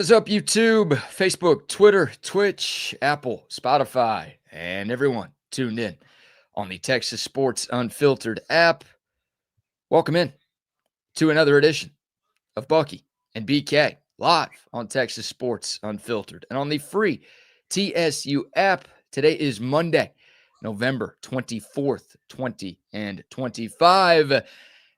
What is up, YouTube, Facebook, Twitter, Twitch, Apple, Spotify, and everyone tuned in on the Texas Sports Unfiltered app? Welcome in to another edition of Bucky and BK live on Texas Sports Unfiltered and on the free TSU app. Today is Monday, November 24th, 2025.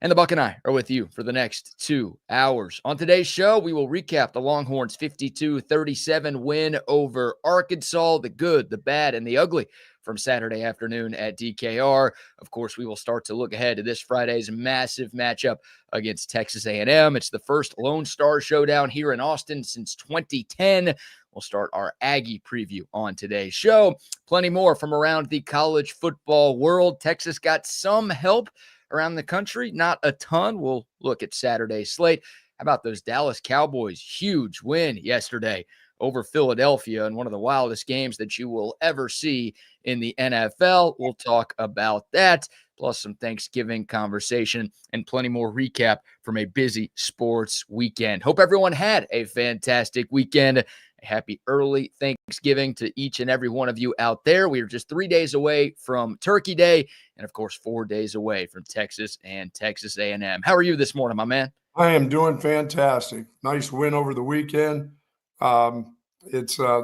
And the Buck and I are with you for the next 2 hours. On today's show, we will recap the Longhorns' 52-37 win over Arkansas, the good, the bad, and the ugly from Saturday afternoon at DKR. Of course, we will start to look ahead to this Friday's massive matchup against Texas A&M. It's the first Lone Star Showdown here in Austin since 2010. We'll start our Aggie preview on today's show. Plenty more from around the college football world. Texas got some help around the country, not a ton. We'll look at Saturday's slate. How about those Dallas Cowboys? Huge win yesterday over Philadelphia in one of the wildest games that you will ever see in the NFL. We'll talk about that, plus some Thanksgiving conversation and plenty more recap from a busy sports weekend. Hope everyone had a fantastic weekend. Happy early Thanksgiving to each and every one of you out there. We are just 3 days away from Turkey Day and, of course, 4 days away from Texas and Texas A&M. How are you this morning, my man? I am doing fantastic. Nice win over the weekend. The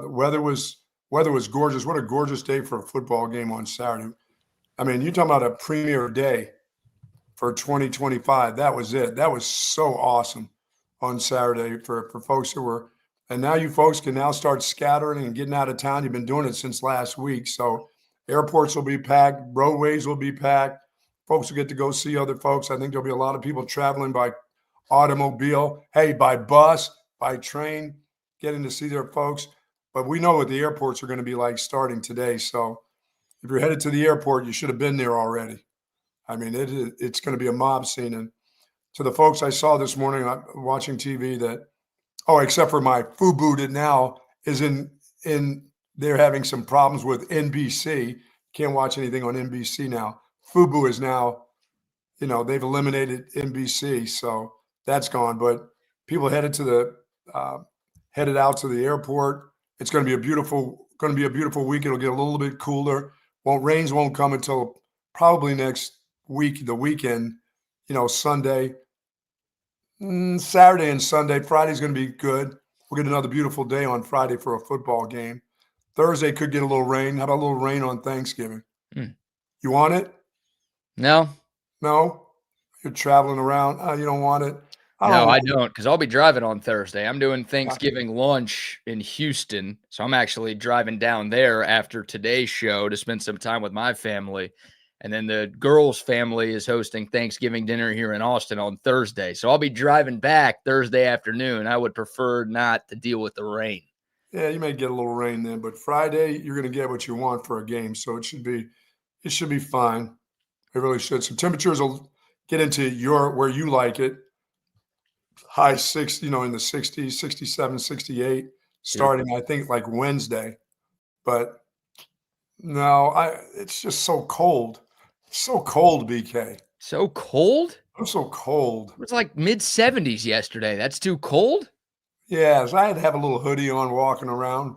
weather was gorgeous. What a gorgeous day for a football game on Saturday. I mean, you're talking about a premier day for 2025. That was it. That was so awesome on Saturday for folks who were. And now you folks can now start scattering and getting out of town. You've been doing it since last week. So airports will be packed. Roadways will be packed. Folks will get to go see other folks. I think there'll be a lot of people traveling by automobile, by bus, by train, getting to see their folks. But we know what the airports are going to be like starting today. So if you're headed to the airport, you should have been there already. I mean, it's going to be a mob scene. And to the folks I saw this morning watching TV that, except for my FUBU that now is in they're having some problems with NBC. Can't watch anything on NBC now. FUBU is now, they've eliminated NBC, so that's gone. But people headed out to the airport. It's going to be a beautiful week. It'll get a little bit cooler. Rains won't come until probably next week, the weekend. Sunday. Saturday and Sunday. Friday's going to be good. We'll get another beautiful day on Friday for a football game. Thursday could get a little rain. How about a little rain on Thanksgiving? You want it? No. You're traveling around. You don't want it? I don't, because I'll be driving on Thursday. I'm doing Thanksgiving lunch in Houston, so I'm actually driving down there after today's show to spend some time with my family. And then the girls' family is hosting Thanksgiving dinner here in Austin on Thursday. So I'll be driving back Thursday afternoon. I would prefer not to deal with the rain. Yeah, you may get a little rain then, but Friday you're going to get what you want for a game. So it should be fine. It really should. So temperatures will get into where you like it. High 60, in the 60s, 67, 68, starting, I think, like Wednesday. But no, it's just so cold. So cold, BK. So cold? I'm so cold. It was like mid-70s yesterday. That's too cold? Yes, I had to have a little hoodie on walking around.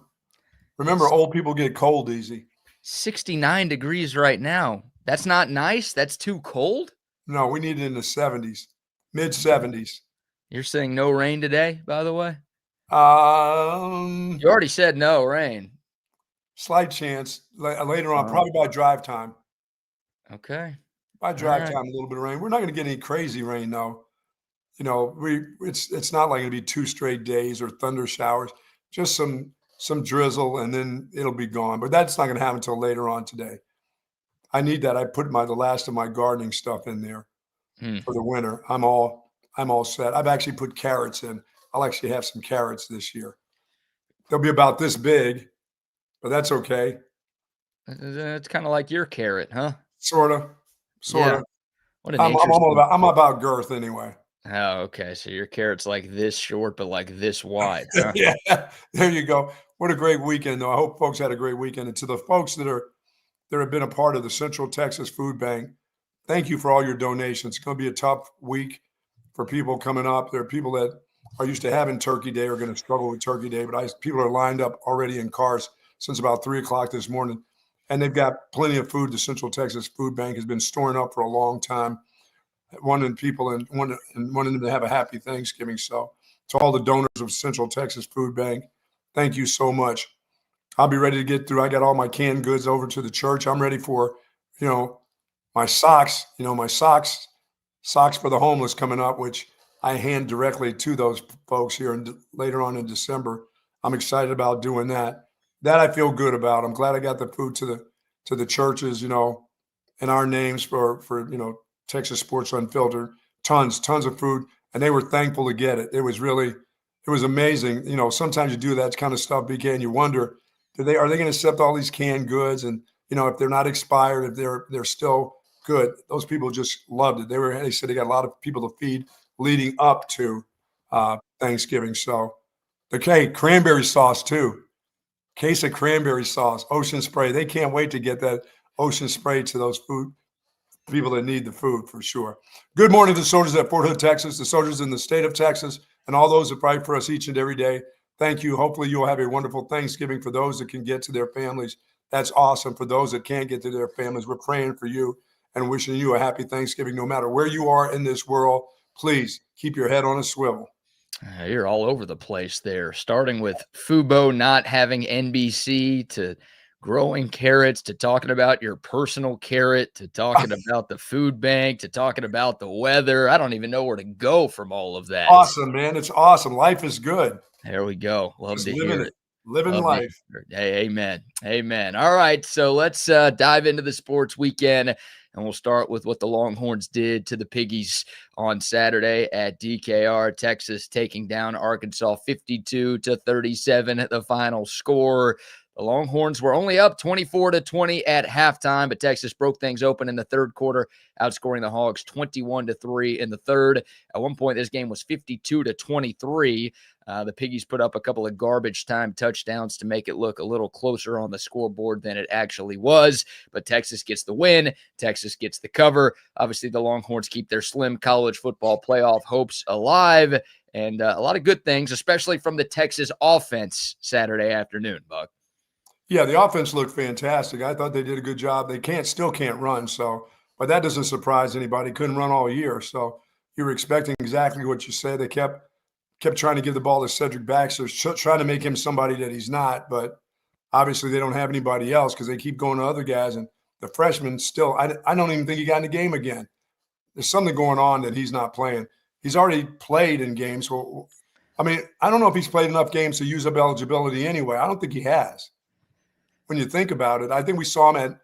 Remember, old people get cold easy. 69 degrees right now. That's not nice? That's too cold? No, we need it in the 70s, mid-70s. You're saying no rain today, by the way? You already said no rain. Slight chance later on, probably by drive time. Okay. By drive time, a little bit of rain. We're not going to get any crazy rain, though. It's not like going to be 2 straight days or thunder showers. Just some drizzle, and then it'll be gone. But that's not going to happen until later on today. I need that. I put the last of my gardening stuff in there for the winter. I'm all set. I've actually put carrots in. I'll actually have some carrots this year. They'll be about this big, but that's okay. It's kind of like your carrot, huh? Sort of. Yeah. I'm about girth anyway. Oh, okay. So your carrot's like this short, but like this wide. Huh? Yeah, there you go. What a great weekend, though. I hope folks had a great weekend. And to the folks that have been a part of the Central Texas Food Bank, thank you for all your donations. It's going to be a tough week for people coming up. There are people that are used to having Turkey Day are going to struggle with Turkey Day, but people are lined up already in cars since about 3 o'clock this morning, and they've got plenty of food. The Central Texas Food Bank has been storing up for a long time, wanting people and wanting them to have a happy Thanksgiving. So to all the donors of Central Texas Food Bank, thank you so much. I'll be ready to get through. I got all my canned goods over to the church. I'm ready for, my socks, socks for the homeless coming up, which I hand directly to those folks here later on in December. I'm excited about doing that. That I feel good about. I'm glad I got the food to the churches, in our names for Texas Sports Unfiltered. Tons of food, and they were thankful to get it. It was amazing. Sometimes you do that kind of stuff, BK, and you wonder, are they going to accept all these canned goods? And if they're not expired, if they're still good. Those people just loved it. They said they got a lot of people to feed leading up to Thanksgiving. So cranberry sauce too. Case of cranberry sauce, Ocean Spray. They can't wait to get that Ocean Spray to those food people that need the food for sure. Good morning to the soldiers at Fort Hood, Texas, the soldiers in the state of Texas, and all those that fight for us each and every day. Thank you. Hopefully you'll have a wonderful Thanksgiving. For those that can get to their families, that's awesome. For those that can't get to their families, we're praying for you and wishing you a happy Thanksgiving. No matter where you are in this world, please keep your head on a swivel. You're all over the place there, starting with Fubo not having NBC to growing carrots to talking about your personal carrot to talking about the food bank to talking about the weather. I don't even know where to go from all of that. Awesome, man. It's awesome. Life is good. There we go. Love Just to hear it. Living life. Hey, amen. Amen. All right. So let's dive into the sports weekend, and we'll start with what the Longhorns did to the Piggies on Saturday at DKR. Texas taking down Arkansas 52-37 at the final score. The Longhorns were only up 24-20 at halftime, but Texas broke things open in the third quarter, outscoring the Hogs 21-3 in the third. At one point, this game was 52-23. The Piggies put up a couple of garbage time touchdowns to make it look a little closer on the scoreboard than it actually was, but Texas gets the win. Texas gets the cover. Obviously, the Longhorns keep their slim college football playoff hopes alive, and a lot of good things, especially from the Texas offense Saturday afternoon, Buck. Yeah, the offense looked fantastic. I thought they did a good job. They still can't run, but that doesn't surprise anybody. Couldn't run all year, so you were expecting exactly what you said. They kept trying to give the ball to Cedric Baxter, trying to make him somebody that he's not, but obviously they don't have anybody else because they keep going to other guys, and the freshman still, I don't even think he got in the game again. There's something going on that he's not playing. He's already played in games. Well, I mean, I don't know if he's played enough games to use up eligibility anyway. I don't think he has. When you think about it, I think we saw him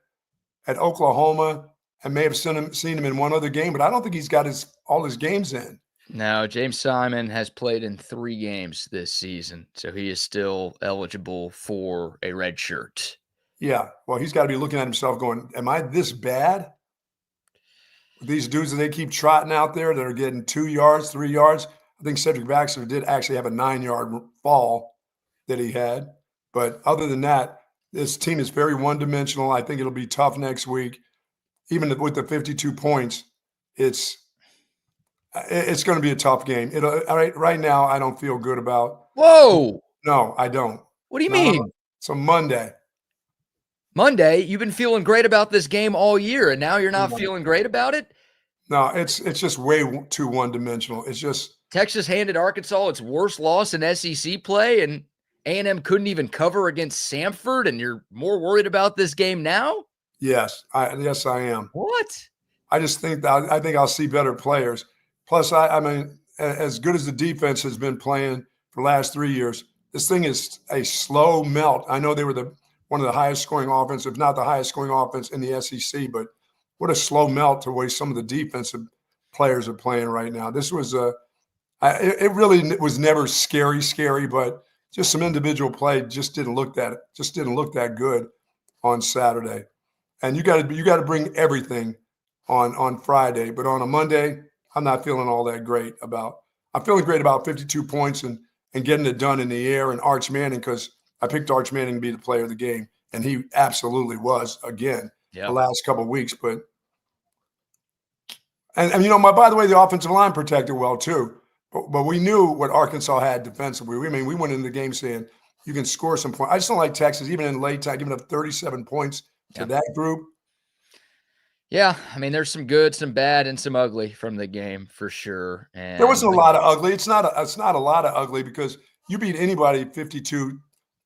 at Oklahoma and may have seen him in one other game, but I don't think he's got all his games in. No, James Simon has played in 3 games this season, so he is still eligible for a red shirt. Yeah, well, he's got to be looking at himself going, am I this bad? These dudes that they keep trotting out there that are getting 2 yards, 3 yards. I think Cedric Baxter did actually have a 9-yard fall that he had. But other than that, this team is very one-dimensional. I think it'll be tough next week. Even with the 52 points, it's going to be a tough game. Right now, I don't feel good about. Whoa! No, I don't. What do you mean? So Monday. Monday, you've been feeling great about this game all year, and now you're not feeling great about it? No, it's just way too one-dimensional. It's just Texas handed Arkansas its worst loss in SEC play, and A&M couldn't even cover against Samford, and you're more worried about this game now? Yes, I am. What? I just think that I think I'll see better players. Plus, I mean, as good as the defense has been playing for the last 3 years, this thing is a slow melt. I know they were one of the highest scoring offense, if not the highest scoring offense in the SEC, but what a slow melt to the way some of the defensive players are playing right now. This was it really was never scary, but just some individual play just didn't look that good on Saturday. And you got to bring everything on Friday, but on a Monday, I'm not feeling all that great about. I'm feeling great about 52 points and getting it done in the air and Arch Manning, because I picked Arch Manning to be the player of the game, and he absolutely was again the last couple of weeks. But and by the way, the offensive line protected well too. But we knew what Arkansas had defensively. I mean, we went into the game saying you can score some points. I just don't like Texas, even in late time, giving up 37 points to that group. Yeah, I mean, there's some good, some bad, and some ugly from the game for sure. And there wasn't a lot of ugly. It's not a lot of ugly because you beat anybody 52-37.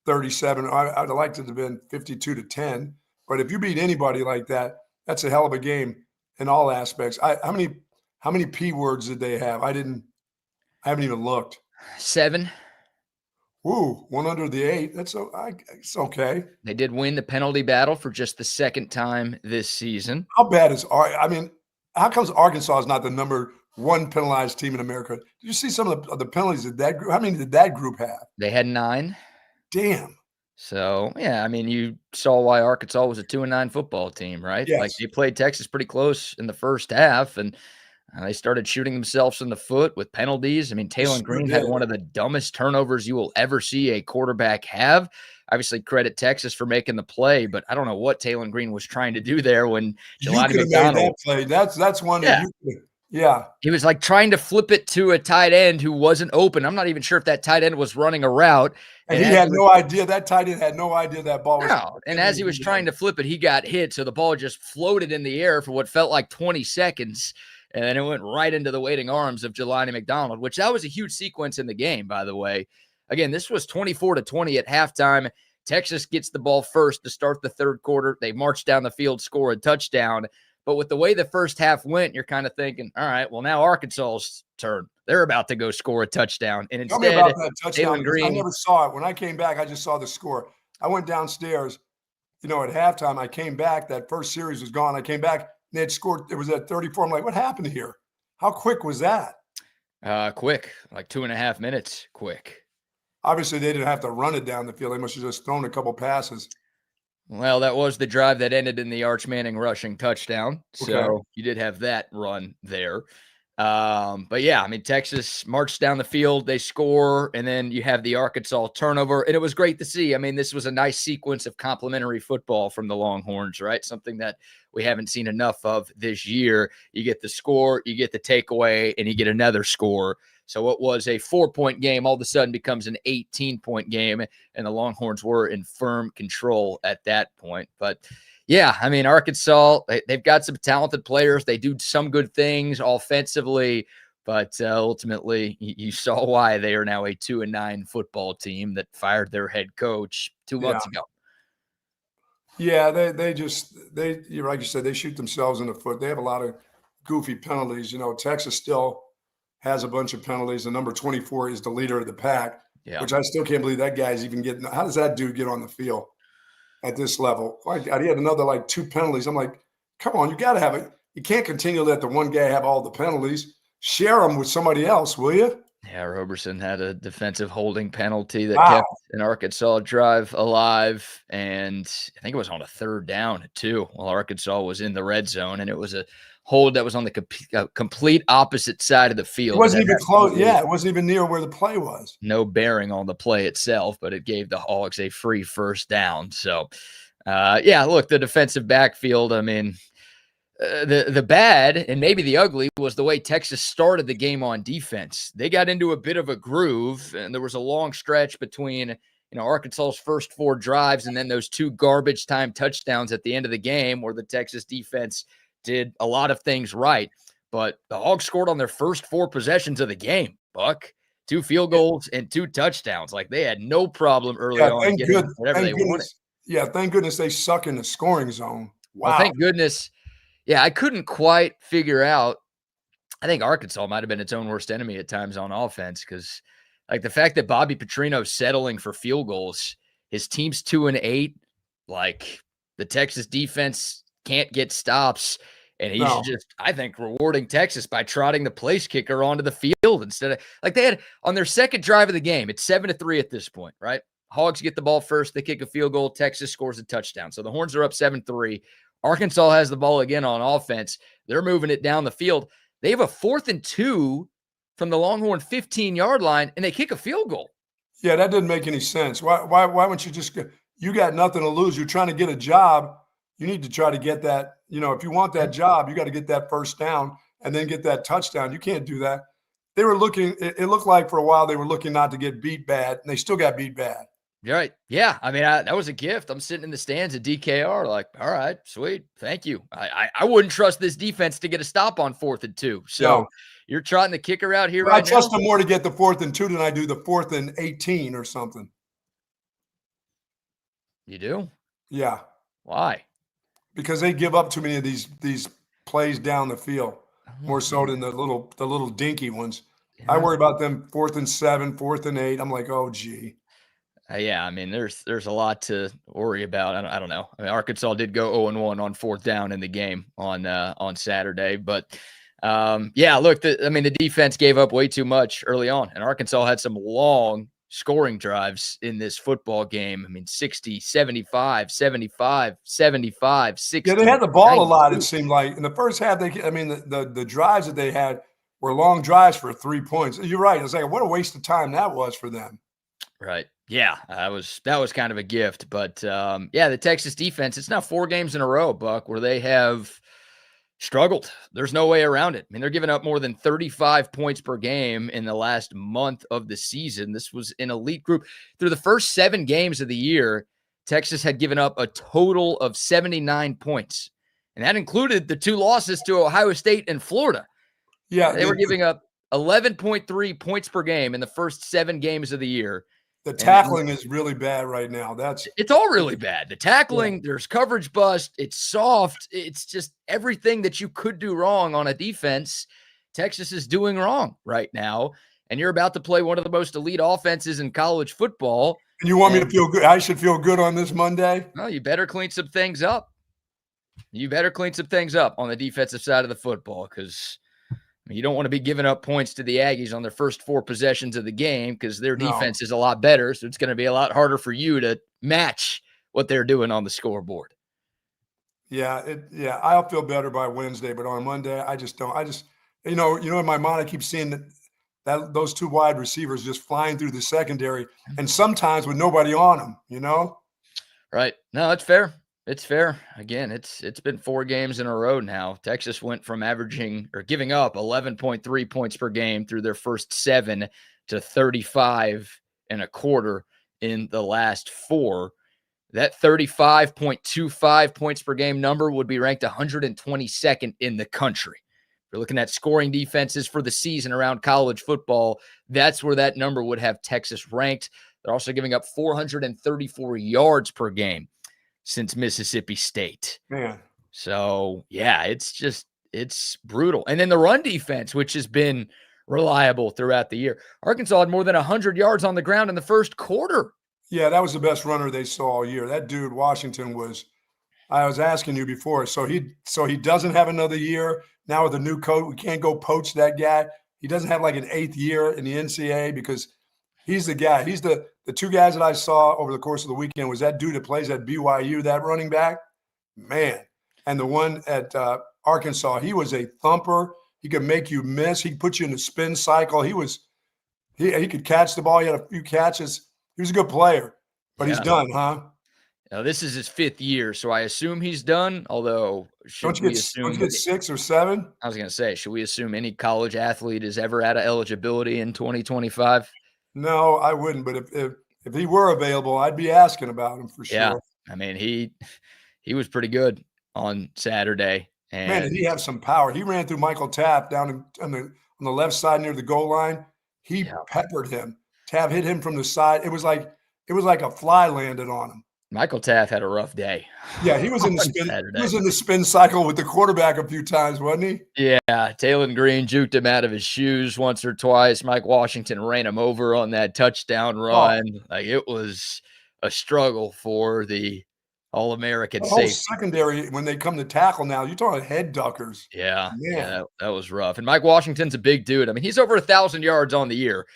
I'd like to have been 52-10. But if you beat anybody like that, that's a hell of a game in all aspects. How many P words did they have? I haven't even looked. 7. Ooh, 1 under the 8. It's okay. They did win the penalty battle for just the second time this season. How bad is how comes Arkansas is not the number 1 penalized team in America? Did you see some of the penalties that group? How many did that group have? They had 9. Damn. So, yeah, I mean, you saw why Arkansas was a 2-9 football team, right? Yes. Like, they played Texas pretty close in the first half, and they started shooting themselves in the foot with penalties. I mean, Talon Green had one of the dumbest turnovers you will ever see a quarterback have. Obviously, credit Texas for making the play, but I don't know what Talon Green was trying to do there when Jelani McDonald made that play. That's one that you could. Yeah. He was like trying to flip it to a tight end who wasn't open. I'm not even sure if that tight end was running a route. And he had no idea. That tight end had no idea that ball was. No. And as he was trying to flip it, he got hit. So the ball just floated in the air for what felt like 20 seconds. And then it went right into the waiting arms of Jelani McDonald, which that was a huge sequence in the game, by the way. Again, this was 24-20 at halftime. Texas gets the ball first to start the third quarter. They march down the field, score a touchdown. But with the way the first half went, you're kind of thinking, all right, well, now Arkansas's turn. They're about to go score a touchdown. And instead, tell me about that touchdown. Green, I never saw it. When I came back, I just saw the score. I went downstairs, at halftime. I came back. That first series was gone. I came back, and they had scored. It was at 34. I'm like, what happened here? How quick was that? Quick, like 2.5 minutes quick. Obviously, they didn't have to run it down the field. They must have just thrown a couple passes. Well, that was the drive that ended in the Arch Manning rushing touchdown. So you did have that run there. But yeah, I mean, Texas marched down the field, they score, and then you have the Arkansas turnover. And it was great to see. I mean, this was a nice sequence of complimentary football from the Longhorns, right? Something that we haven't seen enough of this year. You get the score, you get the takeaway, and you get another score. So it was a 4-point game, all of a sudden becomes an 18-point game, and the Longhorns were in firm control at that point. But yeah, I mean, Arkansas, they've got some talented players. They do some good things offensively, but ultimately you saw why they are now a 2-9 football team that fired their head coach 2 months ago. Yeah, they like you said, they shoot themselves in the foot. They have a lot of goofy penalties. Texas still has a bunch of penalties. The number 24 is the leader of the pack, which I still can't believe that guy's even getting. How does that dude get on the field at this level? He had another 2 penalties. I'm like, come on, you got to have it. You can't continue to let the one guy have all the penalties. Share them with somebody else, will you? Yeah, Roberson had a defensive holding penalty that kept an Arkansas drive alive, and I think it was on a 3rd down too, while Arkansas was in the red zone, and it was a hold that was on the complete opposite side of the field. It wasn't even close. Yeah, it wasn't even near where the play was. No bearing on the play itself, but it gave the Hogs a free 1st down. So, yeah, look, the defensive backfield, I mean, the bad and maybe the ugly was the way Texas started the game on defense. They got into a bit of a groove, and there was a long stretch between Arkansas's first 4 drives and then those 2 garbage time touchdowns at the end of the game where the Texas defense did a lot of things right. But the Hogs scored on their first 4 possessions of the game, Buck. 2 field goals and 2 touchdowns. Like, they had no problem early on getting whatever they wanted. Yeah, thank goodness they suck in the scoring zone. Wow. Well, thank goodness. Yeah, I couldn't quite figure out. I think Arkansas might have been its own worst enemy at times on offense because, like, the fact that Bobby Petrino's settling for field goals, his team's 2-8, like, the Texas defense can't get stops, and he's just, I think, rewarding Texas by trotting the place kicker onto the field instead of, like, they had on their second drive of the game, it's 7-3 at this point, right? Hogs get the ball first, they kick a field goal, Texas scores a touchdown. So the Horns are up 7-3. Arkansas has the ball again on offense. They're moving it down the field. They have a 4th and 2 from the Longhorn 15-yard line, and they kick a field goal. Yeah, that didn't make any sense. Why wouldn't you just – you got nothing to lose. You're trying to get a job. You need to try to get that – if you want that job, you got to get that 1st down and then get that touchdown. You can't do that. they were looking. It looked like for a while they were looking not to get beat bad, and they still got beat bad. Right. Yeah. I mean, that was a gift. I'm sitting in the stands at DKR, like, all right, sweet. Thank you. I wouldn't trust this defense to get a stop on 4th and 2. So No. you're trotting the kicker out here Well, right I trust now? them more to get the 4th and 2 than I do the 4th and 18 or something. You do? Yeah. Why? Because they give up too many of these plays down the field, more so than the little dinky ones. Yeah. I worry about them 4th and 7, 4th and 8. I'm like, oh gee. Yeah, I mean, there's a lot to worry about. I don't know. I mean, Arkansas did go 0-1 on 4th down in the game on Saturday, but yeah, look, the defense gave up way too much early on, and Arkansas had some long scoring drives in this football game. I mean, 60, 75, 75, 75, 60. Yeah, they had the ball 92. a lot, it seemed like. In the first half, the drives that they had were long drives for 3 points. You're right. It's like, what a waste of time that was for them. Right. Yeah, that was kind of a gift. But yeah, the Texas defense, it's now 4 games in a row, Buck, where they have struggled. There's no way around it. I mean, they're giving up more than 35 points per game in the last month of the season. This was an elite group. Through the first 7 games of the year, Texas had given up a total of 79 points. And that included the 2 losses to Ohio State and Florida. Yeah. They were giving up 11.3 points per game in the first 7 games of the year. The tackling is really bad right now. It's all really bad. The tackling, there's coverage bust. It's soft. It's just everything that you could do wrong on a defense. Texas is doing wrong right now. And you're about to play one of the most elite offenses in college football. And you want me to feel good? I should feel good on this Monday? Well, you better clean some things up. You better clean some things up on the defensive side of the football, because you don't want to be giving up points to the Aggies on their first 4 possessions of the game, because their defense is a lot better. So it's going to be a lot harder for you to match what they're doing on the scoreboard. Yeah, I'll feel better by Wednesday, but on Monday, I just don't. In my mind, I keep seeing that those 2 wide receivers just flying through the secondary, and sometimes with nobody on them. Right? No, it's fair. It's fair. Again, it's been 4 games in a row now. Texas went from averaging or giving up 11.3 points per game through their first 7 to 35.25 in the last 4. That 35.25 points per game number would be ranked 122nd in the country. If you're looking at scoring defenses for the season around college football, that's where that number would have Texas ranked. They're also giving up 434 yards per game since Mississippi State. Man. So, yeah, it's brutal. And then the run defense, which has been reliable throughout the year. Arkansas had more than 100 yards on the ground in the first quarter. Yeah, that was the best runner they saw all year. That dude, Washington, I was asking you before, so he doesn't have another year. Now with a new coach, we can't go poach that guy. He doesn't have like an 8th year in the NCAA, because he's the guy. He's the 2 guys that I saw over the course of the weekend was that dude that plays at BYU, that running back, man. And the one at Arkansas, he was a thumper. He could make you miss. He could put you in a spin cycle. He could catch the ball. He had a few catches. He was a good player, but he's done, huh? Now, this is his 5th year, so I assume he's done, although don't you get 6 or 7? I was going to say, should we assume any college athlete is ever out of eligibility in 2025? No, I wouldn't. But if he were available, I'd be asking about him for sure. Yeah, I mean, he was pretty good on Saturday. And man, did he have some power? He ran through Michael Tapp down on the left side near the goal line. He peppered him. Tapp hit him from the side. It was like a fly landed on him. Michael Taft had a rough day. Yeah, he was in the spin. He was in the spin cycle with the quarterback a few times, wasn't he? Yeah, Taylon Green juked him out of his shoes once or twice. Mike Washington ran him over on that touchdown run. Like, it was a struggle for the All-American safety. Secondary, when they come to tackle now, you're talking head duckers. Yeah, that was rough. And Mike Washington's a big dude. I mean, he's over 1,000 yards on the year.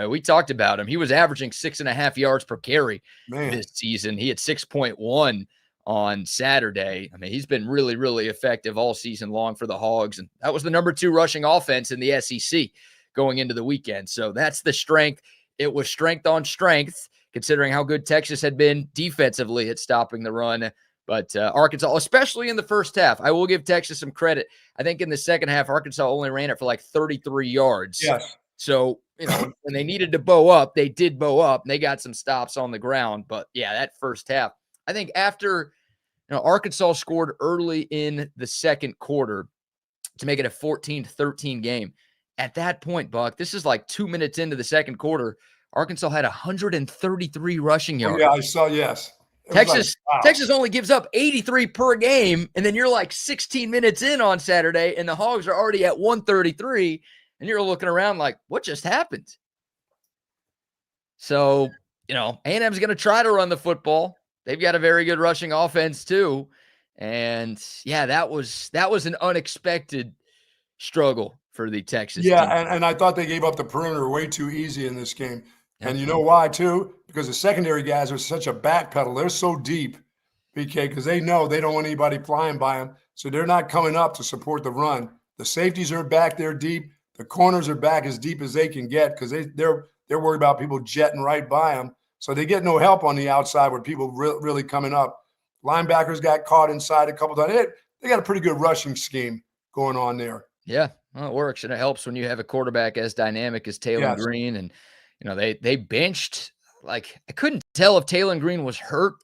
We talked about him. He was averaging 6.5 yards per carry this season. He had 6.1 on Saturday. I mean, he's been really, really effective all season long for the Hogs. And that was the number 2 rushing offense in the SEC going into the weekend. So that's the strength. It was strength on strength, considering how good Texas had been defensively at stopping the run But Arkansas, especially in the first half, I will give Texas some credit. I think in the second half, Arkansas only ran it for like 33 yards. Yes. So, when they needed to bow up, they did bow up, and they got some stops on the ground. But, yeah, that first half, I think after Arkansas scored early in the second quarter to make it a 14-13 game. At that point, Buck, this is like 2 minutes into the second quarter, Arkansas had 133 rushing yards. Oh, yeah, I saw, yes. Texas only gives up 83 per game, and then you're like 16 minutes in on Saturday, and the Hogs are already at 133, and you're looking around like, what just happened? So, A&M's going to try to run the football. They've got a very good rushing offense too, and yeah, that was an unexpected struggle for the Texas team. And I thought they gave up the perimeter way too easy in this game. And you know why, too? Because the secondary guys are such a backpedal. They're so deep, BK, because they know they don't want anybody flying by them. So they're not coming up to support the run. The safeties are back there deep. The corners are back as deep as they can get because they're worried about people jetting right by them. So they get no help on the outside with people really coming up. Linebackers got caught inside a couple of times. They got a pretty good rushing scheme going on there. Yeah, well, it works, and it helps when you have a quarterback as dynamic as Taylor Green. And they benched, like, I couldn't tell if Taylor Green was hurt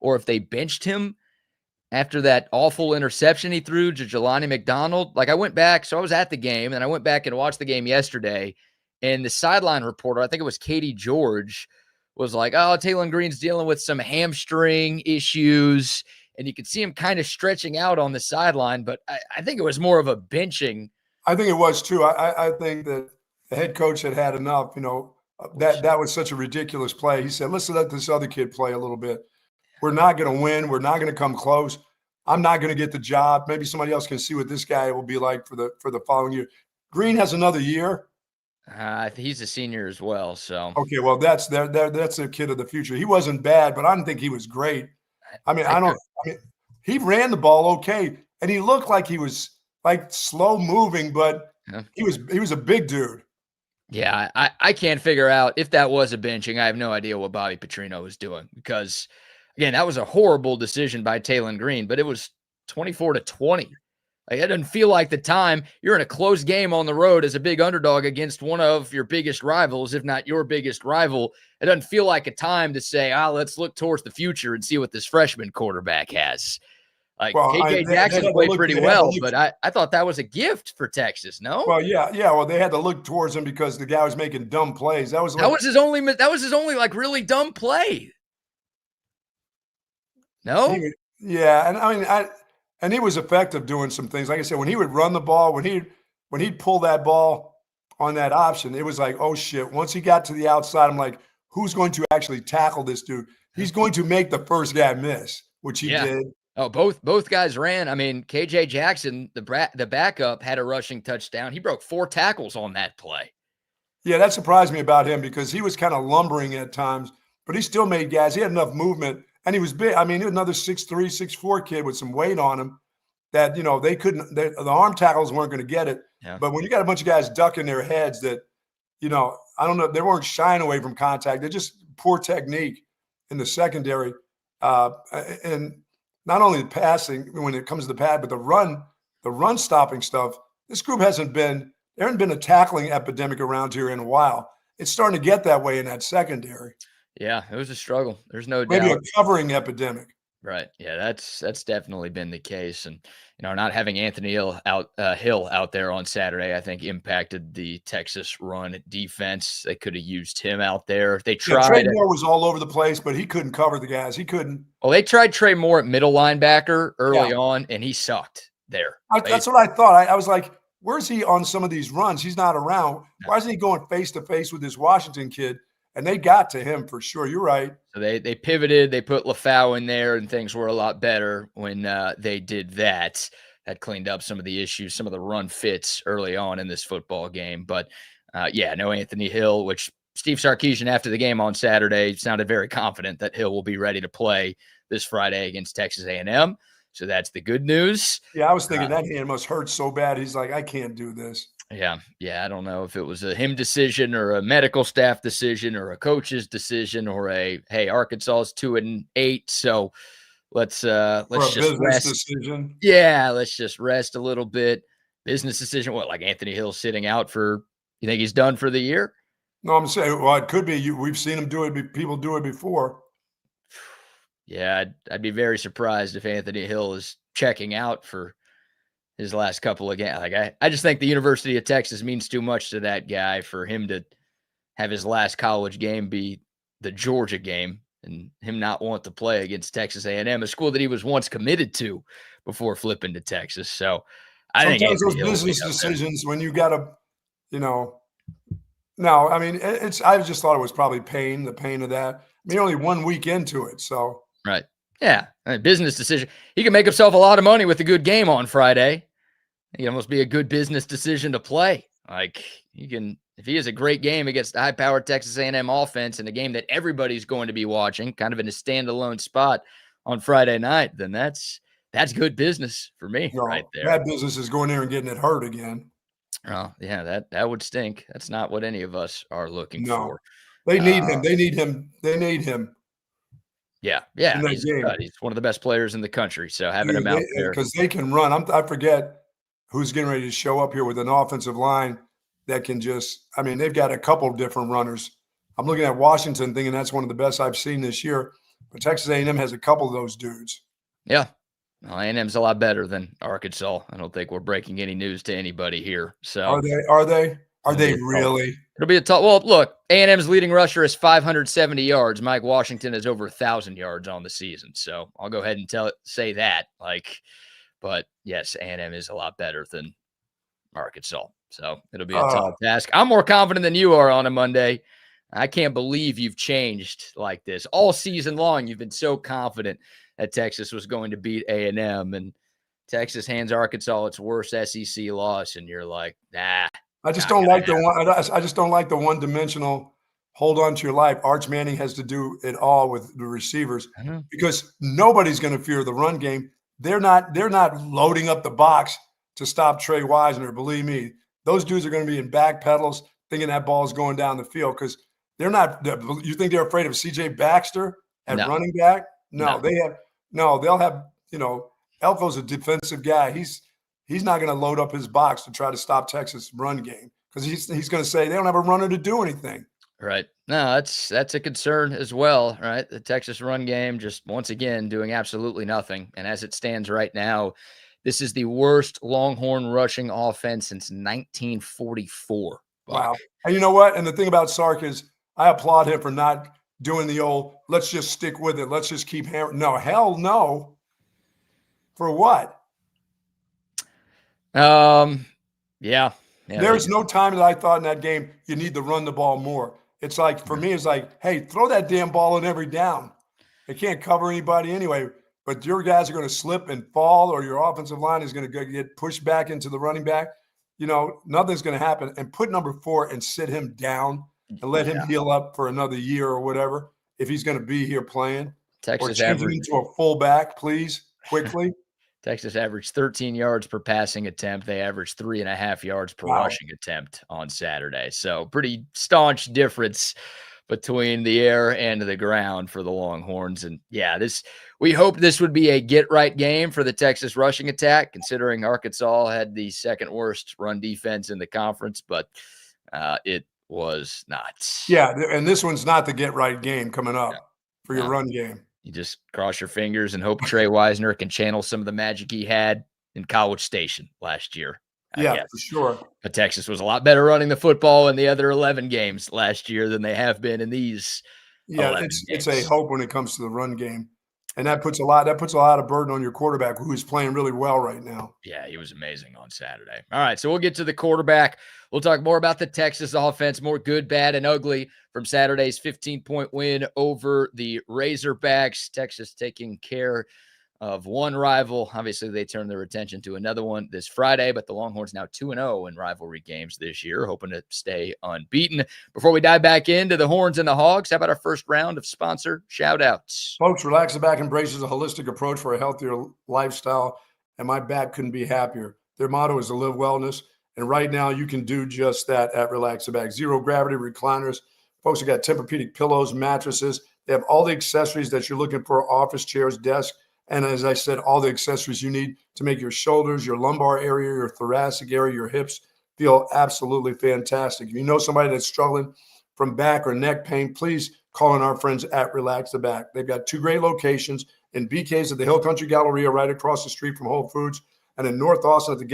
or if they benched him after that awful interception he threw to Jelani McDonald. Like, I went back, so I was at the game, and I went back and watched the game yesterday, and the sideline reporter, I think it was Katie George, was like, oh, Taylor Green's dealing with some hamstring issues, and you could see him kind of stretching out on the sideline, but I think it was more of a benching. I think it was too. I think that the head coach had enough, that was such a ridiculous play. He said, let's let this other kid play a little bit. We're not going to win. We're not going to come close. I'm not going to get the job. Maybe somebody else can see what this guy will be like for the following year. Green has another year. He's a senior as well. So okay, well that's a kid of the future. He wasn't bad, but I didn't think he was great. He ran the ball okay, and he looked like he was like slow moving, but he was a big dude. Yeah, I can't figure out if that was a benching. I have no idea what Bobby Petrino was doing because, again, that was a horrible decision by Taylor Green, but it was 24-20. Like, it doesn't feel like the time. You're in a close game on the road as a big underdog against one of your biggest rivals, if not your biggest rival. It doesn't feel like a time to say, let's look towards the future and see what this freshman quarterback has. Like, KJ Jackson played pretty well, but I thought that was a gift for Texas, no? Well, yeah. Well, they had to look towards him because the guy was making dumb plays. That was his only like really dumb play. No? Yeah, and he was effective doing some things. Like I said, when he would run the ball, when he'd pull that ball on that option, it was like, oh shit. Once he got to the outside, I'm like, who's going to actually tackle this dude? He's going to make the first guy miss, which he did. Oh, both guys ran. I mean, KJ Jackson, the backup, had a rushing touchdown. He broke 4 tackles on that play. Yeah, that surprised me about him because he was kind of lumbering at times, but he still made guys. He had enough movement, and he was big. I mean, he was another 6'3", 6'4" kid with some weight on him that, they couldn't – the arm tackles weren't going to get it. Yeah. But when you got a bunch of guys ducking their heads that, I don't know, they weren't shying away from contact. They're just poor technique in the secondary. And not only the passing when it comes to the pad, but the run stopping stuff. This group there hasn't been a tackling epidemic around here in a while. It's starting to get that way in that secondary. Yeah, it was a struggle. There's no doubt. Maybe a covering epidemic. Right. Yeah, that's definitely been the case. And, not having Anthony Hill out there on Saturday, I think impacted the Texas run defense. They could have used him out there. They tried. Trey Moore was all over the place, but he couldn't cover the guys. He couldn't. Well, they tried Trey Moore at middle linebacker early on, and he sucked there. That's what I thought. I was like, where's he on some of these runs? He's not around. Why isn't he going face-to-face with this Washington kid? And they got to him for sure. You're right. So they pivoted. They put LaFau in there, and things were a lot better when they did that. That cleaned up some of the issues, some of the run fits early on in this football game. But, no Anthony Hill, which Steve Sarkeesian after the game on Saturday sounded very confident that Hill will be ready to play this Friday against Texas A&M. So that's the good news. Yeah, I was thinking that hand must hurt so bad. He's like, I can't do this. Yeah. I don't know if it was a him decision or a medical staff decision or a coach's decision or hey, Arkansas is 2-8. So let's For a just business rest. decision. Yeah, let's just rest a little bit. Business decision. What, like Anthony Hill sitting out for? You think he's done for the year? No, I'm saying, well, it could be. We've seen him do it. People do it before. Yeah, I'd be very surprised if Anthony Hill is checking out for his last couple of games. Like I just think the University of Texas means too much to that guy for him to have his last college game be the Georgia game and him not want to play against Texas A&M, a school that he was once committed to before flipping to Texas. So I think Sometimes Anthony those Hill will be business up there. decisions, when you got to, you know, no, I mean, it's. I just thought it was probably the pain of that. I mean, only 1 week into it, so Right. Yeah. I mean, business decision. He can make himself a lot of money with a good game on Friday. It almost be a good business decision to play. Like you can, if he has a great game against the high-powered Texas A&M offense in a game that everybody's going to be watching, kind of in a standalone spot on Friday night, then that's good business for me right there. bad business is going there and getting it hurt again. Oh, yeah, that would stink. That's not what any of us are looking No, for. they need him. They need him. They need him. Yeah, In that he's game. he's one of the best players in the country. So having him out there, because they can run. I forget who's getting ready to show up here with an offensive line that can just. I mean, they've got a couple of different runners. I'm looking at Washington, thinking that's one of the best I've seen this year. But Texas A&M has a couple of those dudes. yeah. Well, A&M's a lot better than Arkansas. I don't think we're breaking any news to anybody here. So Are they? Are they really? It'll be a tough. Well, look, A&M's leading rusher is 570 yards. Mike Washington is over 1,000 yards on the season. So I'll go ahead and say that. But yes, A&M is a lot better than Arkansas. So it'll be a tall task. I'm more confident than you are on a Monday. I can't believe you've changed like this all season long. You've been so confident that Texas was going to beat A&M, and Texas hands Arkansas its worst SEC loss, and you're like, nah. I just don't like the one. I just don't like the one-dimensional. Hold on to your life. Arch Manning has to do it all with the receivers because nobody's going to fear the run game. They're not loading up the box to stop Trey Wisner. Believe me, those dudes are going to be in back pedals, thinking that ball is going down the field because they're not. You think they're afraid of C.J. Baxter at running back? No, they have. No, they'll have. Elko's a defensive guy. He's not going to load up his box to try to stop Texas' run game because he's going to say they don't have a runner to do anything. Right. No, that's a concern as well, right? The Texas run game just once again doing absolutely nothing. And as it stands right now, this is the worst Longhorn rushing offense since 1944. Wow. And you know what? And the thing about Sark is I applaud him for not doing the old, let's just stick with it. Let's just keep hammering. No, hell no. For what? Yeah. There's no time that I thought in that game you need to run the ball more. It's like, for me, it's like, hey, throw that damn ball in every down. They can't cover anybody anyway, but your guys are going to slip and fall, or your offensive line is going to get pushed back into the running back. Nothing's going to happen. And put number 4 and sit him down and let him heal up for another year or whatever if he's going to be here playing. Texas or change him into a fullback, please, quickly. Texas averaged 13 yards per passing attempt. They averaged 3.5 yards per rushing attempt on Saturday. So pretty staunch difference between the air and the ground for the Longhorns. And yeah, we hope this would be a get-right game for the Texas rushing attack, considering Arkansas had the second worst run defense in the conference, but it was not. Yeah, and this one's not the get-right game coming up for your run game. You just cross your fingers and hope Trey Wisner can channel some of the magic he had in College Station last year. Yeah, for sure. But Texas was a lot better running the football in the other 11 games last year than they have been in these. Yeah, it's a hope when it comes to the run game, and that puts a lot of burden on your quarterback, who is playing really well right now. Yeah, he was amazing on Saturday. All right, so we'll get to the quarterback. We'll talk more about the Texas offense, more good, bad, and ugly from Saturday's 15-point win over the Razorbacks. Texas taking care of one rival. Obviously, they turned their attention to another one this Friday, but the Longhorns now 2-0 in rivalry games this year, hoping to stay unbeaten. Before we dive back into the Horns and the Hogs, how about our first round of sponsor shout-outs? Folks, Relax the Back embraces a holistic approach for a healthier lifestyle, and my back couldn't be happier. Their motto is to live wellness, and right now you can do just that at Relax the Back. Zero gravity recliners. Folks have got Tempur-Pedic pillows, mattresses. They have all the accessories that you're looking for: office chairs, desks, And as I said, all the accessories you need to make your shoulders, your lumbar area, your thoracic area, your hips feel absolutely fantastic. If you know somebody that's struggling from back or neck pain, please call on our friends at Relax the Back. They've got 2 great locations in BK's at the Hill Country Galleria right across the street from Whole Foods, and in North Austin at the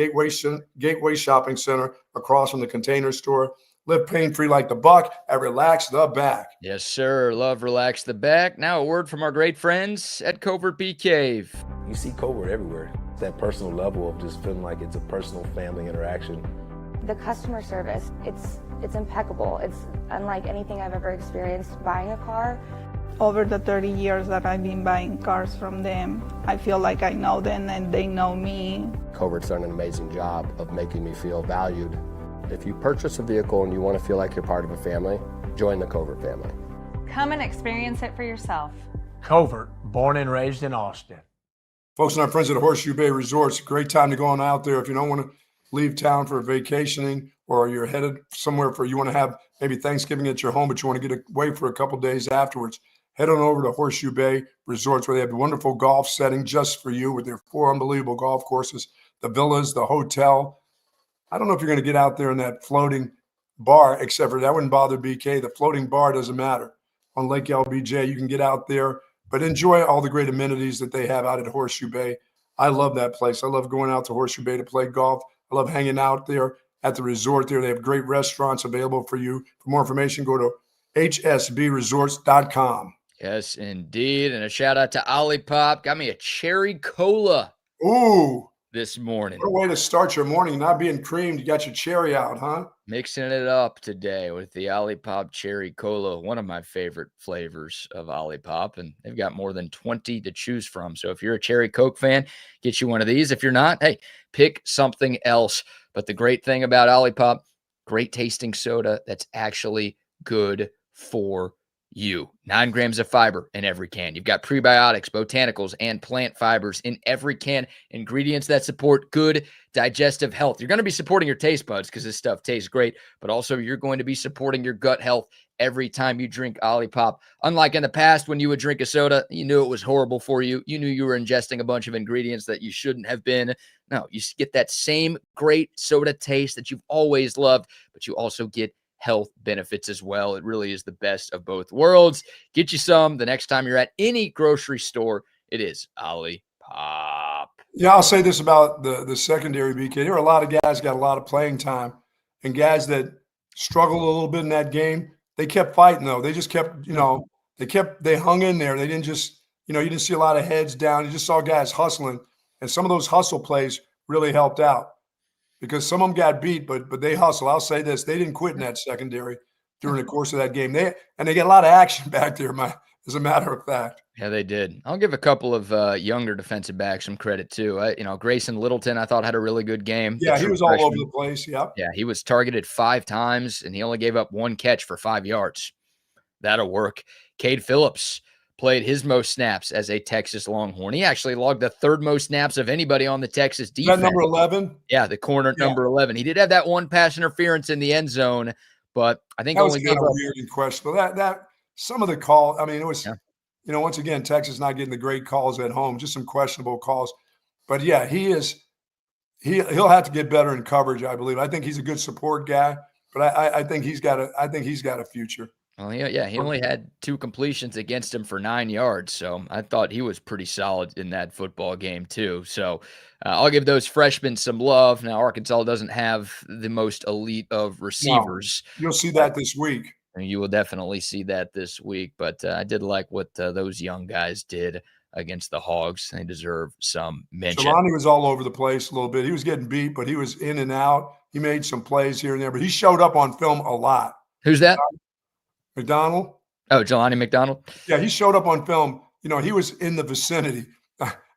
Gateway Shopping Center across from the Container Store. Live pain-free like the Buck at Relax the Back. Yes, sir. Love Relax the Back. Now a word from our great friends at Covert Bee Cave. You see Covert everywhere. That personal level of just feeling like it's a personal family interaction. The customer service, it's impeccable. It's unlike anything I've ever experienced buying a car. Over the 30 years that I've been buying cars from them, I feel like I know them and they know me. Covert's done an amazing job of making me feel valued. If you purchase a vehicle and you want to feel like you're part of a family, join the Covert family. Come and experience it for yourself. Covert, born and raised in Austin. Folks and our friends at Horseshoe Bay Resorts, great time to go on out there. If you don't want to leave town for vacationing, or you're headed somewhere you want to have maybe Thanksgiving at your home, but you want to get away for a couple days afterwards, head on over to Horseshoe Bay Resorts, where they have a wonderful golf setting just for you with their 4 unbelievable golf courses, the villas, the hotel. I don't know if you're going to get out there in that floating bar, except for that wouldn't bother BK. The floating bar doesn't matter. On Lake LBJ, you can get out there, but enjoy all the great amenities that they have out at Horseshoe Bay. I love that place. I love going out to Horseshoe Bay to play golf. I love hanging out there at the resort there. They have great restaurants available for you. For more information, go to hsbresorts.com. Yes, indeed. And a shout out to OLIPOP. Got me a cherry cola. Ooh. This morning. What a way to start your morning, not being creamed. You got your cherry out, huh? Mixing it up today with the OLIPOP Cherry Cola, one of my favorite flavors of OLIPOP, and they've got more than 20 to choose from. So if you're a Cherry Coke fan, get you one of these. If you're not, hey, pick something else. But the great thing about OLIPOP, great tasting soda that's actually good for you. 9 grams of fiber in every can. You've got prebiotics, botanicals, and plant fibers in every can. Ingredients that support good digestive health. You're going to be supporting your taste buds because this stuff tastes great, but also you're going to be supporting your gut health every time you drink OLIPOP. Unlike in the past when you would drink a soda, you knew it was horrible for you. You knew you were ingesting a bunch of ingredients that you shouldn't have been. No, you get that same great soda taste that you've always loved, but you also get health benefits as well. It really is the best of both worlds. Get you some the next time you're at any grocery store. It is OLIPOP. Yeah, I'll say this about the secondary, BK. There were a lot of guys got a lot of playing time, and guys that struggled a little bit in that game, they kept fighting though. They just kept, they hung in there. They didn't just, you didn't see a lot of heads down. You just saw guys hustling, and some of those hustle plays really helped out. Because some of them got beat, but they hustle. I'll say this: they didn't quit in that secondary during the course of that game. They got a lot of action back there, as a matter of fact. Yeah, they did. I'll give a couple of younger defensive backs some credit too. Grayson Littleton, I thought had a really good game. Yeah, he was all over the place. Yep. Yeah, he was targeted 5 times, and he only gave up 1 catch for 5 yards. That'll work. Cade Phillips played his most snaps as a Texas Longhorn. He actually logged the 3rd most snaps of anybody on the Texas defense. That number 11? Yeah, the corner number 11. He did have that 1 pass interference in the end zone, but I think that only was kind of weird and questionable. That some of the call, I mean, it was, once again, Texas not getting the great calls at home, just some questionable calls. But yeah, he'll have to get better in coverage, I believe. I think he's a good support guy, but I think he's got a future. Well, yeah, he only had 2 completions against him for 9 yards, so I thought he was pretty solid in that football game too. So I'll give those freshmen some love. Now, Arkansas doesn't have the most elite of receivers. No, you'll see that this week. You will definitely see that this week, but I did like what those young guys did against the Hogs. They deserve some mention. Jelani was all over the place a little bit. He was getting beat, but he was in and out. He made some plays here and there, but he showed up on film a lot. Who's that? McDonald. Oh, Jelani McDonald. Yeah, he showed up on film. He was in the vicinity.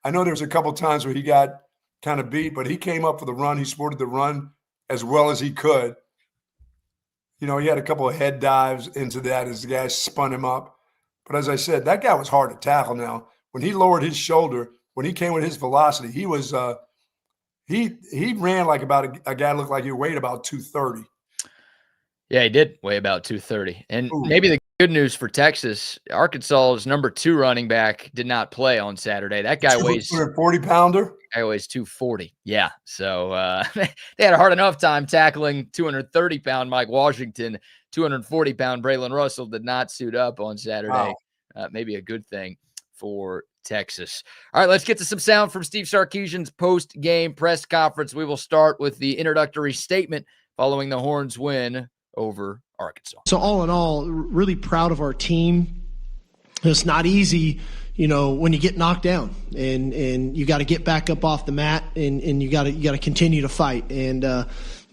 I know there was a couple times where he got kind of beat, but he came up for the run. He supported the run as well as he could. He had a couple of head dives into that as the guys spun him up. But as I said, that guy was hard to tackle now. When he lowered his shoulder, when he came with his velocity, he was he ran like about a guy looked like he weighed about 230. Yeah, he did weigh about 230. And maybe the Good news for Texas. Arkansas's number 2 running back did not play on Saturday. That guy weighs 240-pounder. Guy weighs 240. Yeah. So they had a hard enough time tackling 230-pound Mike Washington. 240-pound Braylon Russell did not suit up on Saturday. Wow. Maybe a good thing for Texas. All right, let's get to some sound from Steve Sarkeesian's post-game press conference. We will start with the introductory statement following the Horns' win over Arkansas. So all in all, really proud of our team. It's not easy, when you get knocked down and you got to get back up off the mat and you got to continue to fight. And,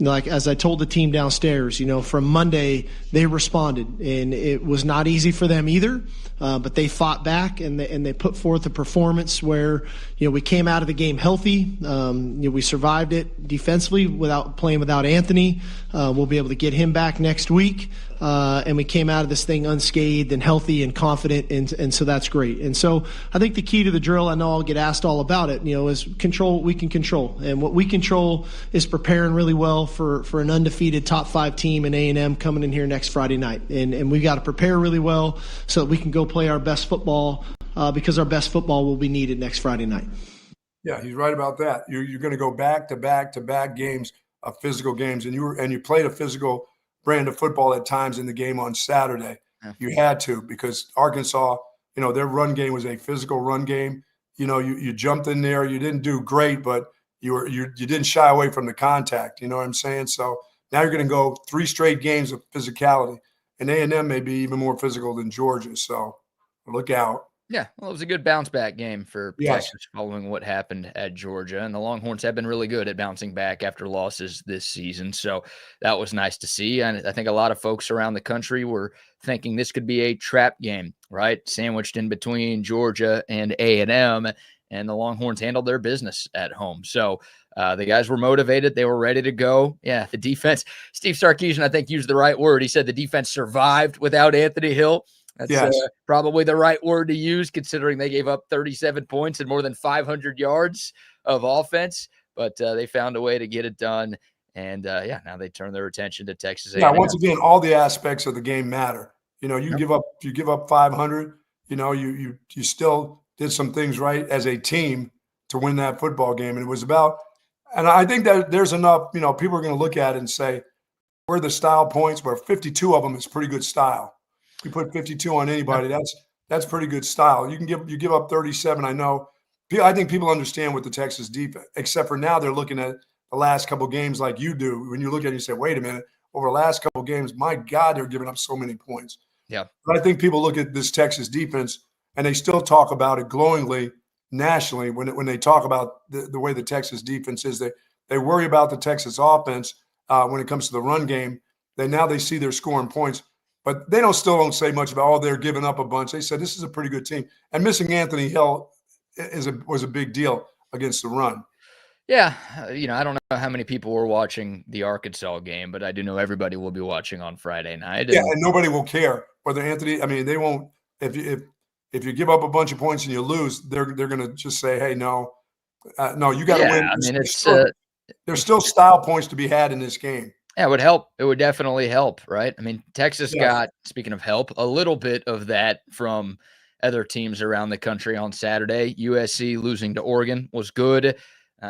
like as I told the team downstairs, from Monday, they responded, and it was not easy for them either. But they fought back and they put forth a performance where, we came out of the game healthy. We survived it defensively without playing without Anthony. We'll be able to get him back next week. And we came out of this thing unscathed and healthy and confident. And so that's great. And so I think the key to the drill, I know I'll get asked all about it, is control what we can control. And what we control is preparing really well for an undefeated top 5 team in A&M coming in here next Friday night. And we've got to prepare really well so that we can go play our best football because our best football will be needed next Friday night. Yeah, he's right about that. You're going to go back to back games of physical games, and you played a physical brand of football at times in the game on Saturday. You had to, because Arkansas, their run game was a physical run game. You jumped in there. You didn't do great, but you didn't shy away from the contact. You know what I'm saying? So now you're going to go 3 straight games of physicality, and A&M may be even more physical than Georgia. So look out. Yeah, well, it was a good bounce-back game for Texas following what happened at Georgia, and the Longhorns have been really good at bouncing back after losses this season, so that was nice to see. And I think a lot of folks around the country were thinking this could be a trap game, right, sandwiched in between Georgia and A&M, and the Longhorns handled their business at home. So the guys were motivated. They were ready to go. Yeah, the defense, Steve Sarkeesian, I think, used the right word. He said the defense survived without Anthony Hill. That's probably the right word to use, considering they gave up 37 points and more than 500 yards of offense. But they found a way to get it done. And, now they turn their attention to Texas A&M. Yeah, once again, all the aspects of the game matter. You give up 500, you still did some things right as a team to win that football game. And it was about – and I think that there's enough, people are going to look at it and say, where are the style points? Where 52 of them is pretty good style. You put 52 on anybody, that's pretty good style. You give up 37. I think people understand what the Texas defense, except for now they're looking at the last couple of games like you do. When you look at it, you say, wait a minute, over the last couple of games, my God, they're giving up so many points. Yeah. But I think people look at this Texas defense and they still talk about it glowingly nationally when they talk about the way the Texas defense is. They worry about the Texas offense when it comes to the run game. They see they're scoring points. But they still don't say much about, they're giving up a bunch. They said this is a pretty good team. And missing Anthony Hill was a big deal against the run. Yeah. I don't know how many people were watching the Arkansas game, but I do know everybody will be watching on Friday night. And nobody will care whether Anthony – they won't – if you give up a bunch of points and you lose, they're going to just say, hey, no, you got to win. There's still style points to be had in this game. Yeah, it would help. It would definitely help, right? Texas got, speaking of help, a little bit of that from other teams around the country on Saturday. USC losing to Oregon was good.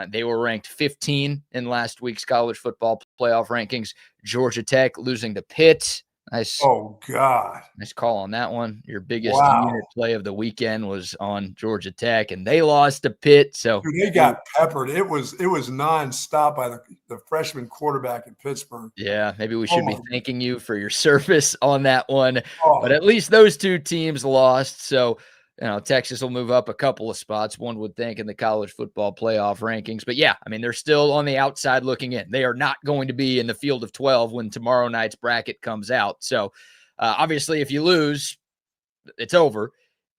They were ranked 15 in last week's college football playoff rankings. Georgia Tech losing to Pitt. Nice. Oh, God. Nice call on that one. Your biggest unit play of the weekend was on Georgia Tech, and they lost to Pitt. So dude, they got peppered. It was nonstop by the freshman quarterback in Pittsburgh. Yeah, maybe we should be thanking you for your service on that one. But at least those 2 teams lost. So Texas will move up a couple of spots, one would think, in the college football playoff rankings. But yeah, they're still on the outside looking in. They are not going to be in the field of 12 when tomorrow night's bracket comes out. So obviously, if you lose, it's over.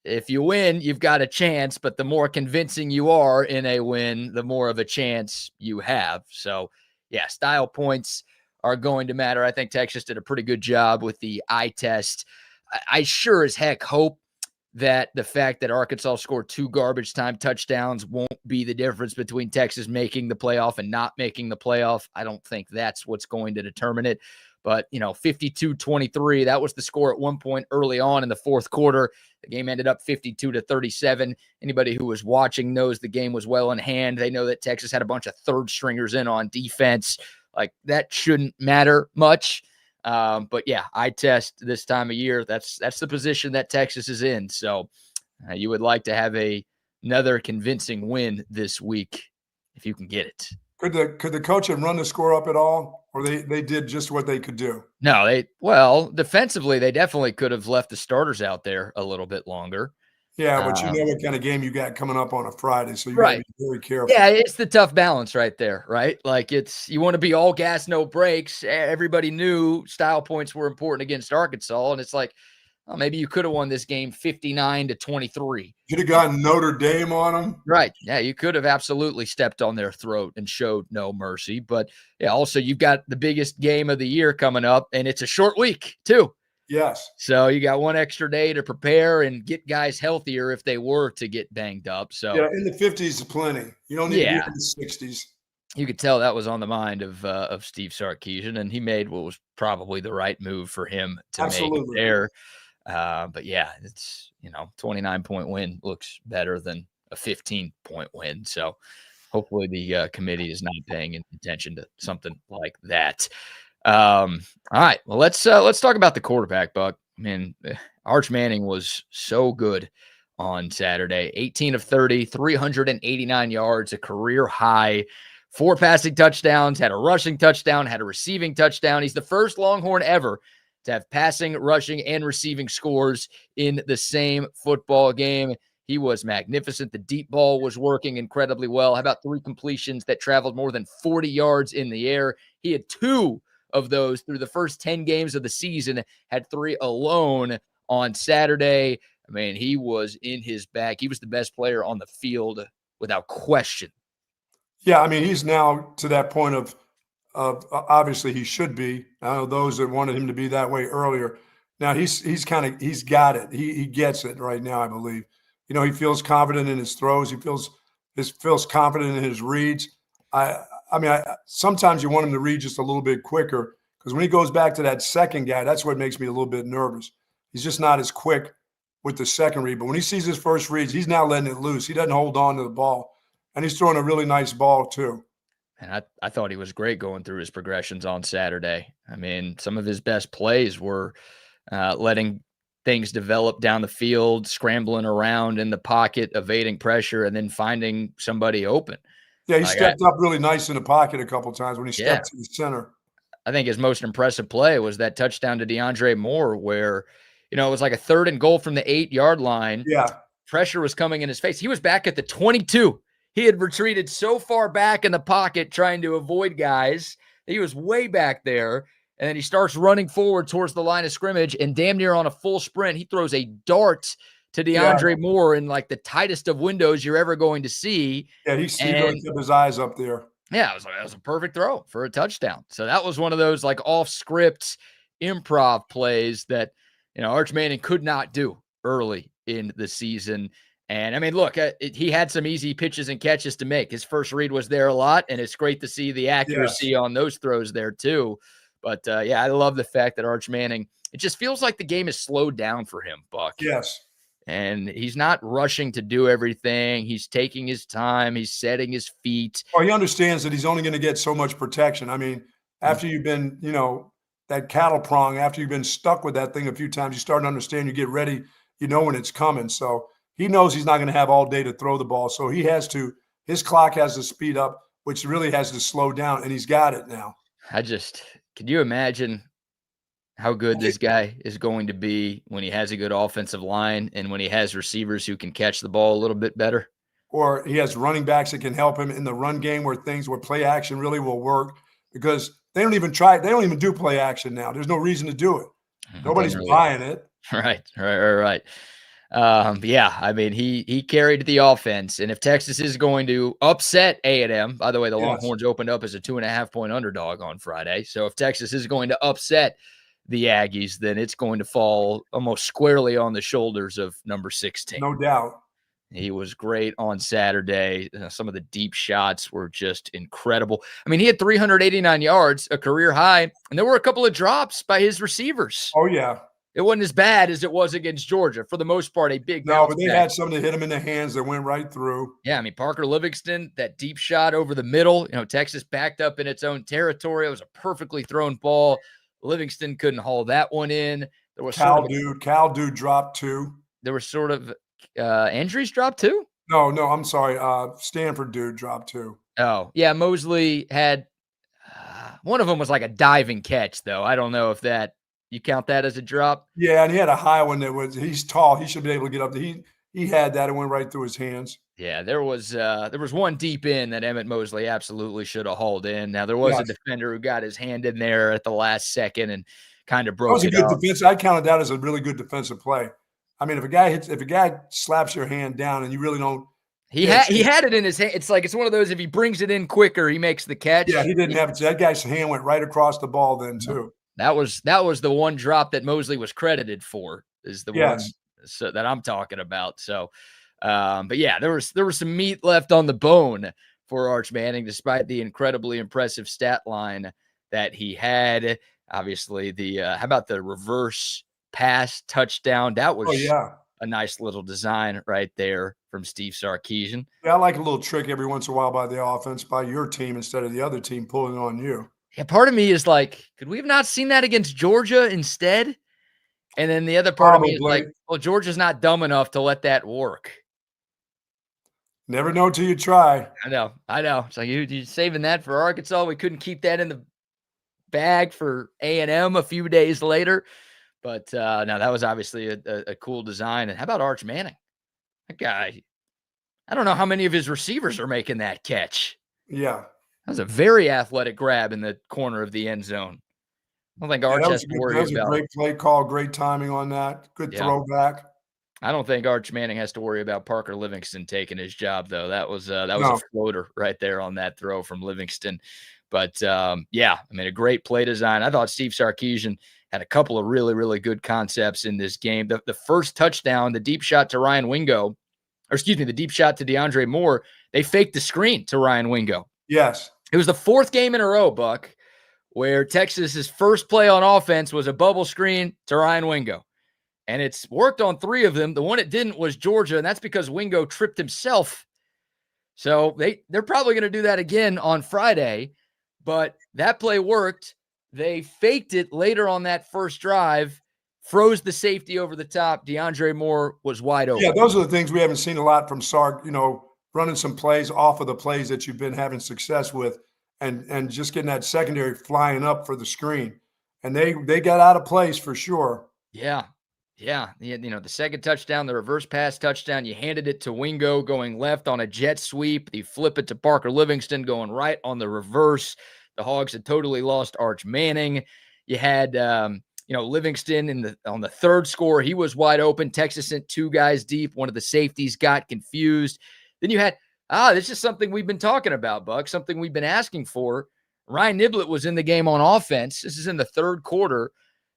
If you win, you've got a chance, but the more convincing you are in a win, the more of a chance you have. So yeah, style points are going to matter. I think Texas did a pretty good job with the eye test. I sure as heck hope that the fact that Arkansas scored 2 garbage time touchdowns won't be the difference between Texas making the playoff and not making the playoff. I don't think that's what's going to determine it. But, 52-23, that was the score at one point early on in the fourth quarter. The game ended up 52-37. Anybody who was watching knows the game was well in hand. They know that Texas had a bunch of third stringers in on defense. Like, that shouldn't matter much. But yeah, eye test this time of year, that's the position that Texas is in. So you would like to have another convincing win this week if you can get it. Could the coach have run the score up at all, or they did just what they could do? No, defensively, they definitely could have left the starters out there a little bit longer. Yeah, but you know what kind of game you got coming up on a Friday, so you got to be very careful. Yeah, it's the tough balance right there, right? Like, you want to be all gas, no brakes. Everybody knew style points were important against Arkansas, and it's like, well, maybe you could have won this game 59-23. You'd have gotten Notre Dame on them. Right. Yeah, you could have absolutely stepped on their throat and showed no mercy. But, yeah, also you've got the biggest game of the year coming up, and it's a short week too. Yes. So you got one extra day to prepare and get guys healthier if they were to get banged up. So yeah, in the 50s is plenty. You don't need to be in the 60s. You could tell that was on the mind of Steve Sarkeesian, and he made what was probably the right move for him to make there. But yeah, it's 29-point win looks better than a 15-point win. So hopefully the committee is not paying attention to something like that. All right, well let's talk about the quarterback, Buck. I mean, Arch Manning was so good on Saturday. 18 of 30, 389 yards, a career high, 4 passing touchdowns, had a rushing touchdown, had a receiving touchdown. He's the first Longhorn ever to have passing, rushing, and receiving scores in the same football game. He was magnificent. The deep ball was working incredibly well. How about 3 completions that traveled more than 40 yards in the air? He had 2 of those through the first 10 games of the season, had 3 alone on Saturday. I mean, he was in his bag. He was the best player on the field without question. Yeah, I mean, he's now to that point of obviously he should be. I know those that wanted him to be that way earlier. Now he's got it. He gets it right now, I believe. He feels confident in his throws. He feels confident in his reads. I mean, sometimes you want him to read just a little bit quicker, because when he goes back to that second guy, that's what makes me a little bit nervous. He's just not as quick with the second read. But when he sees his first reads, he's now letting it loose. He doesn't hold on to the ball. And he's throwing a really nice ball too. And I thought he was great going through his progressions on Saturday. I mean, some of his best plays were letting things develop down the field, scrambling around in the pocket, evading pressure, and then finding somebody open. Yeah, he stepped up really nice in the pocket a couple of times when he stepped to the center. I think his most impressive play was that touchdown to DeAndre Moore where, it was like a 3rd and goal from the 8-yard line. Yeah. Pressure was coming in his face. He was back at the 22. He had retreated so far back in the pocket trying to avoid guys. He was way back there. And then he starts running forward towards the line of scrimmage, and damn near on a full sprint, he throws a dart to DeAndre Moore in like the tightest of windows you're ever going to see. Yeah, he really kept his eyes up there. Yeah, it was a perfect throw for a touchdown. So that was one of those like off-script improv plays that, Arch Manning could not do early in the season. And I mean, look, he had some easy pitches and catches to make. His first read was there a lot, and it's great to see the accuracy on those throws there too. But I love the fact that Arch Manning, it just feels like the game is slowed down for him, Buck. Yes. And he's not rushing to do everything. He's taking his time. He's setting his feet. Well, he understands that he's only going to get so much protection. I mean, after you've been, that cattle prong, after you've been stuck with that thing a few times, you start to understand, you get ready, when it's coming. So he knows he's not going to have all day to throw the ball. So his clock has to speed up, which really has to slow down, and he's got it now. Can you imagine how good this guy is going to be when he has a good offensive line and when he has receivers who can catch the ball a little bit better? Or he has running backs that can help him in the run game where play action really will work, because they don't even do play action now. There's no reason to do it. Nobody's buying it. Right. I mean, he carried the offense, and if Texas is going to upset A&M, by the way, the Longhorns opened up as a 2.5-point underdog on Friday. So if Texas is going to upset the Aggies, then it's going to fall almost squarely on the shoulders of number 16. No doubt. He was great on Saturday. Some of the deep shots were just incredible. I mean, he had 389 yards, a career high, and there were a couple of drops by his receivers. Oh, yeah. It wasn't as bad as it was against Georgia. For the most part, a big No, bounce but they back. had something that hit him in the hands that went right through. Yeah, I mean, Parker Livingston, that deep shot over the middle. Texas backed up in its own territory. It was a perfectly thrown ball. Livingston couldn't haul that one in. There was Cal Dude dropped 2. There were sort of Andrews dropped 2? No, I'm sorry. Stanford Dude dropped 2. Oh, yeah. Mosley had one of them was like a diving catch, though. I don't know if you count that as a drop. Yeah, and he had a high one he's tall. He should be able to get up. He had that and went right through his hands. Yeah, there was one deep in that Emmett Mosley absolutely should have hauled in. Now there was a defender who got his hand in there at the last second and kind of broke it. That was a good defense. I counted that as a really good defensive play. I mean, if a guy slaps your hand down and you really don't. He had it in his hand. It's one of those, if he brings it in quicker, he makes the catch. Yeah, he didn't have it. That guy's hand went right across the ball then too. That was the one drop that Mosley was credited for, is the one that I'm talking about. So, but yeah, there was some meat left on the bone for Arch Manning, despite the incredibly impressive stat line that he had. Obviously, how about the reverse pass touchdown? That was a nice little design right there from Steve Sarkeesian. Yeah, I like a little trick every once in a while by the offense, by your team instead of the other team pulling on you. Yeah, part of me is like, could we have not seen that against Georgia instead? And then the other part of me is like, well, Georgia's not dumb enough to let that work. Never know till you try. I know. So you saving that for Arkansas. We couldn't keep that in the bag for A&M a few days later. But no, that was obviously a cool design. And how about Arch Manning? That guy, I don't know how many of his receivers are making that catch. Yeah. That was a very athletic grab in the corner of the end zone. I don't think Arch has to worry about. That was a great play call, great timing on that. Good throwback. I don't think Arch Manning has to worry about Parker Livingston taking his job, though. That was a floater right there on that throw from Livingston. But yeah, I mean, a great play design. I thought Steve Sarkeesian had a couple of really, really good concepts in this game. The first touchdown, the deep shot to Ryan Wingo, the deep shot to DeAndre Moore, they faked the screen to Ryan Wingo. Yes. It was the fourth game in a row, Buck, where Texas's first play on offense was a bubble screen to Ryan Wingo. And it's worked on 3 of them. The one it didn't was Georgia, and that's because Wingo tripped himself. So they're probably going to do that again on Friday, but that play worked. They faked it later on that first drive, froze the safety over the top. DeAndre Moore was wide open. Yeah, those are the things we haven't seen a lot from Sark, running some plays off of the plays that you've been having success with and just getting that secondary flying up for the screen. And they got out of place for sure. Yeah. Yeah. The second touchdown, the reverse pass touchdown, you handed it to Wingo going left on a jet sweep. You flip it to Parker Livingston going right on the reverse. The Hogs had totally lost Arch Manning. You had, Livingston on the third score. He was wide open. Texas sent 2 guys deep. One of the safeties got confused. Then you had, this is something we've been talking about, Buck, something we've been asking for. Ryan Niblett was in the game on offense. This is in the third quarter.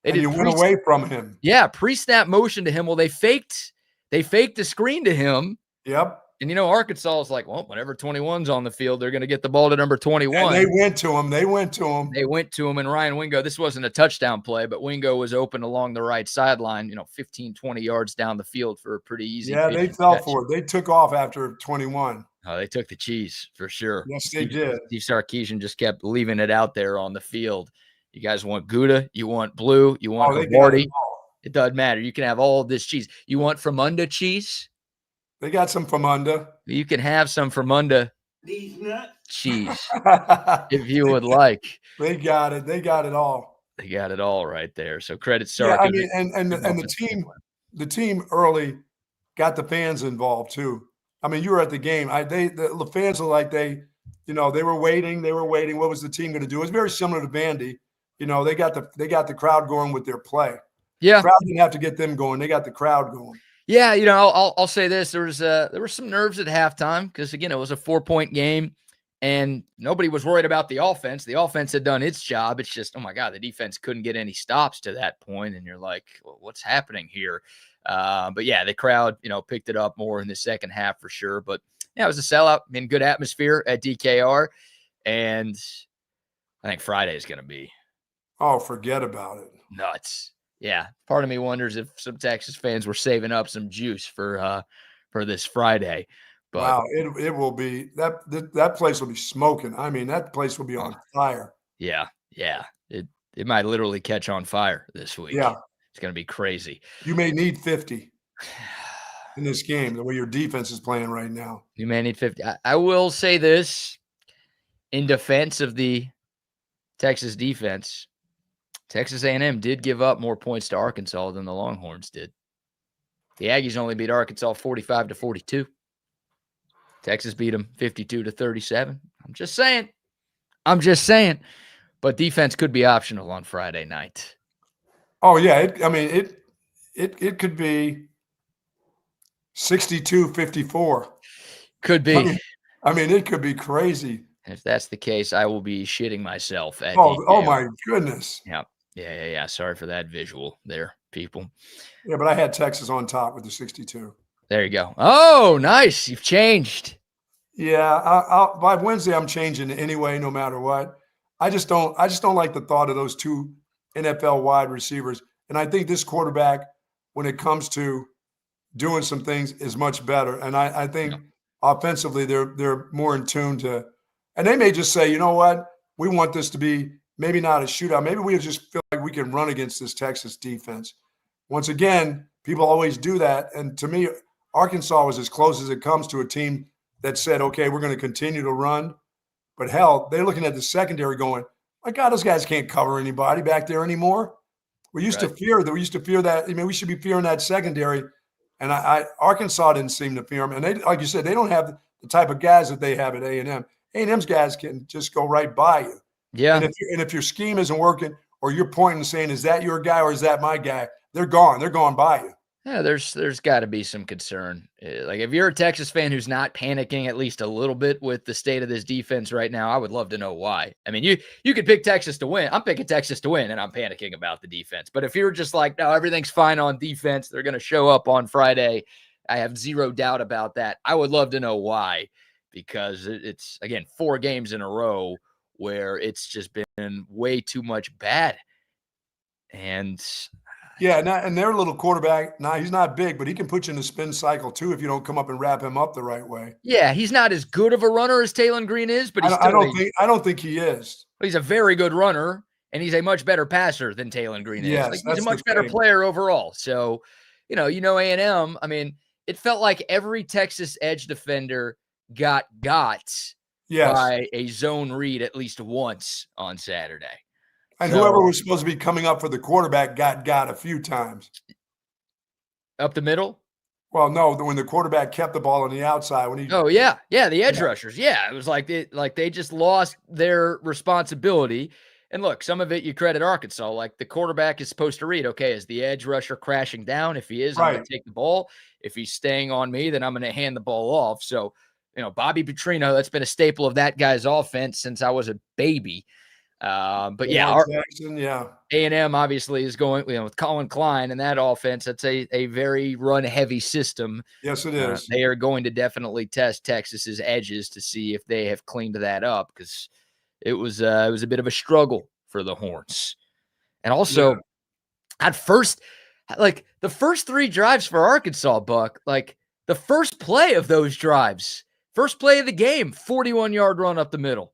You went away from him. Yeah, pre-snap motion to him. Well, they faked the screen to him. Yep. And, Arkansas is like, well, whenever 21's on the field, they're going to get the ball to number 21. And they went to him. They went to him, and Ryan Wingo, this wasn't a touchdown play, but Wingo was open along the right sideline, 15, 20 yards down the field for a pretty easy. Yeah, they fell for it. They took off after 21. Oh, they took the cheese for sure. Yes, they did. Steve Sarkeesian just kept leaving it out there on the field. You guys want Gouda? You want blue? You want Havarti? It doesn't matter. You can have all of this cheese. You want Fromunda cheese? They got some Fromunda. You can have some Fromunda cheese if you would like. They got it. They got it all. They got it all right there. So credit Sark. Yeah, I mean, and the team early got the fans involved too. I mean, you were at the game. The fans are like they were waiting. They were waiting. What was the team going to do? It was very similar to Vandy. They got the crowd going with their play. Yeah, the crowd didn't have to get them going. They got the crowd going. Yeah, I'll say this: there were some nerves at halftime because again it was a 4-point game, And nobody was worried about the offense. The offense had done its job. It's just, oh my God, the defense couldn't get any stops to that point. And you're like, well, what's happening here? But yeah, the crowd, picked it up more in the second half for sure. But yeah, it was a sellout. I mean, good atmosphere at DKR. And I think Friday is going to be. Oh, forget about it. Nuts. Yeah. Part of me wonders if some Texas fans were saving up some juice for this Friday. But wow, it will be that place will be smoking. I mean, that place will be on fire. Yeah. It might literally catch on fire this week. Yeah. It's going to be crazy. You may need 50 in this game, the way your defense is playing right now. You may need 50. I will say this in defense of the Texas defense. Texas A&M did give up more points to Arkansas than the Longhorns did. The Aggies only beat Arkansas 45-42. Texas beat them 52-37. I'm just saying. But defense could be optional on Friday night. Oh yeah, it could be 62-54. Could be. I mean, it could be crazy. If that's the case, I will be shitting myself at Oh my goodness. Yeah. Sorry for that visual there, people. Yeah, but I had Texas on top with the 62. There you go. Oh, nice. You've changed. Yeah, by Wednesday I'm changing anyway, no matter what. I just don't like the thought of those two NFL wide receivers. And I think this quarterback, when it comes to doing some things, is much better. And I think offensively they're more in tune to, and they may just say, you know what, we want this to be maybe not a shootout. Maybe we just feel like we can run against this Texas defense. Once again, people always do that. And to me, Arkansas was as close as it comes to a team that said, okay, we're going to continue to run. But hell, they're looking at the secondary going, my God, those guys can't cover anybody back there anymore. We used to fear that. I mean, we should be fearing that secondary. And Arkansas didn't seem to fear them. And they, like you said, they don't have the type of guys that they have at A&M. A&M's guys can just go right by you. Yeah. And if your scheme isn't working, or you're pointing and saying, is that your guy or is that my guy? They're gone. They're going by you. Yeah, there's got to be some concern. Like if you're a Texas fan who's not panicking at least a little bit with the state of this defense right now, I would love to know why. I mean, you could pick Texas to win. I'm picking Texas to win, and I'm panicking about the defense. But if you're just like, no, everything's fine on defense, they're going to show up on Friday, I have zero doubt about that. I would love to know why, because it's, again, 4 games in a row where it's just been way too much bad. And yeah, and their little quarterback, he's not big, but he can put you in a spin cycle too if you don't come up and wrap him up the right way. Yeah, he's not as good of a runner as Talon Green is, but I don't think he is. He's a very good runner, and he's a much better passer than Talon Green is. Yes, he's a much better player overall. So, A&M, I mean, it felt like every Texas edge defender got by a zone read at least once on Saturday. And whoever was supposed to be coming up for the quarterback got a few times. Up the middle? Well, no, when the quarterback kept the ball on the outside. The edge rushers. Yeah, it was like they just lost their responsibility. And look, some of it you credit Arkansas. Like the quarterback is supposed to read, okay, is the edge rusher crashing down? If he is, I'm going to take the ball. If he's staying on me, then I'm going to hand the ball off. So, Bobby Petrino, that's been a staple of that guy's offense since I was a baby. But Jackson, A&M obviously is going, with Colin Klein and that offense. That's a very run-heavy system. Yes, it is. They are going to definitely test Texas's edges to see if they have cleaned that up, because it was a bit of a struggle for the Horns. And also, at first, like the first 3 drives for Arkansas, Buck, like the first play of those drives, first play of the game, 41-yard run up the middle.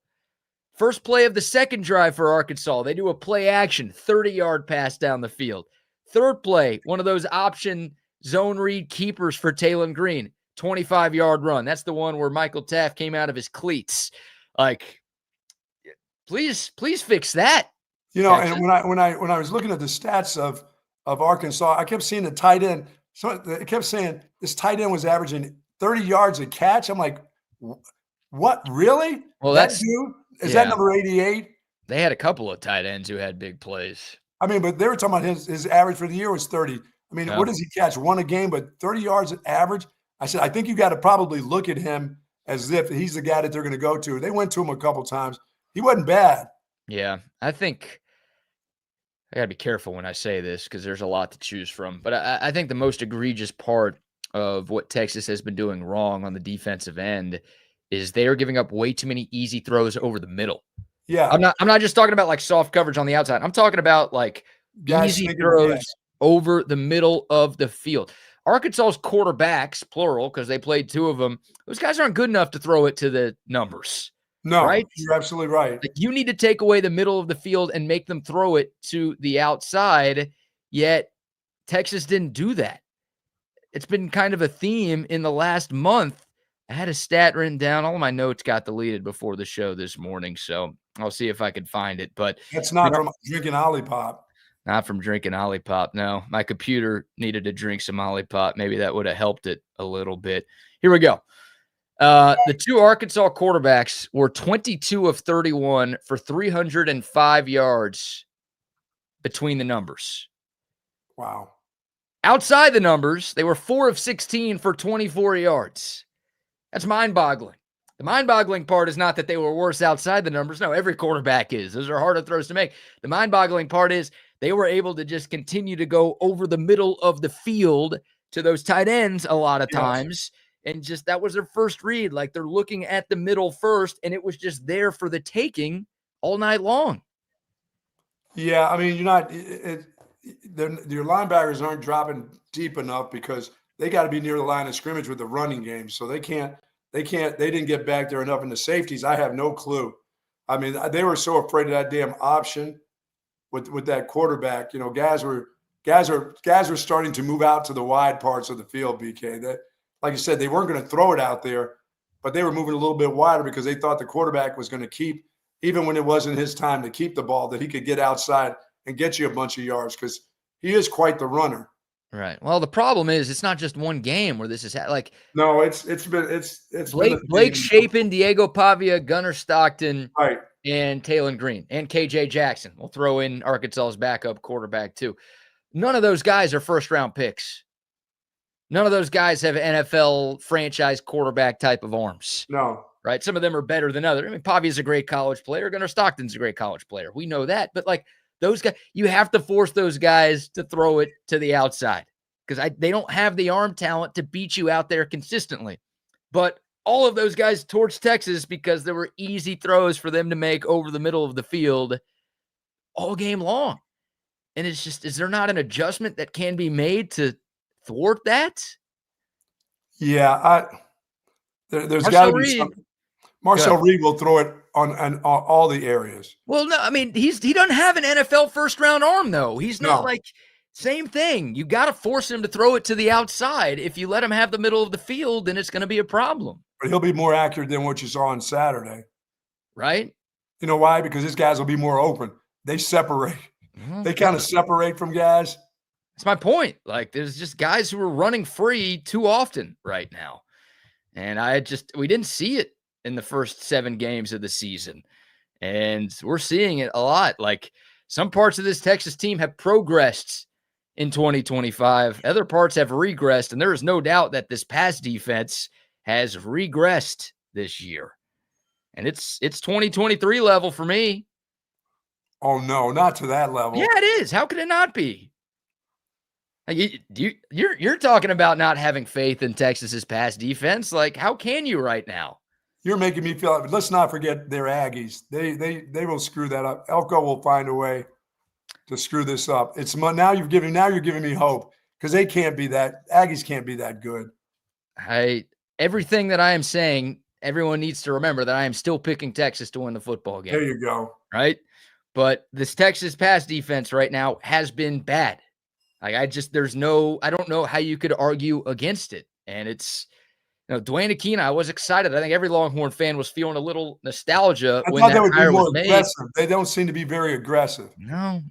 First play of the second drive for Arkansas, they do a play action, 30-yard pass down the field. Third play, one of those option zone read keepers for Talon Green, 25-yard run. That's the one where Michael Taft came out of his cleats. Like, please fix that. And when I was looking at the stats of Arkansas, I kept seeing the tight end. So it kept saying this tight end was averaging 30 yards a catch. I'm like, what, really? Well, that dude? Is that number 88? They had a couple of tight ends who had big plays. I mean, but they were talking about his average for the year was 30. I mean, what does he catch? 1 a game, but 30 yards at average. I said, I think you got to probably look at him as if he's the guy that they're going to go to. They went to him a couple times. He wasn't bad. Yeah, I think I got to be careful when I say this because there's a lot to choose from. But I think the most egregious part of what Texas has been doing wrong on the defensive end is they are giving up way too many easy throws over the middle. Yeah. I'm not just talking about like soft coverage on the outside. I'm talking about like Guys easy thinking, throws over the middle of the field. Arkansas's quarterbacks, plural, because they played 2 of them, those guys aren't good enough to throw it to the numbers. No, right? You're absolutely right. Like, you need to take away the middle of the field and make them throw it to the outside, yet Texas didn't do that. It's been kind of a theme in the last month. I had a stat written down. All of my notes got deleted before the show this morning, so I'll see if I can find it. But that's not from drinking OLIPOP. Not from drinking OLIPOP, no. My computer needed to drink some OLIPOP. Maybe that would have helped it a little bit. Here we go. The 2 Arkansas quarterbacks were 22 of 31 for 305 yards between the numbers. Wow. Outside the numbers, they were 4 of 16 for 24 yards. That's mind-boggling. The mind-boggling part is not that they were worse outside the numbers. No, every quarterback is. Those are harder throws to make. The mind-boggling part is they were able to just continue to go over the middle of the field to those tight ends a lot of times. And just that was their first read. Like, they're looking at the middle first, and it was just there for the taking all night long. Yeah, I mean, you're not your linebackers aren't dropping deep enough because they got to be near the line of scrimmage with the running game. So they didn't get back there enough in the safeties. I have no clue. I mean, they were so afraid of that damn option with that quarterback. You know, guys were starting to move out to the wide parts of the field, BK. That, like you said, they weren't going to throw it out there, but they were moving a little bit wider because they thought the quarterback was going to keep, even when it wasn't his time to keep the ball, that he could get outside and get you a bunch of yards because he is quite the runner. Right. Well, the problem is it's not just one game where this is like. No, it's Blake Shapen, Diego Pavia, Gunnar Stockton, right, and Talon Green, and KJ Jackson. We'll throw in Arkansas's backup quarterback too. None of those guys are first-round picks. None of those guys have NFL franchise quarterback type of arms. No. Right? Some of them are better than others. I mean, Pavia's a great college player. Gunnar Stockton's a great college player. We know that. But, like, those guys, you have to force those guys to throw it to the outside because they don't have the arm talent to beat you out there consistently. But all of those guys torched Texas because there were easy throws for them to make over the middle of the field all game long. And it's just, is there not an adjustment that can be made to thwart that? Yeah, there's got to be something. Marcel Reed will throw it on all the areas. Well, no, I mean, he doesn't have an NFL first-round arm, though. He's not like – same thing. You got to force him to throw it to the outside. If you let him have the middle of the field, then it's going to be a problem. But he'll be more accurate than what you saw on Saturday. Right? You know why? Because his guys will be more open. They separate. They kind of separate from guys. That's my point. Like, there's just guys who are running free too often right now. And we didn't see it in the first 7 games of the season. And we're seeing it a lot. Like, some parts of this Texas team have progressed in 2025. Other parts have regressed. And there is no doubt that this pass defense has regressed this year. And it's 2023 level for me. Oh, no, not to that level. Yeah, it is. How could it not be? You're talking about not having faith in Texas's pass defense. Like, how can you right now? You're making me feel like, let's not forget they're Aggies. They will screw that up. Elko will find a way to screw this up. Now you're giving me hope because they can't be that. Aggies can't be that good. Everything that I am saying, everyone needs to remember that I am still picking Texas to win the football game. There you go. Right? But this Texas pass defense right now has been bad. Like, I don't know how you could argue against it. And it's, Dwayne Akina, I was excited. I think every Longhorn fan was feeling a little nostalgia when that hire was made. Aggressive. They don't seem to be very aggressive. No,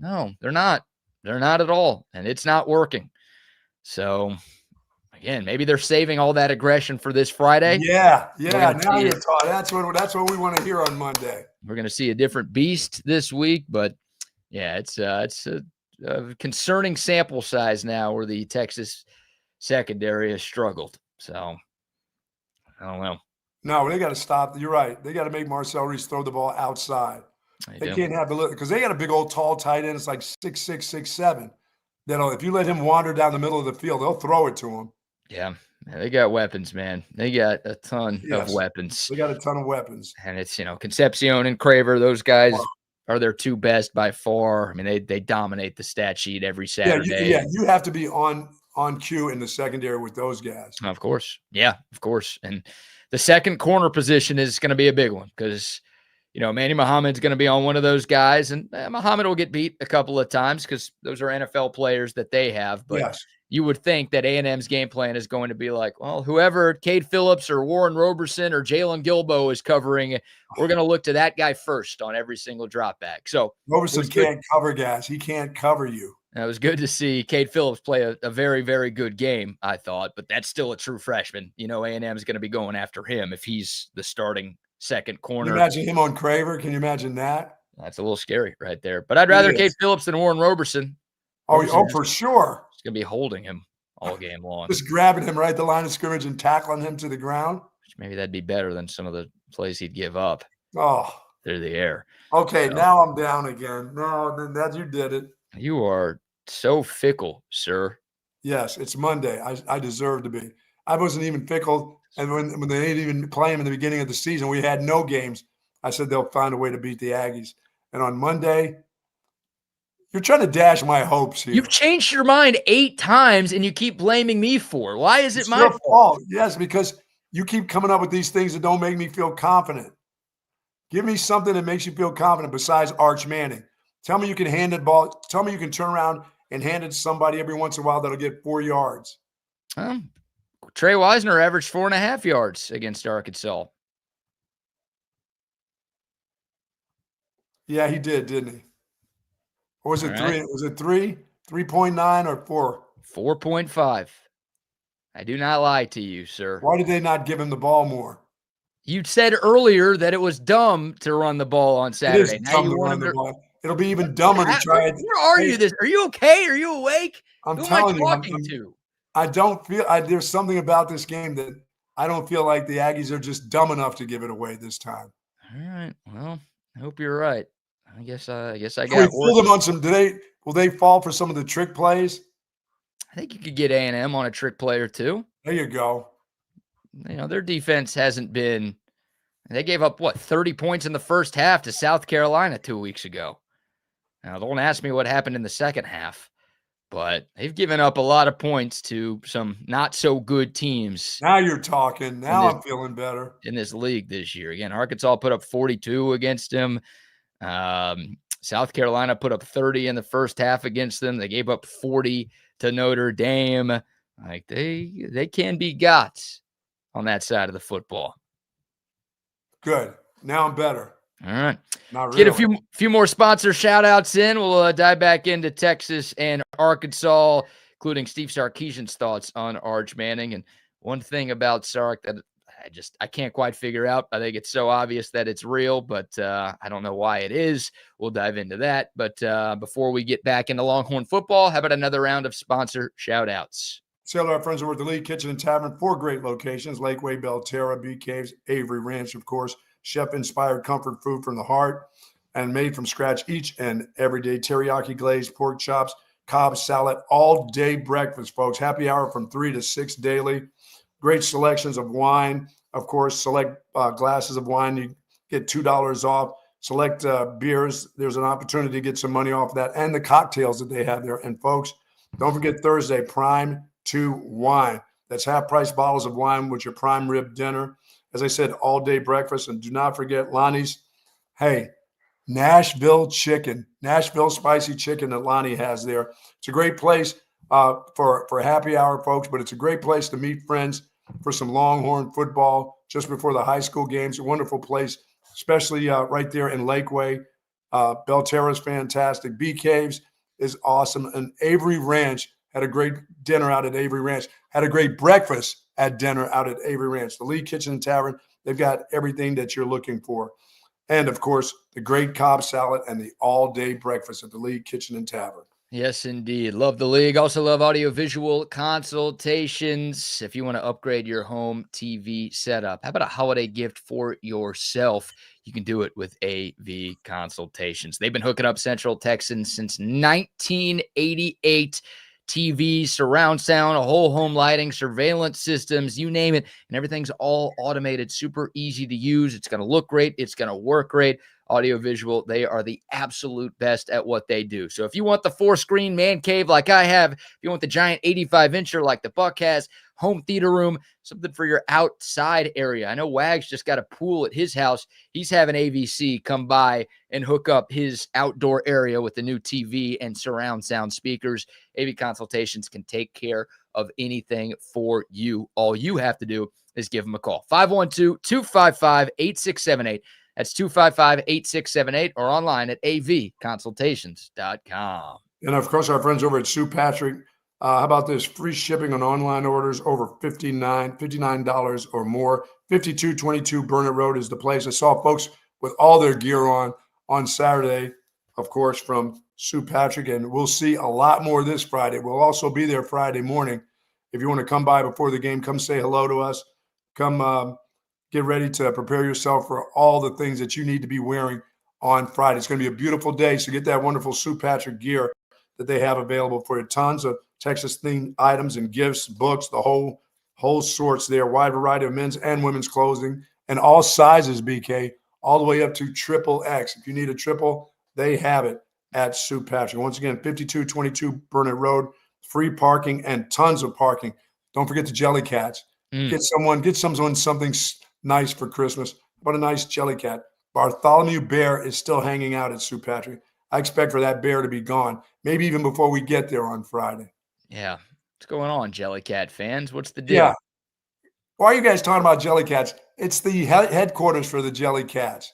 they're not. They're not at all. And it's not working. So, again, maybe they're saving all that aggression for this Friday. Yeah. Now you're talking. That's what we want to hear on Monday. We're going to see a different beast this week. But, yeah, it's a concerning sample size now where the Texas secondary has struggled. So, I don't know. No, they got to stop. You're right. They got to make Marcel Reese throw the ball outside. They can't have because they got a big old tall tight end. It's like 6'6", 6'7". That'll, if you let him wander down the middle of the field, they'll throw it to him. Yeah, they got weapons, man. They got a ton of weapons. They got a ton of weapons. And it's, Concepcion and Craver, those guys are their two best by far. I mean, they dominate the stat sheet every Saturday. Yeah, you have to be on cue in the secondary with those guys. Of course. Yeah, of course. And the second corner position is going to be a big one because, Manny Muhammad's going to be on one of those guys, and Muhammad will get beat a couple of times because those are NFL players that they have. But you would think that A&M's game plan is going to be like, well, whoever Cade Phillips or Warren Roberson or Jalen Gilbo is covering, we're going to look to that guy first on every single drop back. So Roberson can't cover guys. He can't cover you. It was good to see Cade Phillips play a very, very good game, I thought, but that's still a true freshman. A&M is going to be going after him if he's the starting second corner. Can you imagine him on Craver? Can you imagine that? That's a little scary right there. But I'd rather Cade Phillips than Warren Roberson. Oh, for sure. He's going to be holding him all game long. Just grabbing him right at the line of scrimmage and tackling him to the ground. Maybe that'd be better than some of the plays he'd give up through the air. Okay, now I'm down again. No, that you did it. You are so fickle, sir. Yes, it's Monday. I deserve to be. I wasn't even fickle. And when they didn't even play him in the beginning of the season, we had no games. I said they'll find a way to beat the Aggies. And on Monday, you're trying to dash my hopes here. You've changed your mind 8 times, and you keep blaming me for. Why is it my your fault? Yes, because you keep coming up with these things that don't make me feel confident. Give me something that makes you feel confident besides Arch Manning. Tell me you can hand the ball. Tell me you can turn around and hand it to somebody every once in a while that'll get 4 yards. Trey Wisner averaged 4.5 yards against Arkansas. Yeah, he did, didn't he? Or was it 3? Was it 3? 3.9 or 4? 4.5. I do not lie to you, sir. Why did they not give him the ball more? You said earlier that it was dumb to run the ball on Saturday. It is dumb to run the ball. It'll be even dumber to try it. Where are you? Are you okay? Are you awake? I'm telling you. I don't feel there's something about this game that I don't feel like the Aggies are just dumb enough to give it away this time. All right. Well, I hope you're right. I guess I got. We fooled them on some. Will they fall for some of the trick plays? I think you could get A&M on a trick play or two. There you go. Their defense hasn't been. They gave up 30 points in the first half to South Carolina 2 weeks ago. Now, don't ask me what happened in the second half, but they've given up a lot of points to some not so good teams. Now you're talking. Now I'm feeling better in this league this year. Again, Arkansas put up 42 against them. South Carolina put up 30 in the first half against them. They gave up 40 to Notre Dame. Like they can be got on that side of the football. Good. Now I'm better. All right. Not really. Get a few more sponsor shout outs in. We'll dive back into Texas and Arkansas, including Steve Sarkeesian's thoughts on Arch Manning. And one thing about Sark that I can't quite figure out. I think it's so obvious that it's real, but I don't know why it is. We'll dive into that. But before we get back into Longhorn football, how about another round of sponsor shout outs? Say hello to our friends over at the Lee Kitchen and Tavern. 4 great locations: Lakeway, Belterra, Bee Caves, Avery Ranch, of course. Chef-inspired comfort food from the heart and made from scratch each and every day. Teriyaki glazed pork chops, Cobb salad, all-day breakfast, folks. Happy hour from 3 to 6 daily. Great selections of wine. Of course, select glasses of wine. You get $2 off. Select beers. There's an opportunity to get some money off of that. And the cocktails that they have there. And, folks, don't forget Thursday, Prime 2 wine. That's half-price bottles of wine with your prime rib dinner. As I said, all-day breakfast. And do not forget Lonnie's, Nashville chicken, Nashville spicy chicken that Lonnie has there. It's a great place for happy hour, folks, but it's a great place to meet friends for some Longhorn football just before the high school games. A wonderful place, especially right there in Lakeway. Belterra is fantastic. Bee Caves is awesome. And Avery Ranch had a great dinner out at Avery Ranch, had a great breakfast at dinner out at Avery Ranch. The Lee Kitchen and Tavern, they've got everything that you're looking for. And, of course, the great Cobb salad and the all-day breakfast at the Lee Kitchen and Tavern. Yes, indeed. Love the league. Also love audiovisual consultations. If you want to upgrade your home TV setup, how about a holiday gift for yourself? You can do it with AV Consultations. They've been hooking up Central Texans since 1988. TV, surround sound, a whole home lighting, surveillance systems, you name it. And everything's all automated, super easy to use. It's going to look great. It's going to work great. Audiovisual, they are the absolute best at what they do. So if you want the 4-screen man cave like I have, if you want the giant 85-incher like the Buck has, home theater room, something for your outside area. I know Wags just got a pool at his house. He's having AVC come by and hook up his outdoor area with the new TV and surround sound speakers. AV Consultations can take care of anything for you. All you have to do is give them a call. 512-255-8678. That's 255-8678 or online at avconsultations.com. And of course, our friends over at Sue Patrick. How about this? Free shipping on online orders over $59 or more. 5222 Burnett Road is the place. I saw folks with all their gear on Saturday, of course, from Sue Patrick. And we'll see a lot more this Friday. We'll also be there Friday morning. If you want to come by before the game, come say hello to us. Come get ready to prepare yourself for all the things that you need to be wearing on Friday. It's going to be a beautiful day. So get that wonderful Sue Patrick gear that they have available for you. Tons of Texas-themed items and gifts, books, the whole sorts there. Wide variety of men's and women's clothing and all sizes, BK, all the way up to XXX. If you need a triple, they have it at Sue Patrick. Once again, 5222 Burnett Road, free parking and tons of parking. Don't forget the jelly cats. Get someone something nice for Christmas. What a nice jelly cat. Bartholomew Bear is still hanging out at Sue Patrick. I expect for that bear to be gone, maybe even before we get there on Friday. Yeah. What's going on, Jellycat fans? What's the deal? Yeah. Why are you guys talking about Jellycats? It's the headquarters for the Jellycats.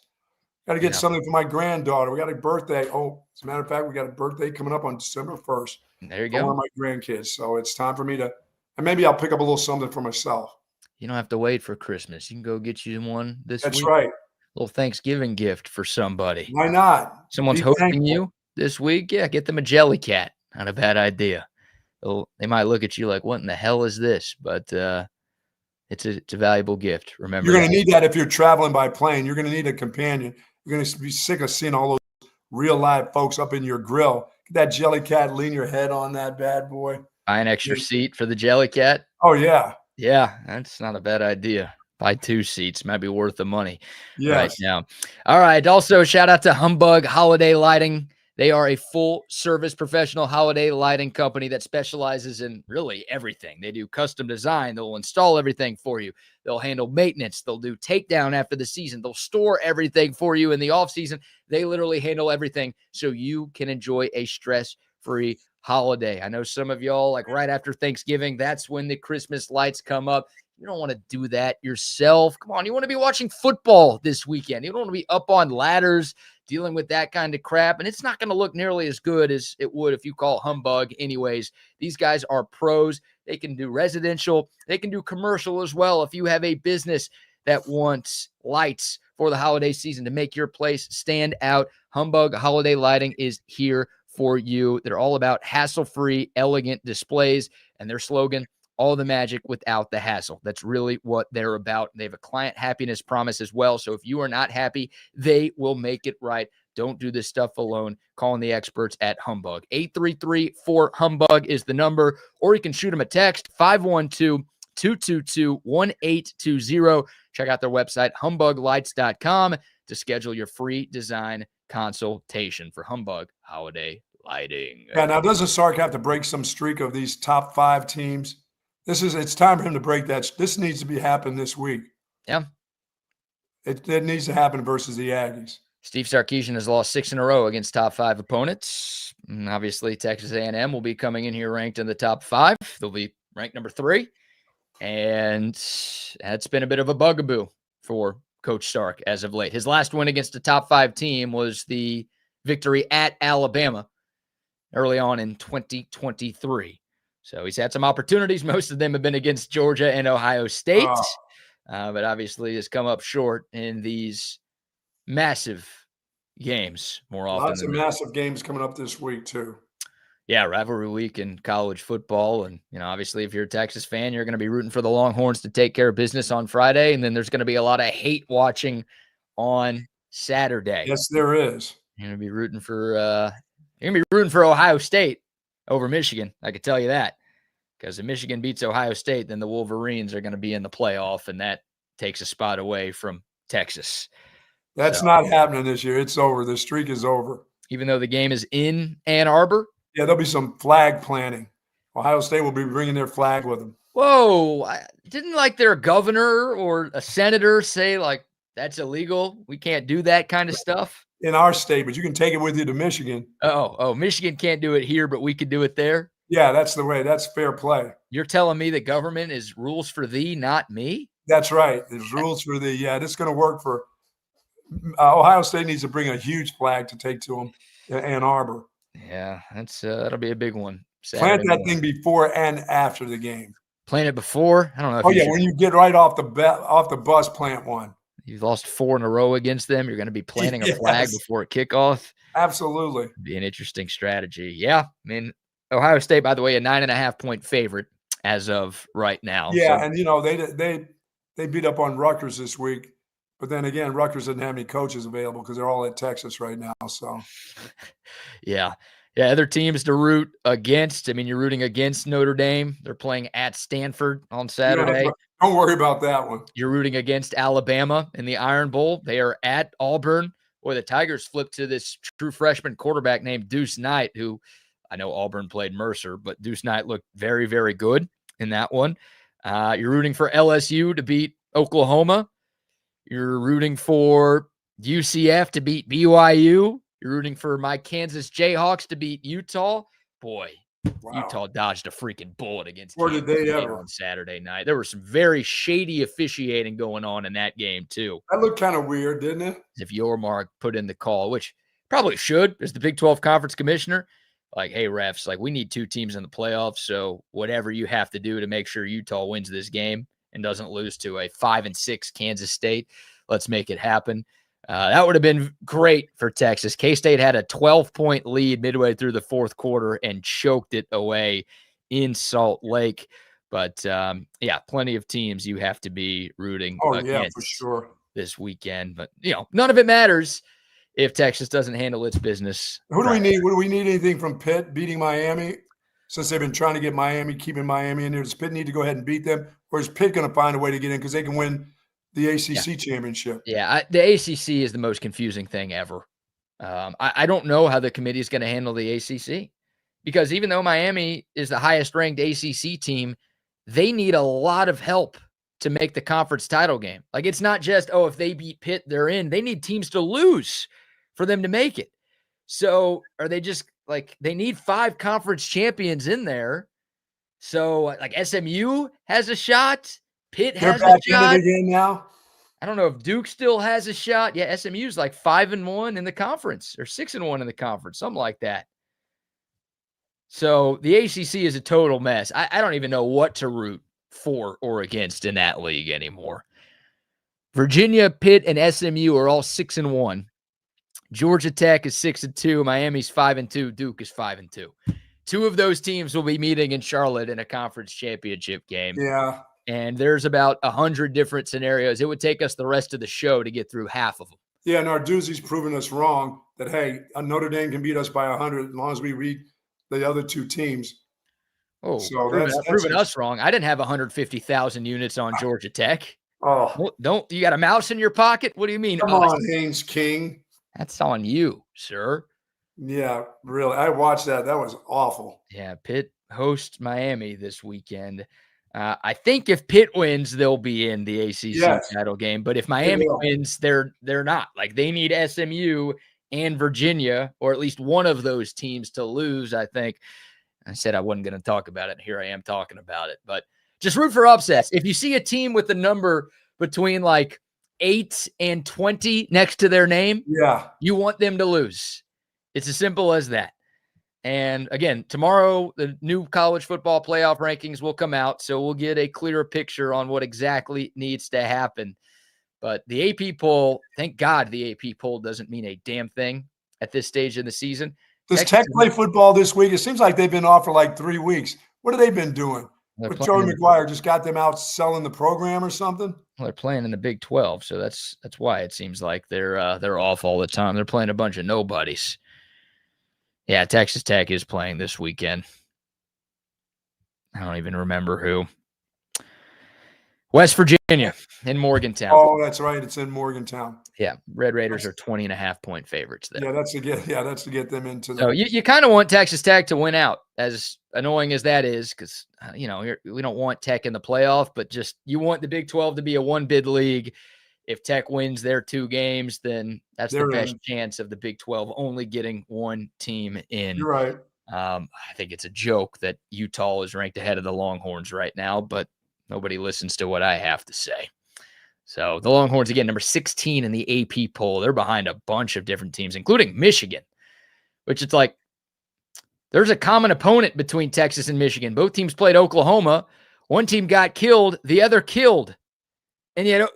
Got to get something for my granddaughter. We got a birthday. Oh, as a matter of fact, we got a birthday coming up on December 1st. There you for go. one of my grandkids. So it's time for me to, and maybe I'll pick up a little something for myself. You don't have to wait for Christmas. You can go get you one this week. That's right. Little Thanksgiving gift for somebody. Why not? Someone's hosting you this week. Yeah, get them a Jellycat. Not a bad idea. They might look at you like, what in the hell is this? But it's a valuable gift. Remember, you're going to need that if you're traveling by plane. You're going to need a companion. You're going to be sick of seeing all those real live folks up in your grill. Get that Jellycat, lean your head on that bad boy. Buy an extra seat for the Jellycat. Oh, yeah. Yeah, that's not a bad idea. Buy 2 seats. Might be worth the money right Yes. now. All right. Also, shout out to Humbug Holiday Lighting. They are a full-service professional holiday lighting company that specializes in really everything. They do custom design. They'll install everything for you. They'll handle maintenance. They'll do takedown after the season. They'll store everything for you in the off-season. They literally handle everything so you can enjoy a stress-free holiday. I know some of y'all, like right after Thanksgiving, that's when the Christmas lights come up. You don't want to do that yourself. Come on, you want to be watching football this weekend. You don't want to be up on ladders dealing with that kind of crap, and it's not going to look nearly as good as it would if you call Humbug anyways. These guys are pros. They can do residential. They can do commercial as well. If you have a business that wants lights for the holiday season to make your place stand out, Humbug Holiday Lighting is here for you. They're all about hassle-free, elegant displays, and their slogan, all the magic without the hassle. That's really what they're about. They have a client happiness promise as well. So if you are not happy, they will make it right. Don't do this stuff alone. Call on the experts at Humbug. 833-4HUMBUG is the number, or you can shoot them a text, 512-222-1820. Check out their website, humbuglights.com, to schedule your free design consultation for Humbug Holiday Lighting. Yeah, now doesn't Sark have to break some streak of these top 5 teams? It's time for him to break that. This needs to be happening this week. Yeah. It needs to happen versus the Aggies. Steve Sarkeesian has lost 6 in a row against top 5 opponents. And obviously, Texas A&M will be coming in here ranked in the top 5. They'll be ranked number 3. And that's been a bit of a bugaboo for Coach Sark as of late. His last win against a top 5 team was the victory at Alabama early on in 2023. So he's had some opportunities. Most of them have been against Georgia and Ohio State, but obviously has come up short in these massive games more often. Lots of massive games coming up this week, too. Yeah, rivalry week in college football. And, obviously, if you're a Texas fan, you're going to be rooting for the Longhorns to take care of business on Friday. And then there's going to be a lot of hate watching on Saturday. Yes, there is. You're going to be rooting for Ohio State over Michigan. I can tell you that. Because if Michigan beats Ohio State, then the Wolverines are going to be in the playoff, and that takes a spot away from Texas. That's not happening this year. It's over. The streak is over. Even though the game is in Ann Arbor? Yeah, there'll be some flag planting. Ohio State will be bringing their flag with them. Whoa. Didn't their governor or a senator say, that's illegal? We can't do that kind of stuff? In our state, but you can take it with you to Michigan. Oh, Michigan can't do it here, but we could do it there? Yeah, that's the way. That's fair play. You're telling me the government is rules for thee, not me? That's right. There's rules for thee. Yeah, this is going to work for Ohio State needs to bring a huge flag to take to them in Ann Arbor. Yeah, that'll be a big one. Saturday Plant that morning. thing before and after the game. Plant it before? I don't know. If when you get right off the bus, plant one. You've lost 4 in a row against them. You're going to be planting a flag before kickoff. Absolutely. It'd be an interesting strategy. Yeah, Ohio State, by the way, a 9.5-point favorite as of right now. Yeah, so. And they beat up on Rutgers this week. But then again, Rutgers doesn't have any coaches available because they're all at Texas right now. So, yeah, other teams to root against. You're rooting against Notre Dame. They're playing at Stanford on Saturday. Yeah, don't worry about that one. You're rooting against Alabama in the Iron Bowl. They are at Auburn. Boy, the Tigers flipped to this true freshman quarterback named Deuce Knight, who I know Auburn played Mercer, but Deuce Knight looked very, very good in that one. You're rooting for LSU to beat Oklahoma. You're rooting for UCF to beat BYU. You're rooting for my Kansas Jayhawks to beat Utah. Boy, wow. Utah dodged a freaking bullet against Kansas did they ever on Saturday night. There was some very shady officiating going on in that game, too. That looked kind of weird, didn't it? If Yormark put in the call, which probably should, as the Big 12 Conference Commissioner. Hey, refs, we need 2 teams in the playoffs, so whatever you have to do to make sure Utah wins this game and doesn't lose to a 5-6 Kansas State, let's make it happen. That would have been great for Texas. K-State had a 12-point lead midway through the fourth quarter and choked it away in Salt Lake. But, plenty of teams you have to be rooting against for sure this weekend. But, none of it matters if Texas doesn't handle its business. Who do we need? Would we need anything from Pitt beating Miami? Since they've been trying to get keeping Miami in there, does Pitt need to go ahead and beat them? Or is Pitt going to find a way to get in because they can win the ACC championship? Yeah, the ACC is the most confusing thing ever. I don't know how the committee is going to handle the ACC because even though Miami is the highest-ranked ACC team, they need a lot of help to make the conference title game. It's not just, if they beat Pitt, they're in. They need teams to lose for them to make it. So are they just they need 5 conference champions in there. So SMU has a shot. Pitt has a shot. In it again now. I don't know if Duke still has a shot. Yeah, SMU's 5-1 in the conference or 6-1 in the conference, something like that. So the ACC is a total mess. I don't even know what to root for or against in that league anymore. Virginia, Pitt, and SMU are all 6-1. Georgia Tech is 6-2. Miami's 5-2. Duke is 5-2. 2 of those teams will be meeting in Charlotte in a conference championship game. Yeah. And there's about 100 different scenarios. It would take us the rest of the show to get through half of them. Yeah, and Narduzzi's proven us wrong that, hey, Notre Dame can beat us by 100 as long as we beat the other 2 teams. Oh, so that's proven us wrong. I didn't have 150,000 units on Georgia Tech. Oh. Don't you got a mouse in your pocket? What do you mean? Come on, Haynes King. That's on you, sir. Yeah, really. I watched that. That was awful. Yeah, Pitt hosts Miami this weekend. I think if Pitt wins, they'll be in the ACC title game. But if Miami wins, they're not. They need SMU and Virginia, or at least one of those teams to lose, I think. I said I wasn't going to talk about it. Here I am talking about it. But just root for upsets. If you see a team with a number between 8 and 20 next to their name, you want them to lose. It's as simple as that. And again, tomorrow, the new college football playoff rankings will come out, so we'll get a clearer picture on what exactly needs to happen. But the AP poll, thank God the AP poll doesn't mean a damn thing at this stage in the season. Does Tech play football this week? It seems like they've been off for like 3 weeks. What have they been doing? But Joey McGuire just got them out selling the program or something? Well, they're playing in the Big 12, so that's why it seems like they're off all the time. They're playing a bunch of nobodies. Yeah, Texas Tech is playing this weekend. I don't even remember who. West Virginia in Morgantown. Oh, that's right. It's in Morgantown. Yeah, Red Raiders are 20.5-point favorites there. Yeah, that's to get them into the. So you kind of want Texas Tech to win out, as annoying as that is, because we don't want Tech in the playoff, but just you want the Big 12 to be a one-bid league. If Tech wins their 2 games, then that's the best chance of the Big 12 only getting one team in. You're right. I think it's a joke that Utah is ranked ahead of the Longhorns right now, but nobody listens to what I have to say. So the Longhorns, again, number 16 in the AP poll. They're behind a bunch of different teams, including Michigan, which it's like there's a common opponent between Texas and Michigan. Both teams played Oklahoma. One team got killed, the other killed. And yet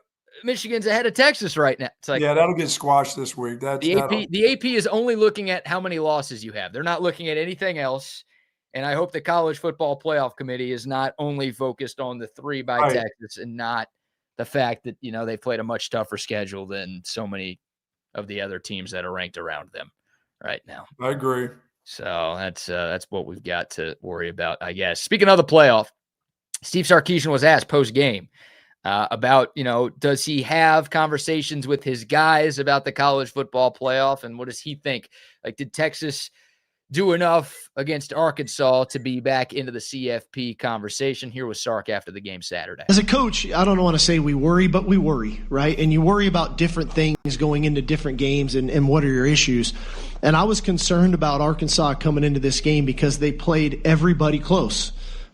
Michigan's ahead of Texas right now. It's like, yeah, that'll get squashed this week. The AP is only looking at how many losses you have. They're not looking at anything else. And I hope the College Football Playoff Committee is not only focused on the 3 by Texas and not the fact that, they played a much tougher schedule than so many of the other teams that are ranked around them right now. I agree. So that's what we've got to worry about, I guess. Speaking of the playoff, Steve Sarkeesian was asked post-game about, does he have conversations with his guys about the college football playoff, and what does he think? Like, did Texas do enough against Arkansas to be back into the CFP conversation? Here was Sark after the game Saturday. As a coach, I don't want to say we worry, but we worry, right? And you worry about different things going into different games and what are your issues. And I was concerned about Arkansas coming into this game because they played everybody close.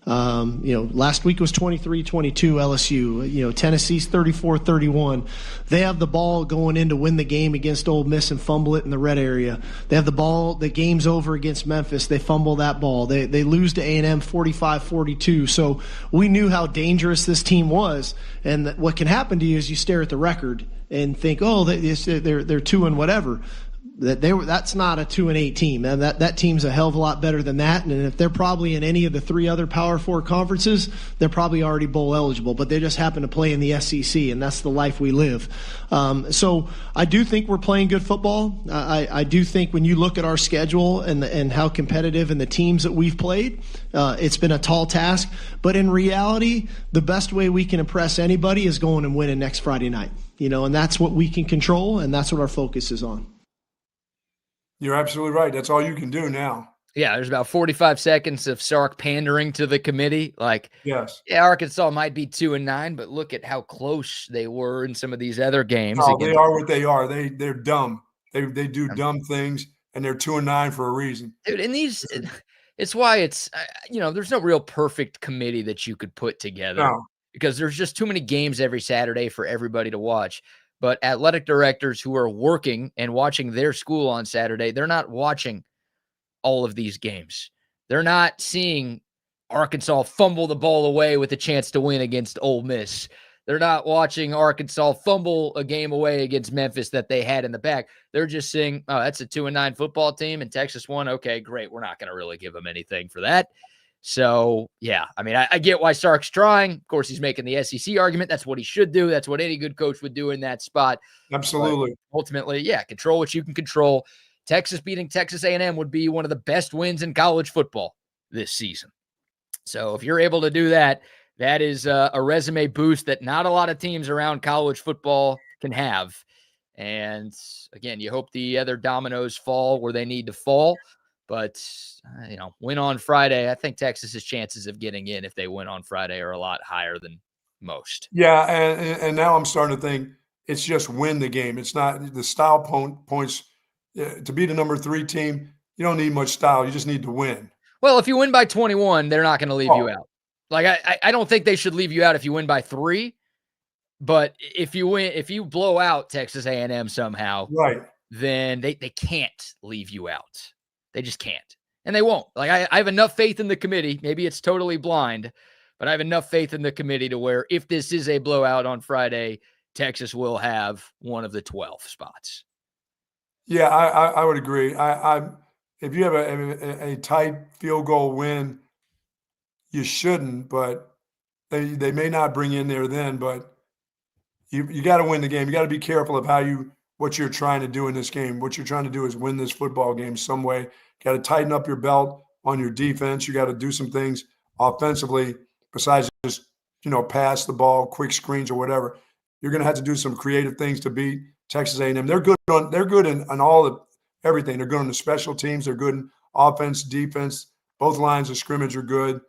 Last week was 23-22 LSU. Tennessee's 34-31. They have the ball going in to win the game against Ole Miss and fumble it in the red area. They have the ball, the game's over against Memphis. They fumble that ball. They lose to A&M 45-42. So we knew how dangerous this team was. And what can happen to you is you stare at the record and think, oh, they're 2 and whatever. That's not a 2-8 team, and that team's a hell of a lot better than that. And if they're probably in any of the 3 other Power 4 conferences, they're probably already bowl eligible. But they just happen to play in the SEC, and that's the life we live. So I do think we're playing good football. I do think when you look at our schedule and how competitive and the teams that we've played, it's been a tall task. But in reality, the best way we can impress anybody is going and winning next Friday night. And that's what we can control, and that's what our focus is on. You're absolutely right. That's all you can do now. Yeah, there's about 45 seconds of Sark pandering to the committee. Like, yes, yeah, Arkansas might be 2-9, but look at how close they were in some of these other games. Oh, they are what they are. They're dumb. They do dumb things, and they're 2-9 for a reason. Dude, and it's why it's there's no real perfect committee that you could put together because there's just too many games every Saturday for everybody to watch. But athletic directors who are working and watching their school on Saturday, they're not watching all of these games. They're not seeing Arkansas fumble the ball away with a chance to win against Ole Miss. They're not watching Arkansas fumble a game away against Memphis that they had in the back. They're just saying, oh, that's a 2-9 football team and Texas won. Okay, great. We're not going to really give them anything for that. So, yeah, I mean, I get why Sark's trying. Of course, he's making the SEC argument. That's what he should do. That's what any good coach would do in that spot. Absolutely. But ultimately, yeah, control what you can control. Texas beating Texas A&M would be one of the best wins in college football this season. So if you're able to do that, that is a resume boost that not a lot of teams around college football can have. And, again, you hope the other dominoes fall where they need to fall. But, win on Friday. I think Texas's chances of getting in if they win on Friday are a lot higher than most. Yeah, and now I'm starting to think it's just win the game. It's not the style points. To be the number 3 team, you don't need much style. You just need to win. Well, if you win by 21, they're not going to leave you out. Like, I don't think they should leave you out if you win by 3. But if you blow out Texas A&M somehow, right, then they can't leave you out. They just can't. And they won't. Like, I have enough faith in the committee. Maybe it's totally blind, but I have enough faith in the committee to where if this is a blowout on Friday, Texas will have one of the 12 spots. Yeah, I would agree. if you have a tight field goal win, you shouldn't, but they may not bring you in there then, but you got to win the game. You got to be careful of what you're trying to do in this game. What you're trying to do is win this football game some way. Got to tighten up your belt on your defense. You got to do some things offensively besides just, pass the ball, quick screens or whatever. You're going to have to do some creative things to beat Texas A&M. They're good in all of everything. They're good on the special teams. They're good in offense, defense. Both lines of scrimmage are good,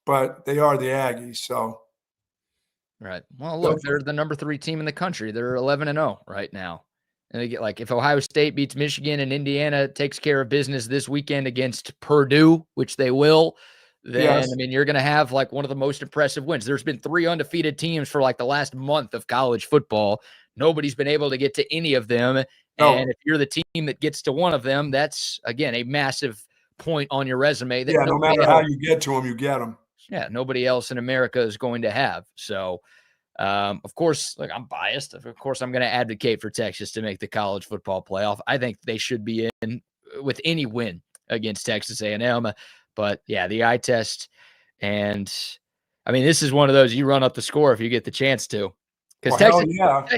but they are the Aggies. So, right. Well, look, they're the number 3 team in the country. They're 11-0 right now. And they get, if Ohio State beats Michigan and Indiana takes care of business this weekend against Purdue, which they will, then, yes. I mean, you're going to have one of the most impressive wins. There's been 3 undefeated teams for the last month of college football. Nobody's been able to get to any of them. No. And if you're the team that gets to one of them, that's, again, a massive point on your resume. That no matter how you get to them, you get them. Yeah, nobody else in America is going to have. So, of course, I'm biased. Of course, I'm going to advocate for Texas to make the college football playoff. I think they should be in with any win against Texas A&M. But, yeah, the eye test. And, I mean, this is one of those you run up the score if you get the chance to. Because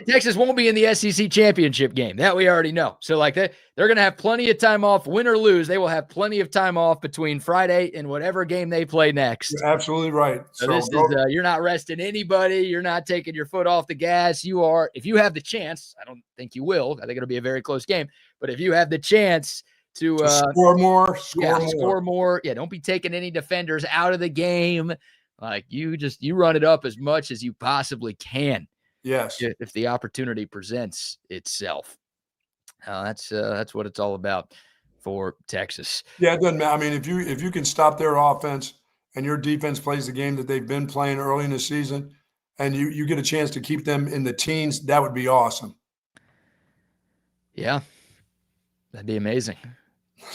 Texas won't be in the SEC championship game. That we already know. So, they're going to have plenty of time off. Win or lose, they will have plenty of time off between Friday and whatever game they play next. You're absolutely right. So this is you're not resting anybody. You're not taking your foot off the gas. You are, if you have the chance, I don't think you will. I think it'll be a very close game. But if you have the chance to score more. Yeah, don't be taking any defenders out of the game. You run it up as much as you possibly can. Yes. If the opportunity presents itself. That's what it's all about for Texas. Yeah, it doesn't matter. I mean, if you can stop their offense and your defense plays the game that they've been playing early in the season and you get a chance to keep them in the teens, that would be awesome. Yeah. That'd be amazing.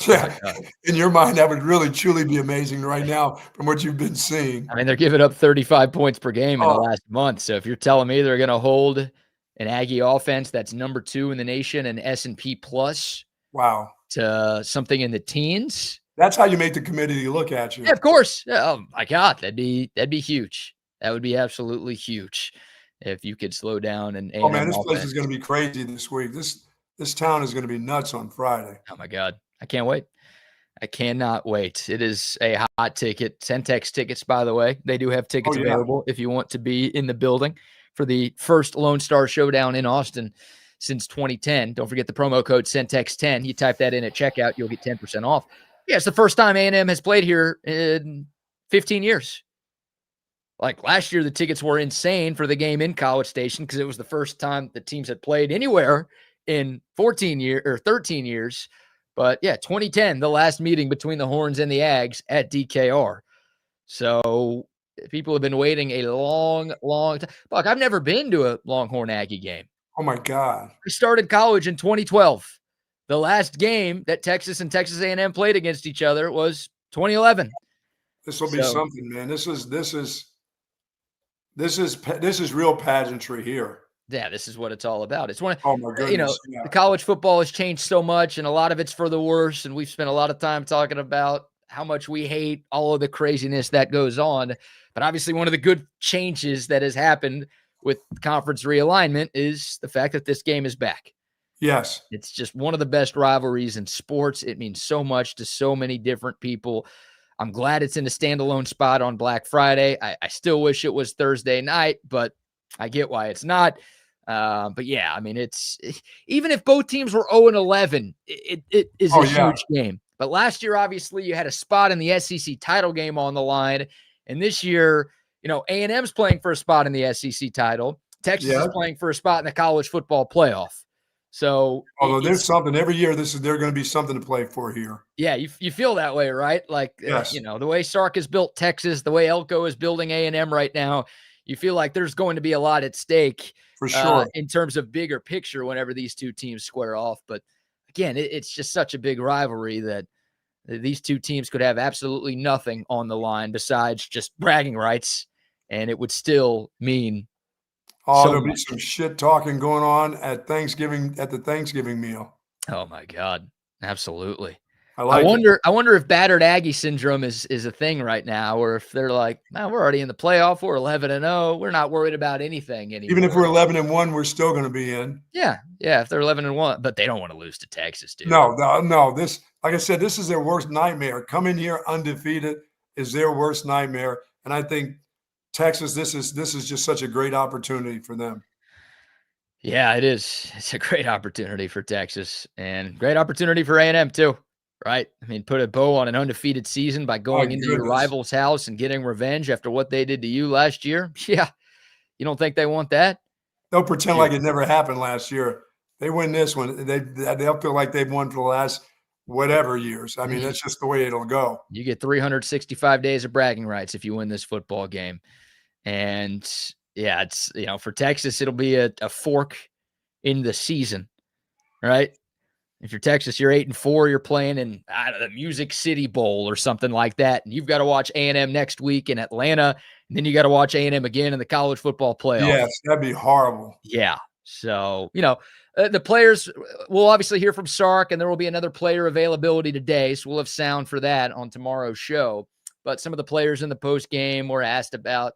Yeah. In your mind, that would really, truly be amazing right now from what you've been seeing. I mean, they're giving up 35 points per game in the last month. So if you're telling me they're going to hold an Aggie offense that's number 2 in the nation and S&P plus, wow, to something in the teens, that's how you make the committee look at you. Yeah, of course. Oh my God, that'd be huge. That would be absolutely huge if you could slow down and. Oh man, this place is going to be crazy this week. This town is going to be nuts on Friday. Oh my God, I can't wait. I cannot wait. It is a hot ticket. Centex tickets, by the way. They do have tickets available if you want to be in the building for the first Lone Star Showdown in Austin since 2010. Don't forget the promo code Centex10. You type that in at checkout, you'll get 10% off. Yeah, it's the first time A&M has played here in 15 years. Last year, the tickets were insane for the game in College Station because it was the first time the teams had played anywhere in 13 years. But yeah, 2010, the last meeting between the Horns and the Ags at DKR. So people have been waiting a long, long time. Look, I've never been to a Longhorn Aggie game. Oh my God. I started college in 2012. The last game that Texas and Texas A&M played against each other was 2011. This will be something, man. This is real pageantry here. Yeah, this is what it's all about. It's one. Oh my goodness! The college football has changed so much, and a lot of it's for the worse. And we've spent a lot of time talking about how much we hate all of the craziness that goes on. But obviously, one of the good changes that has happened with conference realignment is the fact that this game is back. Yes, it's just one of the best rivalries in sports. It means so much to so many different people. I'm glad it's in a standalone spot on Black Friday. I still wish it was Thursday night, but I get why it's not. But yeah, I mean, it's even if both teams were 0-11, it is a huge game. But last year, obviously, you had a spot in the SEC title game on the line. And this year, A&M's playing for a spot in the SEC title. Texas is playing for a spot in the college football playoff. So although there's something every year, there's going to be something to play for here. Yeah, you feel that way, right? The way Sark has built Texas, the way Elko is building A&M right now, you feel like there's going to be a lot at stake for sure in terms of bigger picture whenever these two teams square off. But again, it's just such a big rivalry that these two teams could have absolutely nothing on the line besides just bragging rights, and it would still mean. There'll be some shit talking going on at the Thanksgiving meal. Oh my God. Absolutely. I like I wonder if battered Aggie syndrome is a thing right now, or if they're like, man, we're already in the playoff. We're 11-0. We're not worried about anything anymore. Even if we're 11-1, we're still going to be in. Yeah. If they're 11-1, but they don't want to lose to Texas, dude. No. This, like I said, this is their worst nightmare. Coming here undefeated is their worst nightmare. And I think Texas, this is just such a great opportunity for them. Yeah, it is. It's a great opportunity for Texas and great opportunity for A&M too. Right? I mean, put a bow on an undefeated season by going into your rival's house and getting revenge after what they did to you last year. Yeah. You don't think they want that? They'll pretend like it never happened last year. They win this one. They'll feel like they've won for the last whatever years. I mean, that's just the way it'll go. You get 365 days of bragging rights if you win this football game. And yeah, it's, for Texas, it'll be a fork in the season, right? If you're Texas, you're 8-4, you're playing in the Music City Bowl or something like that. And you've got to watch A&M next week in Atlanta. And then you got to watch A&M again in the college football playoff. Yes, that'd be horrible. Yeah. So, the players, we'll obviously hear from Sark, and there will be another player availability today. So we'll have sound for that on tomorrow's show. But some of the players in the post game were asked about,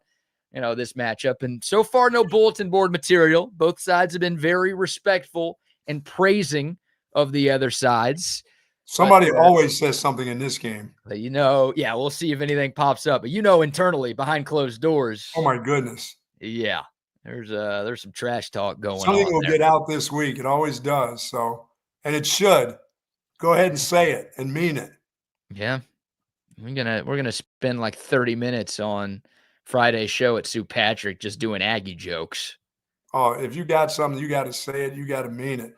this matchup. And so far, no bulletin board material. Both sides have been very respectful and praising of the other sides. Somebody always says something in this game. But we'll see if anything pops up. But internally, behind closed doors. Oh my goodness. Yeah. There's some trash talk going on. Something will get out this week. It always does. So, and it should. Go ahead and say it and mean it. Yeah. We're gonna spend like 30 minutes on Friday's show at St. Patrick just doing Aggie jokes. Oh, if you got something, you got to say it. You got to mean it.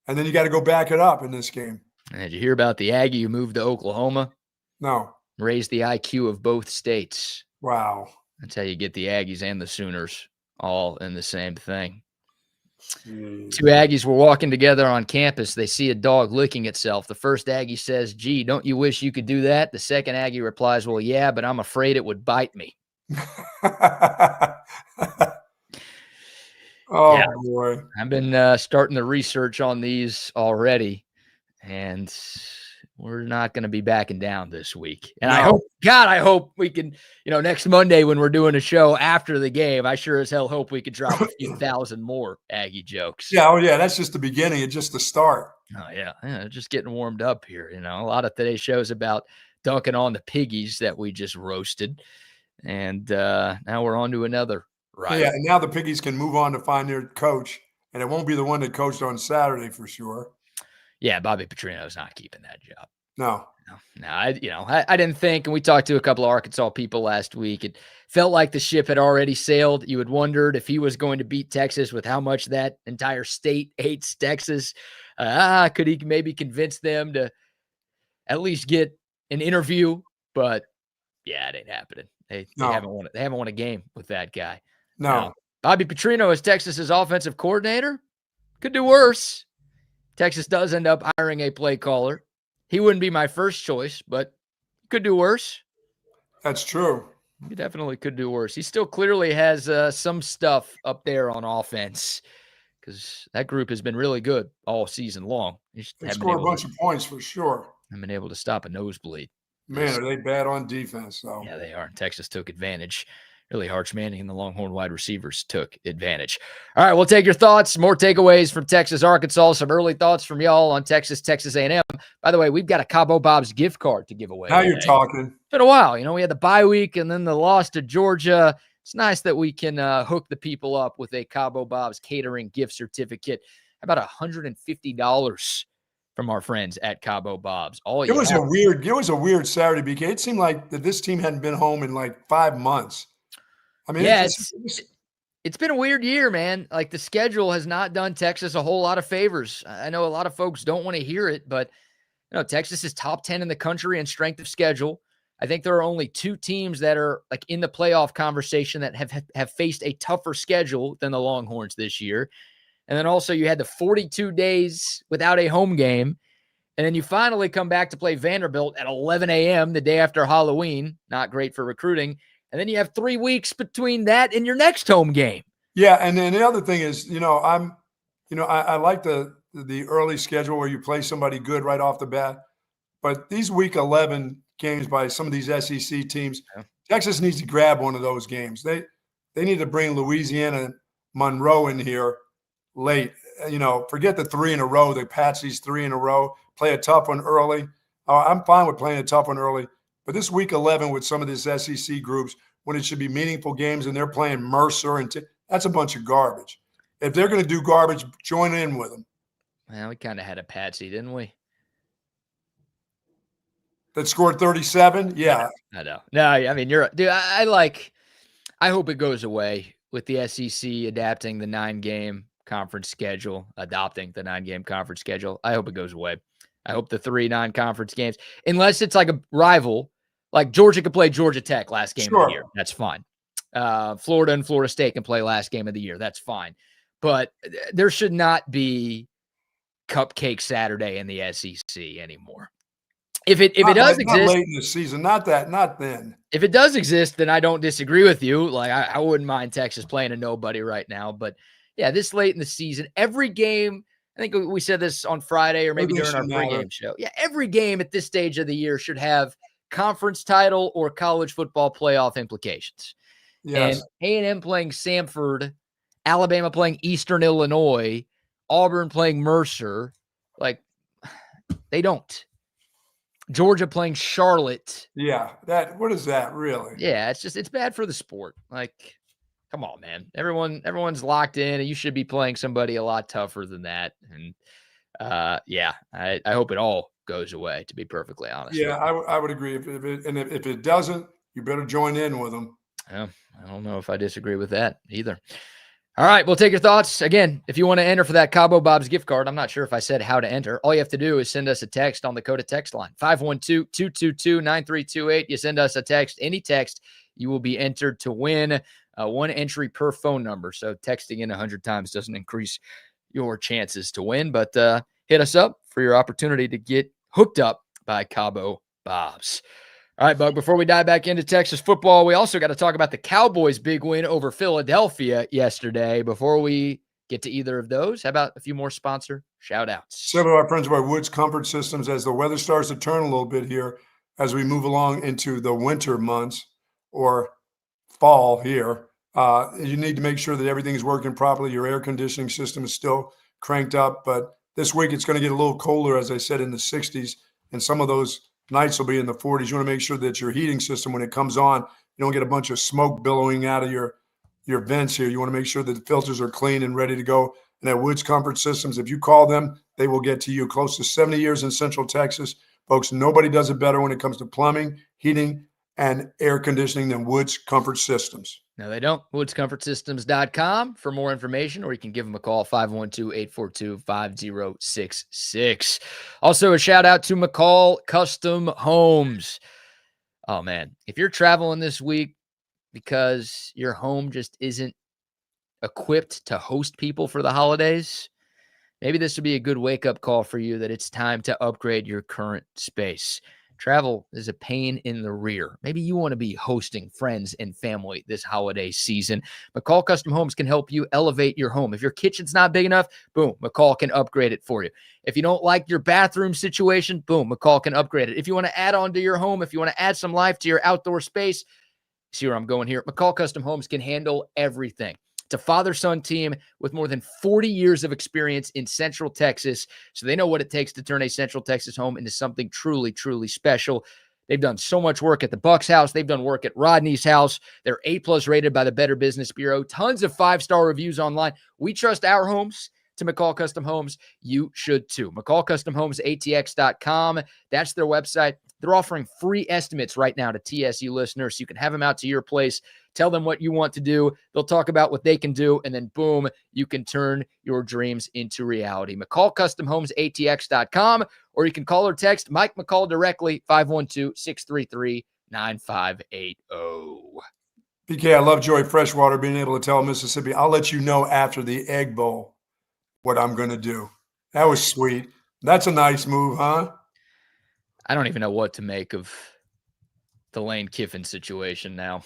And then you got to go back it up in this game. And did you hear about the Aggie who moved to Oklahoma? No. Raised the IQ of both states. Wow. That's how you get the Aggies and the Sooners all in the same thing. Jeez. Two Aggies were walking together on campus. They see a dog licking itself. The first Aggie says, "Gee, don't you wish you could do that?" The second Aggie replies, "Well, yeah, but I'm afraid it would bite me." Oh, yeah. Boy. I've been starting the research on these already, and we're not going to be backing down this week. And no. I hope we can, next Monday when we're doing a show after the game, I sure as hell hope we could drop a few thousand more Aggie jokes. Yeah, oh yeah, that's just the beginning. It's just the start. Oh, yeah, just getting warmed up here. A lot of today's show is about dunking on the piggies that we just roasted, and now we're on to another. Right. Yeah, and now the piggies can move on to find their coach, and it won't be the one that coached on Saturday for sure. Yeah, Bobby Petrino's not keeping that job. No. I didn't think, and we talked to a couple of Arkansas people last week. It felt like the ship had already sailed. You had wondered if he was going to beat Texas with how much that entire state hates Texas. Could he maybe convince them to at least get an interview? But yeah, it ain't happening. They haven't won it. They haven't won a game with that guy. No. Bobby Petrino as Texas's offensive coordinator could do worse. Texas does end up hiring a play caller. He wouldn't be my first choice, but could do worse. That's true. He definitely could do worse. He still clearly has some stuff up there on offense because that group has been really good all season long. They score a bunch of points for sure. I've been able to stop a nosebleed. Man, are they bad on defense, though? Yeah, they are. Texas took advantage. Really, Arch Manning and the Longhorn wide receivers took advantage. All right, we'll take your thoughts. More takeaways from Texas, Arkansas. Some early thoughts from y'all on Texas A&M. By the way, we've got a Cabo Bob's gift card to give away. Now you're talking. It's been a while. We had the bye week and then the loss to Georgia. It's nice that we can hook the people up with a Cabo Bob's catering gift certificate. About $150 from our friends at Cabo Bob's. It was a weird Saturday, BK. It seemed like that this team hadn't been home in like 5 months. I mean, yeah, it's been a weird year, man. Like the schedule has not done Texas a whole lot of favors. I know a lot of folks don't want to hear it, but Texas is top 10 in the country in strength of schedule. I think there are only 2 teams that are like in the playoff conversation that have faced a tougher schedule than the Longhorns this year. And then also you had the 42 days without a home game. And then you finally come back to play Vanderbilt at 11 a.m. the day after Halloween. Not great for recruiting. And then you have 3 weeks between that and your next home game. Yeah, and then the other thing is, I like the early schedule where you play somebody good right off the bat. but these Week 11 games by some of these SEC teams, Yeah. Texas needs to grab one of those games. They need to bring Louisiana and Monroe in here late. Forget the 3 in a row. They patch these 3 in a row, play a tough one early. I'm fine with playing a tough one early, but this Week 11 with some of these SEC groups, when it should be meaningful games and they're playing Mercer, that's a bunch of garbage. If they're going to do garbage, join in with them. Well, we kind of had a patsy, didn't we? That scored 37? Yeah. I know. No, I mean, dude, I hope it goes away with the SEC adopting the 9-game conference schedule. I hope it goes away. I hope the 3 non-conference games, unless it's like a rival, like Georgia could play Georgia Tech last game of the year. That's fine. Florida and Florida State can play last game of the year. That's fine. But there should not be Cupcake Saturday in the SEC anymore. If it does exist, not late in the season, not then. If it does exist, then I don't disagree with you. Like I wouldn't mind Texas playing a nobody right now, but yeah, this late in the season, every game. I think we said this on Friday or maybe during our pregame show. Yeah, every game at this stage of the year should have conference title or college football playoff implications. Yes. And A&M playing Samford, Alabama playing Eastern Illinois, Auburn playing Mercer, like they don't. Georgia playing Charlotte. Yeah, what is that really? Yeah, it's bad for the sport. Like, come on, man. Everyone's locked in, and you should be playing somebody a lot tougher than that. And I hope it all goes away, to be perfectly honest. Yeah, I would agree. If it doesn't, you better join in with them. Yeah, I don't know if I disagree with that either. All right, we'll take your thoughts. Again, if you want to enter for that Cabo Bob's gift card, I'm not sure if I said how to enter. All you have to do is send us a text on the Coda text line, 512-222-9328. You send us a text, any text, you will be entered to win 1 entry per phone number. So texting in 100 times doesn't increase your chances to win, but hit us up for your opportunity to get hooked up by Cabo Bob's. All right, Bug, before we dive back into Texas football, we also got to talk about the Cowboys' big win over Philadelphia yesterday. Before we get to either of those, how about a few more sponsor shout-outs? Several of our friends by Woods Comfort Systems, as the weather starts to turn a little bit here, as we move along into the winter months or fall here, you need to make sure that everything is working properly. Your air conditioning system is still cranked up, but this week it's going to get a little colder, as I said, in the 60s, and some of those nights will be in the 40s. You want to make sure that your heating system, when it comes on, you don't get a bunch of smoke billowing out of your vents here. You want to make sure that the filters are clean and ready to go. And at Woods Comfort Systems, if you call them, they will get to you. Close to 70 years in Central Texas. Folks, nobody does it better when it comes to plumbing, heating, and air conditioning than Woods Comfort Systems. No, they don't. WoodsComfortSystems.com for more information, or you can give them a call, 512-842-5066. Also, a shout out to McCall Custom Homes. Oh, man. If you're traveling this week because your home just isn't equipped to host people for the holidays, maybe this would be a good wake-up call for you that it's time to upgrade your current space. Travel is a pain in the rear. Maybe you want to be hosting friends and family this holiday season. McCall Custom Homes can help you elevate your home. If your kitchen's not big enough, boom, McCall can upgrade it for you. If you don't like your bathroom situation, boom, McCall can upgrade it. If you want to add on to your home, if you want to add some life to your outdoor space, see where I'm going here? McCall Custom Homes can handle everything. It's a father-son team with more than 40 years of experience in Central Texas, so they know what it takes to turn a Central Texas home into something truly, truly special. They've done so much work at the Bucks house. They've done work at Rodney's house. They're A+ rated by the Better Business Bureau. Tons of 5-star reviews online. We trust our homes to McCall Custom Homes. You should too. McCall Custom Homes, ATX.com. That's their website. They're offering free estimates right now to TSU listeners, so you can have them out to your place. Tell them what you want to do. They'll talk about what they can do, and then boom, you can turn your dreams into reality. McCall Custom Homes, ATX.com, or you can call or text Mike McCall directly, 512-633-9580. PK, I love Joey Freshwater being able to tell Mississippi, I'll let you know after the Egg Bowl what I'm going to do. That was sweet. That's a nice move, huh? I don't even know what to make of the Lane Kiffin situation now.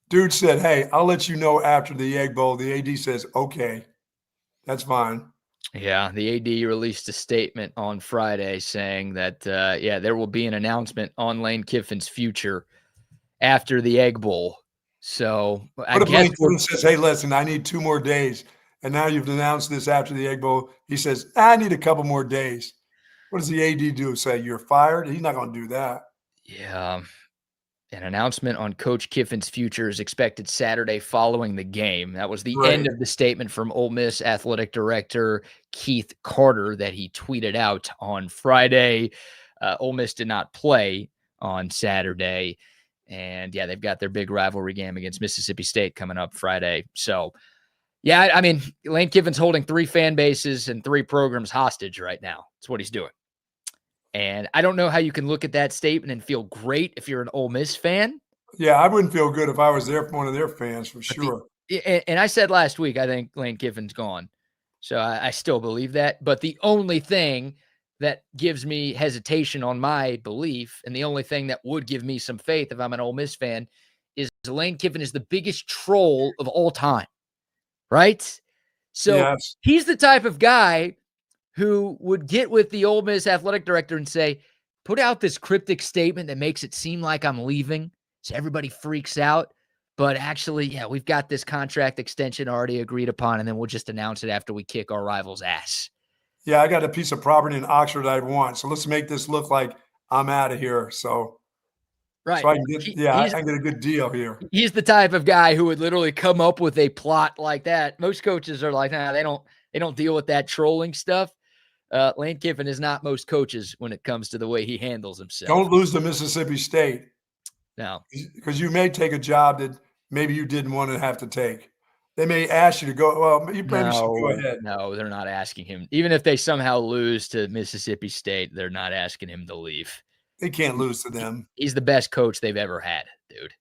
Dude said, hey, I'll let you know after the Egg Bowl. The AD says, okay, that's fine. Yeah, the AD released a statement on Friday saying that, there will be an announcement on Lane Kiffin's future after the Egg Bowl. So I What if guess Lane Kiffin says, hey, listen, I need 2 more days. And now you've announced this after the Egg Bowl. He says, I need a couple more days. What does the AD do? Say, you're fired? He's not going to do that. yeah, an announcement on Coach Kiffin's future is expected Saturday following the game. That was the end Right. of the statement from Ole Miss athletic director Keith Carter that he tweeted out on Friday. Ole Miss did not play on Saturday. And yeah, they've got their big rivalry game against Mississippi State coming up Friday. So yeah, I mean, Lane Kiffin's holding 3 fan bases and 3 programs hostage right now. That's what he's doing. And I don't know how you can look at that statement and feel great if you're an Ole Miss fan. Yeah, I wouldn't feel good if I was one of their fans for sure. And I said last week, I think Lane Kiffin's gone. So I still believe that. But the only thing that gives me hesitation on my belief, and the only thing that would give me some faith if I'm an Ole Miss fan, is Lane Kiffin is the biggest troll of all time, right? So Yes. he's the type of guy who would get with the Ole Miss athletic director and say, put out this cryptic statement that makes it seem like I'm leaving, so everybody freaks out. But actually, yeah, we've got this contract extension already agreed upon, and then we'll just announce it after we kick our rival's ass. Yeah, I got a piece of property in Oxford I want. So let's make this look like I'm out of here. So, Right. so I can get, I can get a good deal here. He's the type of guy who would literally come up with a plot like that. Most coaches are like, nah, they don't deal with that trolling stuff. Lane Kiffin is not most coaches when it comes to the way he handles himself. Don't lose to Mississippi State. No. Because you may take a job that maybe you didn't want to have to take. They may ask you to go. Well, you maybe should go ahead. No, they're not asking him. Even if they somehow lose to Mississippi State, they're not asking him to leave. They can't lose to them. He's the best coach they've ever had, dude.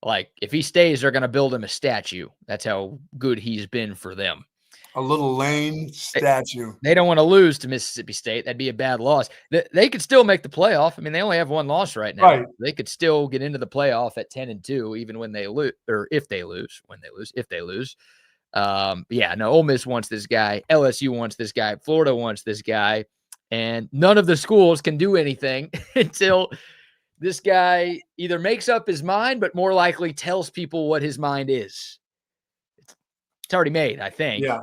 Like, if he stays, they're going to build him a statue. That's how good he's been for them. A little Lane statue. They don't want to lose to Mississippi State. That'd be a bad loss. They could still make the playoff. I mean, they only have 1 loss right now. Right. They could still get into the playoff at 10-2, even when they lose, or if they lose, if they lose. Yeah, no, Ole Miss wants this guy. LSU wants this guy. Florida wants this guy. And none of the schools can do anything until this guy either makes up his mind, but more likely tells people what his mind is. It's already made, I think. Yeah.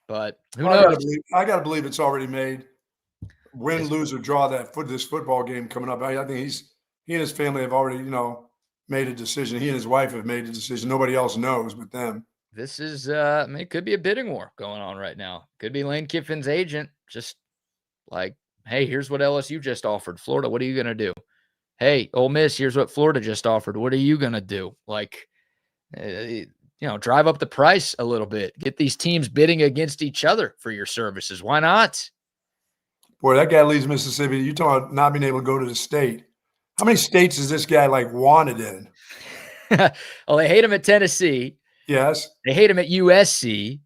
But who knows? I got to believe it's already made. Win, lose, or draw this football game coming up. I think he and his family have already, made a decision. He and his wife have made a decision. Nobody else knows but them. This is, it could be a bidding war going on right now. Could be Lane Kiffin's agent just like, hey, here's what LSU just offered. Florida, what are you going to do? Hey, Ole Miss, here's what Florida just offered. What are you going to do? Like, drive up the price a little bit. Get these teams bidding against each other for your services. Why not? Boy, that guy leaves Mississippi. You talking about not being able to go to the state. How many states is this guy wanted in? Well, they hate him at Tennessee. Yes. They hate him at USC.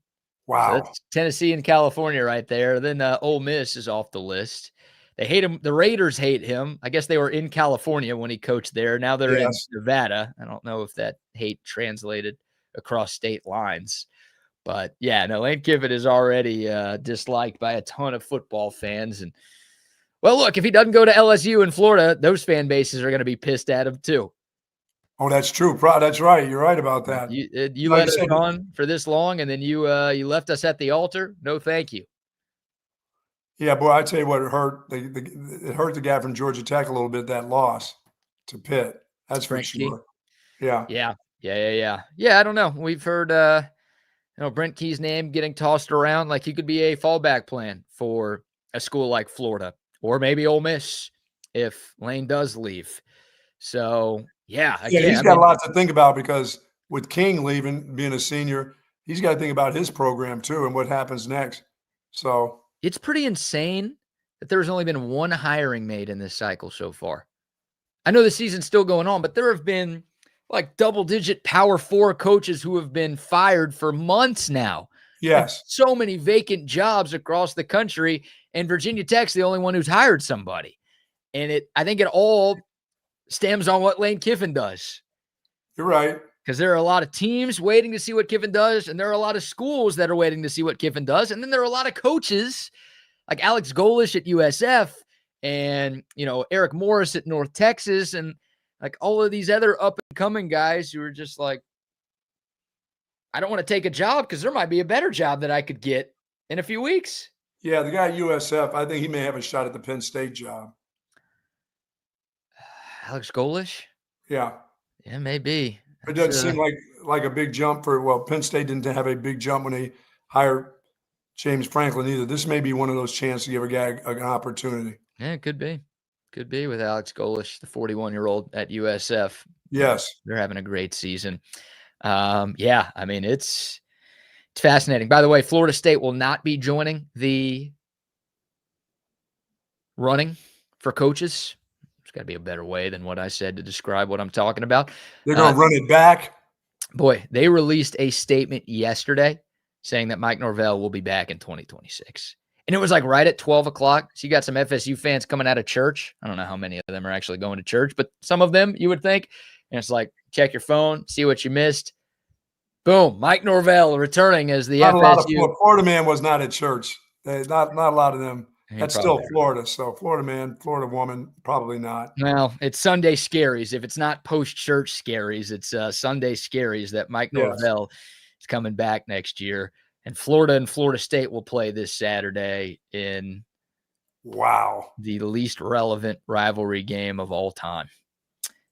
Wow. So that's Tennessee and California right there. Then Ole Miss is off the list. They hate him. The Raiders hate him. I guess they were in California when he coached there. Now they're in Nevada. I don't know if that hate translated across state lines. But, yeah, no, Lane Kiffin is already disliked by a ton of football fans. And, well, look, if he doesn't go to LSU in Florida, those fan bases are going to be pissed at him too. Oh, that's true. That's right. You're right about that. You let us on for this long, and then you left us at the altar. No, thank you. Yeah, boy, I tell you what, it hurt. It hurt the guy from Georgia Tech a little bit, that loss to Pitt. That's for sure. Yeah. Yeah, I don't know. We've heard Brent Key's name getting tossed around like he could be a fallback plan for a school like Florida or maybe Ole Miss if Lane does leave. So, yeah. Again, he's got a lot to think about because with King leaving, being a senior, he's got to think about his program too and what happens next. So it's pretty insane that there's only been 1 hiring made in this cycle so far. I know the season's still going on, but there have been like double-digit Power 4 coaches who have been fired for months now. Yes. And so many vacant jobs across the country, and Virginia Tech's the only one who's hired somebody. And I think it all stems on what Lane Kiffin does. You're right. Because there are a lot of teams waiting to see what Kiffin does, and there are a lot of schools that are waiting to see what Kiffin does. And then there are a lot of coaches like Alex Golish at USF and, Eric Morris at North Texas and like all of these other up-and-coming guys who are just like, I don't want to take a job because there might be a better job that I could get in a few weeks. Yeah, the guy at USF, I think he may have a shot at the Penn State job. Alex Golish? Yeah. Yeah, maybe. It doesn't seem like a big jump Penn State didn't have a big jump when they hired James Franklin either. This may be one of those chances to give a guy an opportunity. Yeah, it could be. Could be with Alex Golish, the 41-year-old at USF. Yes. They're having a great season. Yeah, I mean, it's fascinating. By the way, Florida State will not be joining the running for coaches. There's got to be a better way than what I said to describe what I'm talking about. They're going to run it back. Boy, they released a statement yesterday saying that Mike Norvell will be back in 2026. And it was like right at 12 o'clock. So you got some FSU fans coming out of church. I don't know how many of them are actually going to church, but some of them you would think. And it's like, check your phone, see what you missed. Boom, Mike Norvell returning as the FSU. Florida man was not at church. Not a lot of them. That's still Florida. So Florida man, Florida woman, probably not. Well, it's Sunday scaries. If it's not post-church scaries, it's Sunday scaries that Mike Norvell is coming back next year. And Florida State will play this Saturday in the least relevant rivalry game of all time.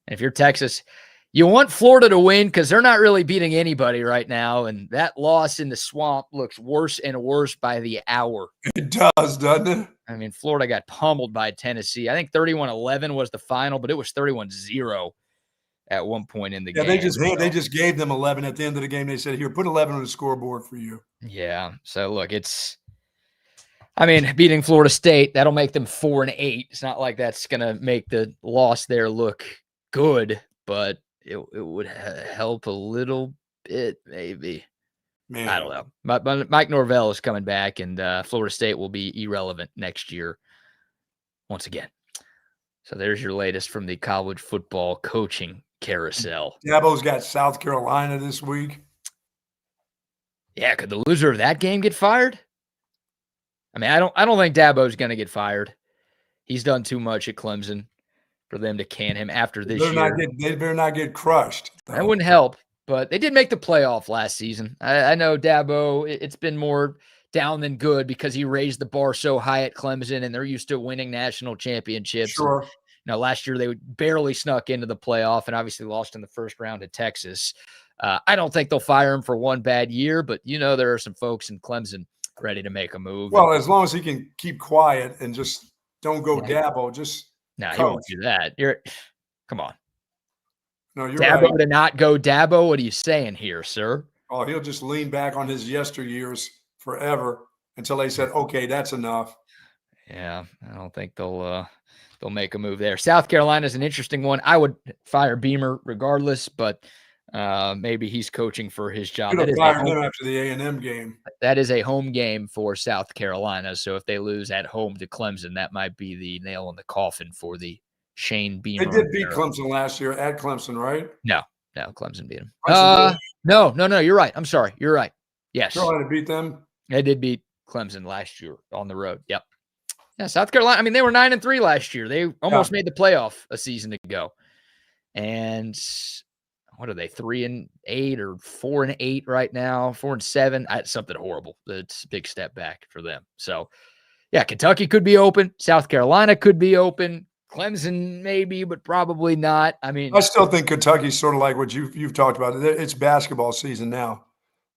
And if you're Texas, you want Florida to win because they're not really beating anybody right now. And that loss in the swamp looks worse and worse by the hour. It does, doesn't it? I mean, Florida got pummeled by Tennessee. I think 31-11 was the final, but it was 31-0 at one point in the game. They just gave them 11 at the end of the game. They said, here, put 11 on the scoreboard for you. Yeah. So look, beating Florida State, that'll make them 4-8. It's not like that's going to make the loss there look good, but it would help a little bit, maybe. Man. I don't know. But Mike Norvell is coming back, and Florida State will be irrelevant next year once again. So there's your latest from the college football coaching carousel. Dabo's got South Carolina this week. Yeah, could the loser of that game get fired? I mean, I don't think Dabo's going to get fired. He's done too much at Clemson for them to can him after this year. They better not get crushed. That wouldn't help, but they did make the playoff last season. I know Dabo, it's been more down than good because he raised the bar so high at Clemson, and they're used to winning national championships. Sure. And, last year they barely snuck into the playoff and obviously lost in the first round to Texas. I don't think they'll fire him for one bad year, but there are some folks in Clemson ready to make a move. Well, as long as he can keep quiet and just don't go Dabo, just he won't do that. Come on. No, you're Dabo right. to not go Dabo? What are you saying here, sir? Oh, he'll just lean back on his yesteryears forever until they said, okay, that's enough. Yeah, I don't think they'll make a move there. South Carolina is an interesting one. I would fire Beamer regardless, but maybe he's coaching for his job. Could have fired him after the A&M game. That is a home game for South Carolina. So if they lose at home to Clemson, that might be the nail in the coffin for the Shane Beamer. They did beat Clemson last year at Clemson, right? No, Clemson beat him. No, you're right. I'm sorry. You're right. Yes. Carolina beat them. They did beat Clemson last year on the road. Yep. Yeah, South Carolina. I mean, they were 9-3 last year. They almost made the playoff a season ago. And what are they? 3-8 or 4-8 right now? 4-7. That's something horrible. It's a big step back for them. So, yeah, Kentucky could be open. South Carolina could be open. Clemson maybe, but probably not. I mean, I still think Kentucky's sort of like what you've talked about. It's basketball season now.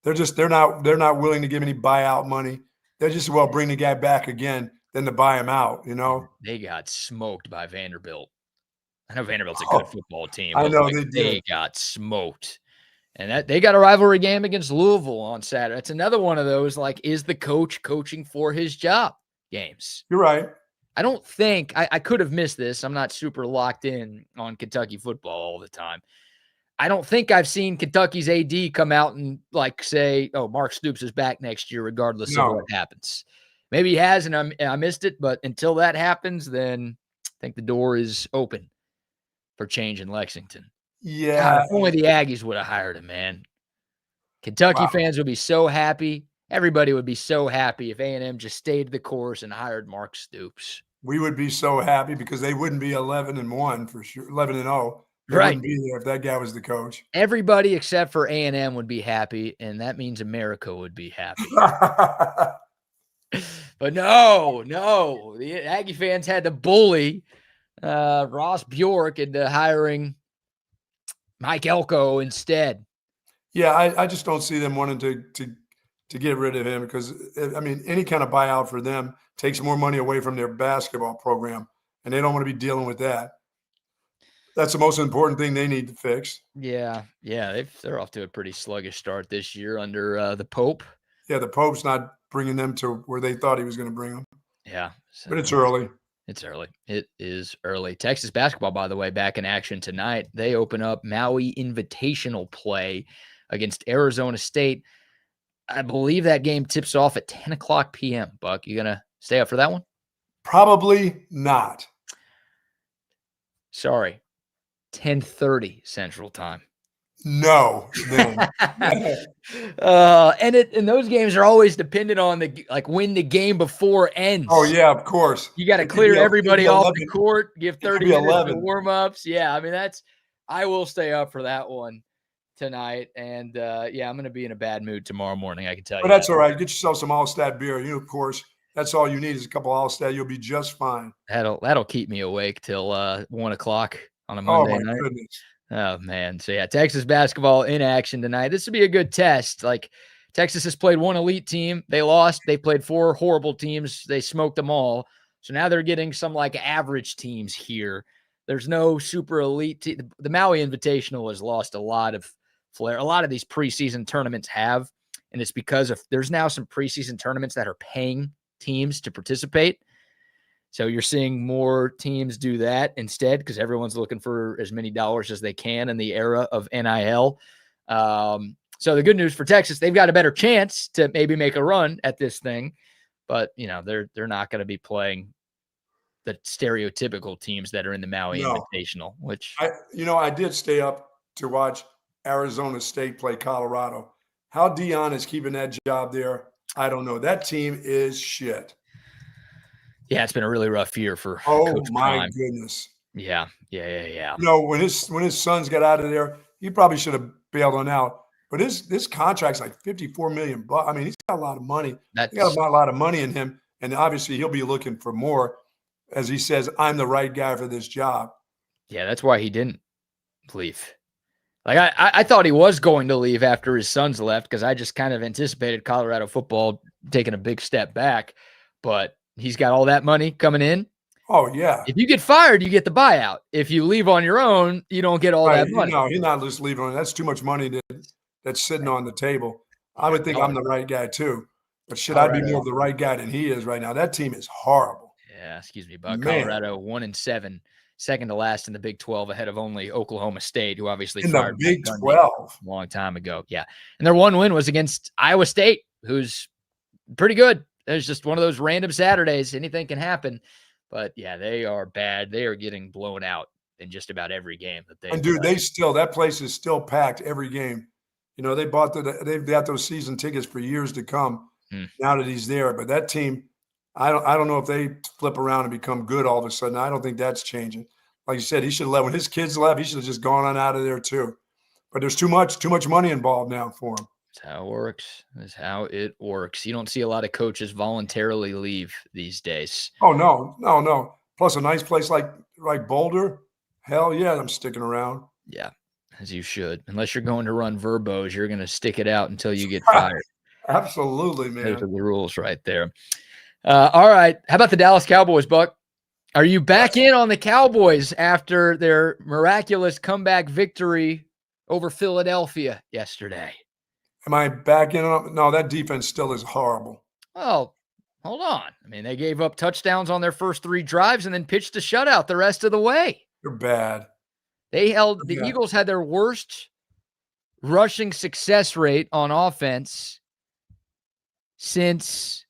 They're not willing to give any buyout money. They're just bring the guy back again than to buy him out. They got smoked by Vanderbilt. I know Vanderbilt's a good football team. I know they got smoked. And that they got a rivalry game against Louisville on Saturday. It's another one of those, is the coach coaching for his job games? You're right. I don't think I could have missed this. I'm not super locked in on Kentucky football all the time. I don't think I've seen Kentucky's AD come out and say, oh, Mark Stoops is back next year, regardless of what happens. Maybe he has, and I missed it. But until that happens, then I think the door is open for change in Lexington. Yeah. God, if only the Aggies would have hired him, man. Kentucky fans would be so happy. Everybody would be so happy if A&M just stayed the course and hired Mark Stoops. We would be so happy because they wouldn't be 11-1 for sure, 11-0. They Right. wouldn't be there if that guy was the coach. Everybody except for A&M would be happy, and that means America would be happy. But no, the Aggie fans had to bully Ross Bjork into hiring Mike Elko instead. Yeah, I just don't see them wanting to get rid of him because, I mean, any kind of buyout for them takes more money away from their basketball program, and they don't want to be dealing with that. That's the most important thing they need to fix. Yeah, they're off to a pretty sluggish start this year under the Pope. Yeah, the Pope's not bringing them to where they thought he was going to bring them. Yeah. So but it's early. It's early. It is early. Texas basketball, by the way, back in action tonight. They open up Maui Invitational play against Arizona State. I believe that game tips off at 10 o'clock p.m. Buck, you going to stay up for that one? Probably not. Sorry. 10:30 Central Time. No. And those games are always dependent on when the game before ends. Oh yeah, of course. You got to clear everybody off the court, give 30 minutes of warm-ups. Yeah, I mean I will stay up for that one tonight, and I'm going to be in a bad mood tomorrow morning. I can tell you. But that's all right. Get yourself some Altstadt beer. Of course, that's all you need is a couple of Altstadt. You'll be just fine. That'll keep me awake till 1 o'clock on a Monday night. Goodness. Oh, man. So, yeah, Texas basketball in action tonight. This will be a good test. Texas has played one elite team. They lost. They played 4 horrible teams. They smoked them all. So now they're getting some, average teams here. There's no super elite team. The Maui Invitational has lost a lot of flair. A lot of these preseason tournaments have, and it's because there's now some preseason tournaments that are paying teams to participate. So you're seeing more teams do that instead because everyone's looking for as many dollars as they can in the era of NIL. So the good news for Texas, they've got a better chance to maybe make a run at this thing, but they're not going to be playing the stereotypical teams that are in the Maui Invitational. Which I did stay up to watch Arizona State play Colorado. How Dion is keeping that job there, I don't know. That team is shit. Yeah, it's been a really rough year for Coach my goodness. Yeah. When his sons got out of there, he probably should have bailed on out. But his contract's like $54 million. I mean, he's got a lot of money. He got a lot of money in him, and obviously he'll be looking for more. As he says, I'm the right guy for this job. Yeah, that's why he didn't leave. I thought he was going to leave after his sons left because I just kind of anticipated Colorado football taking a big step back. But he's got all that money coming in. Oh, yeah. If you get fired, you get the buyout. If you leave on your own, you don't get all that money. No, he's not just leaving on. That's too much money that's sitting on the table. I would think I'm the right guy too. But I'd be more of the right guy than he is right now. That team is horrible. Yeah, excuse me, Buck. Colorado 1-7, second to last in the Big 12, ahead of only Oklahoma State, who obviously fired the Big 12 a long time ago. Yeah, and their one win was against Iowa State, who's pretty good. There's just one of those random Saturdays. Anything can happen. But, yeah, they are bad. They are getting blown out in just about every game that they play. That place is still packed every game. They've got those season tickets for years to come now that he's there. But that team, I don't know if they flip around and become good all of a sudden. I don't think that's changing. Like you said, he should have left. When his kids left, he should have just gone on out of there too. But there's too much money involved now for him. That's how it works. That's how it works. You don't see a lot of coaches voluntarily leave these days. Oh, no. Plus a nice place like Boulder, hell yeah, I'm sticking around. Yeah, as you should. Unless you're going to run Verbos, you're going to stick it out until you get fired. Absolutely, man. Those are the rules right there. All right. How about the Dallas Cowboys, Buck? Are you back in on the Cowboys after their miraculous comeback victory over Philadelphia yesterday? Am I back in? No, that defense still is horrible. Oh, hold on. I mean, they gave up touchdowns on their first 3 drives and then pitched a shutout the rest of the way. They're bad. The Eagles had their worst rushing success rate on offense since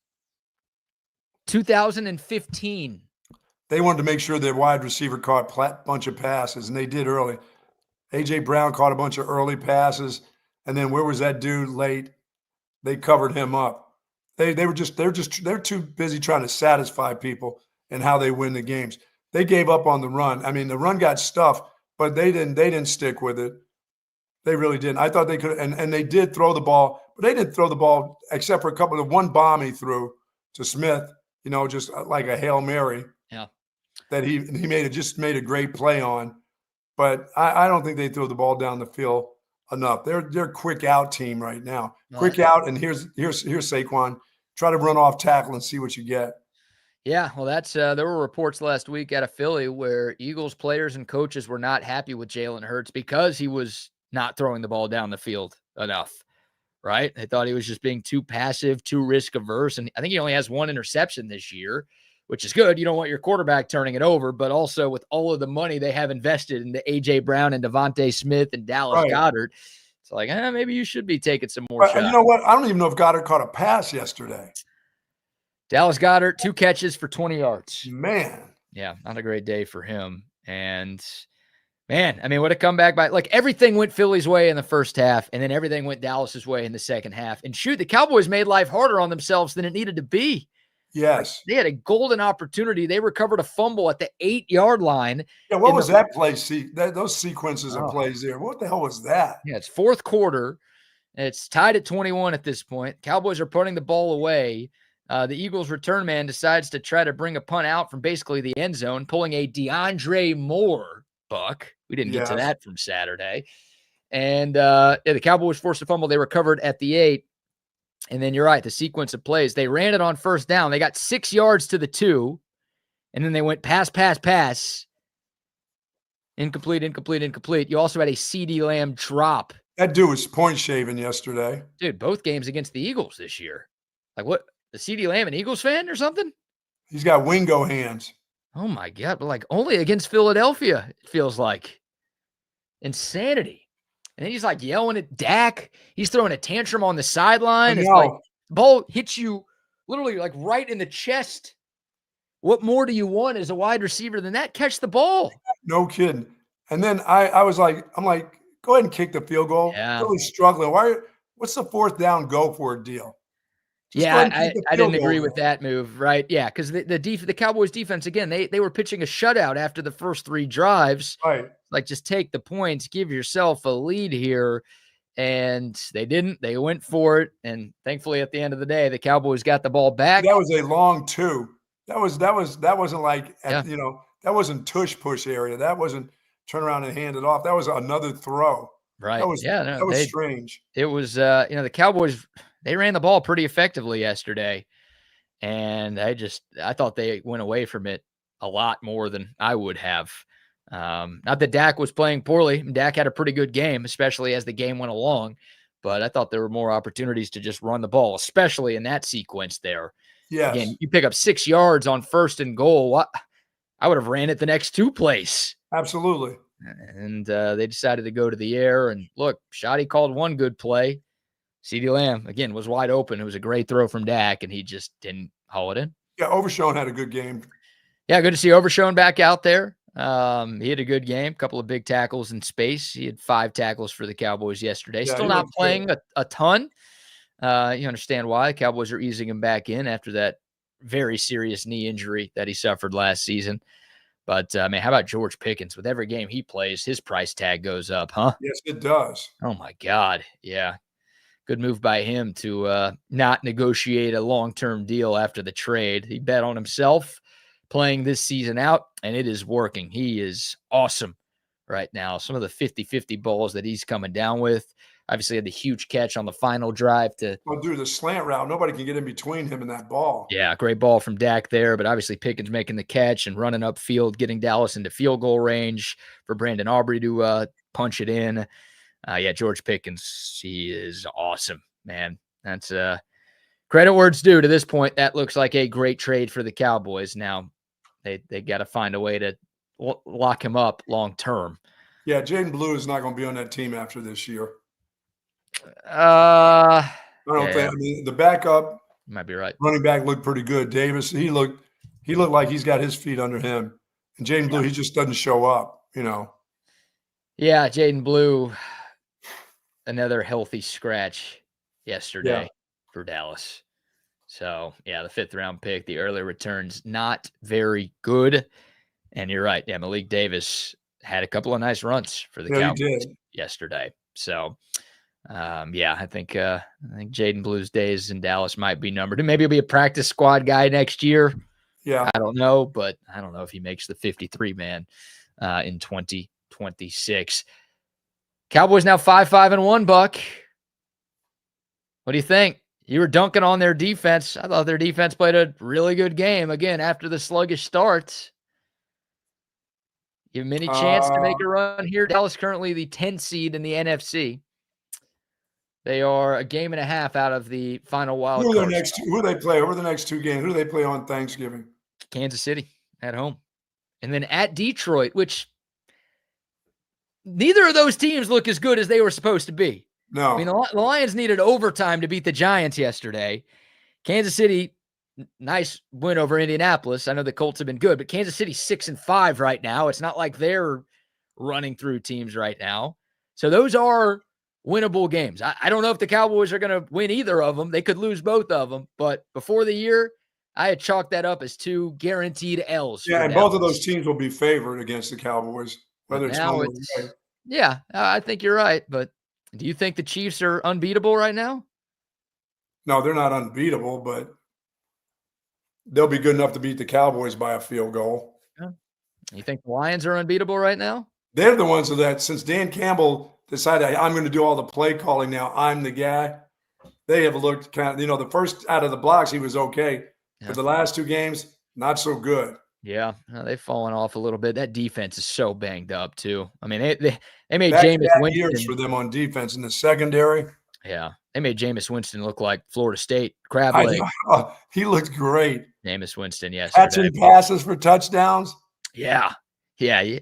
2015. They wanted to make sure their wide receiver caught a bunch of passes, and they did early. A.J. Brown caught a bunch of early passes. And then where was that dude late? They covered him up. They're too busy trying to satisfy people and how they win the games. They gave up on the run. I mean, the run got stuffed, but they didn't stick with it. They really didn't. I thought they could, and they did throw the ball, but they didn't throw the ball except for one bomb he threw to Smith, just like a Hail Mary. Yeah. That he made a great play on. But I don't think they throw the ball down the field enough. They're quick out team right now. Quick out, and here's Saquon. Try to run off tackle and see what you get. Yeah, well, that's there were reports last week out of Philly where Eagles players and coaches were not happy with Jalen Hurts because he was not throwing the ball down the field enough, right? They thought he was just being too passive, too risk averse, and I think he only has one interception this year, which is good. You don't want your quarterback turning it over, but also with all of the money they have invested into A.J. Brown and Devontae Smith and Dallas Goedert, it's like, maybe you should be taking some more shots. You know what? I don't even know if Goddard caught a pass yesterday. Dallas Goedert, 2 catches for 20 yards. Man. Yeah, not a great day for him. And, man, I mean, what a comeback by – like, everything went Philly's way in the first half, and then everything went Dallas's way in the second half. And, shoot, the Cowboys made life harder on themselves than it needed to be. Yes. They had a golden opportunity. They recovered a fumble at the 8-yard line. Yeah, what was that play? Those sequences of plays there. What the hell was that? Yeah, it's fourth quarter. It's tied at 21 at this point. Cowboys are putting the ball away. The Eagles return man decides to try to bring a punt out from basically the end zone, pulling a DeAndre Moore buck. We didn't get to that from Saturday. And the Cowboys forced a fumble. They recovered at the 8. And then you're right, the sequence of plays. They ran it on first down. They got 6 yards to the 2. And then they went pass. Incomplete. You also had a CeeDee Lamb drop. That dude was point shaving yesterday. Dude, both games against the Eagles this year. Like what? The CeeDee Lamb an Eagles fan or something? He's got Wingo hands. Oh my God. But like only against Philadelphia, it feels like. Insanity. And then he's like yelling at Dak. He's throwing a tantrum on the sideline. It's like the ball hits you literally like right in the chest. What more do you want as a wide receiver than that? Catch the ball. No kidding. And then I'm like, go ahead and kick the field goal. Yeah. Really struggling. What's the fourth down go for it deal? I didn't agree with that move, right? Yeah, because the Cowboys defense, again, they were pitching a shutout after the first 3 drives. Right. Like, just take the points, give yourself a lead here. And they didn't. They went for it. And thankfully, at the end of the day, the Cowboys got the ball back. That was a long 2. That wasn't like, that wasn't tush push area. That wasn't turn around and hand it off. That was another throw. Right. That was strange. It was, the Cowboys, they that ball pretty effectively yesterday. And I thought they went away from it a lot more than I would have. Not that Dak was playing poorly. Dak had a pretty good game, especially as the game went along. But I thought there were more opportunities to just run the ball, especially in that sequence there. Yes. Again, you pick up 6 yards on 1st and goal. I would have ran it the next 2 plays. Absolutely. And they decided to go to the air. And look, Shoddy called one good play. CeeDee Lamb, again, was wide open. It was a great throw from Dak, and he just didn't haul it in. Yeah, Overshown had a good game. Yeah, good to see Overshown back out there. He had a good game, a couple of big tackles in space. He had 5 tackles for the Cowboys yesterday. Yeah, still not playing a ton. You understand why. The Cowboys are easing him back in after that very serious knee injury that he suffered last season. But, how about George Pickens? With every game he plays, his price tag goes up, huh? Yes, it does. Oh, my God. Yeah. Good move by him to not negotiate a long-term deal after the trade. He bet on himself playing this season out, and it is working. He is awesome right now. Some of the 50-50 balls that he's coming down with. Obviously had the huge catch on the final drive to – do the slant route. Nobody can get in between him and that ball. Yeah, great ball from Dak there, but obviously Pickens making the catch and running upfield, getting Dallas into field goal range for Brandon Aubrey to punch it in. George Pickens, he is awesome, man. That's credit where it's due to this point. That looks like a great trade for the Cowboys. Now they got to find a way to lock him up long term. Yeah, Jaden Blue is not going to be on that team after this year. I don't think. I mean, the backup, you might be right. Running back looked pretty good. Davis, he looked like he's got his feet under him. And Jaden Blue, he just doesn't show up. Yeah, Jaden Blue, another healthy scratch yesterday for Dallas. So, yeah, the 5th-round pick, the early returns, not very good. And you're right. Yeah, Malik Davis had a couple of nice runs for the Cowboys yesterday. So, I think Jaden Blue's days in Dallas might be numbered. And maybe he'll be a practice squad guy next year. Yeah. I don't know, but I don't know if he makes the 53-man in 2026. Cowboys now 5-5-1, Buck. What do you think? You were dunking on their defense. I thought their defense played a really good game. Again, after the sluggish starts. Give them any chance to make a run here. Dallas currently the 10th seed in the NFC. They are a game and a half out of the final wild card. Who do they play over the next 2 games? Who do they play on Thanksgiving? Kansas City at home. And then at Detroit, which neither of those teams look as good as they were supposed to be. No. I mean, the Lions needed overtime to beat the Giants yesterday. Kansas City, nice win over Indianapolis. I know the Colts have been good, but Kansas City's 6-5 right now. It's not like they're running through teams right now. So those are winnable games. I don't know if the Cowboys are going to win either of them. They could lose both of them. But before the year, I had chalked that up as 2 guaranteed L's. Yeah, and both of those teams will be favored against the Cowboys, whether it's home or away. Yeah, I think you're right. But do you think the Chiefs are unbeatable right now? No, they're not unbeatable, but they'll be good enough to beat the Cowboys by a field goal. Yeah. You think the Lions are unbeatable right now? They're the ones that, since Dan Campbell decided, I'm going to do all the play calling now, I'm the guy, they have looked kind of, the first out of the blocks, he was okay. Yeah. But the last 2 games, not so good. Yeah, they've fallen off a little bit. That defense is so banged up, too. I mean, they made Back Jameis Winston. Years for them on defense in the secondary. Yeah, they made Jameis Winston look like Florida State crab leg. He looked great. Jameis Winston, yesterday. Catching passes for touchdowns. Yeah. A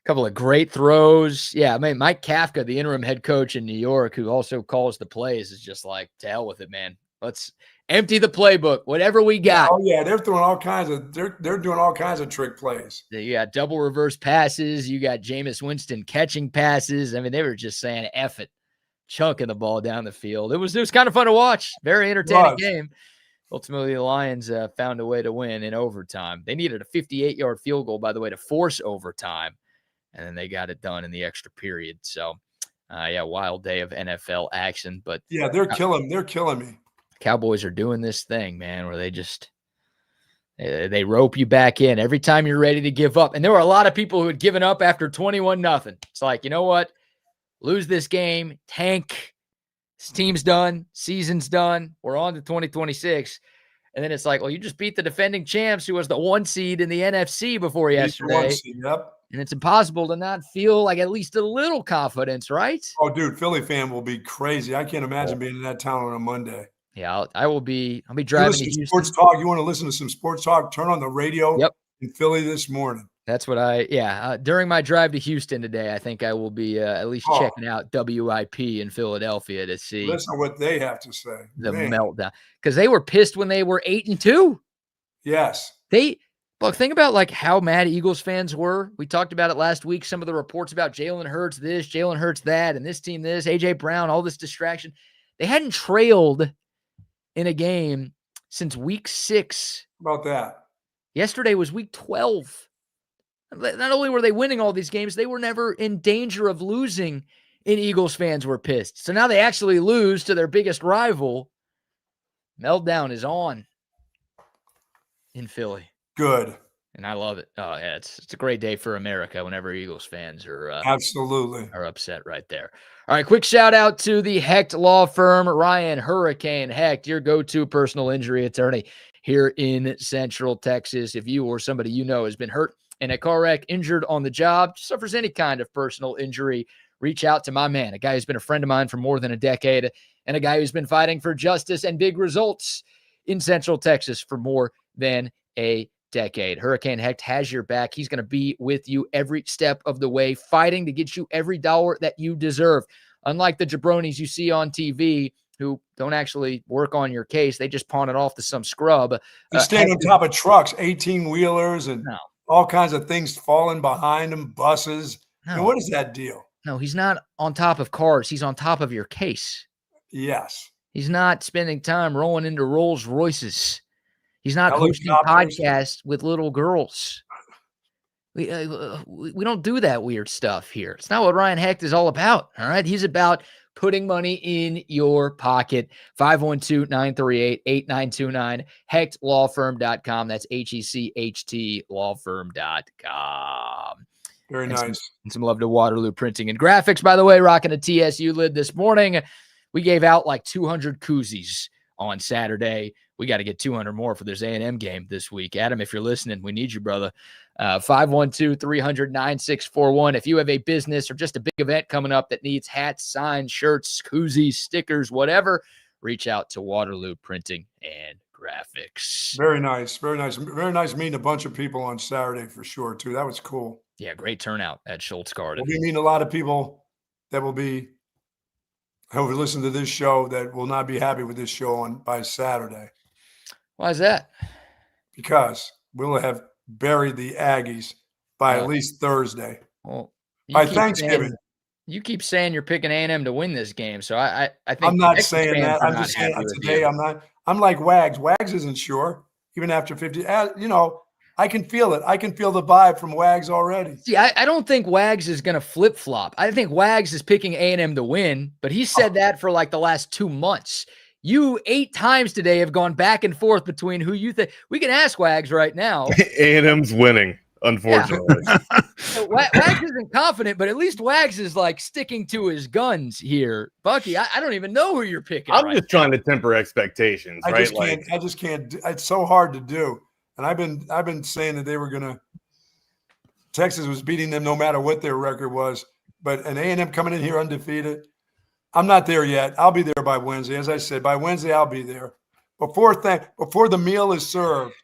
couple of great throws. Yeah, I mean, Mike Kafka, the interim head coach in New York, who also calls the plays, is just like, to hell with it, man. Let's empty the playbook, whatever we got. Oh yeah, they're throwing all kinds of they're doing all kinds of trick plays. You got double reverse passes. You got Jameis Winston catching passes. I mean, they were just saying F it, chunking the ball down the field. It was kind of fun to watch. Very entertaining game. Ultimately, the Lions found a way to win in overtime. They needed a 58-yard field goal, by the way, to force overtime, and then they got it done in the extra period. So, wild day of NFL action. But yeah, they're killing me. Cowboys are doing this thing, man, where they rope you back in every time you're ready to give up. And there were a lot of people who had given up after 21-0. It's like, you know what? Lose this game, tank. This team's done. Season's done. We're on to 2026. And then it's like, well, you just beat the defending champs who was the 1 seed in the NFC before yesterday. Yep. And it's impossible to not feel like at least a little confidence, right? Oh, dude, Philly fan will be crazy. I can't imagine being in that town on a Monday. Yeah, I'll be driving to Houston. Sports talk. You want to listen to some sports talk? Turn on the radio. Yep. In Philly this morning. That's what during my drive to Houston today, I think I will be at least checking out WIP in Philadelphia to see. Listen to what they have to say. The meltdown. Because they were pissed when they were 8-2. Yes. Look, think about like how mad Eagles fans were. We talked about it last week. Some of the reports about Jalen Hurts this, Jalen Hurts that, and this team this, A.J. Brown, all this distraction. They hadn't trailed in a game since week 6. How about that? Yesterday was week 12. Not only were they winning all these games, they were never in danger of losing, and Eagles fans were pissed. So now they actually lose to their biggest rival. Meltdown is on in Philly. Good. And I love it. Oh, yeah, it's a great day for America whenever Eagles fans are absolutely upset right there. All right, quick shout out to the Hecht Law Firm, Ryan Hurricane Hecht, your go-to personal injury attorney here in Central Texas. If you or somebody you know has been hurt in a car wreck, injured on the job, suffers any kind of personal injury, reach out to my man, a guy who's been a friend of mine for more than a decade, and a guy who's been fighting for justice and big results in Central Texas for more than a decade. Hurricane Hecht has your back. He's going to be with you every step of the way, fighting to get you every dollar that you deserve. Unlike the jabronis you see on TV who don't actually work on your case, they just pawn it off to some scrub. They stand on top of trucks, 18-wheelers, and all kinds of things falling behind them, buses. No. And what is that deal? No, he's not on top of cars. He's on top of your case. Yes. He's not spending time rolling into Rolls Royces. He's not hosting Helicopters. podcasts with little girls. We don't do that weird stuff here. It's not what Ryan Hecht is all about. All right. He's about putting money in your pocket. 512-938-8929. HechtLawFirm.com. That's HECHT lawfirm.com. Very nice. And some love to Waterloo Printing and Graphics, by the way, rocking a TSU lid this morning. We gave out like 200 koozies on Saturday. We got to get 200 more for this A&M game this week. Adam, if you're listening, we need you, brother. 512-300-9641. If you have a business or just a big event coming up that needs hats, signs, shirts, koozies, stickers, whatever, reach out to Waterloo Printing and Graphics. Very nice. Very nice. Very nice meeting a bunch of people on Saturday for sure, too. That was cool. Yeah, great turnout at Schultz Garden. We'll be meeting a lot of people that will be, who listen to this show, that will not be happy with this show by Saturday. Why is that? Because we'll have buried the Aggies by at least Thursday. Well, by Thanksgiving. You keep saying you're picking A&M to win this game, so I think I'm not saying that. I'm just saying today I'm not. I'm like Wags. Wags isn't sure even after 50. You know, I can feel it. I can feel the vibe from Wags already. See, I don't think Wags is going to flip-flop. I think Wags is picking A&M to win, but he said that for like the last 2 months. You 8 times today have gone back and forth between who you think. We can ask Wags right now. A&M's winning, unfortunately. Yeah. So Wags isn't confident, but at least Wags is like sticking to his guns here. Bucky, I don't even know who you're picking. I'm just trying to temper expectations, I right? just can't. It's so hard to do. And I've been saying that they were gonna. Texas was beating them no matter what their record was, but an A&M coming in here undefeated. I'm not there yet. I'll be there by Wednesday. As I said, by Wednesday I'll be there. Before the meal is served,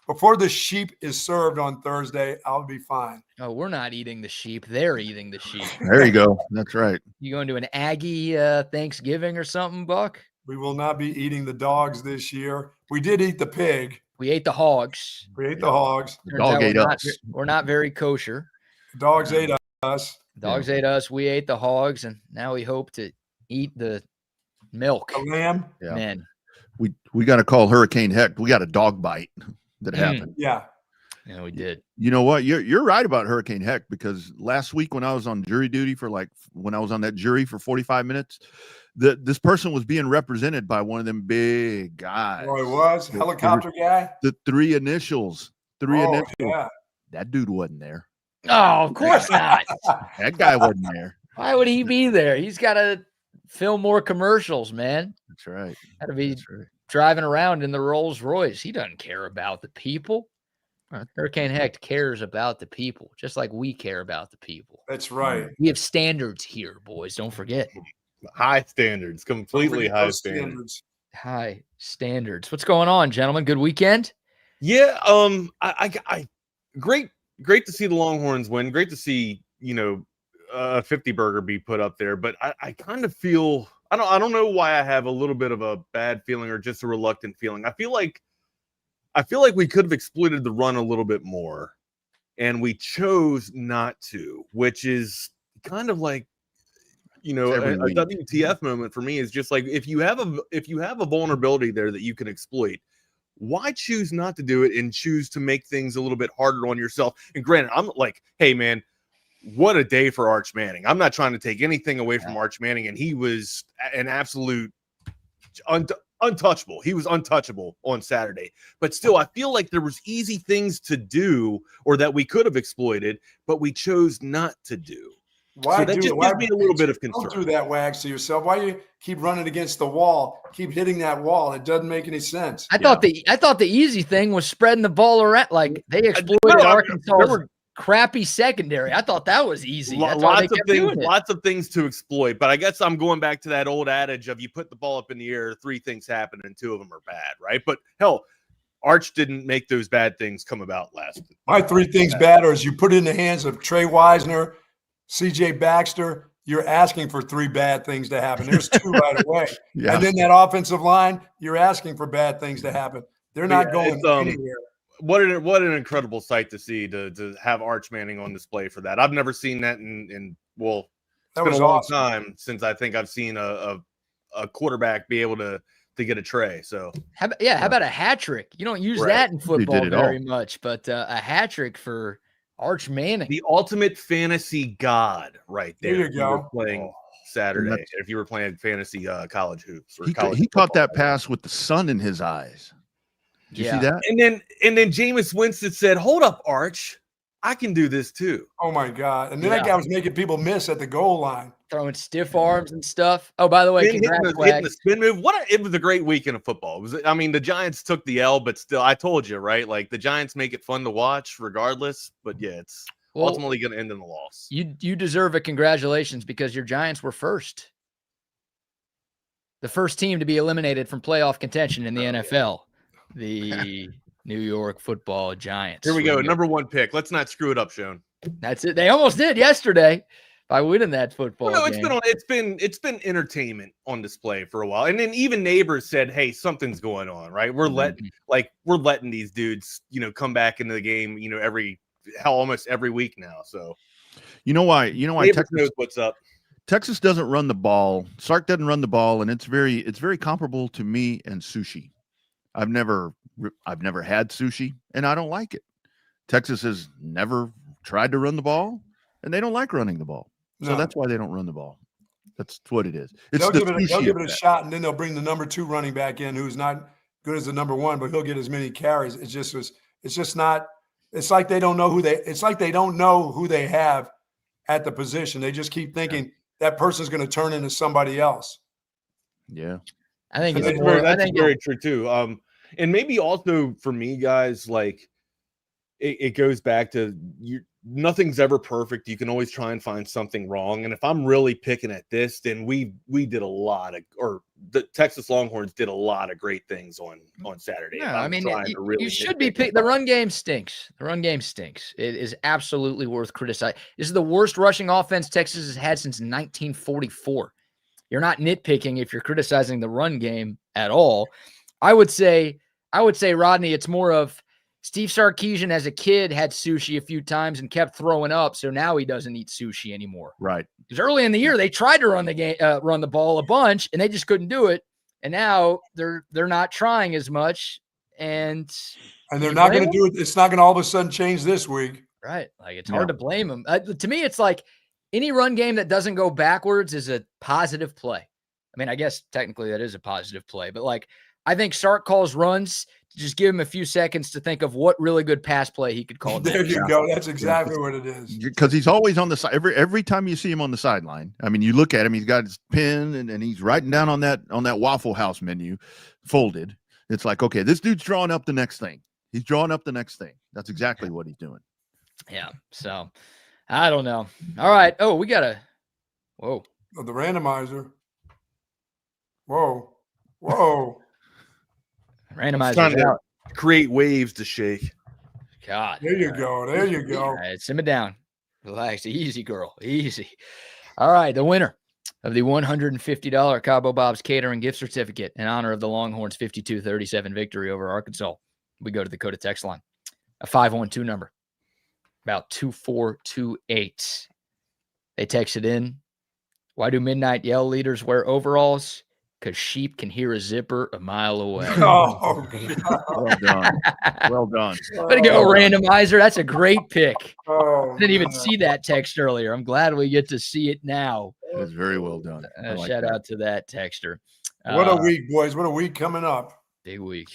before the sheep is served on Thursday, I'll be fine. Oh, we're not eating the sheep. They're eating the sheep. There you go. That's right. You going to an Aggie Thanksgiving or something, Buck? We will not be eating the dogs this year. We did eat the pig. We ate the hogs. We ate the hogs. The dog ate us. We're not very kosher. The dogs ate us. Dogs ate us. We ate the hogs, and now we hope to eat the milk. The lamb. Yeah. Man. We got to call Hurricane Hecht. We got a dog bite that happened. Yeah. Yeah, we did. You know what? You're right about Hurricane Hecht, because last week when I was on jury duty when I was on that jury for 45 minutes, this person was being represented by one of them big guys. Oh, it was? Helicopter guy? The three initials. Initials. Yeah. That dude wasn't there. Oh, of course not. That guy wasn't there. Why would he be there? He's got to film more commercials, man. That's right. Got to be driving around in the Rolls Royce. He doesn't care about the people. Hurricane Hecht cares about the people, just like we care about the people. That's right. We have standards here, boys. Don't forget. High standards, completely high standards. High standards. What's going on, gentlemen? Good weekend? Yeah. I great to see the Longhorns win. Great to see, a 50 burger be put up there. But I kind of feel, I don't know why I have a little bit of a bad feeling or just a reluctant feeling. I feel like we could have exploited the run a little bit more, and we chose not to, which is kind of like, a WTF moment for me. Is just like, if you have a vulnerability there that you can exploit, why choose not to do it and choose to make things a little bit harder on yourself? And granted, I'm like, hey man, what a day for Arch Manning. I'm not trying to take anything away from Arch Manning, and he was an absolute untouchable. He was untouchable on Saturday. But still, I feel like there was easy things to do or that we could have exploited, but we chose not to do. Why so that just gives me a little bit of concern. Don't do that, Wags, to yourself. Why do you keep running against the wall? Keep hitting that wall. It doesn't make any sense. I thought the easy thing was spreading the ball around. Like they exploited Arkansas's crappy secondary. I thought that was easy. Lots of things to exploit. But I guess I'm going back to that old adage of you put the ball up in the air, 3 things happen, and 2 of them are bad, right? But hell, Arch didn't make those bad things come about last. My 3 things bad are as you put it in the hands of Trey Wisner, CJ Baxter, you're asking for 3 bad things to happen. There's 2 right away. Yeah. And then that offensive line, you're asking for bad things to happen. They're not going anywhere. What an incredible sight to see to have Arch Manning on display for that. I've never seen that in That been was a long awesome. time since I think I've seen a quarterback be able to get a tray. So how about a hat trick? You don't use that in football did it very all. much, but a hat trick for Arch Manning. the ultimate fantasy god right there. There you if you were go. playing Saturday, if you were playing fantasy college hoops. Or He college caught football. that pass with the sun in his eyes. Did you see that? And then Jameis Winston said, "Hold up, Arch. I can do this too." Oh my God. And then that guy was making people miss at the goal line. Throwing stiff arms and stuff. Oh, by the way, Hitting the spin move. It was a great weekend of football. The Giants took the L, but still, I told you, right? Like the Giants make it fun to watch regardless. But yeah, it's ultimately going to end in a loss. You deserve a congratulations because your Giants were first. The first team to be eliminated from playoff contention in the NFL. The New York Football Giants. Here we go. Number 1 pick. Let's not screw it up, Sean. That's it. They almost did yesterday by winning that football game. It's been entertainment on display for a while. And then even neighbors said, "Hey, something's going on, right? We're letting these dudes, come back into the game, almost every week now." So you know why Texas knows what's up. Texas doesn't run the ball. Sark doesn't run the ball, and it's very comparable to me and sushi. I've never had sushi, and I don't like it. Texas has never tried to run the ball, and they don't like running the ball. So that's why they don't run the ball. That's what it is. They'll give it a shot, and then they'll bring the number 2 running back in, who's not good as the number 1, but he'll get as many carries. It's just not. It's like they don't know who they have at the position. They just keep thinking that person's going to turn into somebody else. Yeah, I think that's very true too. And maybe also for me, guys, like it goes back to nothing's ever perfect. You can always try and find something wrong. And if I'm really picking at this, then we did a lot or the Texas Longhorns did a lot of great things on Saturday. Yeah, I mean, you should be picked. The run game stinks. The run game stinks. It is absolutely worth criticizing. This is the worst rushing offense Texas has had since 1944. You're not nitpicking if you're criticizing the run game at all. I would say, Rodney, it's more of Steve Sarkeesian as a kid had sushi a few times and kept throwing up, so now he doesn't eat sushi anymore. Right. Because early in the year they tried to run the ball a bunch, and they just couldn't do it. And now they're not trying as much, and they're not going to do it. It's not going to all of a sudden change this week, right? Like it's hard to blame them. To me, it's like any run game that doesn't go backwards is a positive play. I mean, I guess technically that is a positive play, but like I think Sark calls runs to just give him a few seconds to think of what really good pass play he could call. There you go. That's exactly what it is. Because he's always on the side. Every time you see him on the sideline, I mean, you look at him, he's got his pen and he's writing down on that Waffle House menu folded. It's like, okay, this dude's drawing up the next thing. He's drawing up the next thing. That's exactly what he's doing. Yeah. So I don't know. All right. Oh, we got the randomizer. Whoa. Randomizer trying to create waves to shake. God. There you go. All right, simmer down. Relax. Easy, girl. Easy. All right. The winner of the $150 Cabo Bob's Catering gift certificate in honor of the Longhorns 52-37 victory over Arkansas. We go to the Dakota text line. A 512 number. About 2428. They texted in. Why do midnight yell leaders wear overalls? Because sheep can hear a zipper a mile away. Oh, well done. Well done. Way to go, randomizer. That's a great pick. Oh, I didn't even see that text earlier. I'm glad we get to see it now. It was very well done. Shout out to that texter. What a week, boys. What a week coming up. Big week.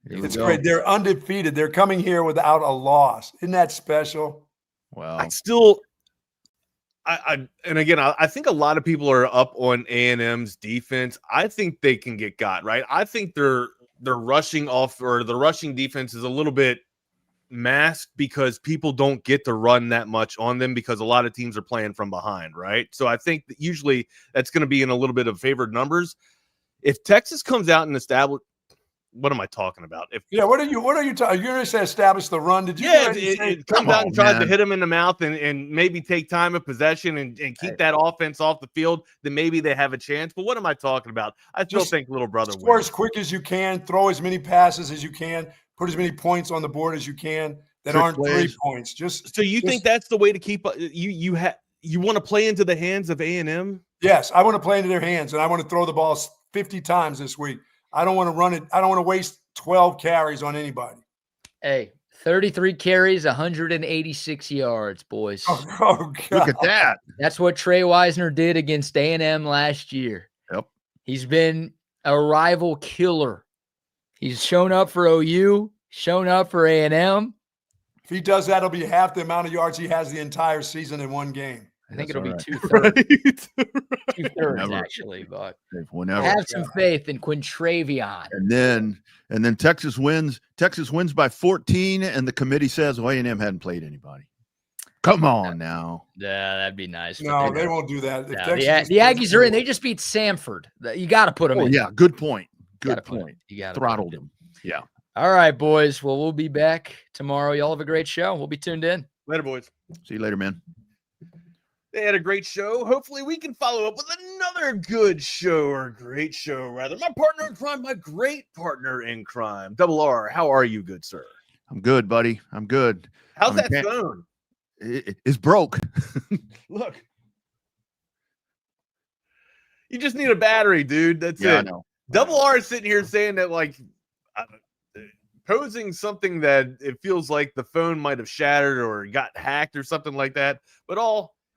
It's great. They're undefeated. They're coming here without a loss. Isn't that special? Well, and again, I think a lot of people are up on A&M's defense. I think they can get got, right? I think their rushing off or the rushing defense is a little bit masked because people don't get to run that much on them because a lot of teams are playing from behind, right? So I think that usually that's going to be in a little bit of favored numbers. If Texas comes out and what am I talking about? What are you talking? You're going to say establish the run? Did you? Yeah, it comes out and tries to hit him in the mouth and maybe take time of possession and keep that offense off the field. Then maybe they have a chance. But what am I talking about? I still think little brother score wins. As quick as you can, throw as many passes as you can, put as many points on the board as you can that aren't 3 points. So you think that's the way to keep you have? you want to play into the hands of A&M? Yes, I want to play into their hands, and I want to throw the ball 50 times this week. I don't want to run it. I don't want to waste 12 carries on anybody. Hey, 33 carries, 186 yards, boys. Oh, God. Look at that. That's what Trey Wisner did against A&M last year. Yep. He's been a rival killer. He's shown up for OU, shown up for A&M. If he does that, it'll be half the amount of yards he has the entire season in one game. I think That's it'll be right. 2/3. Right. 2/3 Whenever. actually, but Whenever. have some faith in Quintravion. And then Texas wins. Texas wins by 14, and the committee says, well, A&M hadn't played anybody. Come on now. Yeah, that'd be nice. No, they won't do that. If No, Texas the Aggies are in. They just beat Samford. You got to put them Oh, in. yeah, good point. You gotta Good put 'em. point. You got to Throttled him. Yeah. All right, boys. Well, we'll be back tomorrow. Y'all have a great show. We'll be tuned in. Later, boys. See you later, man. They had a great show. Hopefully we can follow up with another good show, or great show, rather. My partner in crime, my great partner in crime, Double R. How are you, good sir? I'm good, buddy. I'm good. How's I mean, that phone? It's broke. Look. You just need a battery, dude. That's Yeah, I it. know. Double R is sitting here saying that, like, posing something that it feels like the phone might have shattered or got hacked or something like that. But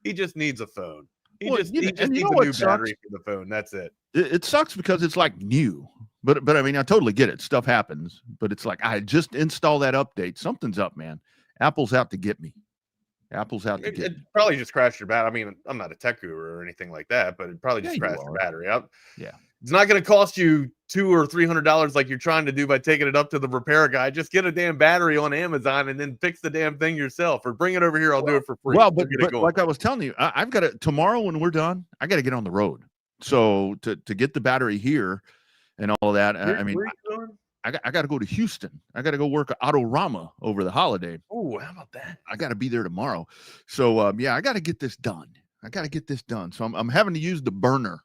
he just needs a phone. He just needs a new battery for the phone. That's it. It sucks because it's like new. But I mean, I totally get it. Stuff happens. But it's like, I just installed that update. Something's up, man. Apple's out to get me. Apple's out to get It me. probably just crashed your battery. I mean, I'm not a tech guru or anything like that, but it probably just Yeah, you crashed your are. battery. Yeah. It's not going to cost you $200 or $300 like you're trying to do by taking it up to the repair guy. Just get a damn battery on Amazon and then fix the damn thing yourself, or bring it over here. I'll do it for free. Well, We'll but, get it but going. like I was telling you, I've got to tomorrow when we're done, I got to get on the road. So to get the battery here and all of that, I mean, Where are you going? I got to go to Houston. I got to go work at Autorama over the holiday. Oh, how about that? I got to be there tomorrow. So yeah, I got to get this done. So I'm having to use the burner.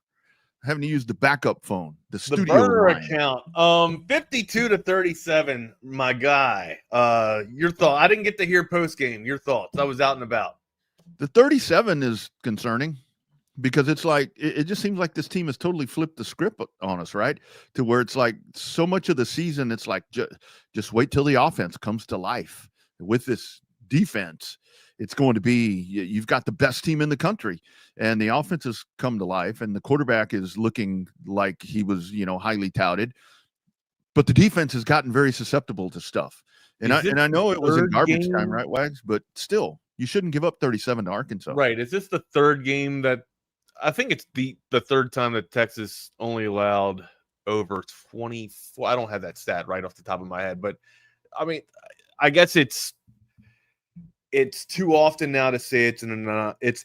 Having to use the backup phone, the studio burner line. account. 52-37, my guy. Your thought? I didn't get to hear post game. Your thoughts? I was out and about. The 37 is concerning because it's like it just seems like this team has totally flipped the script on us, right? To where it's like so much of the season, it's like just wait till the offense comes to life with this defense. It's going to be, you've got the best team in the country, and the offense has come to life, and the quarterback is looking like he was, highly touted, but the defense has gotten very susceptible to stuff. And I know it was in garbage time, right, Wags? But still, you shouldn't give up 37 to Arkansas. Right. Is this the third game that I think it's the third time that Texas only allowed over 24? I don't have that stat right off the top of my head, but I mean, I guess it's too often now to say it's an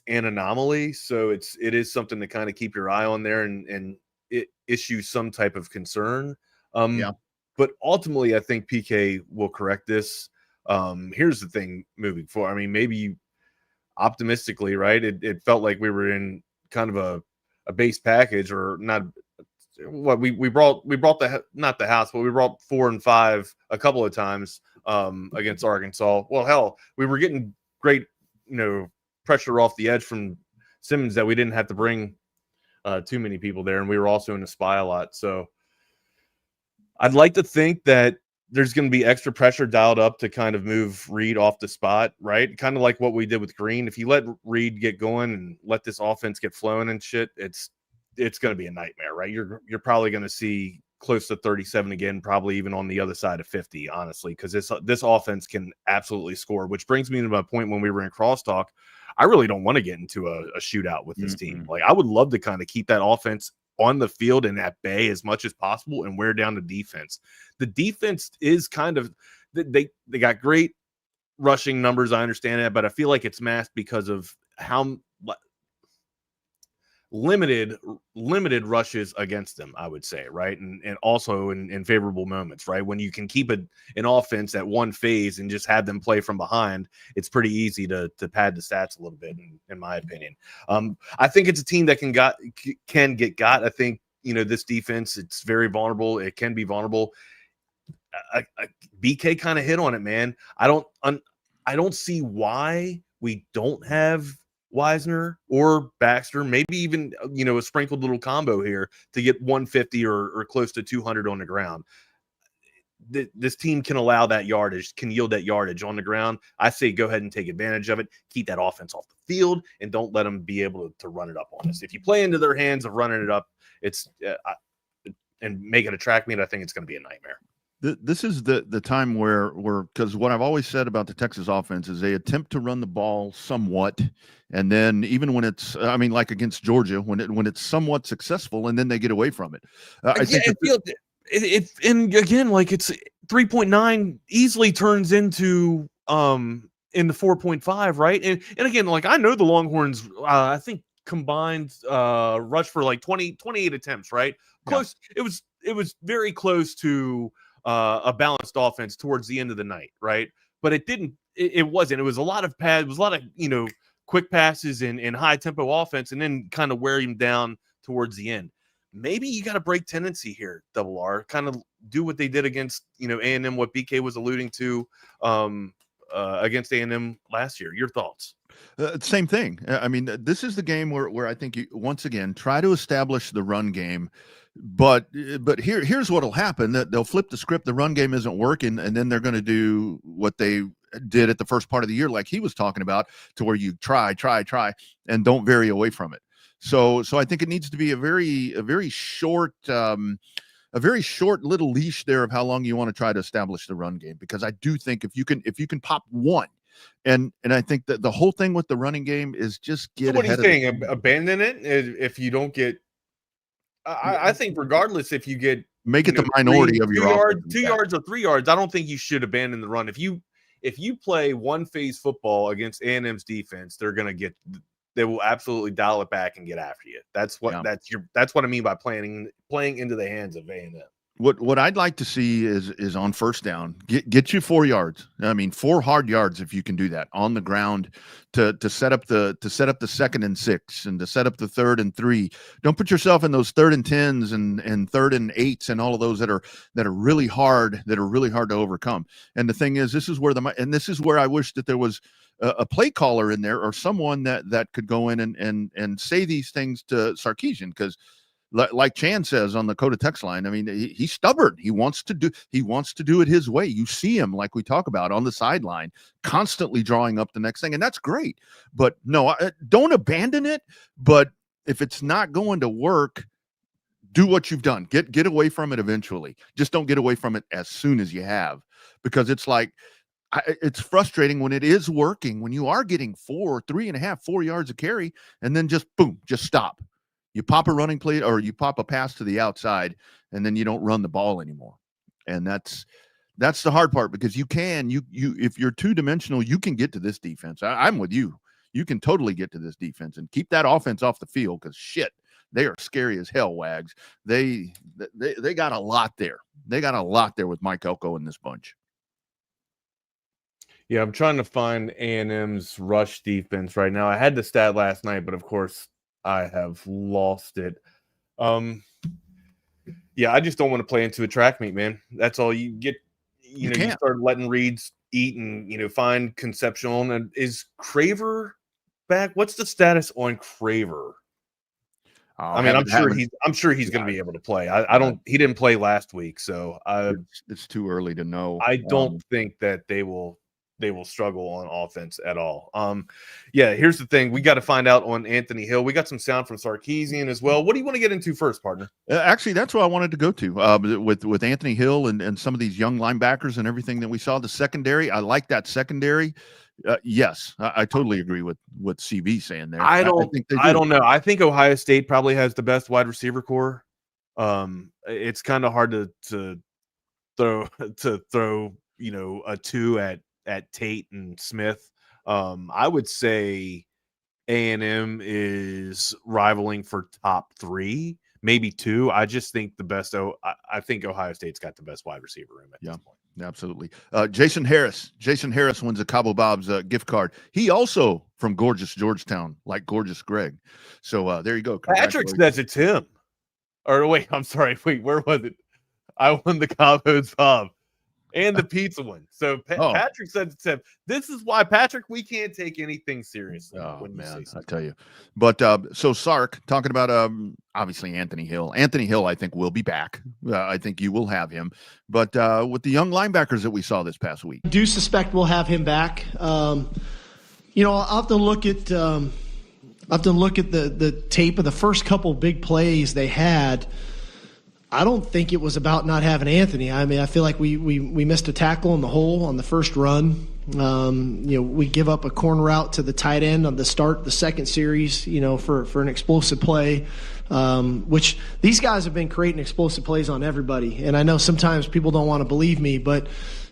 anomaly. So it is something to kind of keep your eye on there and it issues some type of concern. Yeah. But ultimately, I think PK will correct this. Here's the thing moving forward. I mean, maybe optimistically, right? It felt like we were in kind of a base package, or not. What we brought not the house, but we brought 4 and 5 a couple of times against Arkansas. Well, hell, we were getting great, pressure off the edge from Simmons that we didn't have to bring too many people there, and we were also in the spy a lot. So I'd like to think that there's going to be extra pressure dialed up to kind of move Reed off the spot, right? Kind of like what we did with Green. If you let Reed get going and let this offense get flowing and shit, it's going to be a nightmare, right? You're probably going to see close to 37 again, probably even on the other side of 50, honestly, because this offense can absolutely score, which brings me to my point when we were in crosstalk. I really don't want to get into a shootout with this team. Like, I would love to kind of keep that offense on the field and at bay as much as possible and wear down the defense. The defense is kind of, they got great rushing numbers. I understand that, but I feel like it's masked because of how limited rushes against them, I would say, right? And also in favorable moments, right? When you can keep an offense at one phase and just have them play from behind, it's pretty easy to pad the stats a little bit, in my opinion. I think it's a team that can get got. I think, this defense, it's very vulnerable. It can be vulnerable. BK kind of hit on it, man. I don't see why we don't have Wisner or Baxter, maybe even, a sprinkled little combo here to get 150 or close to 200 on the ground. This team can allow that yardage, can yield that yardage on the ground. I say go ahead and take advantage of it. Keep that offense off the field and don't let them be able to run it up on us. If you play into their hands of running it up, and make it a track meet, I think it's going to be a nightmare. This is the time where because what I've always said about the Texas offense is they attempt to run the ball somewhat, and then even when it's, like against Georgia, when it's somewhat successful, and then they get away from it. I think and again, like it's 3.9 easily turns into the 4.5, right? And again, like I know the Longhorns, I think combined rush for like 28 attempts, right? Close. Yeah. It was very close to a balanced offense towards the end of the night, right? But it didn't. It wasn't. It was a lot of pads. It was a lot of quick passes and high tempo offense, and then kind of wearing them down towards the end. Maybe you got to break tendency here, Double R. Kind of do what they did against A&M. What BK was alluding to against A&M last year. Your thoughts? Same thing. This is the game where I think you once again try to establish the run game. But here's what'll happen: that they'll flip the script. The run game isn't working, and then they're going to do what they did at the first part of the year, like he was talking about, to where you try, and don't vary away from it. So I think it needs to be a very short little leash there of how long you want to try to establish the run game, because I do think if you can pop one, and I think that the whole thing with the running game is just get. So what are you saying? Abandon it if you don't get. I think regardless if you get make it the minority of your 2 yards or 3 yards, I don't think you should abandon the run. If you play one phase football against A&M's defense, they will absolutely dial it back and get after you. That's what I mean by playing into the hands of A&M. What I'd like to see is on first down, get you 4 yards. 4 hard yards if you can do that on the ground to set up the 2nd and 6 and to set up the 3rd and 3. Don't put yourself in those 3rd and 10s and 3rd and 8s and all of those that are really hard to overcome. And the thing is, this is where I wish that there was a play caller in there or someone that could go in and say these things to Sarkeesian, because like Chan says on the Coda text line, he's stubborn. He wants to do it his way. You see him, like we talk about, on the sideline, constantly drawing up the next thing, and that's great. But no, don't abandon it. But if it's not going to work, do what you've done. Get away from it eventually. Just don't get away from it as soon as you have, because it's like it's frustrating when it is working, when you are getting 3.5, 4 yards of carry, and then just boom, just stop. You pop a running play or you pop a pass to the outside, and then you don't run the ball anymore. And that's the hard part, because you if you're two-dimensional, you can get to this defense. I'm with you. You can totally get to this defense and keep that offense off the field, because shit, they are scary as hell, Wags. They got a lot there. They got a lot there with Mike Elko in this bunch. Yeah, I'm trying to find A&M's rush defense right now. I had the stat last night, but of course I have lost it. Yeah, I just don't want to play into a track meet, man. That's all you get. You start letting Reeds eat and find Concepcion. And is Craver back? What's the status on Craver? I'm sure he's going to be able to play. He didn't play last week, so it's too early to know. I don't think that they will struggle on offense at all. Yeah, here's the thing. We got to find out on Anthony Hill. We got some sound from Sarkeesian as well. What do you want to get into first, partner? Actually, that's what I wanted to go to with Anthony Hill and some of these young linebackers and everything that we saw. The secondary, I like that secondary. Yes, I totally agree with what CB saying there. I don't know. I think Ohio State probably has the best wide receiver core. It's kind of hard to throw a 2 at Tate and Smith. I would say A&M is rivaling for top 3, maybe 2. I just think I think Ohio State's got the best wide receiver room at this point. Absolutely. Jason Harris wins a Cabo Bob's gift card. He also from gorgeous Georgetown, like gorgeous Greg. So there you go. Patrick says it's him. Or wait, I'm sorry. Wait, where was it? I won the Cabo Bob. and the pizza one. So Patrick said, "This is why, Patrick, we can't take anything seriously." Oh when man, I tell you. But so Sark talking about obviously Anthony Hill. Anthony Hill, I think, will be back. I think you will have him. But with the young linebackers that we saw this past week, I do suspect we'll have him back. I'll have to look at the tape of the first couple big plays they had. I don't think it was about not having Anthony. I mean, I feel like we missed a tackle in the hole on the first run. We give up a corner route to the tight end on the start, the second series, for an explosive play, which these guys have been creating explosive plays on everybody. And I know sometimes people don't want to believe me, but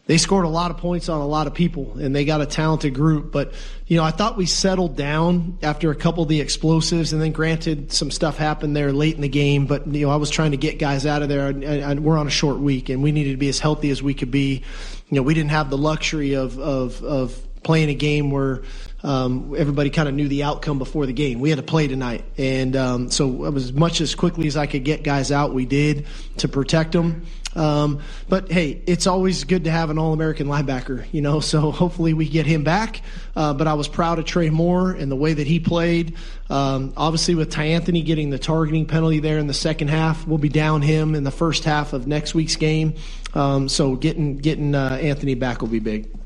they scored a lot of points on a lot of people, and they got a talented group. But, I thought we settled down after a couple of the explosives, and then granted some stuff happened there late in the game. But, I was trying to get guys out of there, and we're on a short week, and we needed to be as healthy as we could be. We didn't have the luxury of playing a game where everybody kind of knew the outcome before the game. We had to play tonight. And so as much as quickly as I could get guys out, we did to protect them. But hey, it's always good to have an All-American linebacker, so hopefully we get him back. But I was proud of Trey Moore and the way that he played. Obviously with Ty Anthony getting the targeting penalty there in the second half, we'll be down him in the first half of next week's game. So getting Anthony back will be big.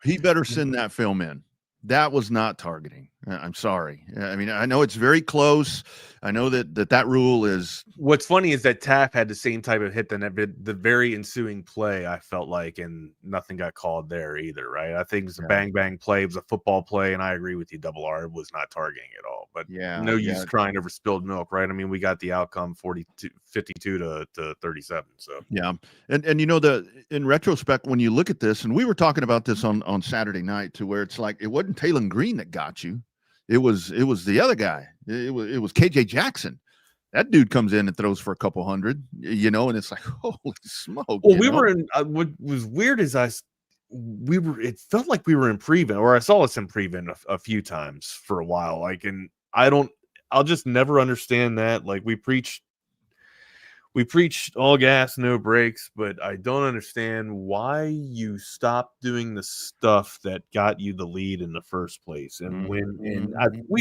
He better send that film in. That was not targeting. I'm sorry. I mean, I know it's very close. I know that rule is. What's funny is that Taff had the same type of hit the very ensuing play, I felt like, and nothing got called there either, right? I think it was a bang play. It was a football play, and I agree with you. Double R was not targeting at all. But no use crying over spilled milk, right? I mean, we got the outcome 52 to 37. So yeah, and in retrospect, when you look at this, and we were talking about this on Saturday night, to where it's like it wasn't Taylon Green that got you. It was the other guy. It was KJ Jackson. That dude comes in and throws for a couple hundred, and it's like, holy smoke. Well, we were in what was weird is it felt like we were in prevent, or I saw us in prevent a few times for a while. Like, and I'll just never understand that. Like, we preached all gas, no brakes, but I don't understand why you stopped doing the stuff that got you the lead in the first place. And we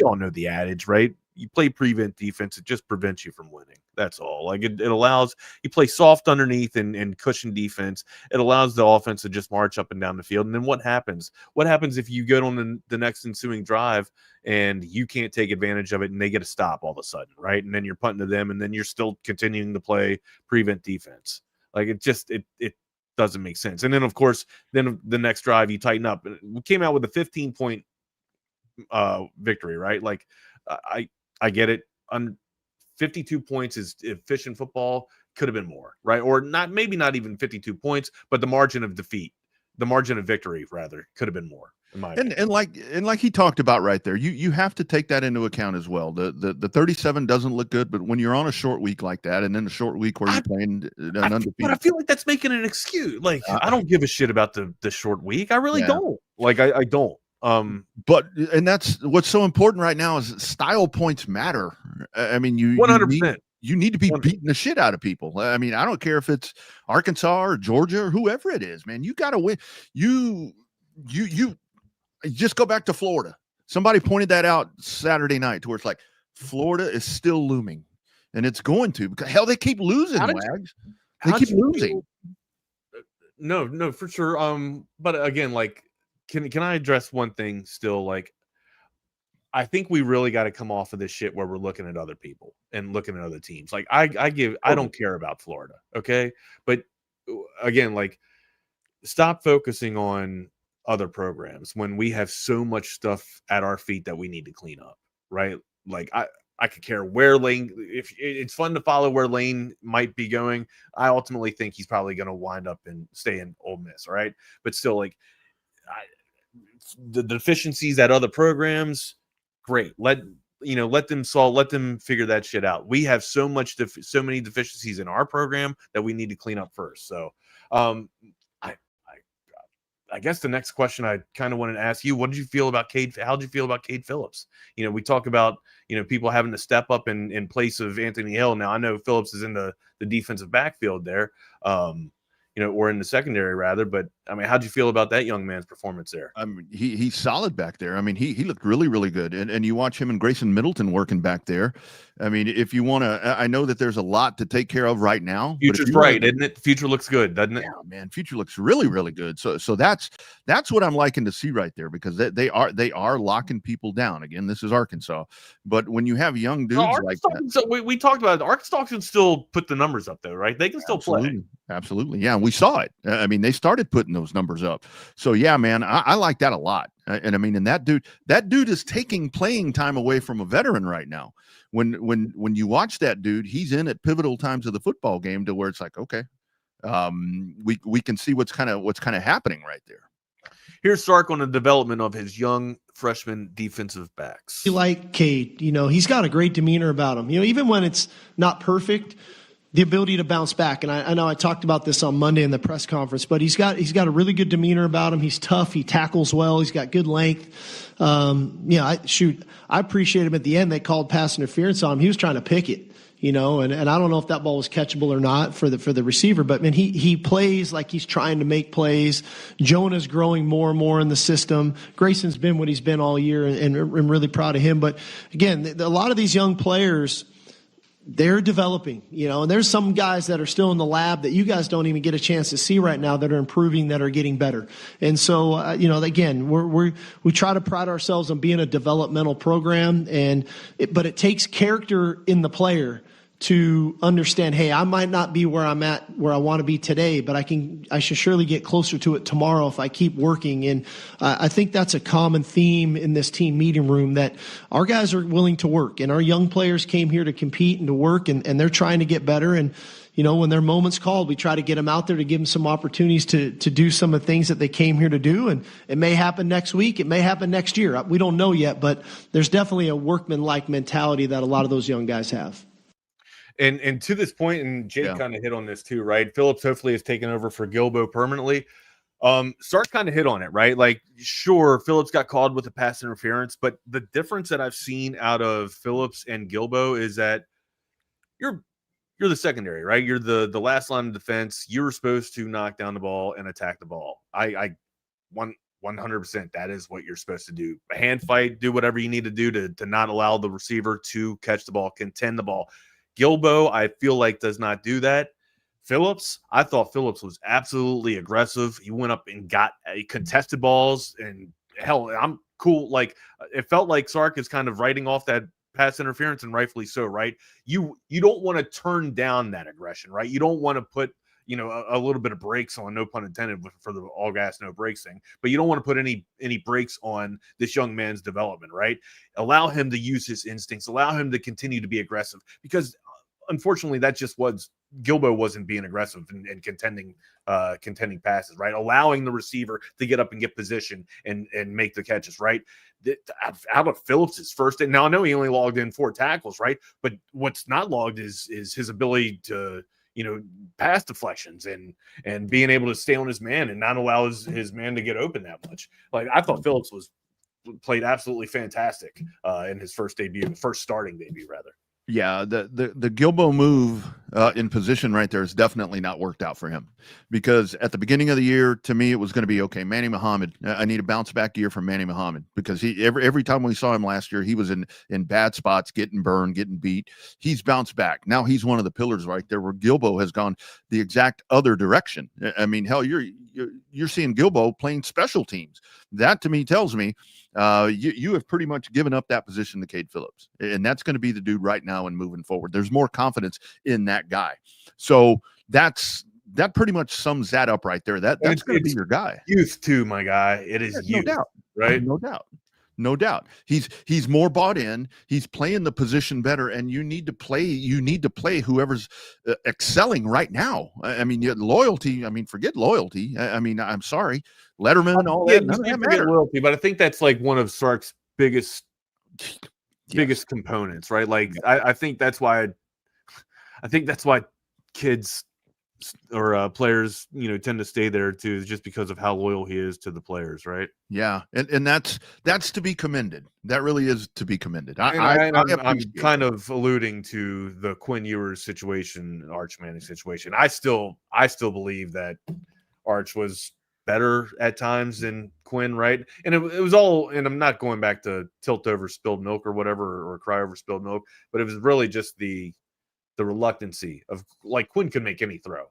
all know the adage, right? You play prevent defense, it just prevents you from winning. That's all. Like, it allows you play soft underneath and cushion defense. It allows the offense to just march up and down the field. And then what happens? What happens if you go on the next ensuing drive and you can't take advantage of it and they get a stop all of a sudden, right? And then you're punting to them, and then you're still continuing to play prevent defense. Like, it doesn't make sense. And then, of course, then the next drive you tighten up. We came out with a 15-point victory, right? Like, I get it. 52 points is efficient football. Could have been more, right? Or maybe not even 52 points, but the margin of victory rather could have been more. And like he talked about right there, you have to take that into account as well. The 37 doesn't look good, but when you're on a short week like that, and then a short week where you're playing an undefeated, but I feel like that's making an excuse. Like, I don't give a shit about the short week. I really don't. Like, I don't. But that's what's so important right now is style points matter. I mean, 100%. You need to be beating the shit out of people. I mean, I don't care if it's Arkansas or Georgia or whoever it is, man. You got to win. You just go back to Florida. Somebody pointed that out Saturday night, to where it's like Florida is still looming, and it's going to, because hell, they keep losing. They keep losing. No, for sure. But again, like, can I address one thing still? Like, I think we really got to come off of this shit where we're looking at other people and looking at other teams. Like, I don't care about Florida, okay? But again, like, stop focusing on other programs when we have so much stuff at our feet that we need to clean up, right? Like, I could care where Lane, if it's fun to follow where Lane might be going. I ultimately think he's probably going to wind up and stay in Ole Miss, right? But still, like, the deficiencies at other programs, great. Let them figure that shit out. We have so many deficiencies in our program that we need to clean up first. So, I guess the next question I kind of wanted to ask you, what did you feel about Cade? How did you feel about Cade Phillips? We talk about, people having to step up in place of Anthony Hill. Now, I know Phillips is in the defensive backfield there. or in the secondary rather. But I mean, how'd you feel about that young man's performance there? I mean, he's solid back there. I mean, he looked really, really good. And you watch him and Grayson Middleton working back there. I mean, if you want to, I know that there's a lot to take care of right now. Future's bright, isn't it? The future looks good, doesn't it? Yeah, man, future looks really, really good. So that's what I'm liking to see right there, because they are locking people down. Again, this is Arkansas, but when you have young dudes like that, so we talked about it. Arkansas can still put the numbers up though, right? They can still play. Absolutely. Yeah. We saw it. I mean, they started putting those numbers up. So yeah, man, I like that a lot. And I mean, and that dude is taking playing time away from a veteran right now. When you watch that dude, he's in at pivotal times of the football game to where it's like, okay, we can see what's kind of happening right there. Here's Sark on the development of his young freshman defensive backs. You like Cade, he's got a great demeanor about him. Even when it's not perfect, the ability to bounce back. And I know I talked about this on Monday in the press conference, but he's got a really good demeanor about him. He's tough. He tackles well. He's got good length. I appreciate him at the end. They called pass interference on him. He was trying to pick it, and I don't know if that ball was catchable or not for the receiver, but man, he plays like he's trying to make plays. Jonah's growing more and more in the system. Grayson's been what he's been all year, and I'm really proud of him. But again, a lot of these young players, they're developing, and there's some guys that are still in the lab that you guys don't even get a chance to see right now that are improving, that are getting better. And so, again, we try to pride ourselves on being a developmental program, but it takes character in the player to understand, hey, I might not be where I'm at, where I want to be today, but I should surely get closer to it tomorrow if I keep working. And I think that's a common theme in this team meeting room, that our guys are willing to work, and our young players came here to compete and to work, and they're trying to get better. And, when their moment's called, we try to get them out there to give them some opportunities to do some of the things that they came here to do. And it may happen next week. It may happen next year. We don't know yet, but there's definitely a workman-like mentality that a lot of those young guys have. And to this point, and Jake kind of hit on this too, right? Phillips hopefully has taken over for Gilbo permanently. Sark kind of hit on it, right? Like, sure, Phillips got called with a pass interference, but the difference that I've seen out of Phillips and Gilbo is that you're the secondary, right? You're the last line of defense. You're supposed to knock down the ball and attack the ball. I 100%. That is what you're supposed to do. A hand fight, do whatever you need to do to not allow the receiver to catch the ball, contend the ball. Gilbo, I feel like, does not do that. Phillips, I thought Phillips was absolutely aggressive. He went up and got contested balls, and hell, I'm cool. Like, it felt like Sark is kind of writing off that pass interference, and rightfully so, right? You don't want to turn down that aggression, right? You don't want to put a little bit of brakes on, no pun intended, for the all gas, no brakes thing, but you don't want to put any brakes on this young man's development, right? Allow him to use his instincts, allow him to continue to be aggressive, because unfortunately that just was Gilbo wasn't being aggressive and contending passes, right? Allowing the receiver to get up and get position and make the catches, right? Out of Phillips's first day, now I know he only logged in 4 tackles, right? But what's not logged is his ability to pass deflections and being able to stay on his man and not allow his man to get open that much. Like, I thought Phillips played absolutely fantastic in his first starting debut rather. Yeah, the Gilbo move in position right there has definitely not worked out for him, because at the beginning of the year, to me, it was going to be, okay, Manny Muhammad, I need a bounce back year from Manny Muhammad, because he every time we saw him last year, he was in bad spots, getting burned, getting beat. He's bounced back. Now he's one of the pillars right there, where Gilbo has gone the exact other direction. I mean, hell, you're seeing Gilbo playing special teams. That to me tells me you have pretty much given up that position to Cade Phillips, and that's going to be the dude right now and moving forward. There's more confidence in that guy. So that pretty much sums that up right there. That's going to be your guy. Youth too, my guy. It is youth, no doubt, right? No doubt. He's more bought in. He's playing the position better, and you need to play whoever's excelling right now. I mean, loyalty. I mean, forget loyalty. I mean, I'm sorry, Letterman, all that. None of that matter. Loyalty, but I think that's like one of Sark's biggest components, right? Like, I think that's why kids players, tend to stay there too, just because of how loyal he is to the players, right? Yeah, and that's to be commended. That really is to be commended. I'm appreciate kind that. of alluding to the Quinn Ewers situation, Arch Manning situation. I still believe that Arch was better at times than Quinn, right? And it was all, and I'm not going back to tilt over spilled milk or whatever, or cry over spilled milk, but it was really just the reluctancy of, like, Quinn could make any throw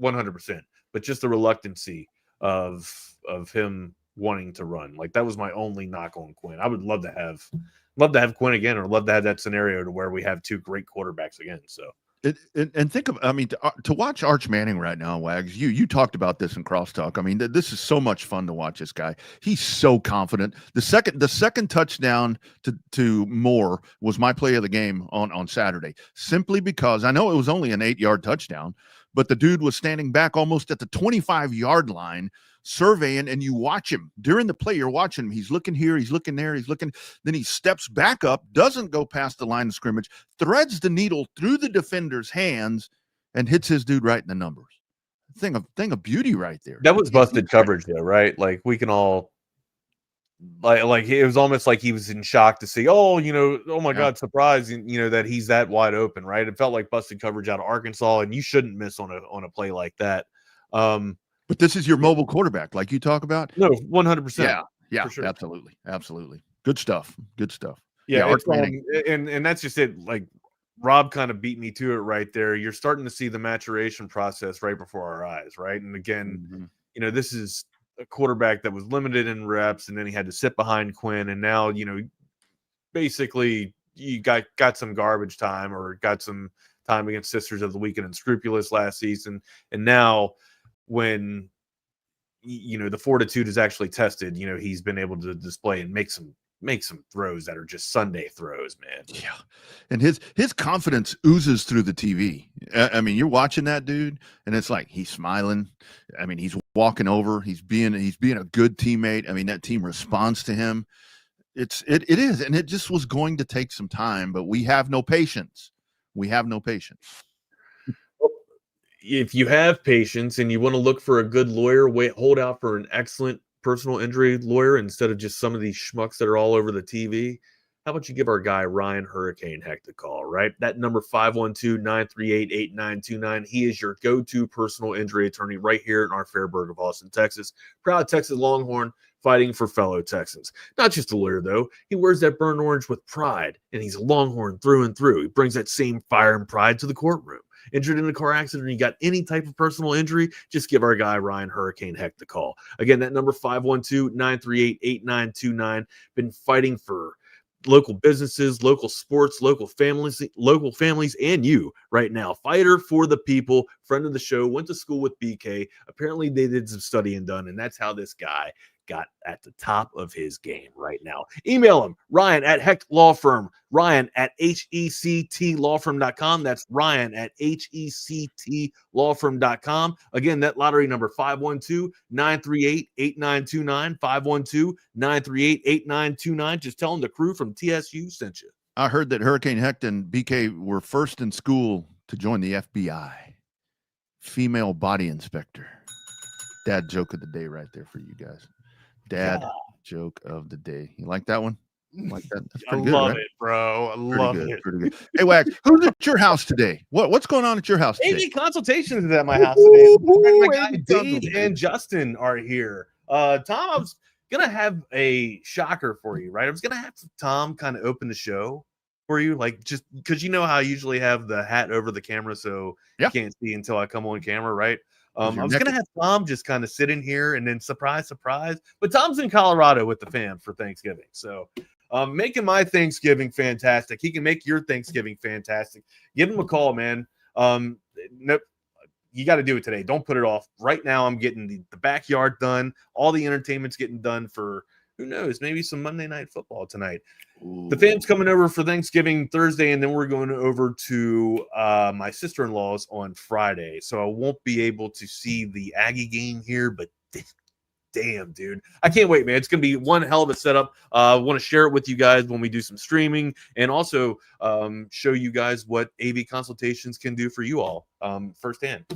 100%, but just the reluctancy of him wanting to run. Like, that was my only knock on Quinn. I would love to have Quinn again, or love to have that scenario to where we have two great quarterbacks again. So and think of, I mean, to watch Arch Manning right now, Wags, you talked about this in crosstalk. I mean, this is so much fun to watch this guy. He's so confident. The second touchdown to Moore was my play of the game on Saturday, simply because I know it was only an 8-yard touchdown, but the dude was standing back almost at the 25-yard line, surveying, and you watch him during the play. You're watching him. He's looking here, he's looking there, he's looking. Then he steps back up, doesn't go past the line of scrimmage, threads the needle through the defender's hands, and hits his dude right in the numbers. Thing of beauty right there. that was busted coverage, though, right? Like, we can all like it was almost like he was in shock to see, oh my God, surprise, that he's that wide open, right? It felt like busted coverage out of Arkansas, and you shouldn't miss on a play like that. But this is your mobile quarterback, like you talk about. No, 100%. Yeah, sure. absolutely. Good stuff. Yeah, Arch Manning. and that's just it. Like, Rob kind of beat me to it right there. You're starting to see the maturation process right before our eyes, right? And again, this is a quarterback that was limited in reps, and then he had to sit behind Quinn, and now basically you got some garbage time, or got some time against Sisters of the Week and Unscrupulous last season, and now when the fortitude is actually tested, he's been able to display and make some throws that are just Sunday throws, man. Yeah, and his confidence oozes through the TV. I mean, you're watching that dude, and it's like he's smiling. I mean, he's walking over. He's being a good teammate. I mean, that team responds to him. It is, and it just was going to take some time, but we have no patience. If you have patience and you want to look for a good lawyer, hold out for an excellent personal injury lawyer instead of just some of these schmucks that are all over the TV. How about you give our guy Ryan Hurricane Hecht a call, right? That number 512-938-8929. He is your go-to personal injury attorney right here in our Fairburg of Austin, Texas. Proud Texas Longhorn, fighting for fellow Texans. Not just a lawyer, though. He wears that burnt orange with pride, and he's a Longhorn through and through. He brings that same fire and pride to the courtroom. Injured in a car accident, or you got any type of personal injury, just give our guy Ryan Hurricane Hecht a call. Again, that number 512-938-8929. Been fighting for local businesses, local sports, local families, and you right now. Fighter for the people, friend of the show, went to school with BK. Apparently they did some studying done, and that's how this guy got at the top of his game right now. Email him, Ryan at Hecht Law Firm, Ryan at HECTlawfirm.com. That's Ryan at HECTlawfirm.com. Again, that lottery number 512-938-8929, 512-938-8929. Just tell them the crew from TSU sent you. I heard that Hurricane Hecht and BK were first in school to join the FBI. Female body inspector. Dad joke of the day right there for you guys. Dad joke of the day. You like that one? Like that? That's I pretty good, love right? it, bro. I love it. Pretty good. Hey, Wax, who's at your house today? What's going on at your house today? AV consultations is at my house today. My guy AV Dave and Justin are here. Tom, I was gonna have a shocker for you, right? I was gonna have Tom kind of open the show for you, like, just because you know how I usually have the hat over the camera, so you can't see until I come on camera, right? I was going to have Tom just kind of sit in here, and then surprise, but Tom's in Colorado with the fam for Thanksgiving. So making my Thanksgiving fantastic. He can make your Thanksgiving fantastic. Give him a call, man. Nope. You got to do it today. Don't put it off. Right now, I'm getting the backyard done. All the entertainment's getting done for, who knows, maybe some Monday Night Football tonight. Ooh. The fam's coming over for Thanksgiving Thursday, and then we're going over to my sister-in-law's on Friday. So I won't be able to see the Aggie game here, but damn, dude. I can't wait, man. It's going to be one hell of a setup. I want to share it with you guys when we do some streaming, and also show you guys what AV consultations can do for you all firsthand.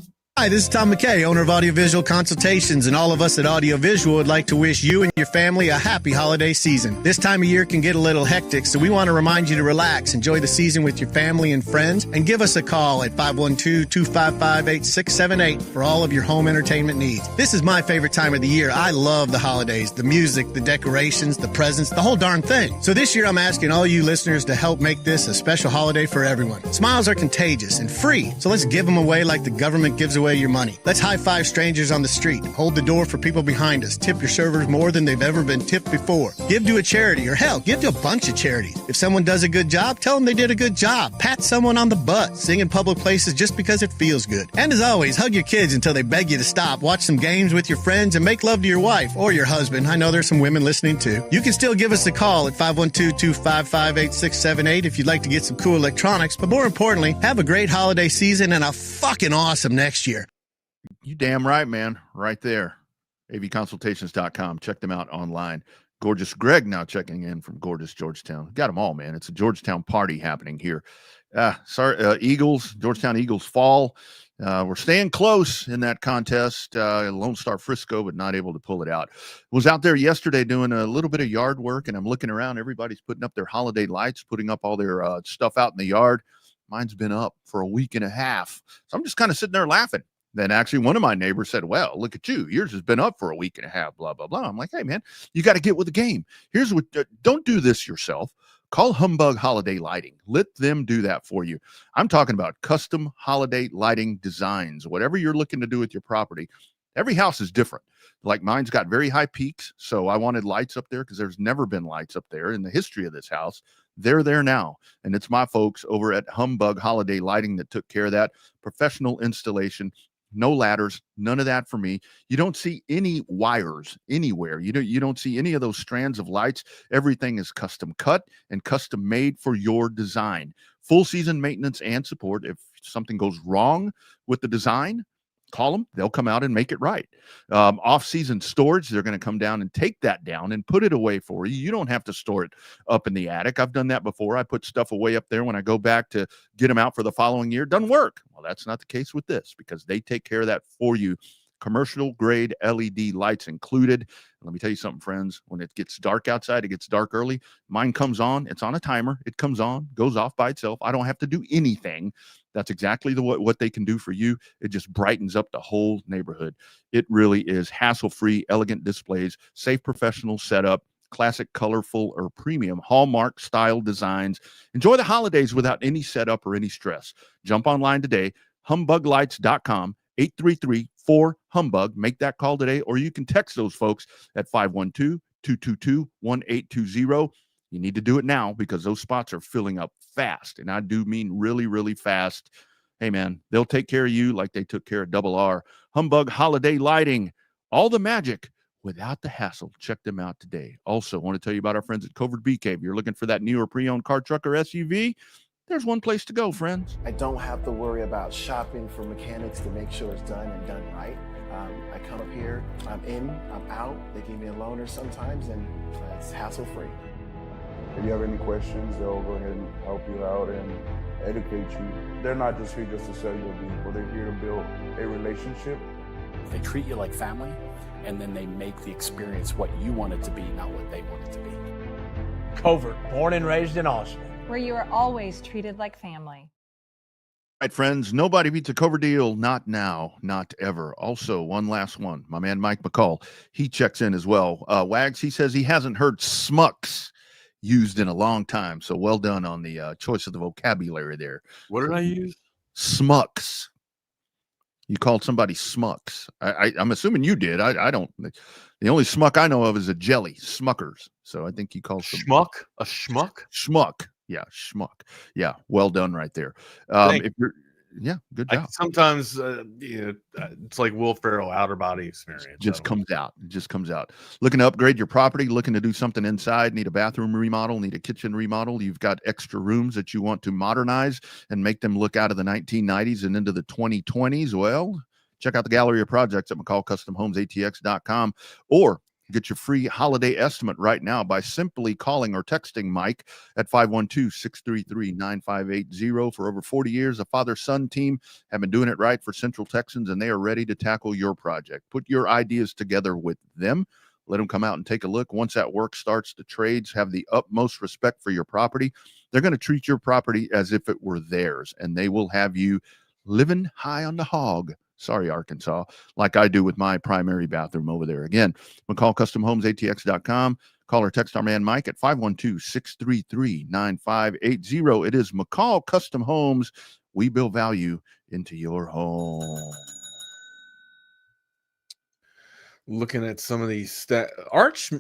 Hi, this is Tom McKay, owner of Audiovisual Consultations, and all of us at Audiovisual would like to wish you and your family a happy holiday season. This time of year can get a little hectic, so we want to remind you to relax, enjoy the season with your family and friends, and give us a call at 512-255-8678 for all of your home entertainment needs. This is my favorite time of the year. I love the holidays, the music, the decorations, the presents, the whole darn thing. So this year I'm asking all you listeners to help make this a special holiday for everyone. Smiles are contagious and free, so let's give them away like the government gives away your money. Let's high-five strangers on the street. Hold the door for people behind us. Tip your servers more than they've ever been tipped before. Give to a charity, or hell, give to a bunch of charities. If someone does a good job, tell them they did a good job. Pat someone on the butt. Sing in public places just because it feels good. And as always, hug your kids until they beg you to stop. Watch some games with your friends and make love to your wife or your husband. I know there's some women listening too. You can still give us a call at 512-255-8678 if you'd like to get some cool electronics. But more importantly, have a great holiday season and a fucking awesome next year. You damn right, man. Right there. avconsultations.com. Check them out online. Gorgeous Greg now checking in from gorgeous Georgetown. Got them all, man. It's a Georgetown party happening here. Eagles, Georgetown Eagles fall. We're staying close in that contest. Lone Star Frisco, but not able to pull it out. Was out there yesterday doing a little bit of yard work, and I'm looking around. Everybody's putting up their holiday lights, putting up all their stuff out in the yard. Mine's been up for a week and a half. So I'm just kind of sitting there laughing. Then actually one of my neighbors said, well, look at you. Yours has been up for a week and a half, blah, blah, blah. I'm like, hey, man, you got to get with the game. Here's what, don't do this yourself. Call Humbug Holiday Lighting. Let them do that for you. I'm talking about custom holiday lighting designs. Whatever you're looking to do with your property, every house is different. Like mine's got very high peaks, so I wanted lights up there because there's never been lights up there in the history of this house. They're there now, and it's my folks over at Humbug Holiday Lighting that took care of that. Professional installation. No ladders, none of that for me. You don't see any wires anywhere. You don't see any of those strands of lights. Everything is custom cut and custom made for your design. Full season maintenance and support. If something goes wrong with the design, call them. They'll come out and make it right. Off-season storage, they're going to come down and take that down and put it away for you. You don't have to store it up in the attic. I've done that before. I put stuff away up there when I go back to get them out for the following year. Doesn't work. Well, that's not the case with this because they take care of that for you. Commercial grade LED lights included. Let me tell you something, friends. When it gets dark outside, it gets dark early. Mine comes on. It's on a timer. It comes on, goes off by itself. I don't have to do anything. That's exactly what they can do for you. It just brightens up the whole neighborhood. It really is hassle-free, elegant displays, safe professional setup, classic, colorful, or premium Hallmark style designs. Enjoy the holidays without any setup or any stress. Jump online today, humbuglights.com, 833-4-HUMBUG. Make that call today, or you can text those folks at 512-222-1820. You need to do it now because those spots are filling up fast. And I do mean really, really fast. Hey, man, they'll take care of you like they took care of Double R. Humbug Holiday Lighting. All the magic without the hassle. Check them out today. Also, I want to tell you about our friends at Covert Bee Cave. You're looking for that new or pre-owned car, truck, or SUV? There's one place to go, friends. I don't have to worry about shopping for mechanics to make sure it's done and done right. I come up here, I'm in, I'm out. They give me a loaner sometimes, and it's hassle-free. If you have any questions, they'll go ahead and help you out and educate you. They're not just here just to sell you a vehicle. They're here to build a relationship. They treat you like family, and then they make the experience what you want it to be, not what they want it to be. Covert, born and raised in Austin, where you are always treated like family. All right, friends, nobody beats a Covert deal. Not now, not ever. Also, one last one. My man Mike McCall, he checks in as well. Wags, he says he hasn't heard smucks used in a long time. So well done on the choice of the vocabulary there. What did I use? Smucks. You called somebody smucks. I'm assuming you did. I don't. The only smuck I know of is a jelly, Smuckers. So I think you called some schmuck. A schmuck. Schmuck. Yeah, schmuck. Yeah, well done right there. If you're, yeah, good job. Sometimes it's like Will Ferrell, outer body experience. Just comes out. It just comes out. Looking to upgrade your property, looking to do something inside, need a bathroom remodel, need a kitchen remodel. You've got extra rooms that you want to modernize and make them look out of the 1990s and into the 2020s. Well, check out the gallery of projects at McCall Custom Homes ATX.com, or Get your free holiday estimate right now by simply calling or texting Mike at 512-633-9580. For over 40 years, the father-son team have been doing it right for Central Texans, and they are ready to tackle your project. Put your ideas together with them. Let them come out and take a look. Once that work starts, the trades have the utmost respect for your property. They're going to treat your property as if it were theirs, and they will have you living high on the hog. Sorry, Arkansas, like I do with my primary bathroom over there. Again, McCall Custom Homes, ATX.com. Call or text our man Mike at 512-633-9580. It is McCall Custom Homes. We build value into your home. Looking at some of these stats, Arch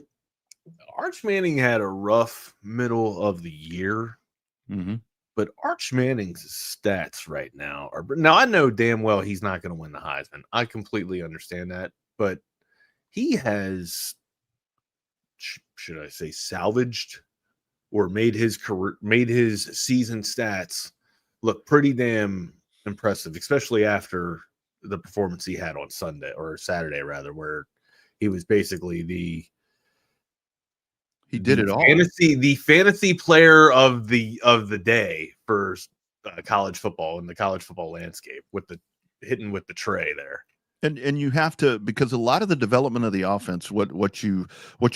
Manning had a rough middle of the year. Mm-hmm. But Arch Manning's stats right now are now. I know damn well he's not going to win the Heisman. I completely understand that, but he has, should I say, salvaged or made his season stats look pretty damn impressive, especially after the performance he had on Sunday or Saturday, rather, where he was basically He did it all. The fantasy player of the day for college football and the college football landscape with the hitting with the tray there. And you have to, because a lot of the development of the offense, what you're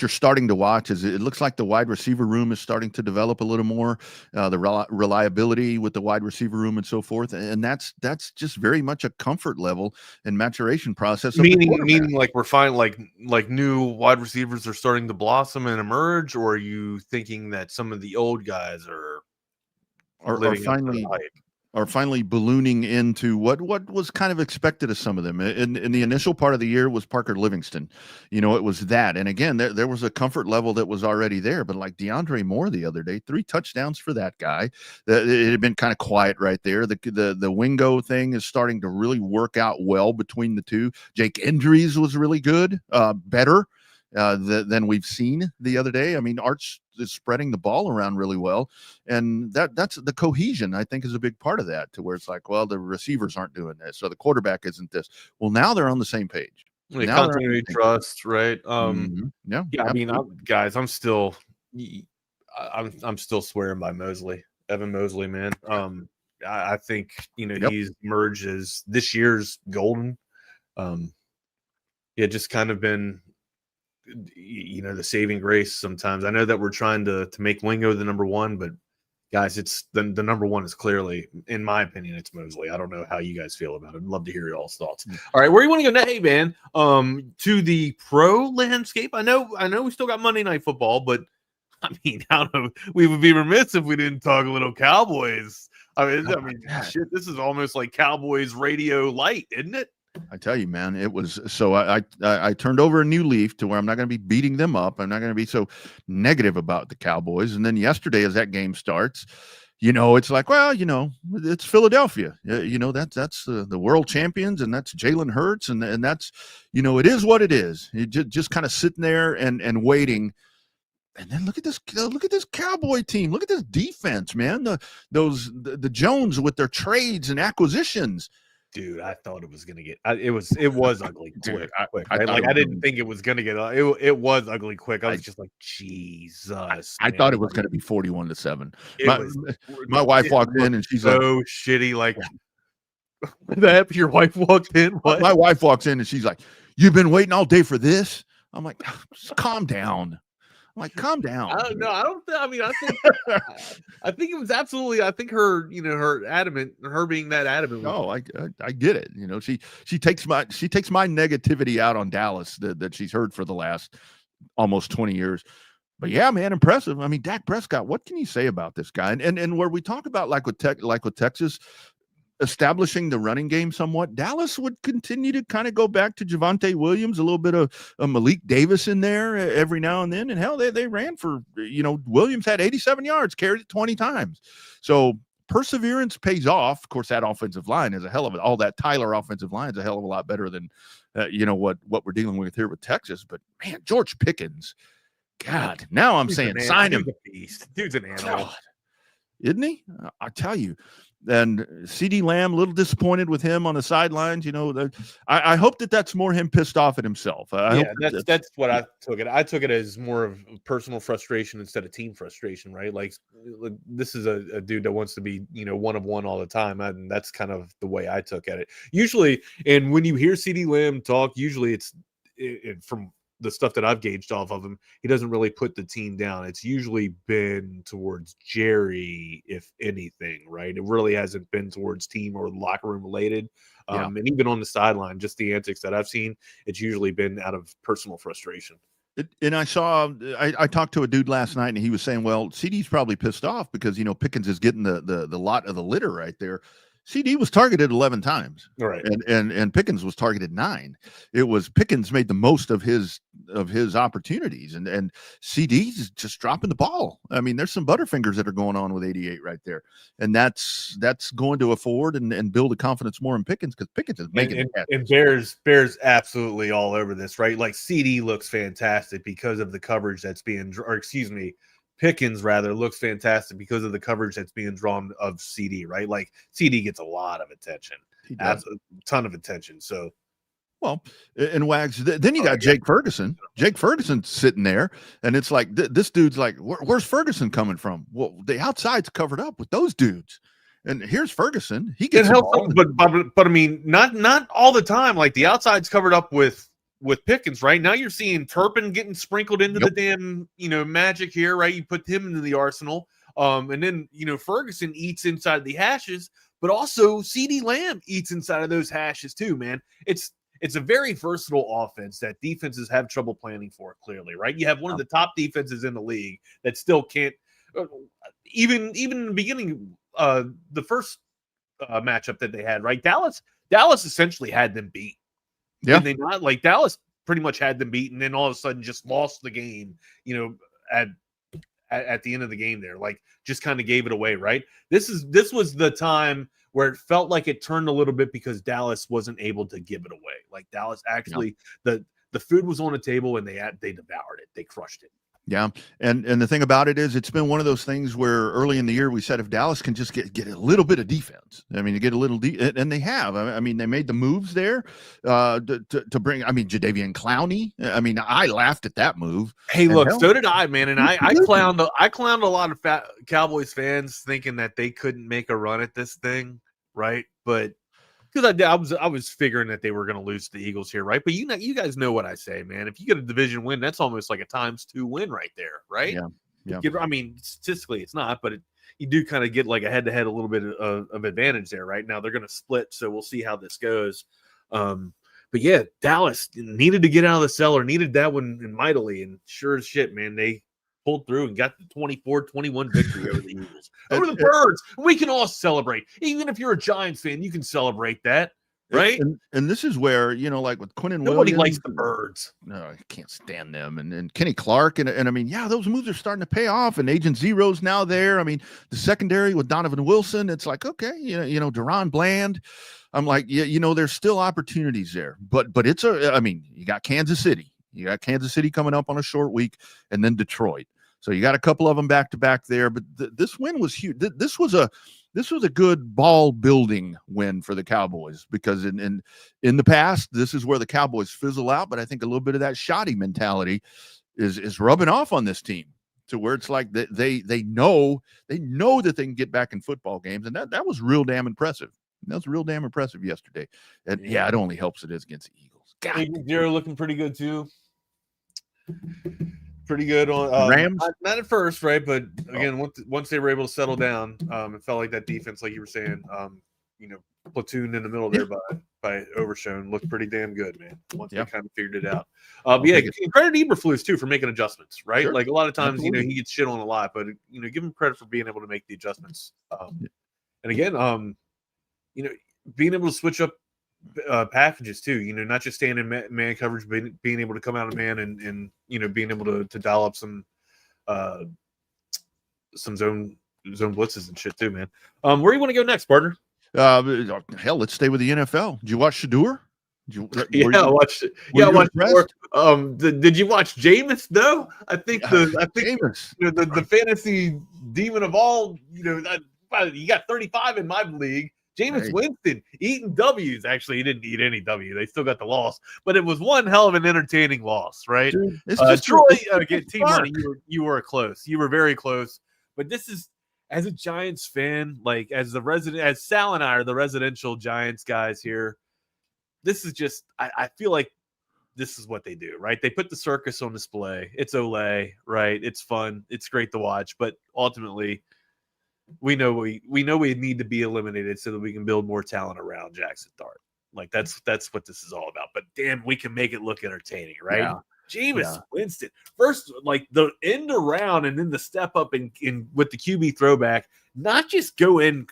starting to watch is it looks like the wide receiver room is starting to develop a little more, the reliability with the wide receiver room and so forth, and that's just very much a comfort level and maturation process. Meaning like we're finding like new wide receivers are starting to blossom and emerge, or are you thinking that some of the old guys are finally ballooning into what was kind of expected of some of them. In the initial part of the year was Parker Livingston. It was that. And again, there was a comfort level that was already there. But like DeAndre Moore the other day, 3 touchdowns for that guy. It had been kind of quiet right there. The Wingo thing is starting to really work out well between the two. Jake Endries was really good, better than we've seen the other day. I mean, Arch is spreading the ball around really well, and that's the cohesion, I think, is a big part of that, to where it's like, well, the receivers aren't doing this, so the quarterback isn't this. Well, now they're on the same page. Continuity trust, right? Yeah. I mean, I'm still swearing by Mosley, Evan Mosley, man. I think he's emerged as this year's golden. Just kind of been the saving grace sometimes. I know that we're trying to make Wingo the number one, but guys, it's the number one is clearly, in my opinion, it's Mosley. I don't know how you guys feel about it. I'd love to hear your all's thoughts. All right, where do you want to go next, man? To the pro landscape. I know we still got Monday Night Football, but I mean, we would be remiss if we didn't talk a little Cowboys. Shit, this is almost like Cowboys radio light, isn't it? I tell you, man, it was so. I turned over a new leaf to where I'm not going to be beating them up. I'm not going to be so negative about the Cowboys. And then yesterday, as that game starts, it's like, well, it's Philadelphia. That's the world champions, and that's Jalen Hurts, and that's, it is what it is. You just kind of sitting there and waiting. And then look at this Cowboy team. Look at this defense, man. The Jones with their trades and acquisitions. Dude, I thought it was gonna get. It was ugly quick. I didn't think it was gonna get. It was ugly quick. I was just like, Jesus. I thought it was gonna be 41-7. My wife walked in and she's so shitty. Like, that your wife walked in. What? My wife walks in and she's like, "You've been waiting all day for this?" I'm like, just calm down. I'm like, calm down. I think it was absolutely. I think her, her being that adamant. No, I get it. She takes my negativity out on Dallas that she's heard for the last almost 20 years. But yeah, man, impressive. I mean, Dak Prescott. What can you say about this guy? And where we talk about like with Texas, establishing the running game somewhat, Dallas would continue to kind of go back to Javonte Williams, a little bit of Malik Davis in there every now and then. And hell, they ran for, Williams had 87 yards, carried it 20 times. So perseverance pays off. Of course, that offensive line is all that Tyler offensive line is a hell of a lot better than, what we're dealing with here with Texas. But man, George Pickens, God, now I'm saying sign him. Dude's an animal. God. Isn't he? I tell you. And CD Lamb, a little disappointed with him on the sidelines. I hope that's more him pissed off at himself. I hope that's what I took it. I took it as more of personal frustration instead of team frustration, right? Like this is a dude that wants to be, one of one all the time. And that's kind of the way I took at it. Usually, and when you hear CD Lamb talk, usually it's from the stuff that I've gauged off of him, he doesn't really put the team down. It's usually been towards Jerry, if anything, right? It really hasn't been towards team or locker room related. And even on the sideline, just the antics that I've seen, it's usually been out of personal frustration. And I talked to a dude last night, and he was saying, well, CD's probably pissed off because, Pickens is getting the lot of the litter right there. CD was targeted 11 times, right? And Pickens was targeted 9. It was Pickens made the most of his opportunities, and CD's just dropping the ball. I mean, there's some butterfingers that are going on with 88 right there, and that's going to afford and build a confidence more in Pickens because Pickens is making it. And Bears absolutely all over this, right? Like CD looks fantastic because of the coverage that's being, or excuse me. Pickens rather looks fantastic because of the coverage that's being drawn of CD, right? Like CD gets a lot of attention, a ton of attention. So, well, and Wags, then you got Jake Ferguson. Jake Ferguson's sitting there, and it's like this dude's like, where's Ferguson coming from? Well, the outside's covered up with those dudes, and here's Ferguson. He gets but I mean, not all the time. Like the outside's covered up with Pickens, right? Now you're seeing Turpin getting sprinkled into the damn, magic here, right? You put him into the arsenal. And then, Ferguson eats inside the hashes, but also CD Lamb eats inside of those hashes too, man. It's a very versatile offense that defenses have trouble planning for, clearly, right? You have one of the top defenses in the league that still can't, even in the beginning, the first matchup that they had, right? Dallas essentially had them beat. Yeah, they not like Dallas pretty much had them beat, and then all of a sudden just lost the game. At the end of the game, there, like just kind of gave it away. Right. This was the time where it felt like it turned a little bit because Dallas wasn't able to give it away. Like Dallas actually, the food was on the table and they devoured it. They crushed it. Yeah, and the thing about it is, it's been one of those things where early in the year we said if Dallas can just get a little bit of defense, I mean, to get a little and they have. I mean, they made the moves there to bring. I mean, Jadeveon Clowney. I mean, I laughed at that move. Hey, look, so did I, man. And I clowned a lot of Cowboys fans thinking that they couldn't make a run at this thing, right? But because I was figuring that they were going to lose to the Eagles here, right? But you guys know what I say, man. If you get a division win, that's almost like a ×2 win right there, right? Yeah. I mean, statistically, it's not, but you do kind of get like a head-to-head a little bit of advantage there, right? Now they're going to split, so we'll see how this goes. But yeah, Dallas needed to get out of the cellar, needed that one mightily, and sure as shit, man, they pulled through and got the 24-21 victory over the Eagles. Over the Birds. We can all celebrate. Even if you're a Giants fan, you can celebrate that, right? And this is where, like with Quinnen Williams. Nobody likes the Birds. No, I can't stand them. And Kenny Clark. And I mean, yeah, those moves are starting to pay off. And Agent Zero's now there. I mean, the secondary with Donovan Wilson, it's like, okay, Deron Bland. I'm like, yeah, there's still opportunities there. But you got Kansas City. You got Kansas City coming up on a short week, and then Detroit. So you got a couple of them back to back there, but this win was huge. This was a good ball building win for the Cowboys because in the past, this is where the Cowboys fizzle out. But I think a little bit of that shoddy mentality is rubbing off on this team to where it's like they know that they can get back in football games, and that was real damn impressive. That was real damn impressive yesterday. And yeah, it only helps it is against the Eagles. God. Zero looking pretty good too. Pretty good on Rams. Not at first, right? But again, once they were able to settle down, it felt like that defense, like you were saying, platoon in the middle there by Overshone looked pretty damn good, man. Once they kind of figured it out. Credit to Eberflus too for making adjustments, right? Sure. Like a lot of times, he gets shit on a lot, but give him credit for being able to make the adjustments. And again, being able to switch up packages too, not just staying in man coverage, but being able to come out of man and being able to dial up some zone blitzes and shit too, man. Where do you want to go next, partner? Hell, let's stay with the NFL. Did you watch Shador? I watched it. Yeah, I watched it. Did you watch Jameis though? I think the fantasy demon of all, You got 35 in my league. Jameis Winston eating W's. Actually, he didn't eat any W. They still got the loss, but it was one hell of an entertaining loss, right? Dude, it's just Troy, get Team Money. You were close. You were very close. But this is, as a Giants fan, like as Sal and I are the residential Giants guys here. This is just, I feel like this is what they do, right? They put the circus on display. It's Olay, right? It's fun. It's great to watch, but ultimately, we know we need to be eliminated so that we can build more talent around Jackson Dart. Like that's what this is all about. But damn, we can make it look entertaining, right? Yeah. Jameis Winston first, like the end around and then the step up in with the QB throwback, not just go in,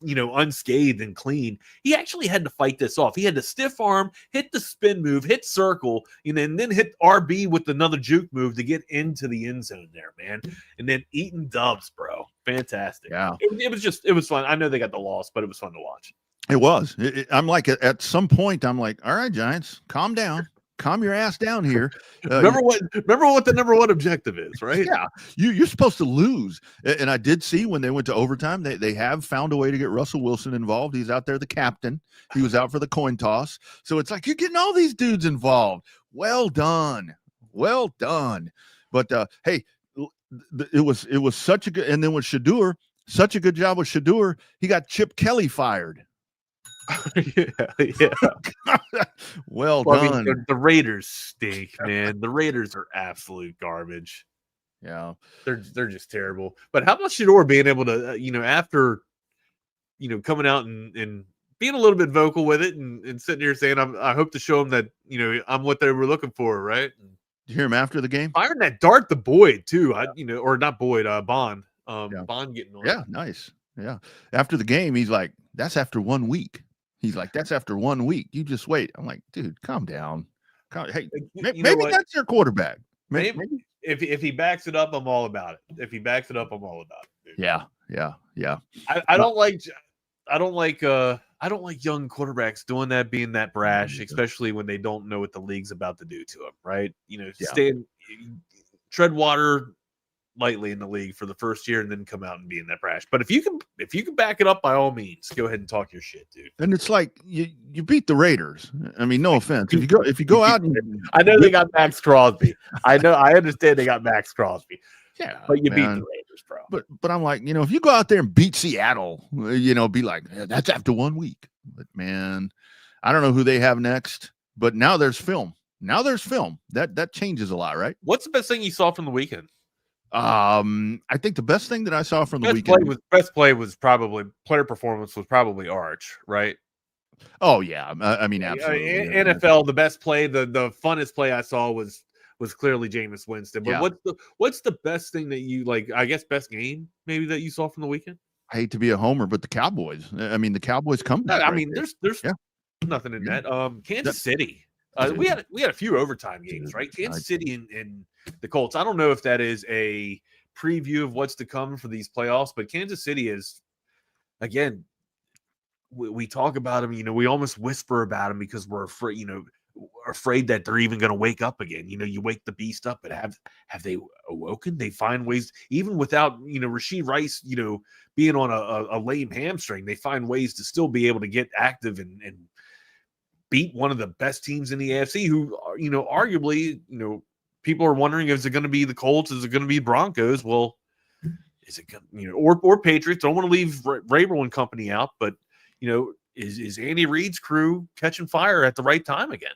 unscathed and clean. He actually had to fight this off. He had to stiff arm, hit the spin move, hit circle, and then hit RB with another juke move to get into the end zone there, man. And then eating dubs, bro. Fantastic. Yeah. It was fun. I know they got the loss, but it was fun to watch. It was. I'm like, at some point, I'm like, all right, Giants, calm down. Calm your ass down here. Remember what the number one objective is, right? Yeah, you're supposed to lose. And I did see when they went to overtime, they have found a way to get Russell Wilson involved. He's out there, the captain. He was out for the coin toss. So it's like you're getting all these dudes involved. Well done, well done. But hey, it was such a good. And then with Shadur, such a good job with Shadur. He got Chip Kelly fired. yeah. Well done. I mean, the Raiders stink, man. The Raiders are absolute garbage. Yeah, they're just terrible. But how about Shador being able to, after, coming out and being a little bit vocal with it and sitting here saying, I hope to show them that, I'm what they were looking for, right? Did you hear him after the game? Firing that dart to Boyd too. Or not Boyd, Bond. Bond getting on. Yeah, nice. Yeah. After the game, he's like, that's after 1 week. He's like, that's after 1 week. You just wait. I'm like, dude, calm down. Hey, maybe that's their quarterback. Maybe if he backs it up, I'm all about it. If he backs it up, I'm all about it. Dude. Yeah. I don't like young quarterbacks doing that, being that brash, especially when they don't know what the league's about to do to them, right? Tread water lightly in the league for the first year and then come out and be in that brash. But if you can back it up, by all means, go ahead and talk your shit, dude. And it's like you beat the Raiders. I mean, no offense. If you go out and I know they got Max Crosby. I understand they got Max Crosby. Yeah, but you beat the Raiders, bro. But I'm like, if you go out there and beat Seattle, be like, that's after 1 week. But man, I don't know who they have next. But now there's film. That changes a lot, right? What's the best thing you saw from the weekend? I think the best thing that I saw from the weekend best play was probably player performance was probably Arch, right? Oh yeah, I mean absolutely. NFL, the best play, the funnest play I saw was clearly Jameis Winston. But what's the best thing that you like? I guess best game maybe that you saw from the weekend. I hate to be a homer, but the Cowboys. I mean, the Cowboys come back. I mean, there's nothing in that. Kansas City. We had a few overtime games, right? Kansas City and the Colts. I don't know if that is a preview of what's to come for these playoffs, but Kansas City is, again, we talk about them. We almost whisper about them because we're afraid that they're even going to wake up again. You wake the beast up, but have they awoken? They find ways, even without Rashee Rice, being on a lame hamstring. They find ways to still be able to get active and beat one of the best teams in the AFC, who arguably, people are wondering, is it going to be the Colts? Is it going to be Broncos? Well, is it going or Patriots? Don't want to leave Rabel and company out, but is Andy Reid's crew catching fire at the right time again?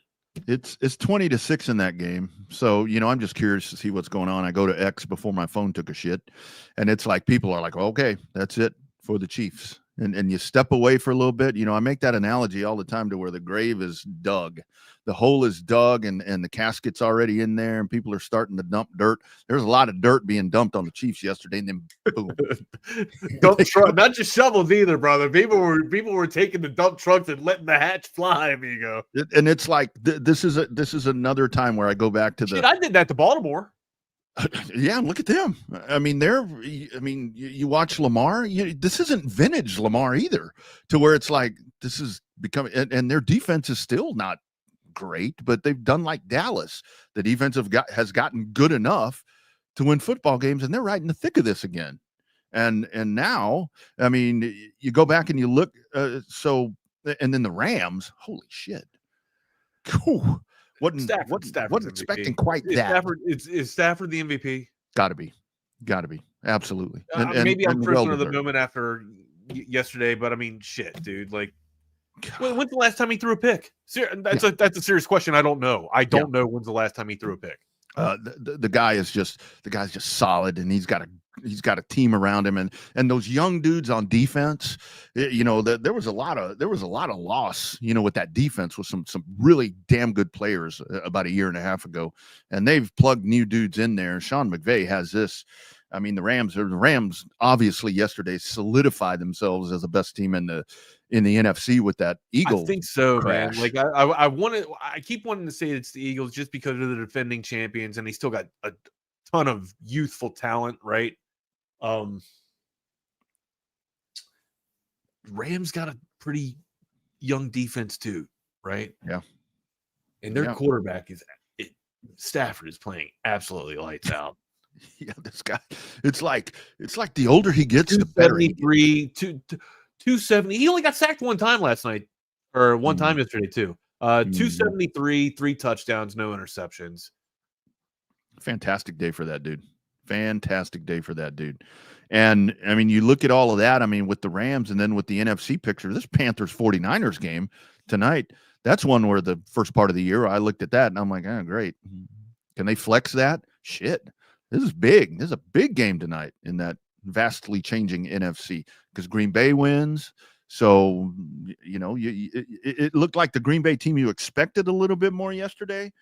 It's 20-6 in that game. So, I'm just curious to see what's going on. I go to X before my phone took a shit, and it's like people are like, okay, that's it for the Chiefs. And you step away for a little bit. I make that analogy all the time to where the grave is dug. The hole is dug and the casket's already in there and people are starting to dump dirt. There's a lot of dirt being dumped on the Chiefs yesterday, and then boom. Not just shovels either, brother. People were taking the dump trucks and letting the hatch fly, amigo. And it's like this is another time where I go back to I did that to Baltimore. Yeah, look at them. I mean, you watch Lamar. This isn't vintage Lamar either, to where it's like this is becoming, and their defense is still not great, but they've done like Dallas. The defense has gotten good enough to win football games, and they're right in the thick of this again. And now, I mean, you go back and you look. And then the Rams. Holy shit! Whew. Wasn't expecting quite that. Is Stafford the MVP? Got to be, absolutely. Maybe I'm prisoner of the moment after yesterday, but I mean, shit, dude. Like, when's the last time he threw a pick? That's a serious question. I don't know. I don't know when's the last time he threw a pick. The guy's just solid, and he's got a team around him, and those young dudes on defense. There was a lot of loss, with that defense with some really damn good players about a year and a half ago, and they've plugged new dudes in there. Sean McVay has this. I mean, the Rams obviously yesterday solidified themselves as the best team in the NFC with that Eagles. I think so, crash. Man. Like I keep wanting to say it's the Eagles just because of the defending champions, and they still got a ton of youthful talent, right? Rams got a pretty young defense too, right? Yeah. And their quarterback Stafford is playing absolutely lights out. Yeah, this guy. It's like the older he gets, the better he gets. 270. He only got sacked one time last night, or one time yesterday too. 273, 3 touchdowns, no interceptions. Fantastic day for that dude. And I mean, you look at all of that. I mean, with the Rams and then with the NFC picture, this Panthers 49ers game tonight, that's one where the first part of the year I looked at that and I'm like, oh, great. Can they flex that? Shit. This is big. This is a big game tonight in that vastly changing NFC because Green Bay wins. So, it looked like the Green Bay team you expected a little bit more yesterday.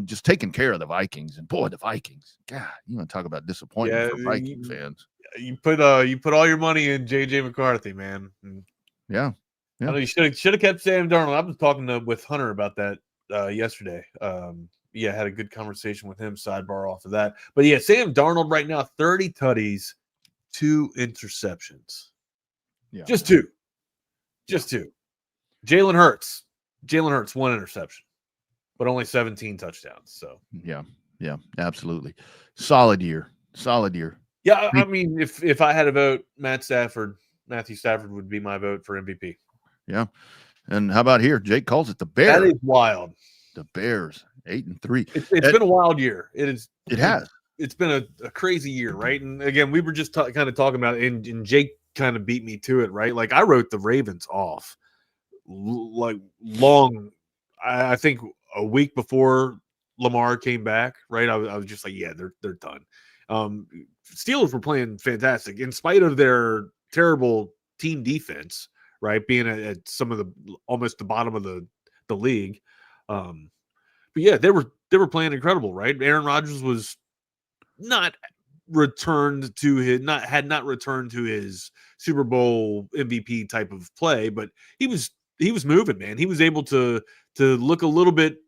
Just taking care of the Vikings, and boy, the Vikings. God, you want to talk about disappointment for Viking fans? You put all your money in JJ McCarthy, man. Yeah. I know you should have kept Sam Darnold. I was talking with Hunter about that yesterday. Had a good conversation with him. Sidebar off of that, but yeah, Sam Darnold right now 30 tutties, 2 interceptions. Yeah, just two. Jalen Hurts, 1 interception, but only 17 touchdowns. So yeah, absolutely, solid year. Yeah, I mean, if I had to vote, Matthew Stafford would be my vote for MVP. Yeah, and how about here? Jake calls it the Bears. That is wild. The Bears 8-3. It's been a wild year. It has. It's been a crazy year, right? And again, we were just kind of talking about it, and Jake kind of beat me to it, right? Like I wrote the Ravens off like long. I think a week before Lamar came back, right? I was just like, yeah, they're done. Steelers were playing fantastic in spite of their terrible team defense, right? Being at some of almost the bottom of the league. But yeah, they were playing incredible, right? Aaron Rodgers was not returned to his Super Bowl MVP type of play, but he was moving, man. He was able to look a little bit,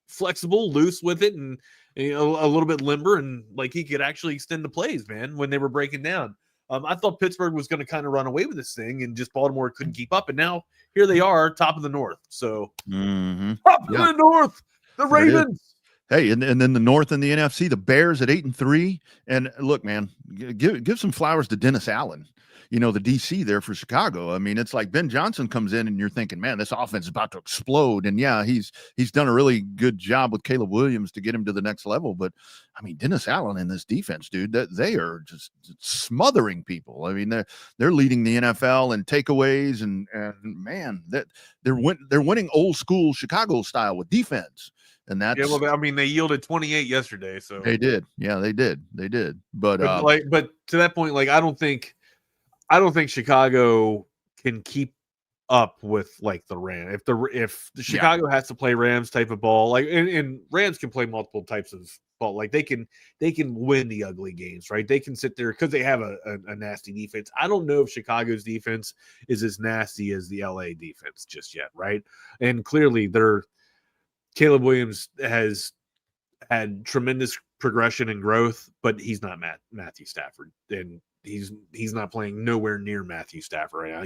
flexible, loose with it, and a little bit limber, and like he could actually extend the plays, man, when they were breaking down. I thought Pittsburgh was going to kind of run away with this thing, and just Baltimore couldn't keep up. And now here they are, top of the North. So top of the North, the Ravens. Hey, and then the North and the NFC, the Bears at 8-3. And look, man, give some flowers to Dennis Allen. The DC there for Chicago. I mean, it's like Ben Johnson comes in and you're thinking, man, this offense is about to explode. And yeah, he's done a really good job with Caleb Williams to get him to the next level. But I mean, Dennis Allen and this defense, dude, that they are just smothering people. I mean, they're leading the NFL in takeaways, and man, that they're winning old school Chicago style with defense. And that's, they yielded 28 yesterday. So they did. Yeah, they did. But to that point, like, I don't think Chicago can keep up with like the Rams. If the Chicago has to play Rams type of ball, like, and Rams can play multiple types of ball, like they can win the ugly games, right? They can sit there because they have a nasty defense. I don't know if Chicago's defense is as nasty as the LA defense just yet, right? And clearly Caleb Williams has had tremendous progression and growth, but he's not Matthew Stafford, and he's not playing nowhere near Matthew Stafford right now.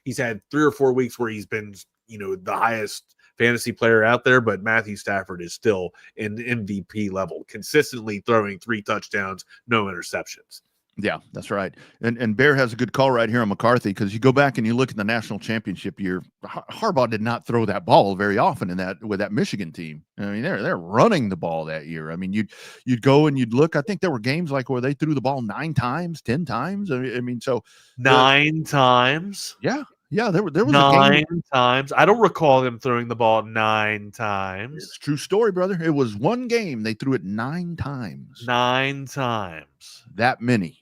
He's had 3 or 4 weeks where he's been, the highest fantasy player out there, but Matthew Stafford is still in MVP level, consistently throwing 3 touchdowns, no interceptions. Yeah, that's right. And Bear has a good call right here on McCarthy, because you go back and you look at the national championship year, Harbaugh did not throw that ball very often with that Michigan team. I mean, they're running the ball that year. I mean, you'd go and you'd look. I think there were games like where they threw the ball 9 times, 10 times. I mean, so 9 times. Yeah, there was 9 a game. times. I don't recall them throwing the ball 9 times. It's a true story, brother. It was one game they threw it 9 times. 9 times. That many.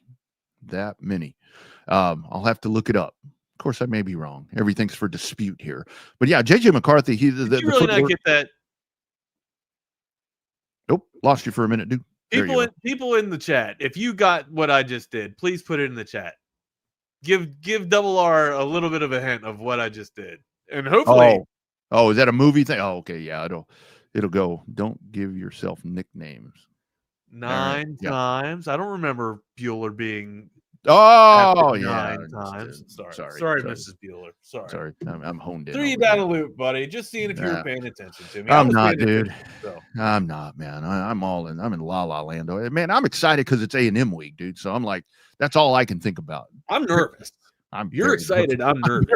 I'll have to look it up. Of course, I may be wrong. Everything's for dispute here. But yeah, JJ McCarthy, Did you really not get that? Nope, lost you for a minute, dude. People in the chat, if you got what I just did, please put it in the chat. Give Double R a little bit of a hint of what I just did, and hopefully. Oh, is that a movie thing? Oh, okay, yeah. It'll go. Don't give yourself nicknames. 9 times. I don't remember Bueller being. Oh, yeah. 9 times. Sorry, Mrs. Bueller. Sorry. I'm honed in. Threw you down a loop, buddy. Just seeing if you were paying attention to me. I'm not, dude. I'm not, man. I'm all in. I'm in La La Land. Man, I'm excited because it's A&M week, dude. So I'm like, that's all I can think about. I'm nervous. You're excited. I'm nervous.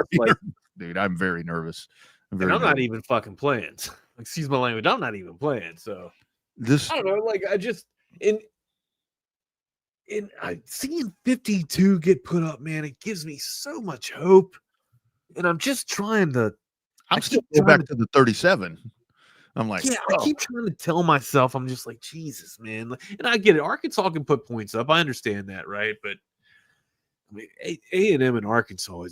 Dude, I'm very nervous. I'm not even fucking playing. Excuse my language. I'm not even playing. So I don't know. Like, I just seeing 52 get put up, man, it gives me so much hope. And I'm just trying to. I'm still going back to the 37. I'm like, I keep trying to tell myself, I'm just like, Jesus, man. And I get it. Arkansas can put points up. I understand that, right? But I mean, A&M and Arkansas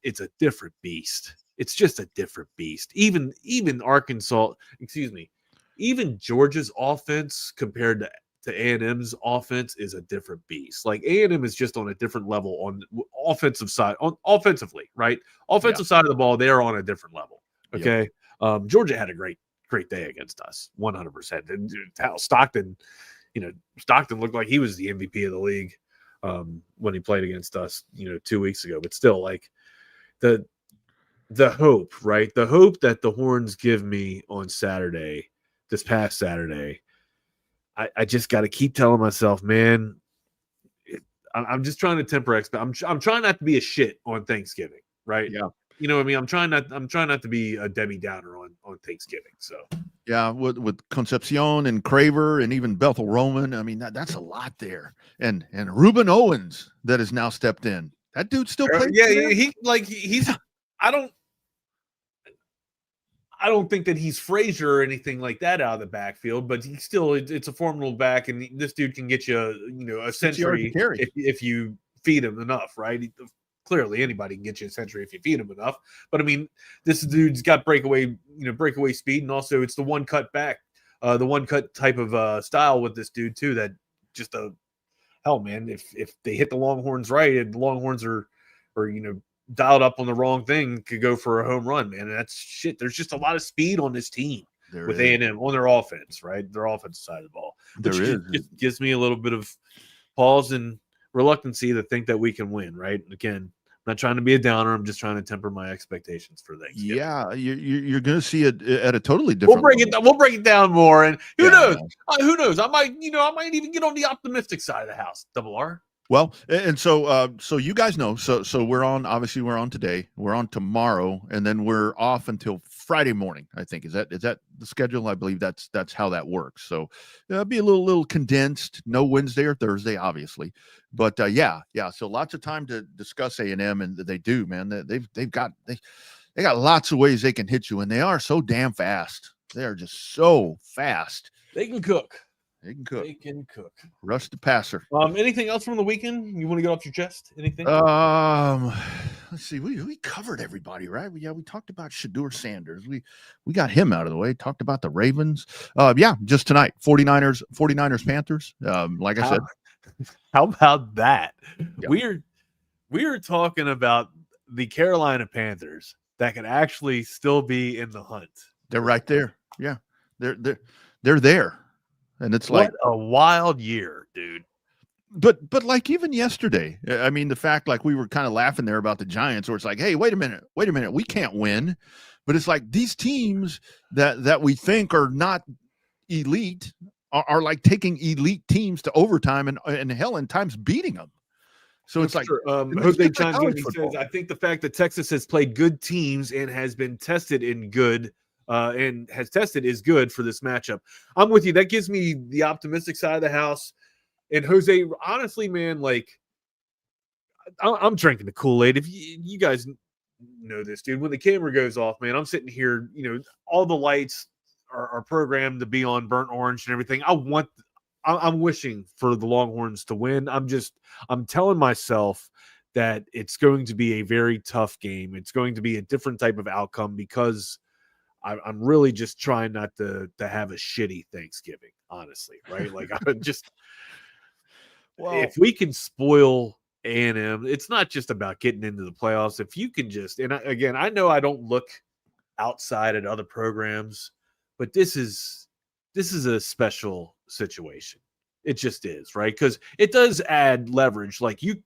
it's a different beast. It's just a different beast. Even Arkansas, even Georgia's offense compared to A&M's offense is a different beast. Like, A&M is just on a different level on offensive side, offensively, right? Offensive side of the ball, they're on a different level. Okay. Yep. Georgia had a great day against us, 100%. And how Stockton looked like he was the MVP of the league when he played against us, 2 weeks ago. But still, like, the hope, right? The hope that the Horns give me on this past Saturday, I just got to keep telling myself, man, I'm just trying to temper expectations. I'm trying not to be a shit on Thanksgiving, right? Yeah. You know what I mean? I'm trying not to be a Debbie Downer on Thanksgiving. So yeah, with Concepcion and Craver and even Bethel Roman, I mean that's a lot there. And Reuben Owens that has now stepped in. That dude still plays. Yeah, he's. I don't think that he's Frazier or anything like that out of the backfield, but he's still, it's a formidable back, and this dude can get you, a century if you feed him enough, right? Clearly, anybody can get you a century if you feed him enough. But I mean, this dude's got breakaway speed, and also it's the one cut back, the one cut type of style with this dude too. That just hell, man. If they hit the Longhorns right, and the Longhorns are dialed up on the wrong thing, could go for a home run, man. And that's shit. There's just a lot of speed on this team with A&M on their offense, right? Their offensive side of the ball. It gives me a little bit of pause and reluctancy to think that we can win, right? Again, I'm not trying to be a downer. I'm just trying to temper my expectations for things. Yeah, you're going to see it at a totally different. We'll break it down more, and who knows? Who knows? I might even get on the optimistic side of the house. Double R. Well, and so you guys know, so we're on today, we're on tomorrow, and then we're off until Friday morning. I think is that the schedule? I believe that's how that works. So it'll be a little condensed. No Wednesday or Thursday, obviously, but yeah. So lots of time to discuss A&M, and they do, man. They got lots of ways they can hit you, and they are so damn fast. They are just so fast. They can cook. They can cook. Rush the passer. Anything else from the weekend you want to get off your chest? Anything? Let's see. We covered everybody, right? We talked about Shedeur Sanders. We got him out of the way. Talked about the Ravens. Just tonight, 49ers Panthers. Like I said. How about that? Yeah. We are talking about the Carolina Panthers that can actually still be in the hunt. They're right there. Yeah. They're there. And it's like a wild year, dude. But like even yesterday, I mean, the fact, like, we were kind of laughing there about the Giants, where it's like, hey, wait a minute, we can't win. But it's like these teams that we think are not elite are like taking elite teams to overtime and hell, in times beating them. So it's like, Jose chimes in. He says, "I think the fact that Texas has played good teams and has been tested in good is good for this matchup." I'm with you. That gives me the optimistic side of the house. And Jose, honestly, man, like I'm drinking the Kool-Aid. If you guys know this, dude, when the camera goes off, man, I'm sitting here. All the lights are programmed to be on burnt orange and everything. I'm wishing for the Longhorns to win. I'm telling myself that it's going to be a very tough game. It's going to be a different type of outcome because I'm really just trying not to have a shitty Thanksgiving, honestly, right? Like I'm just if we can spoil A&M, it's not just about getting into the playoffs. If you can just, and again, I know I don't look outside at other programs, but this is a special situation. It just is, right? Because it does add leverage. Like you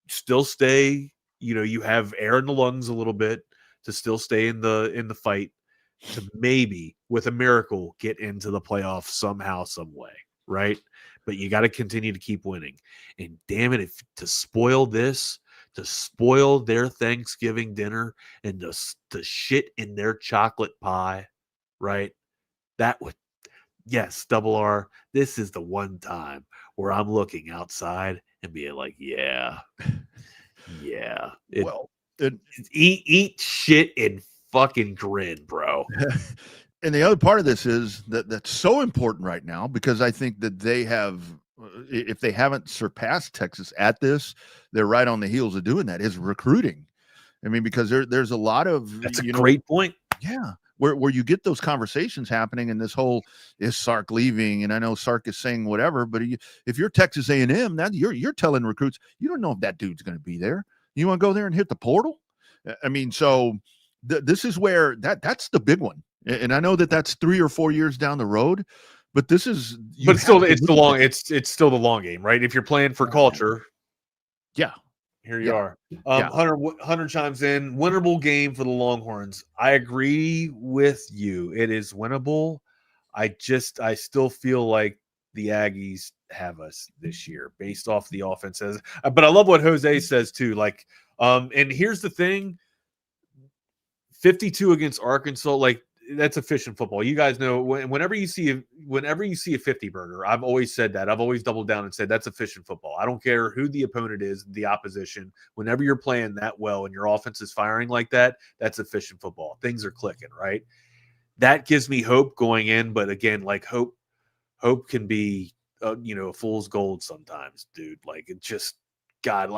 still stay, you have air in the lungs a little bit to still stay in the fight to maybe with a miracle get into the playoffs somehow, some way, right? But you got to continue to keep winning. And damn it, to spoil their Thanksgiving dinner and the shit in their chocolate pie, right? That would, yes, Double R, this is the one time where I'm looking outside and being like, yeah. Eat shit and fucking grin, bro. And the other part of this is that's so important right now because I think that they have, if they haven't surpassed Texas at this, they're right on the heels of doing that, is recruiting. I mean, because there's a lot of... That's a great point. Yeah. Where you get those conversations happening and this whole, is Sark leaving? And I know Sark is saying whatever, but if you're Texas A&M, now you're telling recruits, you don't know if that dude's going to be there. You want to go there and hit the portal? I mean, so this is where that's the big one. And I know that's 3 or 4 years down the road, but this is. But still, it's still the long game, right? If you're playing for culture, yeah. Here you are. Hunter chimes in. Winnable game for the Longhorns. I agree with you. It is winnable. I still feel like the Aggies have us this year based off the offenses. But I love what Jose says too. Like, and here's the thing: 52 against Arkansas, like. That's efficient football. You guys know whenever you see a 50 burger, I've always said that. I've always doubled down and said that's efficient football. I don't care who the opponent is, the opposition. Whenever you're playing that well and your offense is firing like that, that's efficient football. Things are clicking, right? That gives me hope going in. But again, like hope can be a fool's gold sometimes, dude. Like it just God.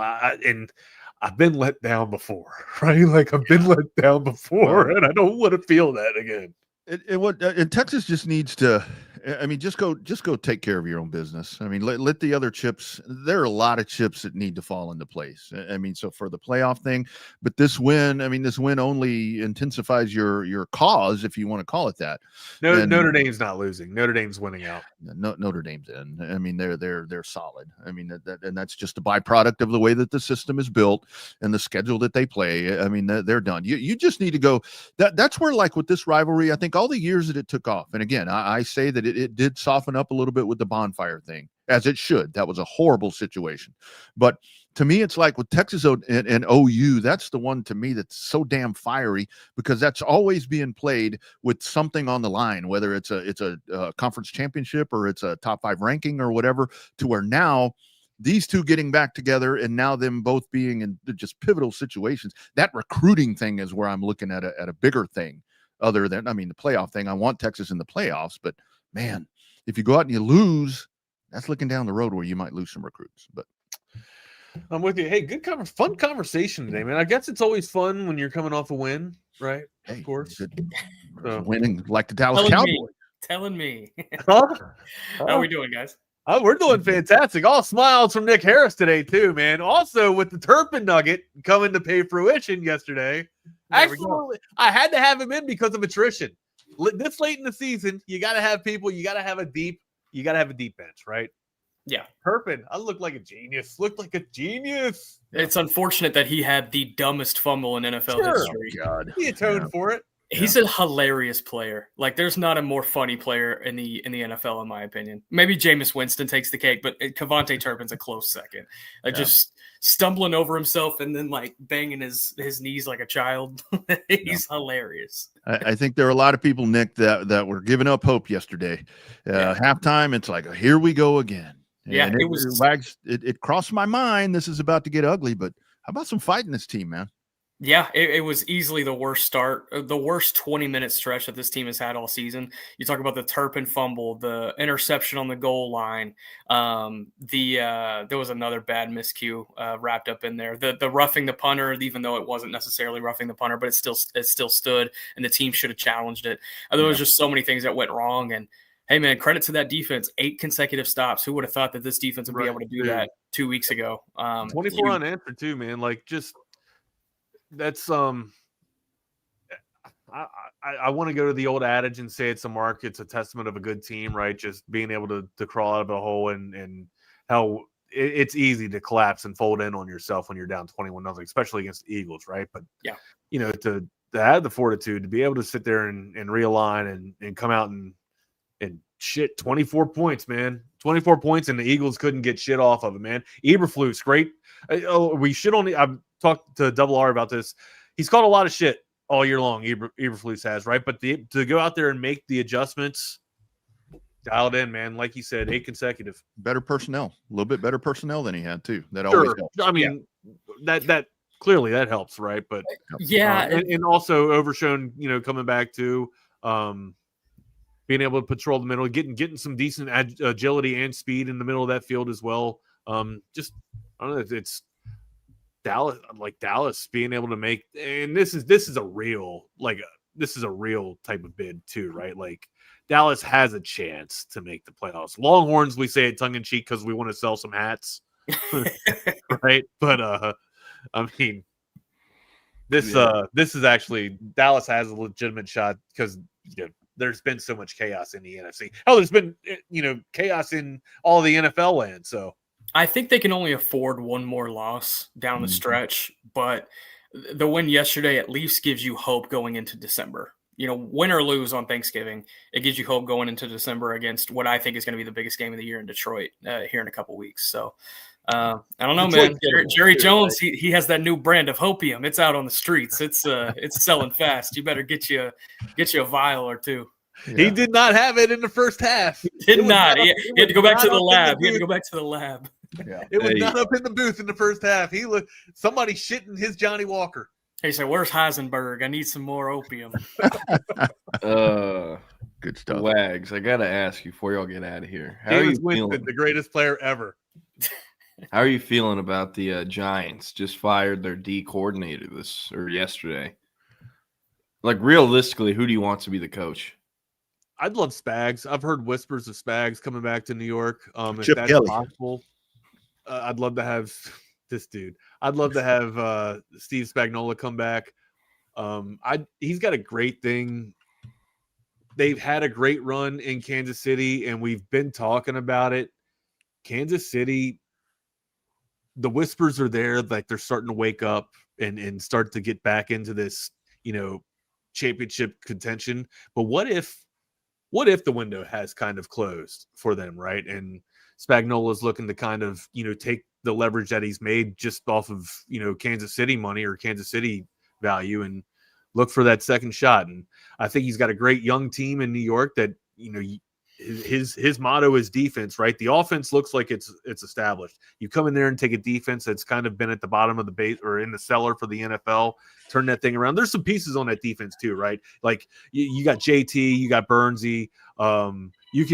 And I've been let down before, right? Like I've been let down before, and I don't want to feel that again. And Texas just needs to. I mean, just go take care of your own business. I mean, let the other chips. There are a lot of chips that need to fall into place. I mean, so for the playoff thing, but this win only intensifies your cause, if you want to call it that. Notre Dame's not losing. Notre Dame's winning out. Notre Dame's in. I mean, they're solid. I mean, and that's just a byproduct of the way that the system is built and the schedule that they play. I mean, they're done. You just need to go. That's where, like with this rivalry, I think all the years that it took off. And again, I say that it did soften up a little bit with the bonfire thing, as it should. That was a horrible situation. But to me, it's like with Texas and OU, that's the one to me that's so damn fiery because that's always being played with something on the line, whether it's a conference championship or it's a top 5 ranking or whatever, to where now these two getting back together and now them both being in just pivotal situations. That recruiting thing is where I'm looking at a bigger thing other than, I mean, the playoff thing. I want Texas in the playoffs, but man, if you go out and you lose, that's looking down the road where you might lose some recruits. But I'm with you. Hey, fun conversation today, man. I guess it's always fun when you're coming off a win, right? Of course. Winning like the Dallas Cowboys. Telling me. Huh? How are we doing, guys? Oh, we're doing fantastic. All smiles from Nick Harris today, too, man. Also, with the Turpin Nugget coming to pay fruition yesterday. Actually, I had to have him in because of attrition. This late in the season, you got to have people. You got to have a deep bench, right? Yeah. Turpin, I look like a genius. Looked like a genius. It's unfortunate that he had the dumbest fumble in NFL history. Oh, God. He atoned for it. He's a hilarious player. Like, there's not a more funny player in the NFL, in my opinion. Maybe Jameis Winston takes the cake, but Kevontae Turpin's a close second. Just stumbling over himself and then like banging his knees like a child. He's hilarious. I think there are a lot of people, Nick, that were giving up hope yesterday. Halftime, it's like, here we go again. Yeah, and it crossed my mind. This is about to get ugly, but how about some fight in this team, man? Yeah, it was easily the worst start, the worst 20-minute stretch that this team has had all season. You talk about the Turpin fumble, the interception on the goal line. There was another bad miscue wrapped up in there. The roughing the punter, even though it wasn't necessarily roughing the punter, but it still stood, and the team should have challenged it. There was just so many things that went wrong. And hey, man, credit to that defense. 8 consecutive stops. Who would have thought that this defense would be able to do that 2 weeks ago? 24 unanswered too, man. Like, just. That's I want to go to the old adage and say it's a mark. It's a testament of a good team, right? Just being able to crawl out of a hole and how it's easy to collapse and fold in on yourself when you're down 21-0, especially against the Eagles, right? But to have the fortitude to be able to sit there and realign and come out and shit 24 points, man. 24 points, and the Eagles couldn't get shit off of it, man. Eberflus, great. I've talked to Double R about this. He's caught a lot of shit all year long, Eberflus has, right? But to go out there and make the adjustments, dialed in, man. Like you said, 8 consecutive. Better personnel. A little bit better personnel than he had, too. That always helps. I mean, that clearly that helps, right? But and also Overshown, coming back to being able to patrol the middle, getting some decent agility and speed in the middle of that field as well. Just I don't know. It's Dallas being able to make, and this is a real type of bid too, right? Like Dallas has a chance to make the playoffs. Longhorns, we say it tongue in cheek because we want to sell some hats, right? But I mean, this is actually Dallas has a legitimate shot because there's been so much chaos in the NFC. There's been chaos in all the NFL land. So I think they can only afford one more loss down the stretch, but the win yesterday at least gives you hope going into December. Win or lose on Thanksgiving, it gives you hope going into December against what I think is going to be the biggest game of the year in Detroit here in a couple weeks. So I don't know, man. Jerry Jones, he has that new brand of hopium. It's out on the streets. It's selling fast. You better get you a vial or two. Yeah. He did not have it in the first half. He had to go back to the lab. Yeah. It was not up in the booth in the first half. He looked somebody shitting his Johnny Walker. He said, "Where's Heisenberg? I need some more opium." Good stuff. Wags, I gotta ask you before y'all get out of here. How are you feeling? The greatest player ever. How are you feeling about the Giants? Just fired their D coordinator yesterday. Like, realistically, who do you want to be the coach? I'd love Spags. I've heard whispers of Spags coming back to New York. If Chip that's Kelly. Possible, I'd love to have this dude. I'd love to have Steve Spagnuolo come back. He's got a great thing. They've had a great run in Kansas City, and we've been talking about it. Kansas City, the whispers are there, like they're starting to wake up and start to get back into this, championship contention. But what if the window has kind of closed for them, right? And Spagnuolo's looking to kind of, take the leverage that he's made just off of, Kansas City money or Kansas City value and look for that second shot. And I think he's got a great young team in New York that, his motto is defense, right? The offense looks like it's established. You come in there and take a defense that's kind of been at the bottom of the base or in the cellar for the NFL, turn that thing around. There's some pieces on that defense too, right? Like you got JT, you got Burnsy. You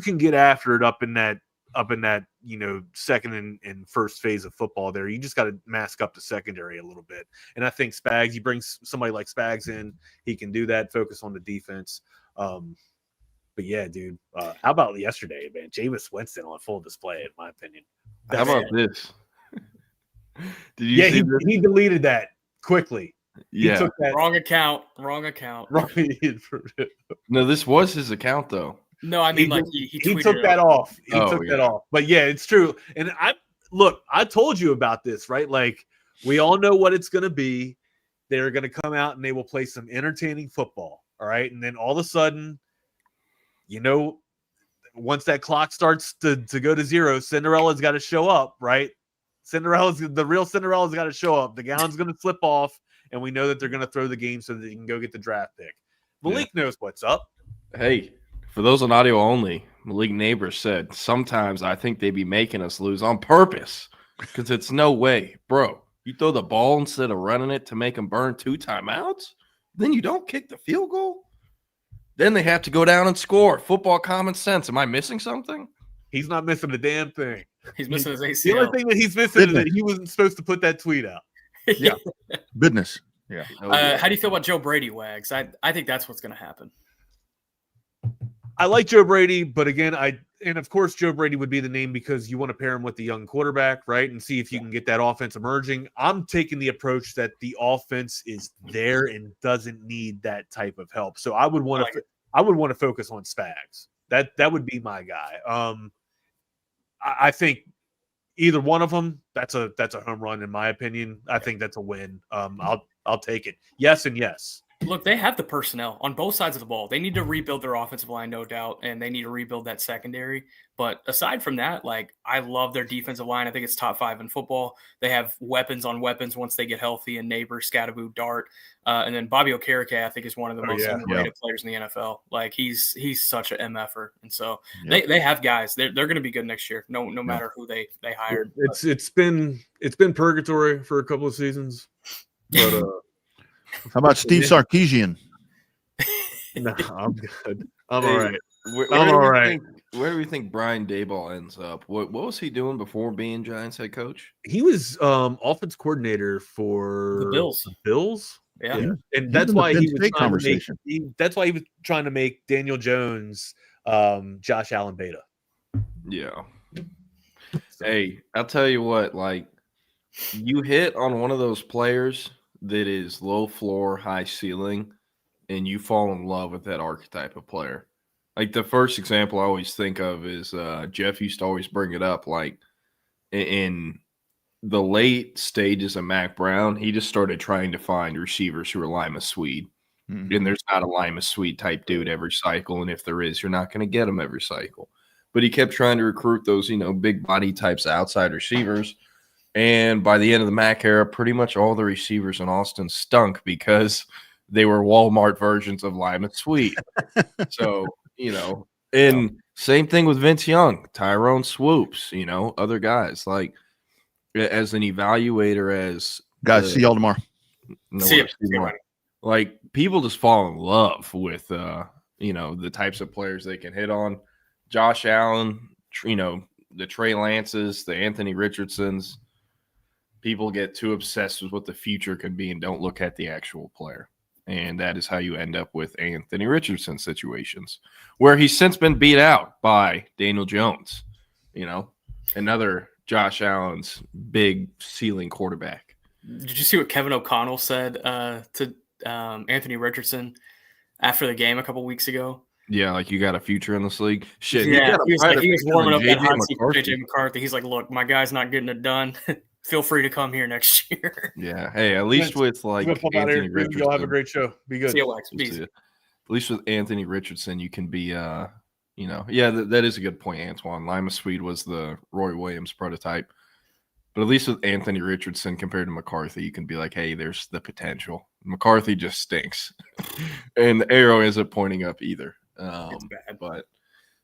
can get after it up in that second and first phase of football there. You just got to mask up the secondary a little bit. And I think Spags, you bring somebody like Spags in, he can do that, focus on the defense. But yeah, dude, how about yesterday, man? Jameis Winston on full display, in my opinion. How about this? Did you see this? He deleted that quickly. Yeah. He took that. Wrong account. No, this was his account, though. No, I mean, he took that off. He took that off. But yeah, it's true. And I told you about this, right? Like, we all know what it's going to be. they're going to come out and they will play some entertaining football. All right. And then all of a sudden, once that clock starts to go to zero, Cinderella's got to show up, right? The real Cinderella's got to show up. The gown's going to flip off, and we know that they're going to throw the game so that they can go get the draft pick. Malik knows what's up. Hey, for those on audio only, Malik Neighbor said, sometimes I think they be making us lose on purpose because it's no way. Bro, you throw the ball instead of running it to make them burn 2 timeouts? Then you don't kick the field goal? Then they have to go down and score. Football common sense. Am I missing something? He's not missing a damn thing. He's missing his ACL. The only thing that he's missing is that he wasn't supposed to put that tweet out. Yeah. Business. Yeah. How do you feel about Joe Brady, Wags? I think that's what's going to happen. I like Joe Brady, but again, and of course Joe Brady would be the name because you want to pair him with the young quarterback, right? And see if you can get that offense emerging. I'm taking the approach that the offense is there and doesn't need that type of help. So I would want to focus on Spags. That would be my guy. I think either one of them, that's a home run in my opinion. I think that's a win. I'll take it. Yes and yes. Look, they have the personnel on both sides of the ball. They need to rebuild their offensive line, no doubt, and they need to rebuild that secondary. But aside from that, I love their defensive line. I think it's top 5 in football. They have weapons on weapons once they get healthy, and Neighbor, Scattaboo, Dart. And then Bobby Okereke, I think, is one of the most underrated players in the NFL. He's such an MFer. And so they have guys. They're going to be good next year, no matter who they hired. It's been purgatory for a couple of seasons. But how about Steve Sarkeesian? No, I'm good. I'm all right. I'm all right. Where do we think Brian Daboll ends up? What was he doing before being Giants head coach? He was offense coordinator for the Bills. Yeah. And that's why he was trying to make Daniel Jones Josh Allen beta. Yeah. Hey, I'll tell you what, you hit on one of those players that is low floor, high ceiling, and you fall in love with that archetype of player. The first example I always think of is Jeff used to always bring it up. In the late stages of Mac Brown, he just started trying to find receivers who are Lima Swede. Mm-hmm. And there's not a Lima Swede type dude every cycle. And if there is, you're not going to get them every cycle. But he kept trying to recruit those, big body types outside receivers. And by the end of the Mac era, pretty much all the receivers in Austin stunk because they were Walmart versions of Lima Swede. So, and same thing with Vince Young, Tyrone Swoops, other guys. As an evaluator, as guys, see y'all tomorrow. See you. People just fall in love with, the types of players they can hit on. Josh Allen, the Trey Lances, the Anthony Richardsons. People get too obsessed with what the future could be and don't look at the actual player. And that is how you end up with Anthony Richardson situations where he's since been beat out by Daniel Jones, another Josh Allen's big ceiling quarterback. Did you see what Kevin O'Connell said to Anthony Richardson after the game a couple weeks ago? Yeah, you got a future in this league. Shit, yeah, he was warming up that hot seat for JJ McCarthy. He's like, look, my guy's not getting it done. Feel free to come here next year. Yeah. Hey, at least with Anthony Richardson. You'll have a great show. Be good. See you, Wax. Peace. At least with Anthony Richardson, you can be, that is a good point, Antoine. Lima Swede was the Roy Williams prototype. But at least with Anthony Richardson compared to McCarthy, you can be like, hey, there's the potential. McCarthy just stinks. And the arrow isn't pointing up either. It's bad.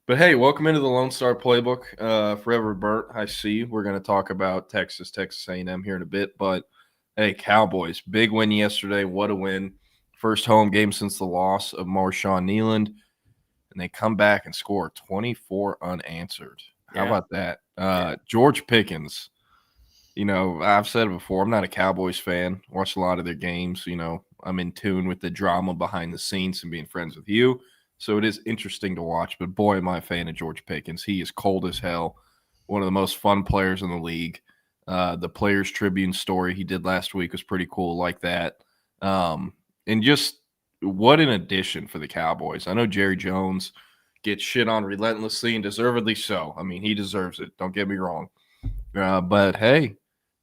But hey, welcome into the Lone Star Playbook. Forever Burt, I see. We're going to talk about Texas A&M here in a bit. But hey, Cowboys, big win yesterday. What a win. First home game since the loss of Marshawn Kneeland. And they come back and score 24 unanswered. How about that? George Pickens. I've said it before, I'm not a Cowboys fan. Watch a lot of their games. I'm in tune with the drama behind the scenes and being friends with you. So it is interesting to watch, but boy, am I a fan of George Pickens. He is cold as hell. One of the most fun players in the league. The Players Tribune story he did last week was pretty cool like that. And just what an addition for the Cowboys. I know Jerry Jones gets shit on relentlessly and deservedly so. I mean, he deserves it. Don't get me wrong. But hey,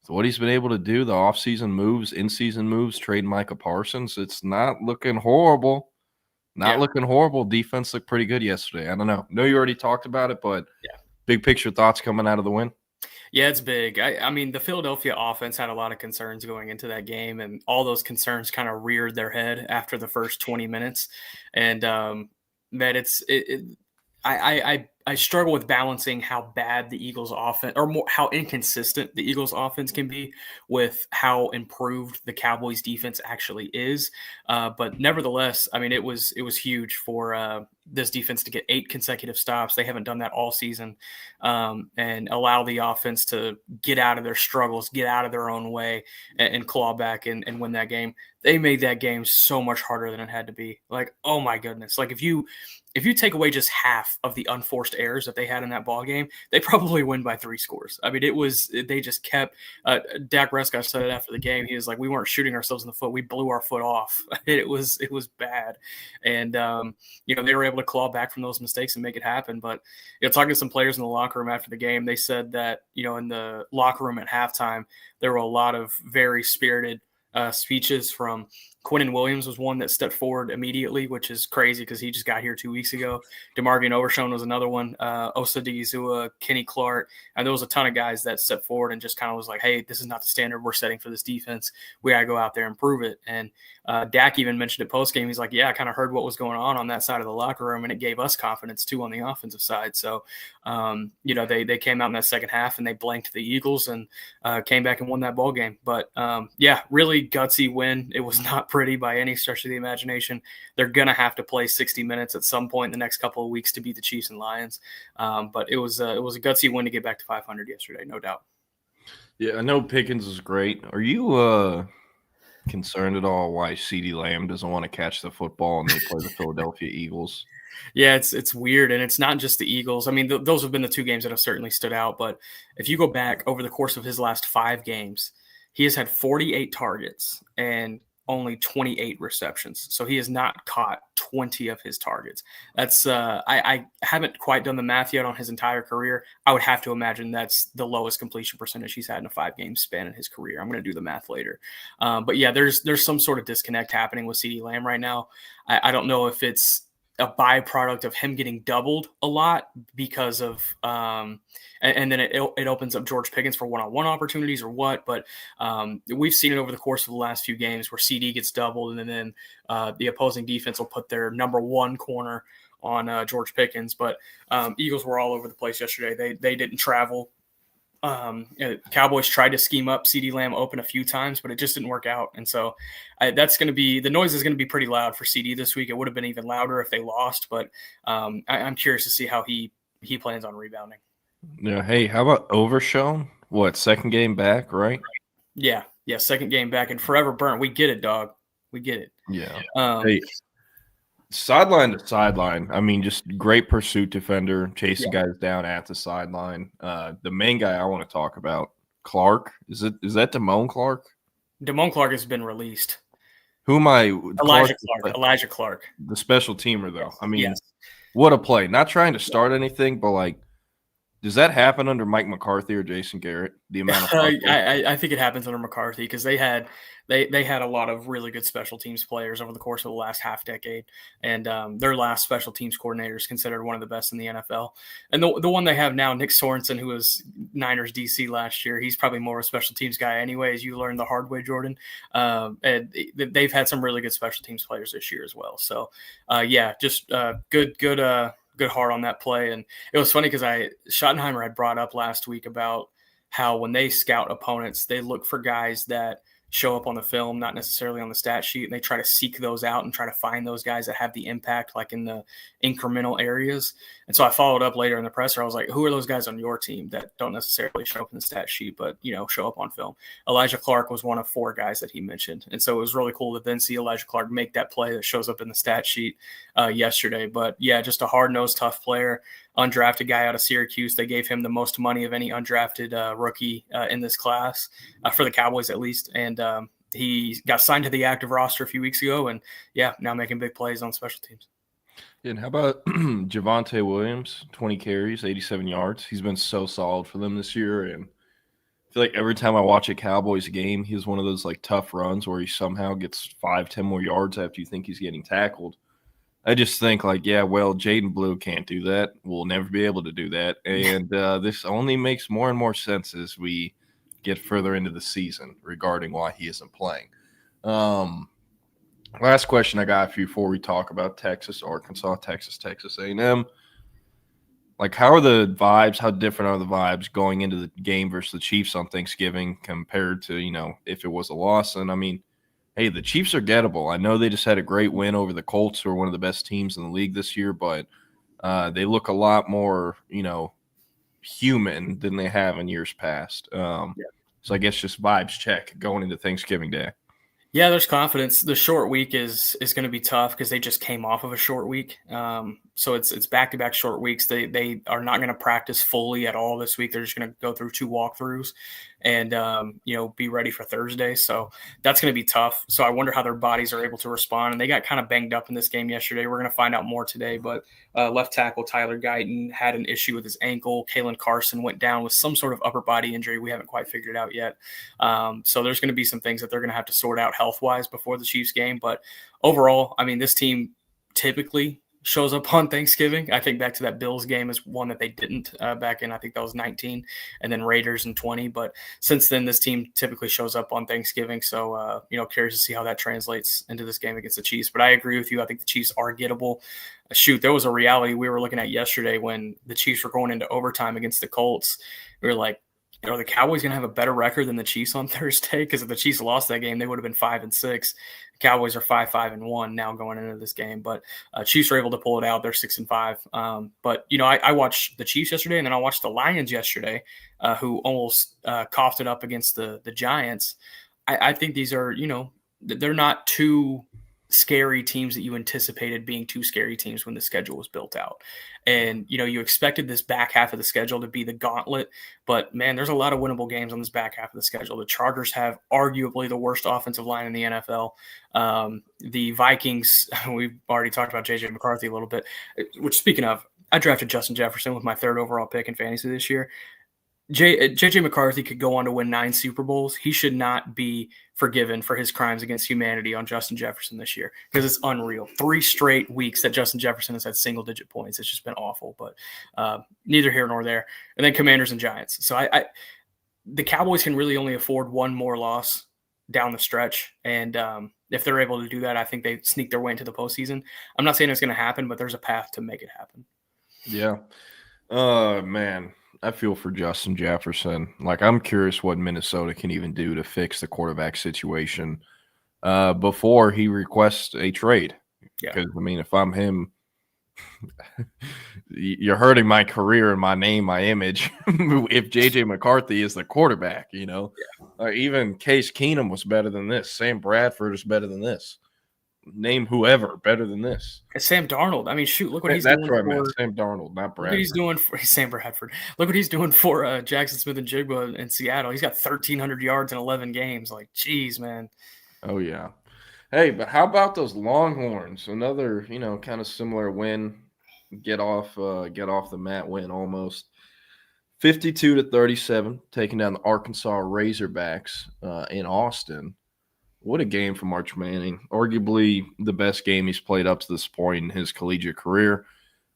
So what he's been able to do, the offseason moves, in-season moves, trading Micah Parsons, it's not looking horrible. Not looking horrible. Defense looked pretty good yesterday. I don't know. I know you already talked about it, but big picture thoughts coming out of the win? Yeah, it's big. I mean, the Philadelphia offense had a lot of concerns going into that game, and all those concerns kind of reared their head after the first 20 minutes. And I struggle with balancing how bad the Eagles offense, or more, how inconsistent the Eagles offense can be, with how improved the Cowboys defense actually is. But nevertheless, I mean, it was huge for this defense to get 8 consecutive stops. They haven't done that all season, and allow the offense to get out of their struggles, get out of their own way, and claw back and win that game. They made that game so much harder than it had to be. Like, oh my goodness. Like, if you take away just half of the unforced errors that they had in that ball game, they probably win by 3 scores. I mean, they just kept Dak Prescott said it after the game. He was like, we weren't shooting ourselves in the foot. We blew our foot off. It was bad. And, they were able to claw back from those mistakes and make it happen. But, talking to some players in the locker room after the game, they said that, in the locker room at halftime, there were a lot of very spirited speeches from Quinnen Williams. Was one that stepped forward immediately, which is crazy because he just got here 2 weeks ago. DeMarvion Overshown was another one. Osadi Izua, Kenny Clark, and there was a ton of guys that stepped forward and just kind of was like, hey, this is not the standard we're setting for this defense. We got to go out there and prove it. And Dak even mentioned it post-game. He's like, yeah, I kind of heard what was going on that side of the locker room, and it gave us confidence too on the offensive side. So, they came out in that second half and they blanked the Eagles and came back and won that ball game. But really gutsy win. It was not pretty by any stretch of the imagination. They're going to have to play 60 minutes at some point in the next couple of weeks to beat the Chiefs and Lions. But it was a gutsy win to get back to 500 yesterday, no doubt. Yeah, I know Pickens is great. Are you concerned at all why CeeDee Lamb doesn't want to catch the football and they play the Philadelphia Eagles? Yeah, it's weird, and it's not just the Eagles. I mean, those have been the 2 games that have certainly stood out. But if you go back over the course of his last 5 games, he has had 48 targets and only 28 receptions. So he has not caught 20 of his targets. That's I haven't quite done the math yet on his entire career. I would have to imagine that's the lowest completion percentage he's had in a 5-game span in his career. I'm going to do the math later. But yeah, there's some sort of disconnect happening with CeeDee Lamb right now. I don't know if it's a byproduct of him getting doubled a lot because of and then it opens up George Pickens for one-on-one opportunities or what. But we've seen it over the course of the last few games where CD gets doubled, and then the opposing defense will put their number 1 corner on George Pickens. But Eagles were all over the place yesterday. They didn't travel. Cowboys tried to scheme up CeeDee Lamb open a few times, but it just didn't work out. And so that's going to be, the noise is going to be pretty loud for CD this week. It would have been even louder if they lost, but I'm curious to see how he plans on rebounding. Yeah. Hey, how about Overshown? What, second game back, right? Yeah. Second game back, and forever burnt. We get it, dog. We get it. Yeah. Hey, sideline to sideline. I mean, just great pursuit defender, chasing guys down at the sideline. The main guy I want to talk about, Clark. Is that Damone Clark? Damone Clark has been released. Who am I? Elijah Clark. The special teamer, though. I mean, what a play. Not trying to start anything, but like, does that happen under Mike McCarthy or Jason Garrett? The amount of I think it happens under McCarthy because they had a lot of really good special teams players over the course of the last half decade, and their last special teams coordinator is considered one of the best in the NFL. And the one they have now, Nick Sorensen, who was Niners DC last year, he's probably more a special teams guy anyway, as you learned the hard way, Jordan. And they've had some really good special teams players this year as well. So good heart on that play. And it was funny because Schottenheimer had brought up last week about how when they scout opponents, they look for guys that show up on the film, not necessarily on the stat sheet, and they try to seek those out and try to find those guys that have the impact, like in the incremental areas. And so I followed up later in the presser. I was like, who are those guys on your team that don't necessarily show up in the stat sheet, but, show up on film? Elijah Clark was one of 4 guys that he mentioned. And so it was really cool to then see Elijah Clark make that play that shows up in the stat sheet yesterday. But yeah, just a hard-nosed, tough player, undrafted guy out of Syracuse. They gave him the most money of any undrafted rookie in this class, for the Cowboys at least. And he got signed to the active roster a few weeks ago, and now making big plays on special teams. And how about Javonte Williams, 20 carries, 87 yards. He's been so solid for them this year, and feel like every time I watch a Cowboys game, he's one of those like tough runs where he somehow gets 5-10 more yards after you think he's getting tackled. I just think like, yeah, well, Jaden Blue can't do that. We'll never be able to do that. And this only makes more and more sense as we get further into the season regarding why he isn't playing. Last question I got for you before we talk about Texas, Arkansas, Texas A&M. Like, how are the vibes? How different are the vibes going into the game versus the Chiefs on Thanksgiving compared to, if it was a loss? And, I mean, hey, the Chiefs are gettable. I know they just had a great win over the Colts, who are one of the best teams in the league this year, but they look a lot more, human than they have in years past. So I guess just vibes check going into Thanksgiving Day. Yeah, there's confidence. The short week is going to be tough because they just came off of a short week. So it's back-to-back short weeks. They are not going to practice fully at all this week. They're just going to go through 2 walkthroughs and be ready for Thursday. So that's going to be tough. So I wonder how their bodies are able to respond. And they got kind of banged up in this game yesterday. We're going to find out more today. But left tackle Tyler Guyton had an issue with his ankle. Kalen Carson went down with some sort of upper body injury. We haven't quite figured it out yet. So there's going to be some things that they're going to have to sort out health-wise before the Chiefs game. But overall, I mean, this team typically shows up on Thanksgiving. I think back to that Bills game is one that they didn't back in, I think that was 19, and then Raiders in 20. But since then, this team typically shows up on Thanksgiving. So, curious to see how that translates into this game against the Chiefs. But I agree with you. I think the Chiefs are gettable. Shoot, there was a reality we were looking at yesterday when the Chiefs were going into overtime against the Colts. We were like, are the Cowboys going to have a better record than the Chiefs on Thursday? Because if the Chiefs lost that game, they would have been 5-6. The Cowboys are 5-1 now going into this game. But Chiefs are able to pull it out. They're 6-5. But I watched the Chiefs yesterday, and then I watched the Lions yesterday, who almost coughed it up against the Giants. I think these are, they're not too scary teams that you anticipated being two scary teams when the schedule was built out. And, you expected this back half of the schedule to be the gauntlet, but man, there's a lot of winnable games on this back half of the schedule. The Chargers have arguably the worst offensive line in the NFL. The Vikings, we've already talked about JJ McCarthy a little bit, which speaking of, I drafted Justin Jefferson with my 3rd overall pick in fantasy this year. JJ McCarthy could go on to win 9 Super Bowls. He should not be forgiven for his crimes against humanity on Justin Jefferson this year because it's unreal. 3 straight weeks that Justin Jefferson has had single-digit points. It's just been awful, but neither here nor there. And then Commanders and Giants. So the Cowboys can really only afford one more loss down the stretch, and if they're able to do that, I think they sneak their way into the postseason. I'm not saying it's going to happen, but there's a path to make it happen. Yeah. Man. I feel for Justin Jefferson. Like, I'm curious what Minnesota can even do to fix the quarterback situation before he requests a trade. Because, if I'm him, you're hurting my career and my name, my image. If J.J. McCarthy is the quarterback, or even Case Keenum was better than this. Sam Bradford is better than this. Name whoever better than this. It's Sam Darnold. I mean, shoot, look what he's doing. That's right, man. Sam Darnold, not Bradford. Look what he's doing for Sam Bradford. Look what he's doing for Jackson Smith and Jigba in Seattle. He's got 1,300 yards in 11 games. Like, geez, man. Oh, yeah. Hey, but how about those Longhorns? Another, kind of similar win. Get off the mat win almost. 52-37, taking down the Arkansas Razorbacks in Austin. What a game from Arch Manning. Arguably the best game he's played up to this point in his collegiate career.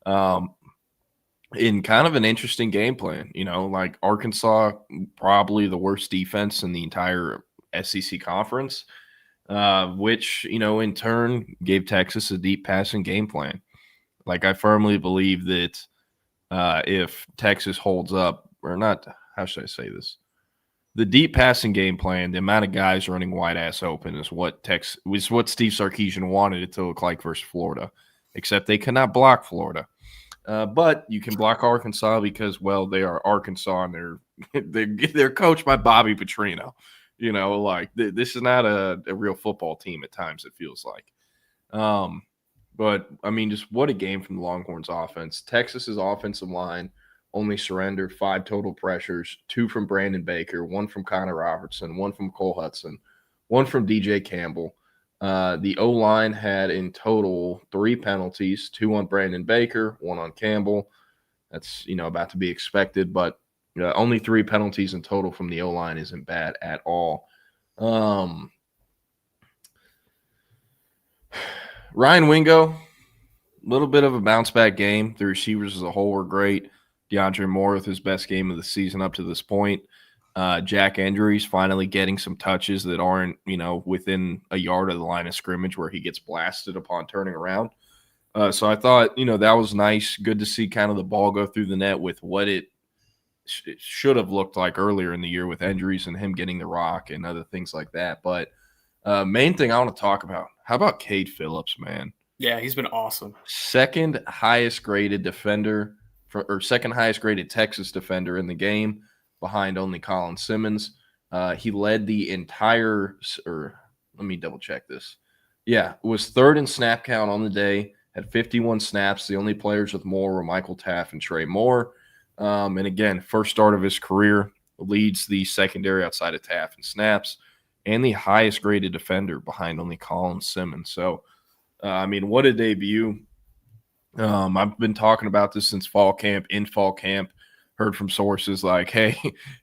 In kind of an interesting game plan. Like Arkansas, probably the worst defense in the entire SEC conference, which, in turn gave Texas a deep passing game plan. Like, I firmly believe that if Texas holds up, or not, how should I say this? The deep passing game plan, the amount of guys running wide ass open is what Steve Sarkeesian wanted it to look like versus Florida, except they cannot block Florida. But you can block Arkansas because, well, they are Arkansas and they're coached by Bobby Petrino. This is not a real football team at times, it feels like. But, just what a game from the Longhorns offense. Texas's offensive line only surrendered 5 total pressures, 2 from Brandon Baker, 1 from Connor Robertson, 1 from Cole Hudson, 1 from DJ Campbell. The O-line had in total 3 penalties, 2 on Brandon Baker, 1 on Campbell. That's, about to be expected. But Only 3 penalties in total from the O-line isn't bad at all. Ryan Wingo, a little bit of a bounce-back game. The receivers as a whole were great. DeAndre Moore with his best game of the season up to this point. Jack Andrews finally getting some touches that aren't, within a yard of the line of scrimmage where he gets blasted upon turning around. So I thought, that was nice. Good to see kind of the ball go through the net with what it should have looked like earlier in the year with injuries and him getting the rock and other things like that. But main thing I want to talk about, how about Cade Phillips, man? Yeah, he's been awesome. Second highest graded defender or second highest graded Texas defender in the game behind only Colin Simmons. He led the entire, or let me double check this. Yeah, was third in snap count on the day, had 51 snaps. The only players with more were Michael Taft and Trey Moore. And again, first start of his career, leads the secondary outside of Taft in snaps, and the highest graded defender behind only Colin Simmons. So, what a debut. I've been talking about this since fall camp, heard from sources like, hey,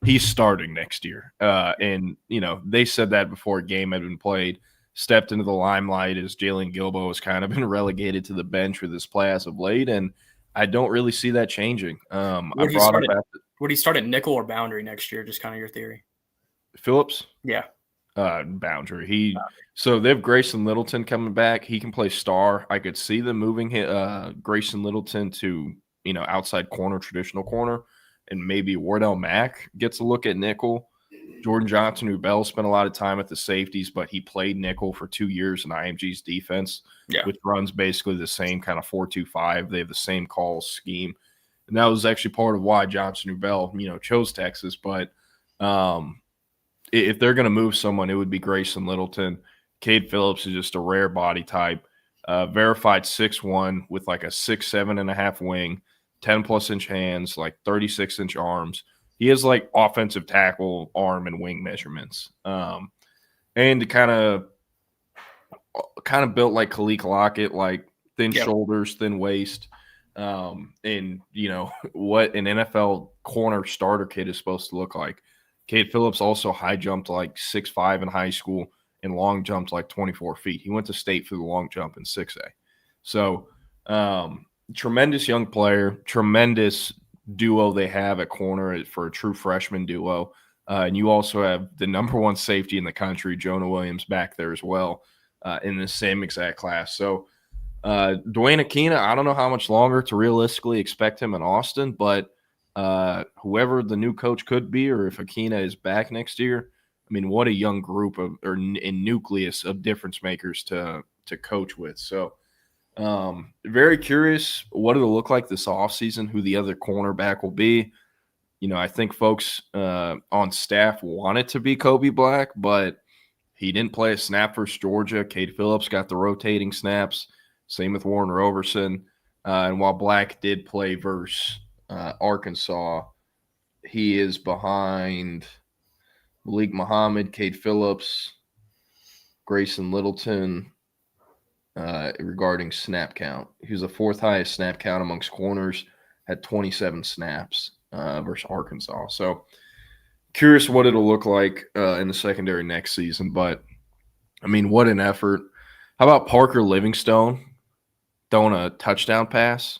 he's starting next year. And they said that before a game had been played, stepped into the limelight as Jalen Gilbo has kind of been relegated to the bench with his play as of late. And I don't really see that changing. Would he start at nickel or boundary next year? Just kind of your theory. Phillips? Yeah. Boundary. So they have Grayson Littleton coming back. He can play star. I could see them moving Grayson Littleton to outside corner, traditional corner, and maybe Wardell Mack gets a look at nickel. Jordan Johnson, who Bell spent a lot of time at the safeties, but he played nickel for 2 years in IMG's defense, which runs basically the same kind of 4-2-5. They have the same call scheme, and that was actually part of why Johnson Bell, chose Texas. But if they're going to move someone, it would be Grayson Littleton. Cade Phillips is just a rare body type, verified 6'1" with like a 6'7.5" wing, 10+ inch hands, like 36-inch arms. He has like offensive tackle, arm, and wing measurements. And kind of built like Khalil Lockett, like thin shoulders, thin waist. And what an NFL corner starter kid is supposed to look like. Cade Phillips also high jumped like 6'5" in high school and long jumped like 24 feet. He went to state for the long jump in 6A. So tremendous young player, tremendous duo they have at corner for a true freshman duo. And you also have the number 1 safety in the country, Jonah Williams, back there as well in the same exact class. So Dwayne Aquina, I don't know how much longer to realistically expect him in Austin, but whoever the new coach could be, or if Aquina is back next year, what a young group and nucleus of difference makers to coach with. So very curious what it'll look like this offseason, who the other cornerback will be. I think folks on staff want it to be Kobe Black, but he didn't play a snap versus Georgia. Cade Phillips got the rotating snaps. Same with Warren Roberson. And while Black did play versus Arkansas, he is behind Malik Muhammad, Cade Phillips, Grayson Littleton, regarding snap count. He was the 4th highest snap count amongst corners, had 27 snaps versus Arkansas. So curious what it'll look like in the secondary next season. But, what an effort. How about Parker Livingstone throwing a touchdown pass?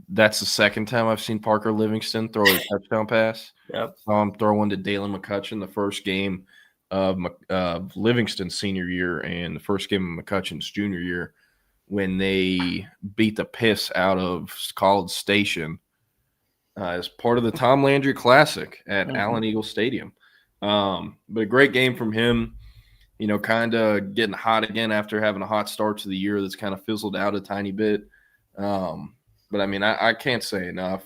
That's the second time I've seen Parker Livingston throw a touchdown pass. Yep. Saw him throw one to Dalen McCutcheon the first game of Livingston's senior year and the first game of McCutcheon's junior year when they beat the piss out of College Station as part of the Tom Landry Classic at Allen Eagle Stadium. But a great game from him, kind of getting hot again after having a hot start to the year that's kind of fizzled out a tiny bit. But I can't say enough.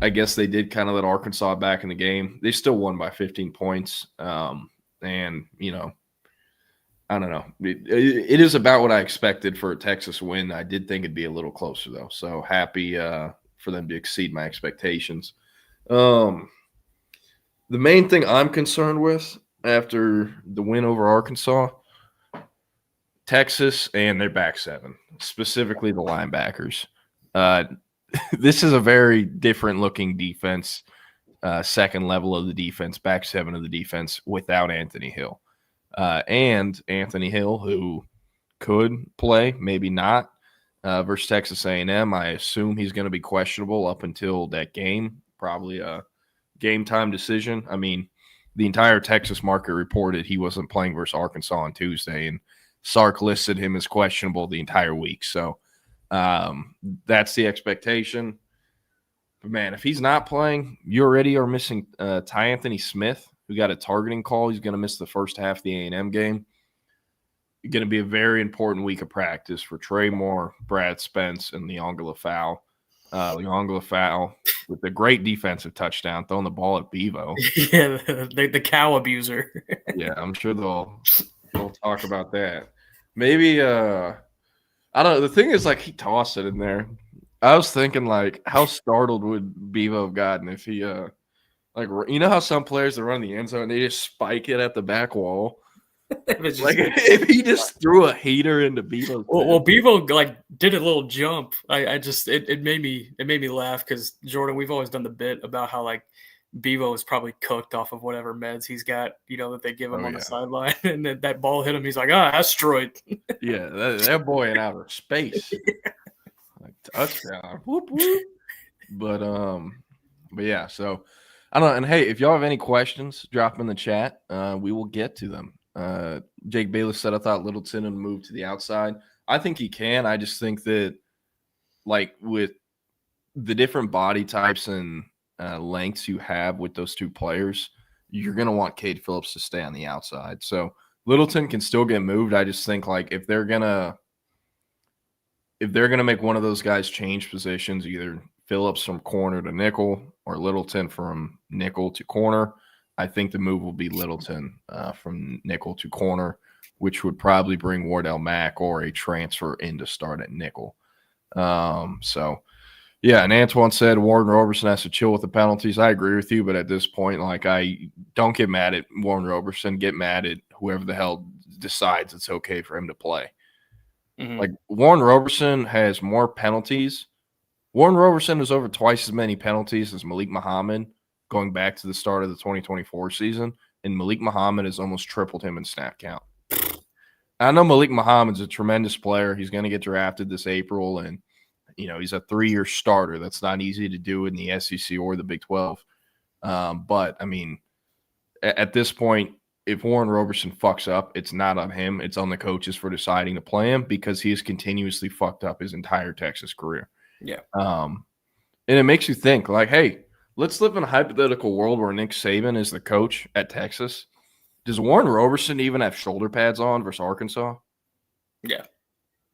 I guess they did kind of let Arkansas back in the game. They still won by 15 points. And, I don't know. It is about what I expected for a Texas win. I did think it'd be a little closer, though. So happy for them to exceed my expectations. The main thing I'm concerned with after the win over Arkansas, Texas and their back seven, specifically the linebackers. this is a very different looking defense, second level of the defense, back seven of the defense without Anthony Hill. And Anthony Hill, who could play, maybe not, versus Texas A&M. I assume he's going to be questionable up until that game, probably a game time decision. I mean, the entire Texas market reported he wasn't playing versus Arkansas on Tuesday, and Sark listed him as questionable the entire week. So that's the expectation. But, man, if he's not playing, you already are missing Ty Anthony Smith, who got a targeting call. He's going to miss the first half of the A&M game. Going to be a very important week of practice for Trey Moore, Brad Spence, and Leon Galafau. Leon Galafau with a great defensive touchdown, throwing the ball at Bevo. Yeah, the cow abuser. Yeah, I'm sure they'll talk about that. Maybe I don't know. The thing is, like, he tossed it in there. I was thinking, like, how startled would Bevo have gotten if he like, you know how some players that run the end zone, they just spike it at the back wall. If he just threw a heater into Bevo. Well, Bevo like did a little jump. It made me laugh because Jordan, we've always done the bit about how like Bevo is probably cooked off of whatever meds he's got, that they give him on the sideline, and then that ball hit him. He's like, asteroid. Yeah, that boy in outer space. Like, touchdown. Whoop whoop. But yeah, so I don't know. And hey, if y'all have any questions, drop them in the chat. We will get to them. Jake Bayless said, I thought Littleton would move to the outside. I think he can. I just think that, like, with the different body types and lengths you have with those two players, you're going to want Cade Phillips to stay on the outside. So Littleton can still get moved. I just think, like, if they're going to make one of those guys change positions, either Phillips from corner to nickel or Littleton from nickel to corner, I think the move will be Littleton from nickel to corner, which would probably bring Wardell Mack or a transfer in to start at nickel. So, yeah, and Antoine said Warren Roberson has to chill with the penalties. I agree with you, but at this point, like, I don't get mad at Warren Roberson. Get mad at whoever the hell decides it's okay for him to play. Mm-hmm. Like, Warren Roberson has more penalties. Warren Roberson has over twice as many penalties as Malik Muhammad going back to the start of the 2024 season, and Malik Muhammad has almost tripled him in snap count. I know Malik Muhammad's a tremendous player. He's going to get drafted this April, and he's a 3-year starter. That's not easy to do in the SEC or the Big 12. But, I mean, at this point, if Warren Roberson fucks up, it's not on him. It's on the coaches for deciding to play him because he has continuously fucked up his entire Texas career. Yeah. And it makes you think, like, hey, let's live in a hypothetical world where Nick Saban is the coach at Texas. Does Warren Roberson even have shoulder pads on versus Arkansas? Yeah.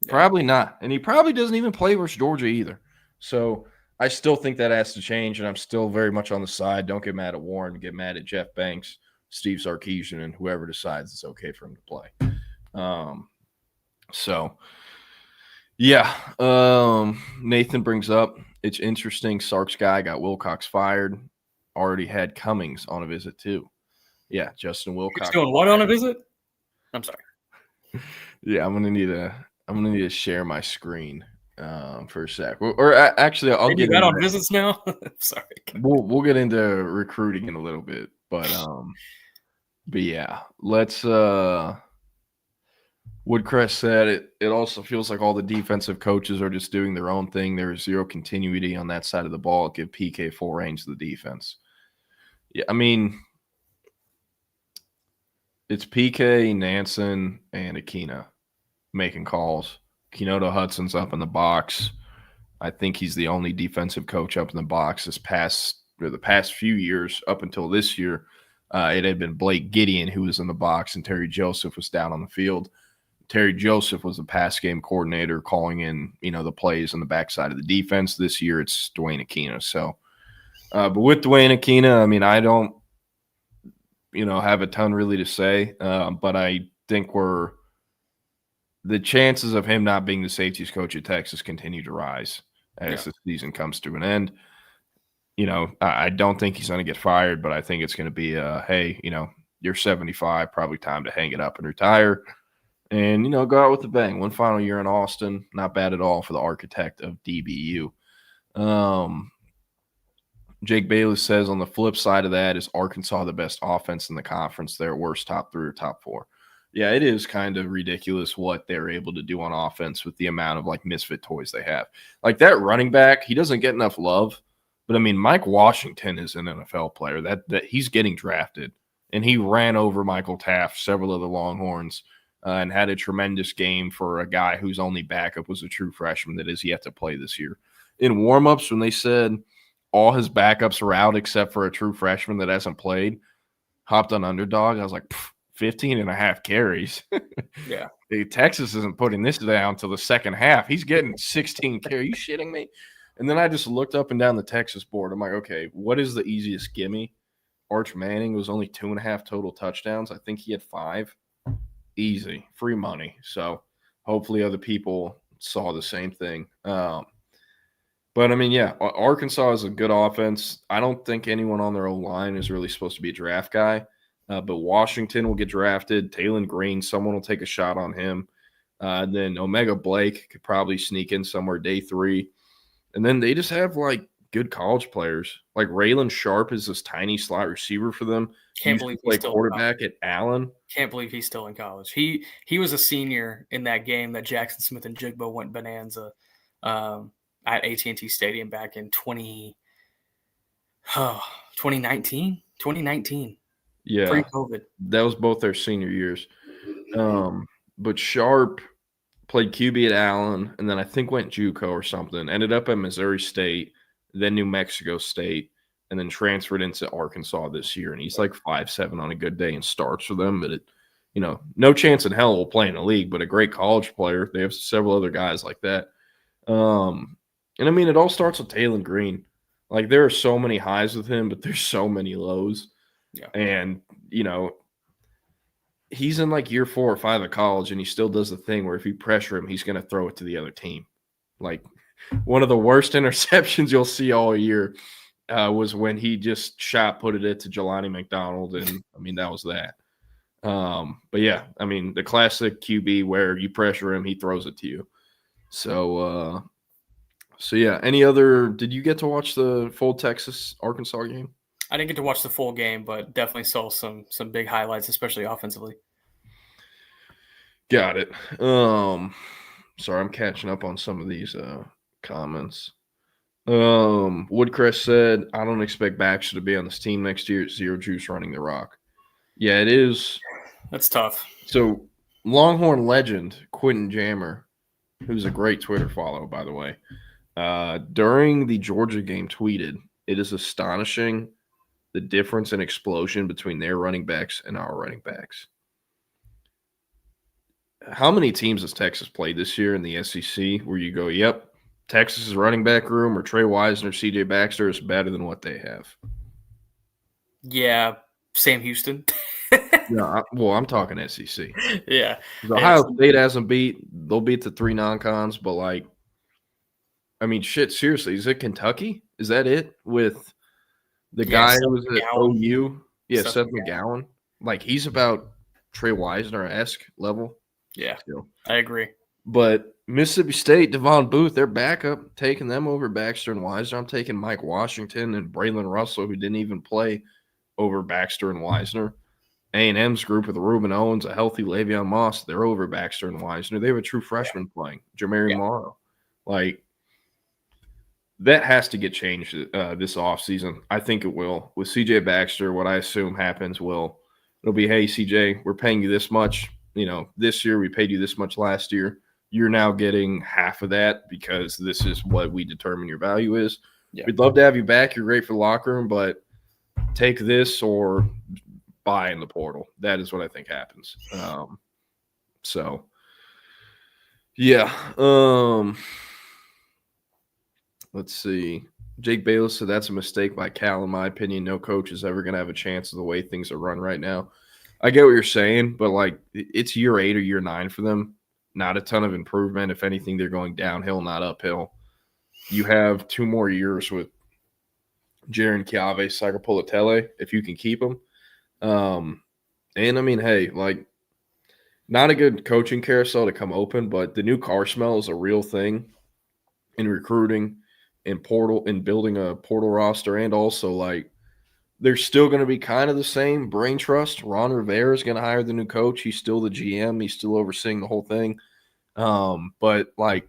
Probably not. And he probably doesn't even play versus Georgia either. So I still think that has to change, and I'm still very much on the side. Don't get mad at Warren. Get mad at Jeff Banks, Steve Sarkeesian, and whoever decides it's okay for him to play. Nathan brings up, it's interesting. Sark's guy got Wilcox fired. Already had Cummings on a visit too. Yeah, Justin Wilcox. He's doing what on a visit? I'm sorry. Yeah, I'm gonna need to share my screen for a sec. Or actually, I'll get that on visits now. Sorry. We'll get into recruiting in a little bit, but yeah, let's. Woodcrest said it also feels like all the defensive coaches are just doing their own thing. There is zero continuity on that side of the ball. Give PK full range to the defense. Yeah, I mean, it's PK, Nansen, and Akina making calls. Kenoto Hudson's up in the box. I think he's the only defensive coach up in the box the past few years up until this year. It had been Blake Gideon who was in the box, and Terry Joseph was down on the field. Terry Joseph was the pass game coordinator calling in, the plays on the backside of the defense. This year it's Dwayne Akina. So, but with Dwayne Akina, I mean, I don't, have a ton really to say, but I think the chances of him not being the safeties coach at Texas continue to rise as the season comes to an end. I don't think he's going to get fired, but I think it's going to be hey, you're 75, probably time to hang it up and retire. And, go out with a bang. One final year in Austin, not bad at all for the architect of DBU. Jake Bayless says on the flip side of that, is Arkansas the best offense in the conference? Their worst top 3 or top 4. Yeah, it is kind of ridiculous what they're able to do on offense with the amount of like misfit toys they have. Like that running back, he doesn't get enough love, but I mean, Mike Washington is an NFL player that he's getting drafted, and he ran over Michael Taft, several of the Longhorns, and had a tremendous game for a guy whose only backup was a true freshman that is yet to play this year. In warmups, when they said all his backups are out except for a true freshman that hasn't played, hopped on Underdog, I was like, 15 and a half carries. Yeah. Texas isn't putting this down until the second half. He's getting 16 carries. Are you shitting me? And then I just looked up and down the Texas board. I'm like, okay, what is the easiest gimme? Arch Manning was only 2.5 total touchdowns. I think he had 5. Easy. Free money. So hopefully other people saw the same thing. But, I mean, yeah, Arkansas is a good offense. I don't think anyone on their O-line is really supposed to be a draft guy. But Washington will get drafted. Taylon Green, someone will take a shot on him. Then Omega Blake could probably sneak in somewhere day 3. And then they just have, like, good college players. Like Raylan Sharp is this tiny slot receiver for them. Can't believe he's still quarterback at Allen. Can't believe he's still in college. He was a senior in that game that Jackson Smith and Jigbo went bonanza at AT&T Stadium back in 2019. Yeah, pre-COVID. That was both their senior years. But Sharp played QB at Allen, and then I think went JUCO or something. Ended up at Missouri State, then New Mexico State, and then transferred into Arkansas this year. And he's like 5'7" on a good day and starts for them. But no chance in hell will play in the league, but a great college player. They have several other guys like that. And I mean, it all starts with Taylon Green. Like there are so many highs with him, but there's so many lows. Yeah. And, he's in like year 4 or 5 of college, and he still does the thing where if you pressure him, he's going to throw it to the other team. Like one of the worst interceptions you'll see all year was when he just shot put it to Jelani McDonald. And I mean, that was that. But yeah, I mean, the classic QB where you pressure him, he throws it to you. So yeah, did you get to watch the full Texas Arkansas game? I didn't get to watch the full game, but definitely saw some big highlights, especially offensively. Got it. Sorry, I'm catching up on some of these comments. Woodcrest said, I don't expect Baxter to be on this team next year. Zero juice running the rock. Yeah, it is. That's tough. So Longhorn legend Quentin Jammer, who's a great Twitter follow, by the way, during the Georgia game tweeted, it is astonishing the difference in explosion between their running backs and our running backs. How many teams has Texas played this year in the SEC where you go, yep, Texas's running back room or Trey Wisner, CJ Baxter is better than what they have? Yeah, Sam Houston. Yeah, I'm talking SEC. Yeah. Ohio State hasn't they'll beat the 3 non-cons, but like, I mean, shit, seriously, is it Kentucky? Is that it with the guy who was at OU? Yeah, Seth McGowan. Like, he's about Trey Wisner-esque level. Yeah, I agree. But Mississippi State, Devon Booth, their backup, taking them over Baxter and Wisner. I'm taking Mike Washington and Braylon Russell, who didn't even play, over Baxter and Wisner. A&M's group with Ruben Owens, a healthy Le'Veon Moss, they're over Baxter and Wisner. They have a true freshman playing, Jermary Morrow. Like, that has to get changed this offseason. I think it will. With CJ Baxter, what I assume happens it'll be, hey, CJ, we're paying you this much. This year we paid you this much last year. You're now getting half of that because this is what we determine your value is. Yeah. We'd love to have you back. You're great for the locker room, but take this or buy in the portal. That is what I think happens. So, yeah. Let's see. Jake Bayless said that's a mistake by Cal, in my opinion. No coach is ever going to have a chance of the way things are run right now. I get what you're saying, but like it's year 8 or year 9 for them. Not a ton of improvement. If anything, they're going downhill, not uphill. You have 2 more years with Jaron Chiave, Psychopolatele, if you can keep them. And I mean, hey, like, not a good coaching carousel to come open, but the new car smell is a real thing in recruiting. in building a portal roster, and also like there's still going to be kind of the same brain trust. Ron Rivera is going to hire the new coach. He's still the GM. He's still overseeing the whole thing. But like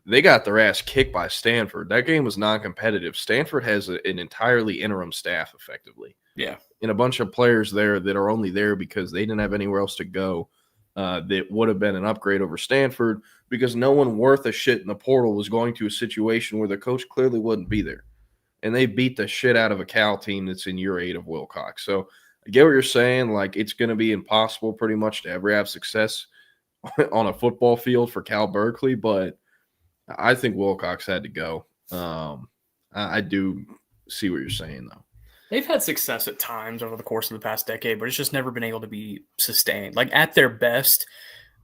they got their ass kicked by Stanford. That game was non-competitive. Stanford has an entirely interim staff, effectively. Yeah. And a bunch of players there that are only there because they didn't have anywhere else to go. That would have been an upgrade over Stanford because no one worth a shit in the portal was going to a situation where the coach clearly wouldn't be there. And they beat the shit out of a Cal team that's in year 8 of Wilcox. So I get what you're saying. Like, it's going to be impossible pretty much to ever have success on a football field for Cal Berkeley, but I think Wilcox had to go. I do see what you're saying, though. They've had success at times over the course of the past decade, but it's just never been able to be sustained. Like, at their best,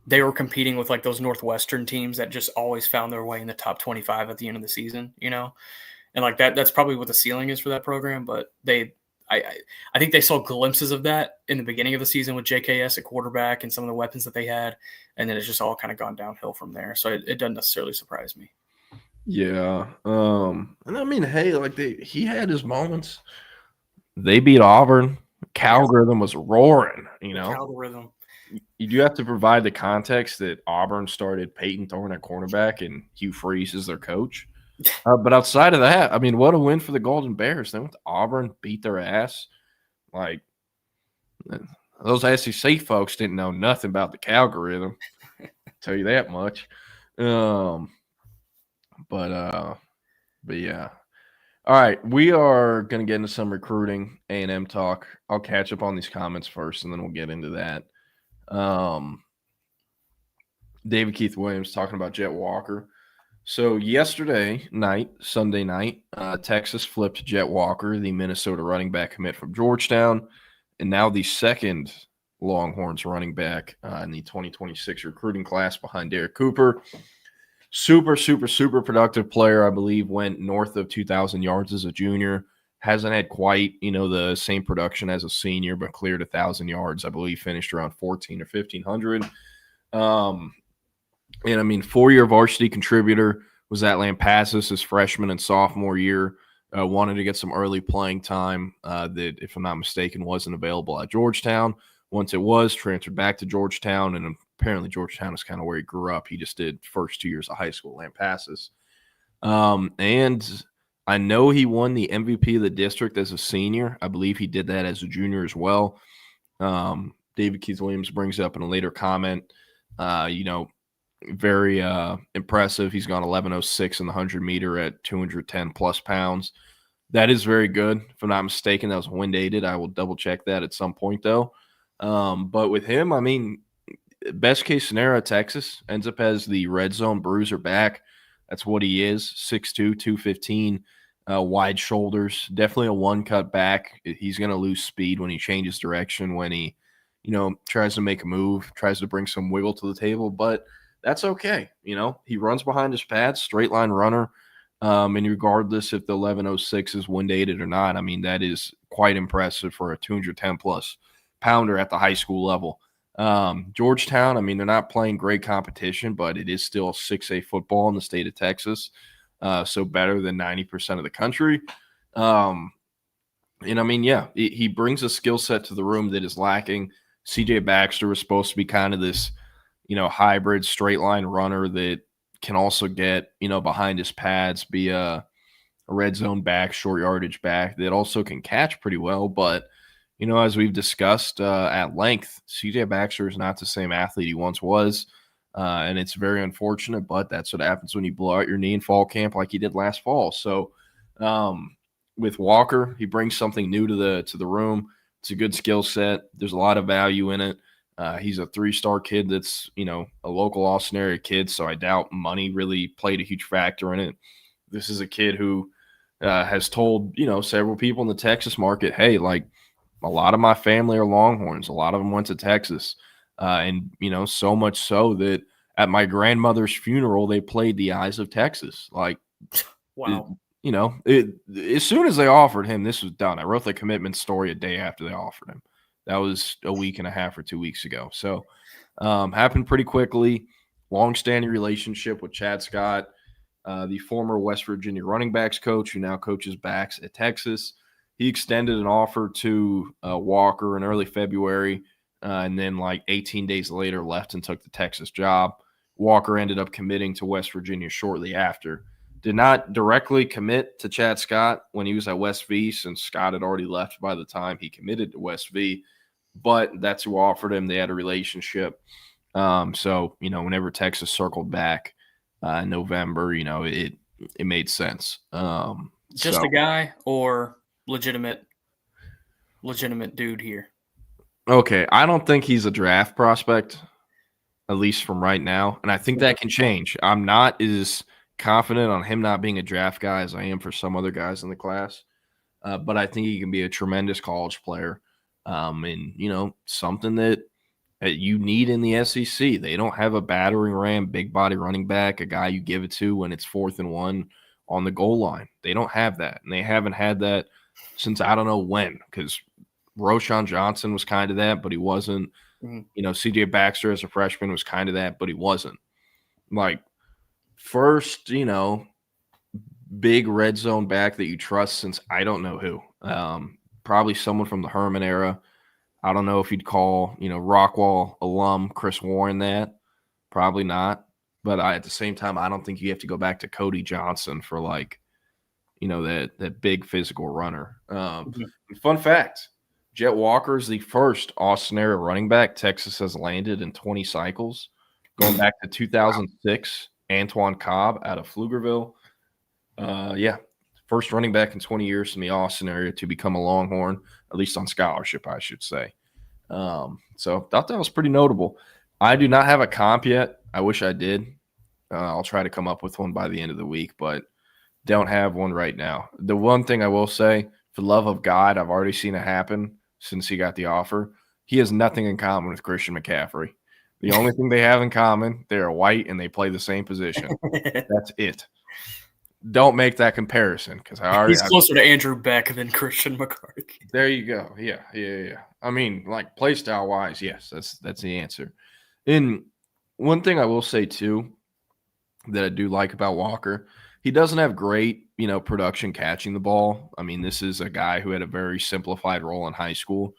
they were competing with like those Northwestern teams that just always found their way in the top 25 at the end of the season, you know? And like that's probably what the ceiling is for that program. But I think they saw glimpses of that in the beginning of the season with JKS at quarterback and some of the weapons that they had. And then it's just all kind of gone downhill from there. So it doesn't necessarily surprise me. Yeah. And I mean, hey, like he had his moments. They beat Auburn. Calgoritham was roaring, you know. Calgoritham. You do have to provide the context that Auburn started Peyton Thorne at cornerback and Hugh Freeze is their coach. But outside of that, I mean, what a win for the Golden Bears. They went to Auburn, beat their ass. Like, those SEC folks didn't know nothing about the Calgoritham. Tell you that much. But yeah. All right, we are going to get into some recruiting A&M talk. I'll catch up on these comments first, and then we'll get into that. David Keith Williams talking about Jet Walker. So yesterday night, Sunday night, Texas flipped Jet Walker, the Minnesota running back commit from Georgetown, and now the second Longhorns running back in the 2026 recruiting class behind Derek Cooper. Super productive player. I believe went north of 2,000 yards as a junior. Hasn't had quite, the same production as a senior, but cleared 1,000 yards. I believe finished around 1,400 or 1,500. And I mean, 4-year varsity contributor, was at Lampasas his freshman and sophomore year. Wanted to get some early playing time that, if I'm not mistaken, wasn't available at Georgetown. Once it was, transferred back to Georgetown, and apparently Georgetown is kind of where he grew up. He just did first 2 years of high school at Lampasas. And I know he won the MVP of the district as a senior. I believe he did that as a junior as well. David Keith Williams brings up in a later comment, very impressive. He's gone 11:06 in the 100-meter at 210 plus pounds. That is very good. If I'm not mistaken, that was wind aided. I will double check that at some point, though. But with him, I mean, best case scenario, Texas ends up as the red zone bruiser back. That's what he is. 6'2", 215, wide shoulders. Definitely a one-cut back. He's going to lose speed when he changes direction, when he, tries to make a move, tries to bring some wiggle to the table. But that's okay. He runs behind his pads, straight line runner. And regardless if the 11:06 is wind aided or not, I mean, that is quite impressive for a 210 plus pounder at the high school level. Georgetown, I mean, they're not playing great competition, but it is still 6A football in the state of Texas. So better than 90% of the country. And I mean, yeah, he brings a skill set to the room that is lacking. CJ Baxter was supposed to be kind of this, hybrid straight line runner that can also get, behind his pads, be a red zone back, short yardage back that also can catch pretty well. But, as we've discussed at length, CJ Baxter is not the same athlete he once was. And it's very unfortunate, but that's what happens when you blow out your knee in fall camp like he did last fall. So with Walker, he brings something new to the room. It's a good skill set. There's a lot of value in it. He's a 3-star kid that's, a local Austin area kid, so I doubt money really played a huge factor in it. This is a kid who has told, several people in the Texas market, hey, like, a lot of my family are Longhorns. A lot of them went to Texas. And, so much so that at my grandmother's funeral, they played The Eyes of Texas. Like, wow. As soon as they offered him, this was done. I wrote the commitment story a day after they offered him. That was a week and a half or 2 weeks ago. So happened pretty quickly. Long-standing relationship with Chad Scott. the former West Virginia running backs coach who now coaches backs at Texas. He extended an offer to Walker in early February, and then like 18 days later left and took the Texas job. Walker ended up committing to West Virginia shortly after. Did not directly commit to Chad Scott when he was at West V, since Scott had already left by the time he committed to West V, but that's who offered him. They had a relationship. So, whenever Texas circled back in November, it made sense. Just a guy or legitimate dude here? Okay, I don't think he's a draft prospect, at least from right now, and I think that can change. I'm not as confident on him not being a draft guy as I am for some other guys in the class, but I think he can be a tremendous college player, and something that you need in the SEC. They don't have a battering ram, big body running back, a guy you give it to when it's 4th and 1 on the goal line. They don't have that, and they haven't had that since I don't know when, because Roshan Johnson was kind of that, but he wasn't. CJ Baxter as a freshman was kind of that, but he wasn't. Like, first, big red zone back that you trust since I don't know who. Probably someone from the Herman era. I don't know if you'd call, Rockwall alum Chris Warren that. Probably not. But at the same time, I don't think you have to go back to Cody Johnson for that big physical runner. Fun fact, Jet Walker is the first Austin area running back Texas has landed in 20 cycles. Going back to 2006, Antoine Cobb out of Pflugerville. First running back in 20 years from the Austin area to become a Longhorn, at least on scholarship, I should say. So thought that was pretty notable. I do not have a comp yet. I wish I did. I'll try to come up with one by the end of the week, but don't have one right now. The one thing I will say, for the love of God, I've already seen it happen since he got the offer. He has nothing in common with Christian McCaffrey. The only thing they have in common, they're white and they play the same position. That's it. Don't make that comparison, because he's closer to Andrew Beck than Christian McCarthy. There you go. Yeah. I mean, like, play style wise, yes, that's the answer. And one thing I will say too that I do like about Walker, he doesn't have great, production catching the ball. I mean, this is a guy who had a very simplified role in high school,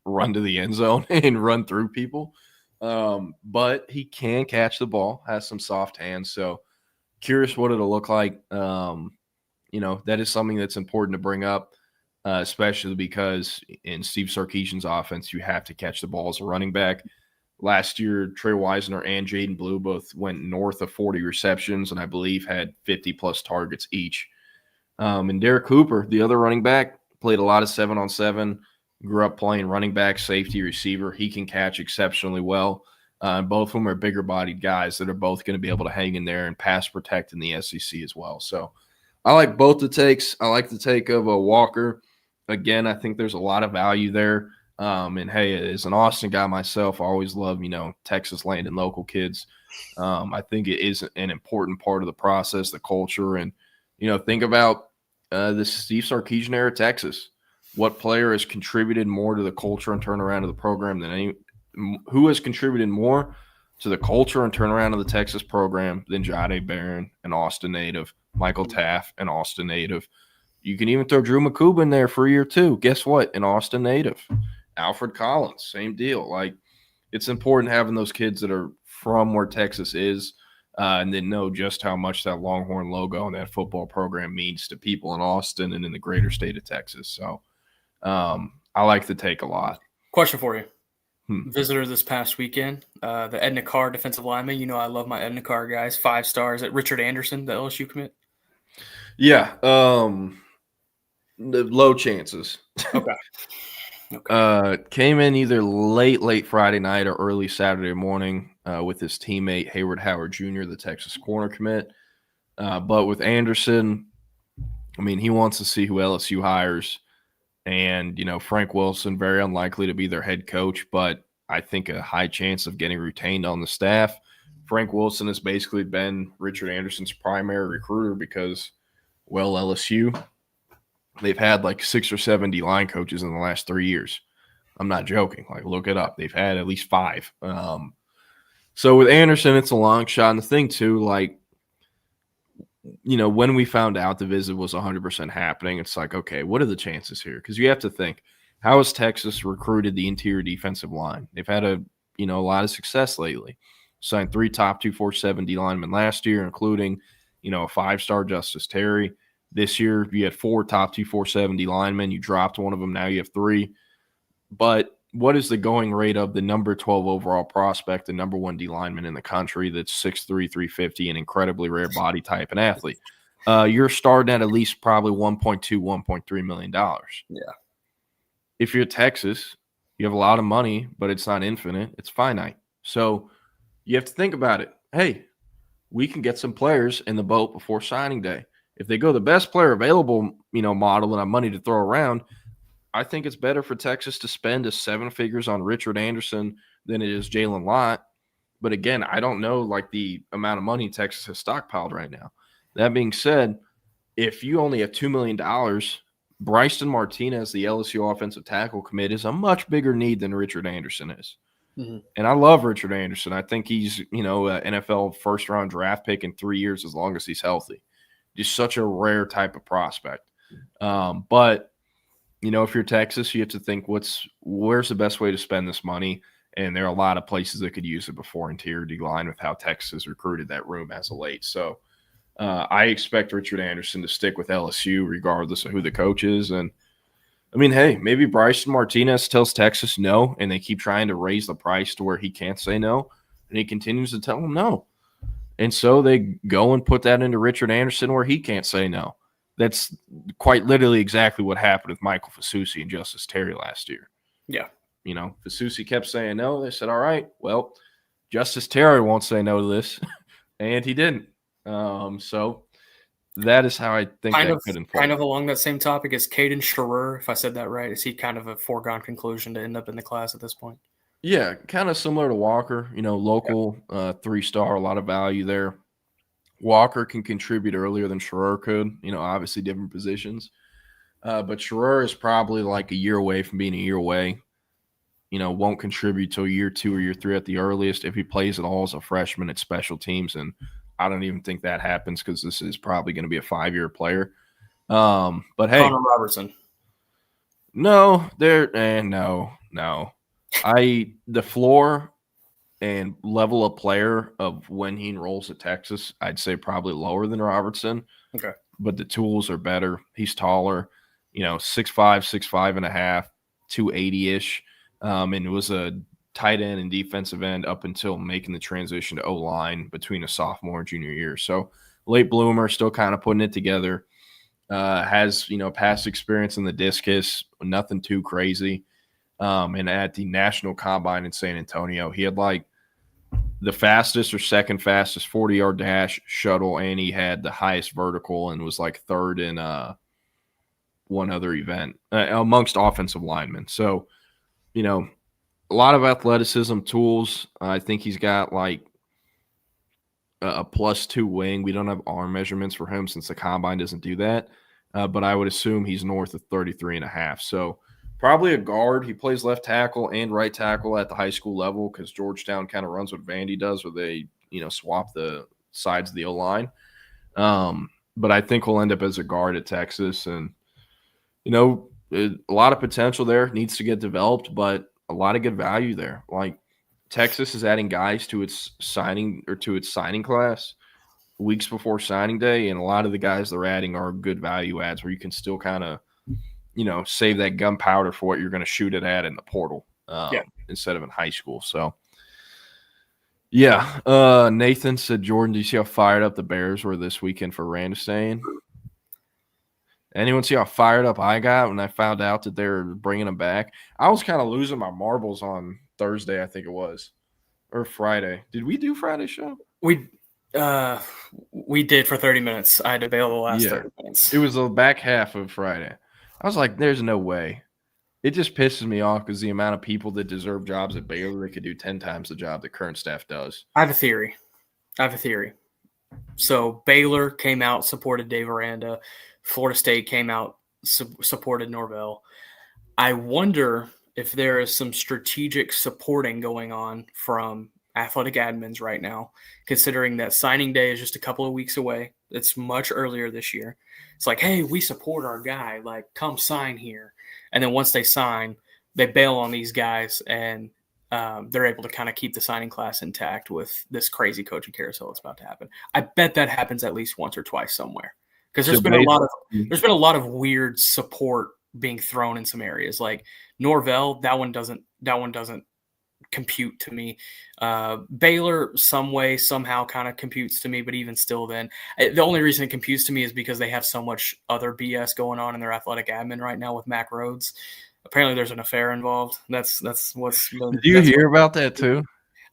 run to the end zone and run through people. But he can catch the ball, has some soft hands. So curious what it'll look like. That is something that's important to bring up, especially because in Steve Sarkeesian's offense, you have to catch the ball as a running back. Last year, Trey Wisner and Jaden Blue both went north of 40 receptions and I believe had 50-plus targets each. And Derek Cooper, the other running back, played a lot of 7-on-7, grew up playing running back, safety, receiver. He can catch exceptionally well. Both of them are bigger-bodied guys that are both going to be able to hang in there and pass protect in the SEC as well. So I like both the takes. I like the take of Walker. Again, I think there's a lot of value there. And hey, as an Austin guy myself, I always love, Texas land and local kids. I think it is an important part of the process, the culture. And, think about the Steve Sarkeesian era Texas. What player has contributed more to the culture and turnaround of the program than who has contributed more to the culture and turnaround of the Texas program than Jahdae Barron, an Austin native, Michael Taft, an Austin native. You can even throw Drew McCuba in there for a year too. Guess what? An Austin native. Alfred Collins, same deal. Like, it's important having those kids that are from where Texas is and then know just how much that Longhorn logo and that football program means to people in Austin and in the greater state of Texas. So I like the take a lot. Question for you. Visitor this past weekend, the Edna Carr defensive lineman. I love my Edna Carr guys, 5 stars. At Richard Anderson, the LSU commit. Yeah, the low chances. Okay. Came in either late Friday night or early Saturday morning with his teammate Hayward Howard Jr., the Texas corner commit. But with Anderson, I mean, he wants to see who LSU hires. And, Frank Wilson, very unlikely to be their head coach, but I think a high chance of getting retained on the staff. Frank Wilson has basically been Richard Anderson's primary recruiter because, well, LSU, they've had like 6 or 7 D-line coaches in the last 3 years. I'm not joking. Like, look it up. They've had at least 5. So with Anderson, it's a long shot. And the thing, too, like, when we found out the visit was 100% happening, it's like, okay, what are the chances here? Because you have to think, how has Texas recruited the interior defensive line? They've had a lot of success lately. Signed 3 top 247 D linemen last year, including, a 5-star Justice Terry. This year, you had 4 top 247 D linemen. You dropped one of them. Now you have 3. But what is the going rate of the number 12 overall prospect, the number 1 D lineman in the country that's 6'3", 350, an incredibly rare body type and athlete? You're starting at least probably $1.2, $1.3 million. Yeah. If you're Texas, you have a lot of money, but it's not infinite. It's finite. So you have to think about it. Hey, we can get some players in the boat before signing day. If they go the best player available, model and have money to throw around, I think it's better for Texas to spend 7 figures on Richard Anderson than it is Jalen Lott. But again, I don't know the amount of money Texas has stockpiled right now. That being said, if you only have $2 million, Bryson Martinez, the LSU offensive tackle commit, is a much bigger need than Richard Anderson is. Mm-hmm. And I love Richard Anderson. I think he's, an NFL first-round draft pick in 3 years as long as he's healthy. Just such a rare type of prospect. But, if you're Texas, you have to think where's the best way to spend this money? And there are a lot of places that could use it before interior D-line with how Texas recruited that room as of late. So I expect Richard Anderson to stick with LSU regardless of who the coach is. And, hey, maybe Bryson Martinez tells Texas no, and they keep trying to raise the price to where he can't say no, and he continues to tell them no. And so they go and put that into Richard Anderson where he can't say no. That's quite literally exactly what happened with Michael Fasusi and Justice Terry last year. Yeah. Fasusi kept saying no. They said, all right, well, Justice Terry won't say no to this, and he didn't. So that is how I think that could unfold. Kind of along that same topic is Caden Scherer, if I said that right. Is he kind of a foregone conclusion to end up in the class at this point? Yeah, kind of similar to Walker, local 3-star, a lot of value there. Walker can contribute earlier than Scherer could, obviously different positions. But Scherer is probably a year away from being a year away. Won't contribute till year 2 or year 3 at the earliest. If he plays at all as a freshman at special teams, and I don't even think that happens because this is probably going to be a 5-year player. But hey, Connor Robertson. No, no. The floor and level of player of when he enrolls at Texas, I'd say probably lower than Robertson. Okay. But the tools are better. He's taller, 6'5", 6'5.5", 280-ish. And was a tight end and defensive end up until making the transition to O-line between a sophomore and junior year. So late bloomer, still kind of putting it together. Has, past experience in the discus, nothing too crazy. And at the National Combine in San Antonio, he had the fastest or second fastest 40-yard dash shuttle, and he had the highest vertical and was third in one other event amongst offensive linemen. So, a lot of athleticism, tools. I think he's got a +2 wing. We don't have arm measurements for him since the combine doesn't do that. But I would assume he's north of 33.5. So probably a guard. He plays left tackle and right tackle at the high school level because Georgetown kind of runs what Vandy does where they, swap the sides of the O-line. But I think he'll end up as a guard at Texas. And, a lot of potential there. Needs to get developed, but a lot of good value there. Texas is adding guys to its signing class weeks before signing day, and a lot of the guys they're adding are good value adds where you can still kind of, save that gunpowder for what you're going to shoot it at in the portal instead of in high school. So, yeah. Nathan said, Jordan, do you see how fired up the Bears were this weekend for Randistain? Anyone see how fired up I got when I found out that they were bringing him back? I was kind of losing my marbles on Thursday, I think it was, or Friday. Did we do Friday show? We did for 30 minutes. I had to bail the last 30 minutes. It was the back half of Friday. I was like, there's no way. It just pisses me off because the amount of people that deserve jobs at Baylor, they could do 10 times the job the current staff does. I have a theory. So Baylor came out, supported Dave Aranda. Florida State came out, supported Norvell. I wonder if there is some strategic supporting going on from athletic admins right now, considering that signing day is just a couple of weeks away. It's much earlier this year. It's like, hey, we support our guy. Like, come sign here. And then once they sign, they bail on these guys, and they're able to kind of keep the signing class intact with this crazy coaching carousel that's about to happen. I bet that happens at least once or twice somewhere, because there's been a lot of weird support being thrown in some areas. Like Norvell, that one doesn't compute to me. Baylor, some way, somehow kind of computes to me, but even still, then the only reason it computes to me is because they have so much other BS going on in their athletic admin right now with Mac Rhodes. Apparently, there's an affair involved. That's what's. Did you hear about that too?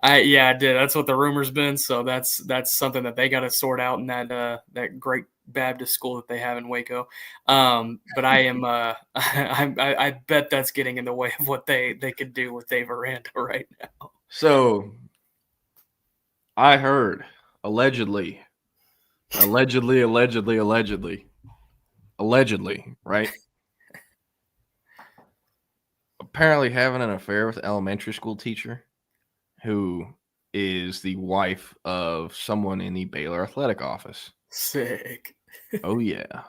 I did. That's what the rumor's been. So that's something that they got to sort out in that great Baptist school that they have in Waco. But I am I bet that's getting in the way of what they could do with Dave Aranda right now. So I heard allegedly, right? Apparently having an affair with an elementary school teacher who is the wife of someone in the Baylor athletic office. Sick. Oh yeah.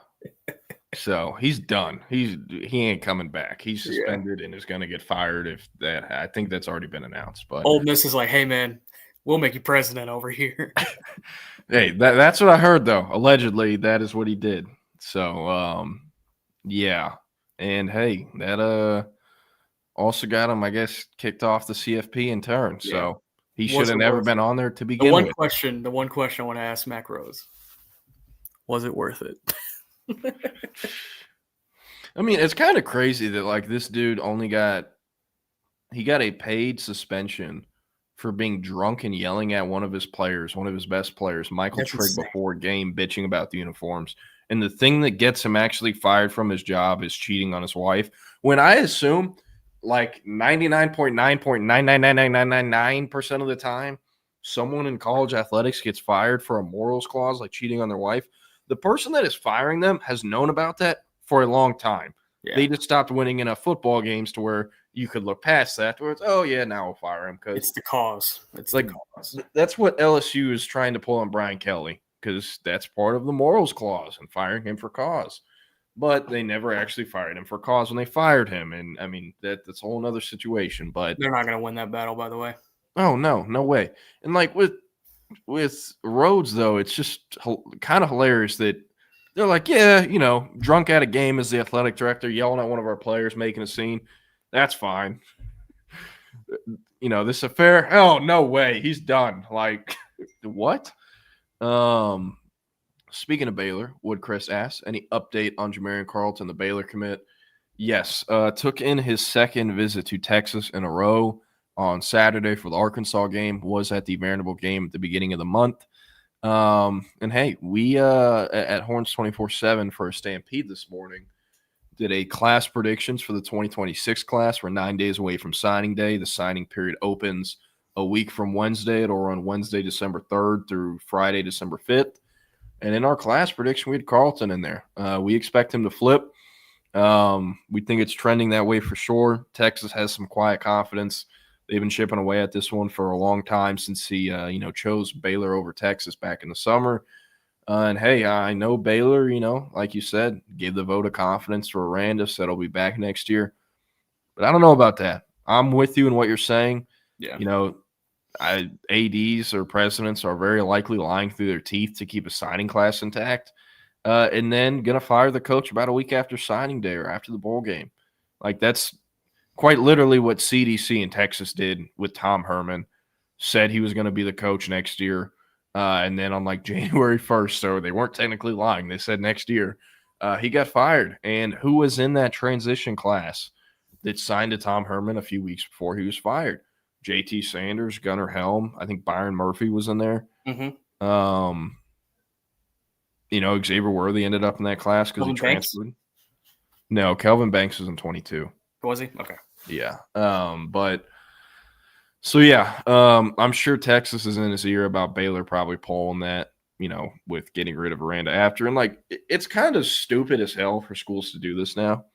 So he's done. He ain't coming back. He's suspended and is going to get fired if that. I think that's already been announced. But Ole Miss is like, hey man, we'll make you president over here. Hey, that's what I heard though. Allegedly, that is what he did. So yeah, and hey, that also got him, I guess, kicked off the CFP in turn. Yeah. So he should have never been on there to begin with. The one question I want to ask Mac Rose: was it worth it? I mean, it's kind of crazy that like this dude only got a paid suspension for being drunk and yelling at one of his best players, Michael Trigg, before a game, bitching about the uniforms. And the thing that gets him actually fired from his job is cheating on his wife. When I assume like 99.9999999% of the time, someone in college athletics gets fired for a morals clause, like cheating on their wife. The person that is firing them has known about that for a long time. Yeah. They just stopped winning enough football games to where you could look past that. Where it's, oh yeah, now we'll fire him because it's the cause. It's like the cause. That's what LSU is trying to pull on Brian Kelly, because that's part of the morals clause and firing him for cause. But they never actually fired him for cause when they fired him. And I mean, that's a whole other situation. But they're not going to win that battle, by the way. Oh, no way. And like with Rhodes, though, it's just kind of hilarious that they're like, yeah, drunk at a game as the athletic director, yelling at one of our players, making a scene. That's fine. This affair, oh, no way. He's done. Like, what? Speaking of Baylor, Woodcrest asks, any update on Jamarian Carlton, the Baylor commit? Yes, took in his second visit to Texas in a row on Saturday for the Arkansas game, was at the Vanderbilt game at the beginning of the month. And hey, we at Horns 24/7 for a Stampede this morning did a class predictions for the 2026 class. We're 9 days away from signing day. The signing period opens a week from Wednesday. It'll run Wednesday, December 3rd through Friday, December 5th. And in our class prediction, we had Carlton in there. We expect him to flip. We think it's trending that way for sure. Texas has some quiet confidence. They've been chipping away at this one for a long time since he, chose Baylor over Texas back in the summer. And hey, I know Baylor, like you said, gave the vote of confidence to Aranda, said he'll be back next year. But I don't know about that. I'm with you in what you're saying. Yeah. ADs or presidents are very likely lying through their teeth to keep a signing class intact, and then going to fire the coach about a week after signing day or after the bowl game. Like, that's quite literally what CDC in Texas did with Tom Herman, said he was going to be the coach next year. And then on like January 1st, so they weren't technically lying. They said next year, he got fired. And who was in that transition class that signed to Tom Herman a few weeks before he was fired? JT Sanders, Gunnar Helm. I think Byron Murphy was in there. Mm-hmm. Xavier Worthy ended up in that class because he transferred. No, Kelvin Banks was in 22. Was he? Okay. Yeah. I'm sure Texas is in his ear about Baylor probably pulling that, with getting rid of Aranda after. And like, it's kind of stupid as hell for schools to do this now,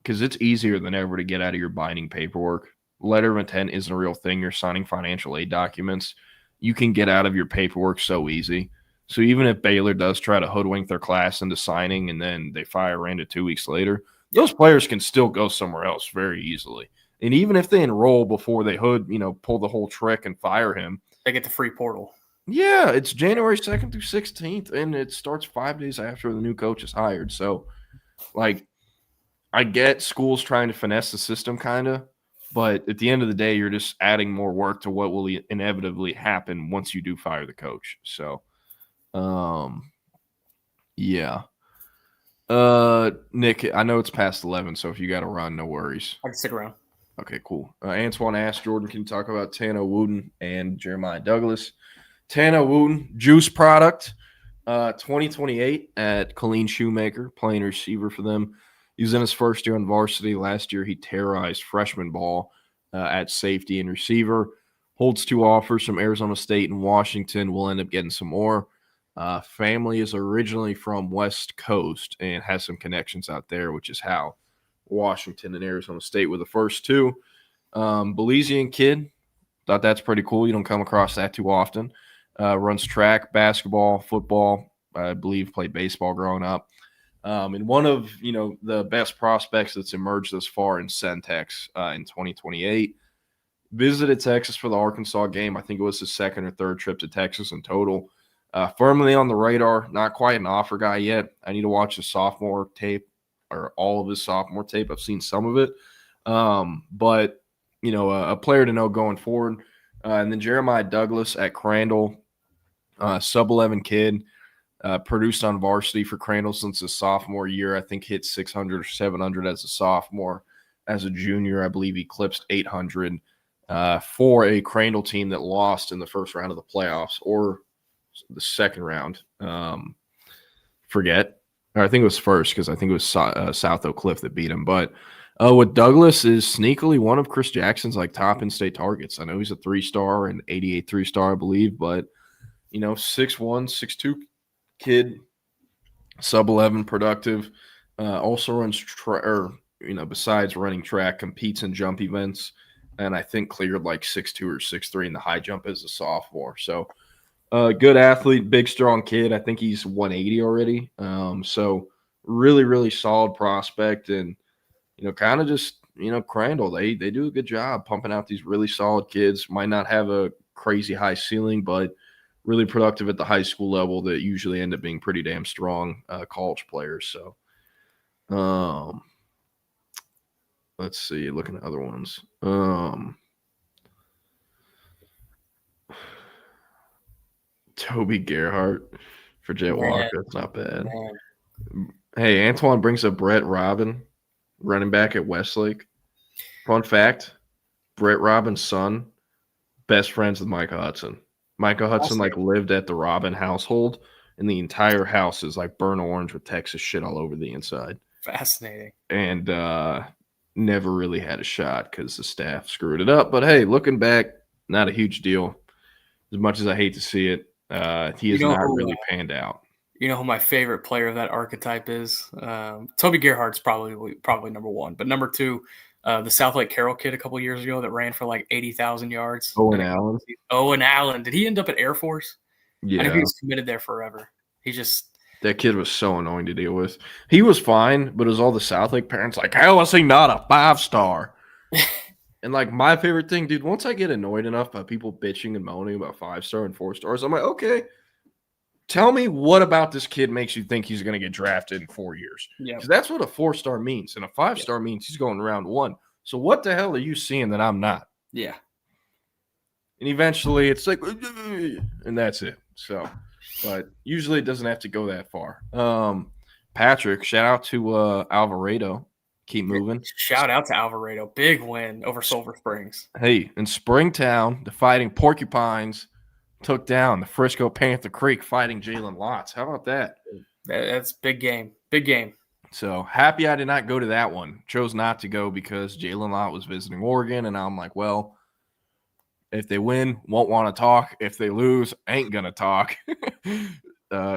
because it's easier than ever to get out of your binding paperwork. letter of intent isn't a real thing. You're signing financial aid documents. You can get out of your paperwork so easy. So even if Baylor does try to hoodwink their class into signing and then they fire Randa 2 weeks later, those players can still go somewhere else very easily. And even if they enroll before they pull the whole trick and fire him, they get the free portal. Yeah, it's January 2nd through 16th, and it starts 5 days after the new coach is hired. So, I get schools trying to finesse the system kind of, but at the end of the day, you're just adding more work to what will inevitably happen once you do fire the coach. So, yeah. Nick, I know it's past 11, so if you got to run, no worries. I can stick around. Okay, cool. Antoine asked Jordan, can you talk about Tana Wooten and Jeremiah Douglas? Tana Wooten, juice product, 2028 at Colleen Shoemaker, playing receiver for them. He was in his first year on varsity. Last year, he terrorized freshman ball at safety and receiver. Holds 2 offers from Arizona State and Washington. We'll end up getting some more. Family is originally from West Coast and has some connections out there, which is how Washington and Arizona State were the first 2. Belizean kid. Thought that's pretty cool. You don't come across that too often. Runs track, basketball, football. I believe played baseball growing up. And one of the best prospects that's emerged thus far in Centex in 2028. Visited Texas for the Arkansas game. I think it was his 2nd or 3rd trip to Texas in total. Firmly on the radar. Not quite an offer guy yet. I need to watch his sophomore tape or all of his sophomore tape. I've seen some of it. But a player to know going forward. And then Jeremiah Douglas at Crandall, sub-11 kid. Produced on varsity for Crandall since his sophomore year. I think hit 600 or 700 as a sophomore. As a junior, I believe he eclipsed 800 for a Crandall team that lost in the first round of the playoffs or the second round. Forget. Or I think it was first because I think it was South Oak Cliff that beat him. But with Douglas is sneakily one of Chris Jackson's top in-state targets. I know he's a 3-star and 88 3-star, I believe, but 6'1", 6'2", kid, sub-11, productive, also runs besides running track, competes in jump events, and I think cleared 6'2" or 6'3" in the high jump as a sophomore. So good athlete, big, strong kid. I think he's 180 already. So really, really solid prospect, and kind of just Crandall, they do a good job pumping out these really solid kids. Might not have a crazy high ceiling, but really productive at the high school level that usually end up being pretty damn strong college players. So let's see, looking at other ones. Toby Gerhardt for Jet Walker. That's not bad. Hey, Antoine brings up Brett Robin, running back at Westlake. Fun fact, Brett Robin's son, best friends with Micah Hudson. Micah Hudson lived at the Robin household, and the entire house is burnt orange with Texas shit all over the inside. Fascinating. And never really had a shot because the staff screwed it up. But hey, looking back, not a huge deal. As much as I hate to see it, he has not really panned out. You know who my favorite player of that archetype is? Toby Gerhardt's probably number 1, but number 2. The South Lake Carroll kid a couple years ago that ran for 80,000 yards. Owen Allen. Owen Allen. Did he end up at Air Force? Yeah. I know he was committed there forever. That kid was so annoying to deal with. He was fine, but it was all the South Lake parents how is he not a 5-star? And my favorite thing, dude, once I get annoyed enough by people bitching and moaning about 5-star and 4-stars, I'm okay, tell me what about this kid makes you think he's going to get drafted in 4 years? Because that's what a 4-star means. And a 5-star means he's going round 1. So what the hell are you seeing that I'm not? Yeah. And eventually it's and that's it. So, but usually it doesn't have to go that far. Patrick, shout out to Alvarado. Keep moving. Shout out to Alvarado. Big win over Silver Springs. Hey, in Springtown, the Fighting Porcupines took down the Frisco Panther Creek Fighting Jalen Lotz. How about that? That's big game. Big game. So happy I did not go to that one. Chose not to go because Jalen Lott was visiting Oregon, and I'm well, if they win, won't want to talk. If they lose, ain't going to talk.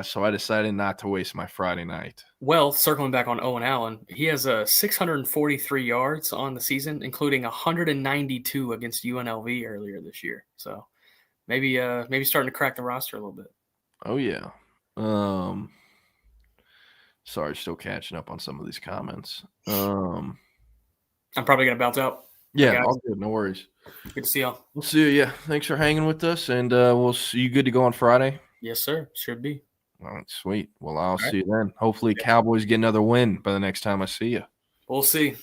So I decided not to waste my Friday night. Well, circling back on Owen Allen, he has 643 yards on the season, including 192 against UNLV earlier this year. So maybe starting to crack the roster a little bit. Oh yeah. Sorry, still catching up on some of these comments. I'm probably gonna bounce out. Yeah, all good. No worries. Good to see y'all. We'll see you. Yeah, thanks for hanging with us, and we'll see you. Good to go on Friday. Yes, sir. Should be. All right, sweet. Well, I'll see you then. Hopefully, Cowboys get another win by the next time I see you. We'll see.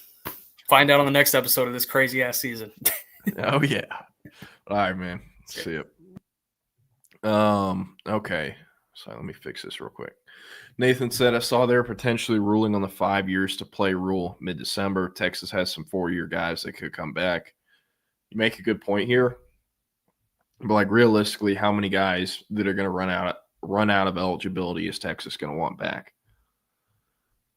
Find out on the next episode of this crazy ass season. Oh yeah. All right, man. See you. Okay. So let me fix this real quick. Nathan said, I saw they're potentially ruling on the 5 years to play rule mid-December. Texas has some 4-year guys that could come back. You make a good point here. But like realistically, how many guys that are going to run out of eligibility is Texas going to want back?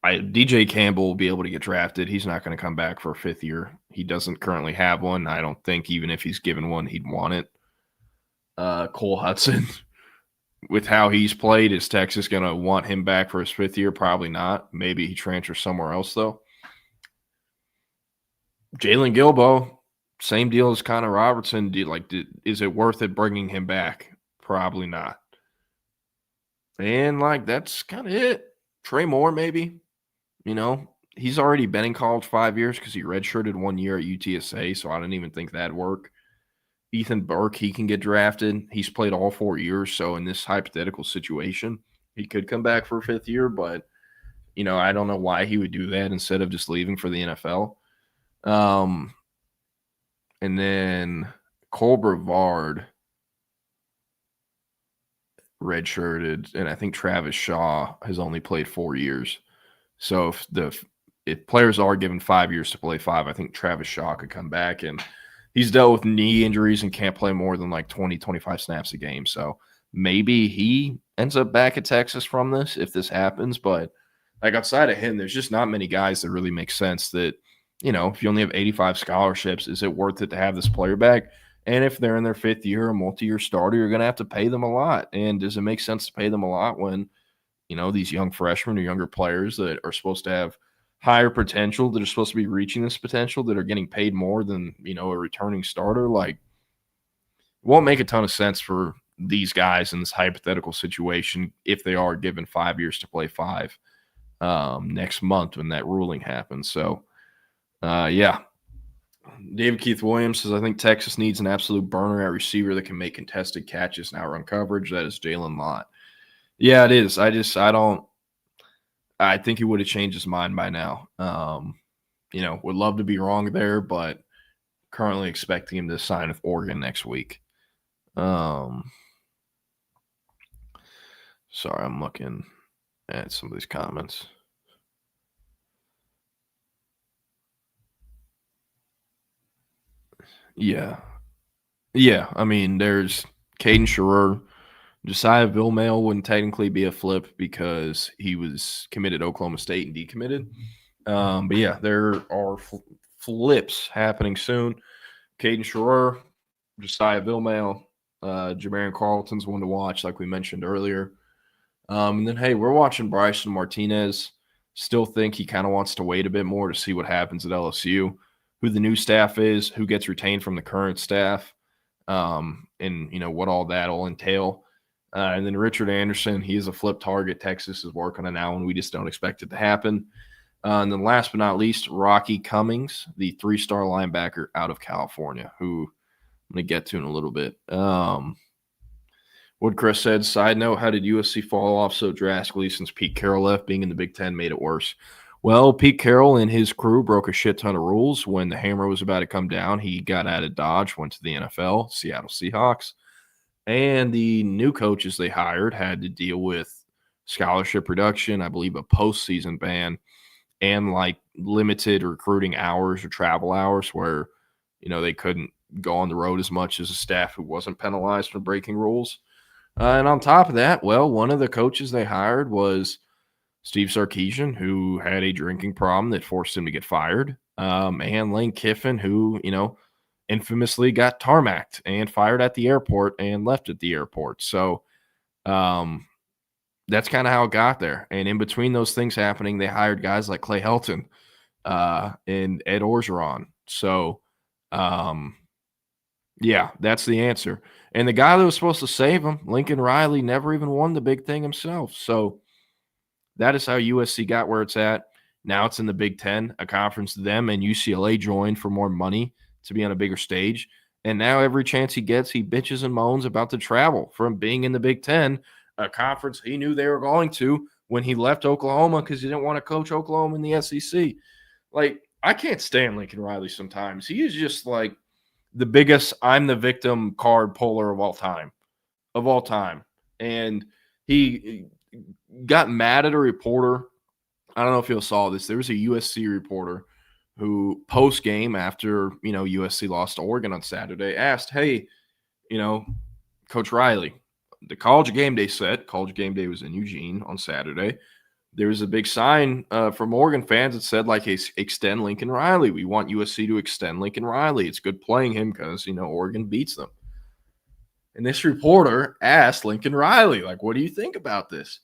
DJ Campbell will be able to get drafted. He's not going to come back for a 5th year. He doesn't currently have one. I don't think even if he's given one, he'd want it. Cole Hudson, with how he's played, is Texas going to want him back for his 5th year? Probably not. Maybe he transfers somewhere else, though. Jalen Gilbo, same deal as Connor Robertson. Is it worth it bringing him back? Probably not. And, that's kind of it. Trey Moore, maybe. He's already been in college 5 years because he redshirted 1 year at UTSA, so I don't even think that'd work. Ethan Burke, he can get drafted. He's played all 4 years, so in this hypothetical situation, he could come back for a 5th year, but, I don't know why he would do that instead of just leaving for the NFL. And then Cole Brevard redshirted, and I think Travis Shaw has only played 4 years. So if players are given 5 years to play 5, I think Travis Shaw could come back, and he's dealt with knee injuries and can't play more than 20, 25 snaps a game. So maybe he ends up back at Texas from this if this happens. But outside of him, there's just not many guys that really make sense that, if you only have 85 scholarships, is it worth it to have this player back? And if they're in their 5th year, a multi-year starter, you're going to have to pay them a lot. And does it make sense to pay them a lot when, these young freshmen or younger players that are supposed to have higher potential, that are supposed to be reaching this potential, that are getting paid more than, a returning starter? It won't make a ton of sense for these guys in this hypothetical situation if they are given 5 years to play 5 next month when that ruling happens. So, yeah. David Keith Williams says, I think Texas needs an absolute burner at receiver that can make contested catches and outrun coverage. That is Jalen Lott. Yeah, it is. I think he would have changed his mind by now. Would love to be wrong there, but currently expecting him to sign with Oregon next week. Sorry, I'm looking at some of these comments. Yeah. I mean, there's Caden Scherer. Josiah Vilmail wouldn't technically be a flip because he was committed to Oklahoma State and decommitted. But yeah, there are flips happening soon. Caden Scherer, Josiah Vilmail, Jamarian Carlton's one to watch, like we mentioned earlier. And then, hey, we're watching Bryson Martinez. Still think he kind of wants to wait a bit more to see what happens at LSU, who the new staff is, who gets retained from the current staff, and, what all that will entail. And then Richard Anderson, he is a flip target. Texas is working on that one. We just don't expect it to happen. And then last but not least, Rocky Cummings, the 3-star linebacker out of California, who I'm going to get to in a little bit. What Chris said, side note, how did USC fall off so drastically since Pete Carroll left? Being in the Big Ten made it worse. Well, Pete Carroll and his crew broke a shit ton of rules. When the hammer was about to come down, he got out of Dodge, went to the NFL, Seattle Seahawks. And the new coaches they hired had to deal with scholarship reduction, I believe a postseason ban, and limited recruiting hours or travel hours where, they couldn't go on the road as much as a staff who wasn't penalized for breaking rules. And on top of that, one of the coaches they hired was Steve Sarkeesian, who had a drinking problem that forced him to get fired, and Lane Kiffin, who, infamously got tarmacked and fired at the airport and left at the airport. So that's kind of how it got there. And in between those things happening, they hired guys like Clay Helton and Ed Orgeron. So, yeah, that's the answer. And the guy that was supposed to save him, Lincoln Riley, never even won the big thing himself. So that is how USC got where it's at. Now it's in the Big Ten, a conference them and UCLA joined for more money to be on a bigger stage. And now every chance he gets, he bitches and moans about the travel from being in the Big Ten, a conference he knew they were going to when he left Oklahoma because he didn't want to coach Oklahoma in the SEC. Like, I can't stand Lincoln Riley sometimes. He is just like the biggest I'm the victim card puller of all time. And he got mad at a reporter. I don't know if you saw this. There was a USC reporter who post-game after, USC lost to Oregon on Saturday asked, hey, Coach Riley, the College Game Day set, College Game Day was in Eugene on Saturday. There was a big sign from Oregon fans that said, like, hey, extend Lincoln Riley. We want USC to extend Lincoln Riley. It's good playing him because, Oregon beats them. And this reporter asked Lincoln Riley, like, what do you think about this?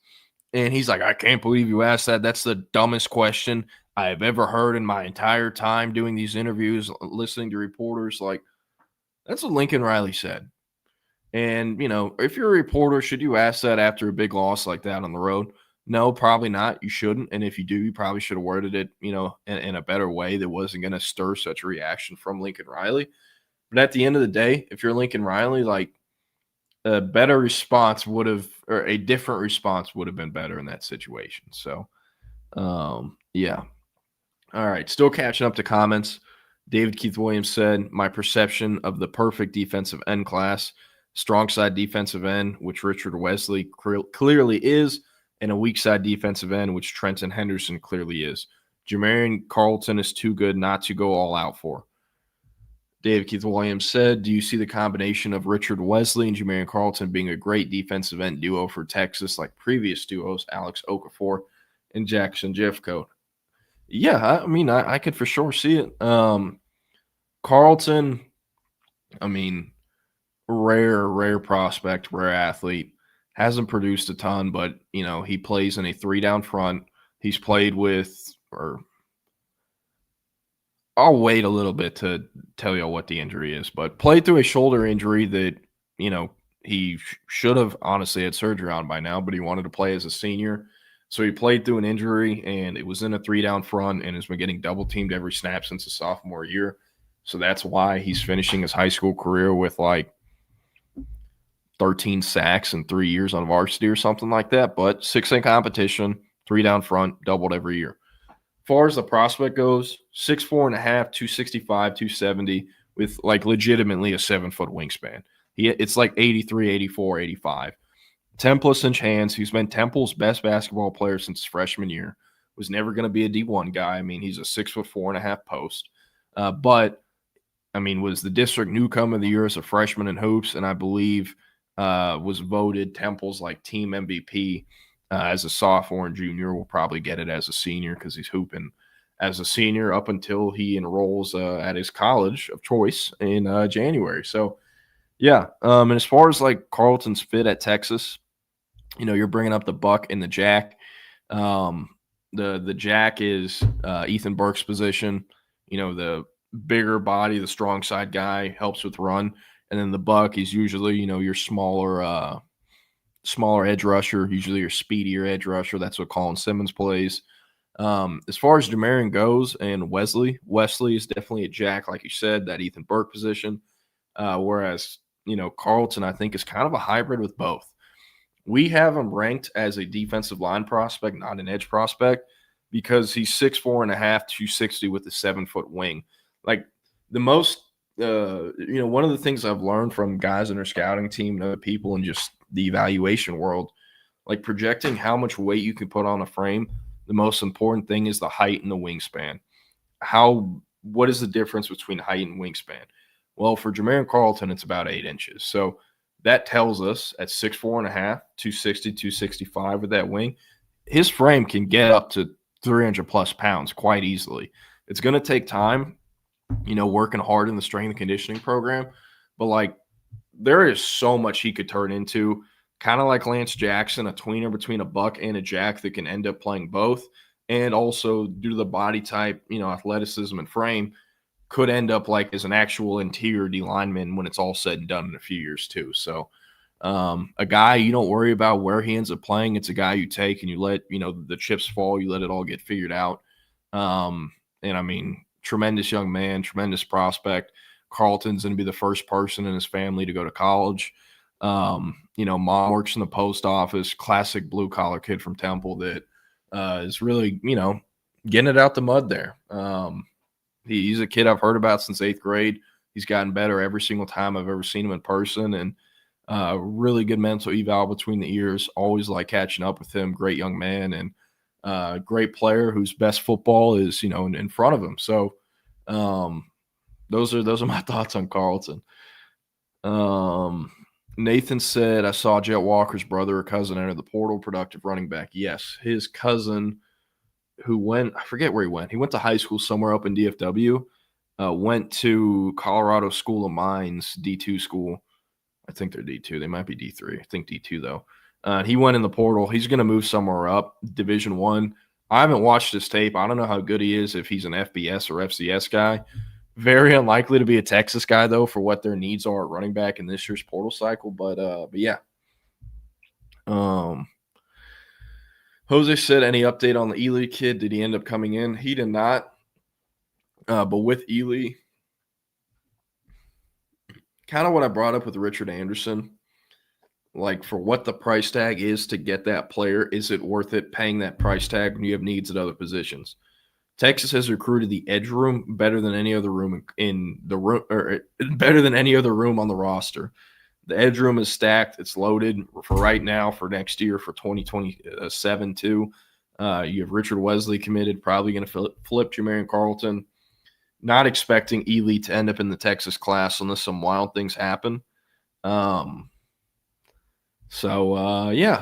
And he's like, I can't believe you asked that. That's the dumbest question I have ever heard in my entire time doing these interviews, listening to reporters. Like, that's what Lincoln Riley said. And, if you're a reporter, should you ask that after a big loss like that on the road? No, probably not. You shouldn't. And if you do, you probably should have worded it, in a better way that wasn't going to stir such a reaction from Lincoln Riley. But at the end of the day, if you're Lincoln Riley, like, a better response would have, or a different response would have been better in that situation. So, yeah. All right. Still catching up to comments. David Keith Williams said, my perception of the perfect defensive end class, strong side defensive end, which Richard Wesley clearly is, and a weak side defensive end, which Trenton Henderson clearly is. Jermaine Carlton is too good not to go all out for. David Keith Williams said, do you see the combination of Richard Wesley and Jermaine Carlton being a great defensive end duo for Texas like previous duos, Alex Okafor and Jackson Jeffcoat? Yeah, I mean, I could for sure see it. Carlton, I mean, rare prospect, rare athlete. Hasn't produced a ton, but, he plays in a 3-down front. He's played with, or I'll wait a little bit to tell you what the injury is, but played through a shoulder injury that, he should have honestly had surgery on by now, but he wanted to play as a senior. So he played through an injury, and it was in a 3-down front and has been getting double-teamed every snap since his sophomore year. So that's why he's finishing his high school career with, like, 13 sacks in 3 years on varsity or something like that. But 6A competition, 3-down front, doubled every year. As far as the prospect goes, 6'4.5", 265, 270, with like legitimately a 7-foot wingspan. It's like 83, 84, 85. 10+ inch hands. He's been Temple's best basketball player since his freshman year. Was never going to be a D1 guy. I mean, he's a 6'4.5" post. But, I mean, was the district newcomer of the year as a freshman in hoops, and I believe was voted Temple's like team MVP as a sophomore and junior. Will probably get it as a senior because he's hooping as a senior up until he enrolls at his college of choice in January. So, yeah. And as far as like Carlton's fit at Texas, you're bringing up the Buck and the Jack. The Jack is Ethan Burke's position. The bigger body, the strong side guy, helps with run. And then the Buck is usually, your smaller edge rusher, usually your speedier edge rusher. That's what Colin Simmons plays. As far as Demarion goes and Wesley is definitely a Jack, like you said, that Ethan Burke position. Whereas, Carlton, I think, is kind of a hybrid with both. We have him ranked as a defensive line prospect, not an edge prospect, because he's 6'4.5", 260 with a 7-foot wing. Like the most, one of the things I've learned from guys in our scouting team and other people in just the evaluation world, like projecting how much weight you can put on a frame, the most important thing is the height and the wingspan. What is the difference between height and wingspan? Well, for Jermaine Carlton, it's about 8 inches. So that tells us at 6'4.5", 260, 265 with that wing, his frame can get up to 300+ pounds quite easily. It's going to take time, working hard in the strength and conditioning program, but like there is so much he could turn into kind of like Lance Jackson, a tweener between a buck and a jack that can end up playing both. And also, due to the body type, athleticism and frame, could end up like as an actual interior D lineman when it's all said and done in a few years too. So a guy you don't worry about where he ends up playing. It's a guy you take and you let, the chips fall. You let it all get figured out. And I mean, tremendous young man, tremendous prospect. Carlton's going to be the first person in his family to go to college. Mom works in the post office, classic blue collar kid from Temple that is really, getting it out the mud there. He's a kid I've heard about since 8th grade. He's gotten better every single time I've ever seen him in person, and really good mental eval between the ears. Always like catching up with him. Great young man and great player whose best football is, in front of him. So those are my thoughts on Carlton. Nathan said, I saw Jet Walker's brother or cousin enter the portal, productive running back. Yes, his cousin who I forget where he went. He went to high school somewhere up in DFW, went to Colorado School of Mines, D2 school. I think they're D2. They might be D3. I think D2, though. He went in the portal. He's going to move somewhere up, Division I. I haven't watched his tape. I don't know how good he is, if he's an FBS or FCS guy. Very unlikely to be a Texas guy, though, for what their needs are at running back in this year's portal cycle. But yeah. Jose said, any update on the Ely kid? Did he end up coming in? He did not. But with Ely, kind of what I brought up with Richard Anderson, like for what the price tag is to get that player, is it worth it paying that price tag when you have needs at other positions? Texas has recruited the edge room better than any other room in the room, or better than any other room on the roster. The edge room is stacked. It's loaded for right now, for next year, for 2027 too. You have Richard Wesley committed, probably going to flip Jamarian Carlton. Not expecting Ely to end up in the Texas class unless some wild things happen. Yeah.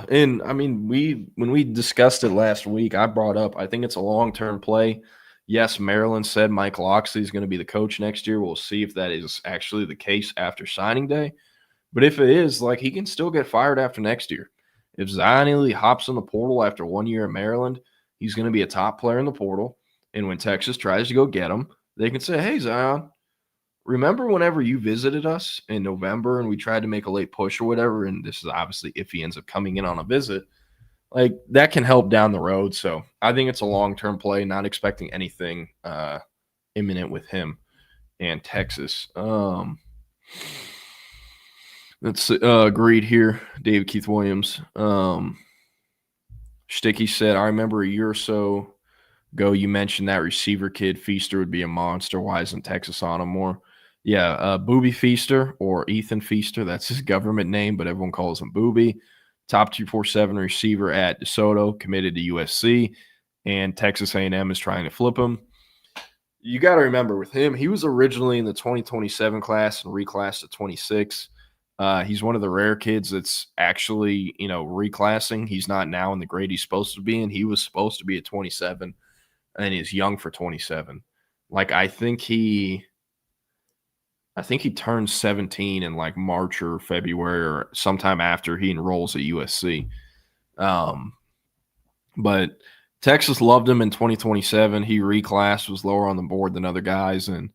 And I mean, when we discussed it last week, I brought up, I think it's a long-term play. Yes, Maryland said Mike Loxley is going to be the coach next year. We'll see if that is actually the case after signing day. But if it is, like, he can still get fired after next year. If Zion Ely hops in the portal after 1 year at Maryland, he's going to be a top player in the portal. And when Texas tries to go get him, they can say, hey, Zion, remember whenever you visited us in November and we tried to make a late push or whatever, and this is obviously if he ends up coming in on a visit, like that can help down the road. So I think it's a long-term play, not expecting anything imminent with him and Texas. That's agreed here. David Keith Williams. Sticky said, I remember a year or so ago you mentioned that receiver kid Feaster would be a monster. Why isn't Texas on him more? Yeah, Booby Feaster, or Ethan Feaster. That's his government name, but everyone calls him Booby. Top 247 receiver at DeSoto, committed to USC, and Texas A&M is trying to flip him. You got to remember with him, he was originally in the 2027 class and reclassed at 26. He's one of the rare kids that's actually, reclassing. He's not now in the grade he's supposed to be in. He was supposed to be at 27, and he's young for 27. Like, I think he turns 17 in like March or February or sometime after he enrolls at USC. But Texas loved him in 2027. He reclassed, was lower on the board than other guys, and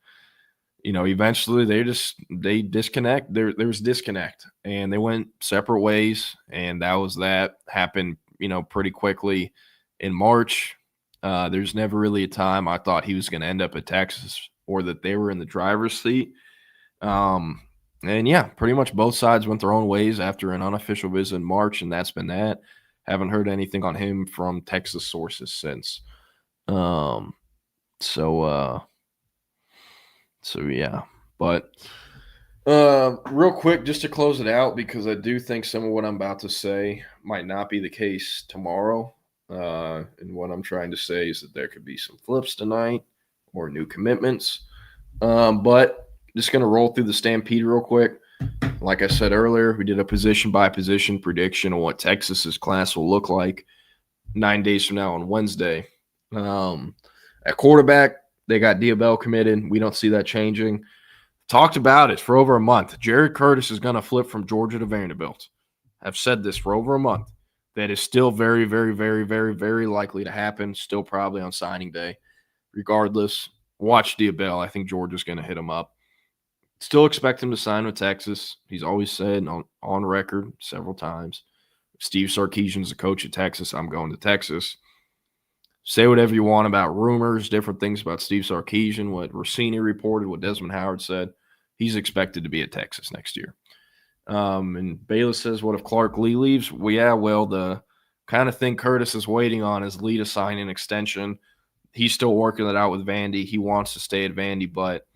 eventually they disconnect. There was disconnect, and they went separate ways, and that happened, pretty quickly in March. There's never really a time I thought he was going to end up at Texas or that they were in the driver's seat. And yeah, pretty much both sides went their own ways after an unofficial visit in March, and that's been that. Haven't heard anything on him from Texas sources since. So yeah, but real quick, just to close it out, because I do think some of what I'm about to say might not be the case tomorrow. And what I'm trying to say is that there could be some flips tonight or new commitments. But just going to roll through the Stampede real quick. Like I said earlier, we did a position-by-position prediction on what Texas's class will look like 9 days from now on Wednesday. At quarterback, they got Diabell committed. We don't see that changing. Talked about it for over a month. Jared Curtis is going to flip from Georgia to Vanderbilt. have said this for over a month. That is still very, very, very, very, very likely to happen. Still probably on signing day. Regardless, watch Diabell. I think Georgia's going to hit him up. Still expect him to sign with Texas. He's always said on record several times, Steve Sarkeesian's the coach at Texas. I'm going to Texas. Say whatever you want about rumors, different things about Steve Sarkeesian, what Rossini reported, what Desmond Howard said. He's expected to be at Texas next year. And Bayless says, what if Clark Lee leaves? Well, yeah, the kind of thing Curtis is waiting on is Lee to sign an extension. He's still working it out with Vandy. He wants to stay at Vandy, but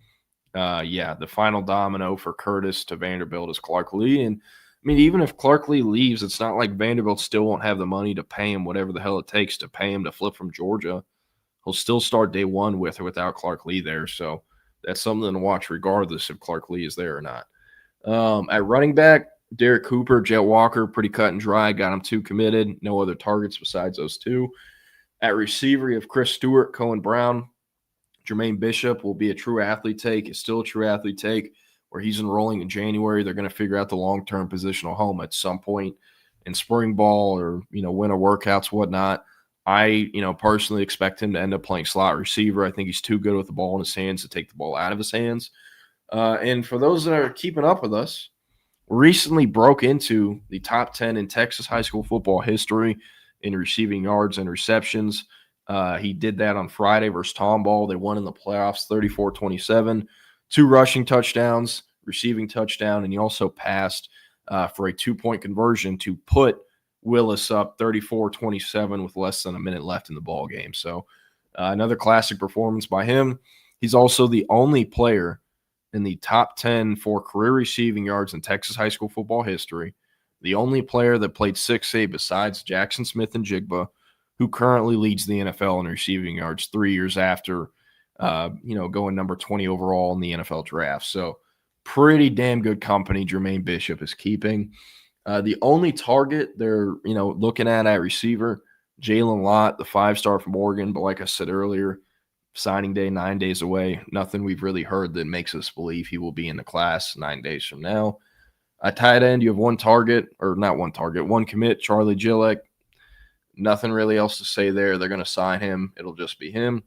the final domino for Curtis to Vanderbilt is Clark Lee. And I mean, even if Clark Lee leaves, it's not like Vanderbilt still won't have the money to pay him whatever the hell it takes to pay him to flip from Georgia. He'll still start day one with or without Clark Lee there. So that's something to watch regardless if Clark Lee is there or not. At running back, Derek Cooper, Jet Walker, pretty cut and dry. Got him 2 committed. No other targets besides those 2. At receiver, you have Chris Stewart, Cohen Brown. Jermaine Bishop will be a true athlete take. Is still a true athlete take. Where he's enrolling in January, they're going to figure out the long-term positional home at some point in spring ball or, winter workouts, whatnot. I, personally expect him to end up playing slot receiver. I think he's too good with the ball in his hands to take the ball out of his hands. And for those that are keeping up with us, recently broke into the top 10 in Texas high school football history in receiving yards and receptions. He did that on Friday versus Tomball. They won in the playoffs 34-27. 2 rushing touchdowns, receiving touchdown, and he also passed for a 2-point conversion to put Willis up 34-27 with less than a minute left in the ball game. So another classic performance by him. He's also the only player in the top 10 for career receiving yards in Texas high school football history, the only player that played 6A besides Jackson Smith and Jigba, who currently leads the NFL in receiving yards 3 years after going number 20 overall in the NFL draft. So pretty damn good company Jermaine Bishop is keeping. The only target they're, looking at receiver, Jalen Lott, the 5-star from Oregon. But like I said earlier, signing day 9 days away. Nothing we've really heard that makes us believe he will be in the class 9 days from now. At tight end, you have one commit, Charlie Gillick. Nothing really else to say there. They're going to sign him. It'll just be him.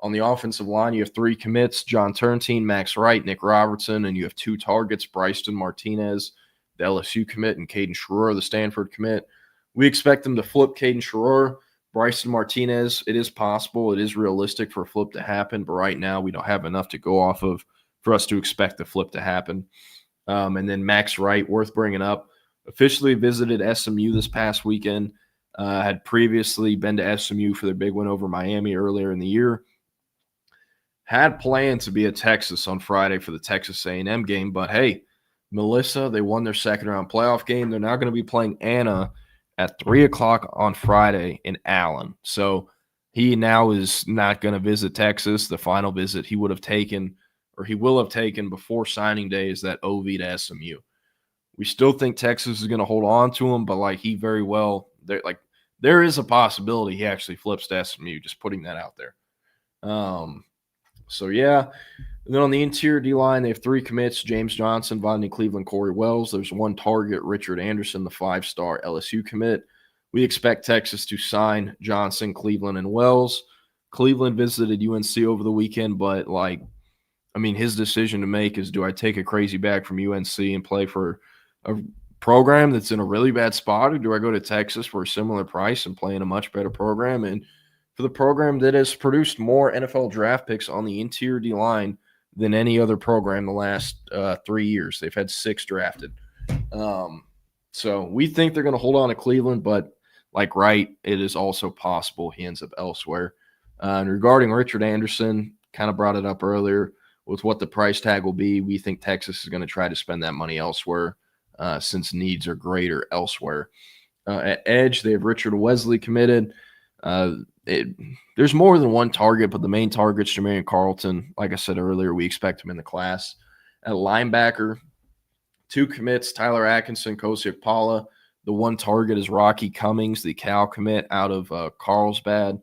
On the offensive line, you have 3 commits, John Turntine, Max Wright, Nick Robertson, and you have 2 targets, Bryson Martinez, the LSU commit, and Caden Schroer, the Stanford commit. We expect them to flip Caden Schroer. Bryson Martinez, it is possible. It is realistic for a flip to happen, but right now we don't have enough to go off of for us to expect the flip to happen. And then Max Wright, worth bringing up, officially visited SMU this past weekend, had previously been to SMU for their big win over Miami earlier in the year. Had planned to be at Texas on Friday for the Texas A&M game, but hey, Melissa, they won their second-round playoff game. They're now going to be playing Anna at 3 o'clock on Friday in Allen. So he now is not going to visit Texas. The final visit he will have taken before signing day is that OV to SMU. We still think Texas is going to hold on to him, but he very well – there is a possibility he actually flips to SMU, just putting that out there. So, yeah. And then on the interior D-line, they have 3 commits, James Johnson, Rodney Cleveland, Corey Wells. There's 1 target, Richard Anderson, the 5-star LSU commit. We expect Texas to sign Johnson, Cleveland, and Wells. Cleveland visited UNC over the weekend, but, his decision to make is, do I take a crazy back from UNC and play for a program that's in a really bad spot, or do I go to Texas for a similar price and play in a much better program? And for the program that has produced more NFL draft picks on the interior D-line than any other program the last 3 years. They've had 6 drafted. So we think they're going to hold on to Cleveland, but like Wright, it is also possible he ends up elsewhere. And regarding Richard Anderson, kind of brought it up earlier with what the price tag will be. We think Texas is going to try to spend that money elsewhere since needs are greater elsewhere. At edge, they have Richard Wesley committed. There's more than 1 target, but the main target's Jermaine Carlton. Like I said earlier, we expect him in the class. At linebacker, 2 commits, Tyler Atkinson, Kosiak Paula. The 1 target is Rocky Cummings, the Cal commit out of Carlsbad,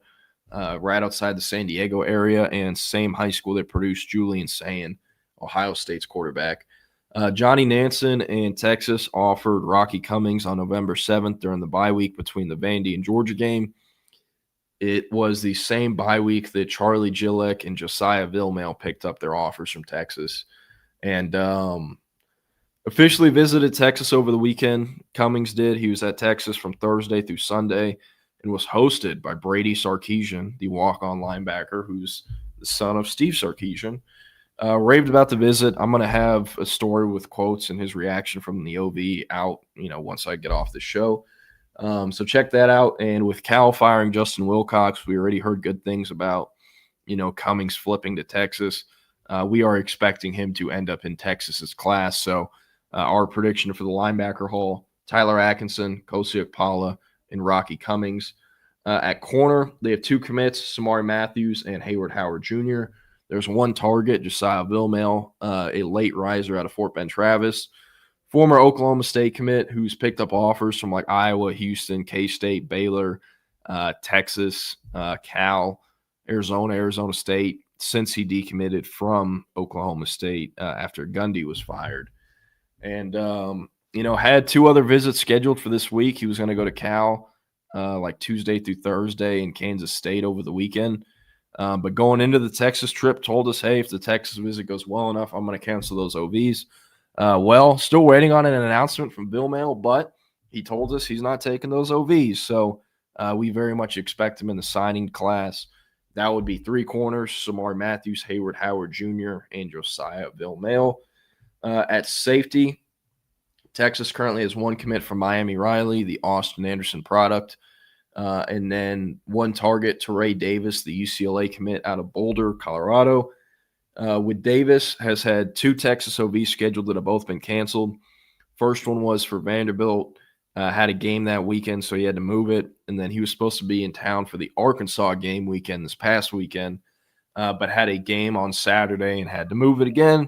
right outside the San Diego area, and same high school that produced Julian Sayin, Ohio State's quarterback. Johnny Nansen and Texas offered Rocky Cummings on November 7th during the bye week between the Vandy and Georgia game. It was the same bye week that Charlie Gillick and Josiah Vilmail picked up their offers from Texas. And officially visited Texas over the weekend. Cummings did. He was at Texas from Thursday through Sunday and was hosted by Brady Sarkeesian, the walk-on linebacker, who's the son of Steve Sarkeesian. Raved about the visit. I'm going to have a story with quotes and his reaction from the OV out, once I get off the show. So check that out. And with Cal firing Justin Wilcox, we already heard good things about, Cummings flipping to Texas. We are expecting him to end up in Texas's class. So our prediction for the linebacker haul, Tyler Atkinson, Kosi Okpala, and Rocky Cummings. At corner, they have 2 commits, Samari Matthews and Hayward Howard Jr. There's 1 target, Josiah Vilmail, a late riser out of Fort Bend Travis. Former Oklahoma State commit who's picked up offers from like Iowa, Houston, K-State, Baylor, Texas, Cal, Arizona State, since he decommitted from Oklahoma State after Gundy was fired. And, had 2 other visits scheduled for this week. He was going to go to Cal like Tuesday through Thursday and Kansas State over the weekend. But going into the Texas trip, told us, hey, if the Texas visit goes well enough, I'm going to cancel those OVs. Still waiting on an announcement from Vilmail, but he told us he's not taking those OVs. So we very much expect him in the signing class. That would be 3 corners, Samari Matthews, Hayward Howard Jr., and Josiah Vilmail. At safety, Texas currently has 1 commit from Miami Riley, the Austin Anderson product. And then 1 target, Teray Davis, the UCLA commit out of Boulder, Colorado. With Davis, has had 2 Texas OVs scheduled that have both been canceled. First one was for Vanderbilt, had a game that weekend, so he had to move it. And then he was supposed to be in town for the Arkansas game weekend this past weekend, but had a game on Saturday and had to move it again.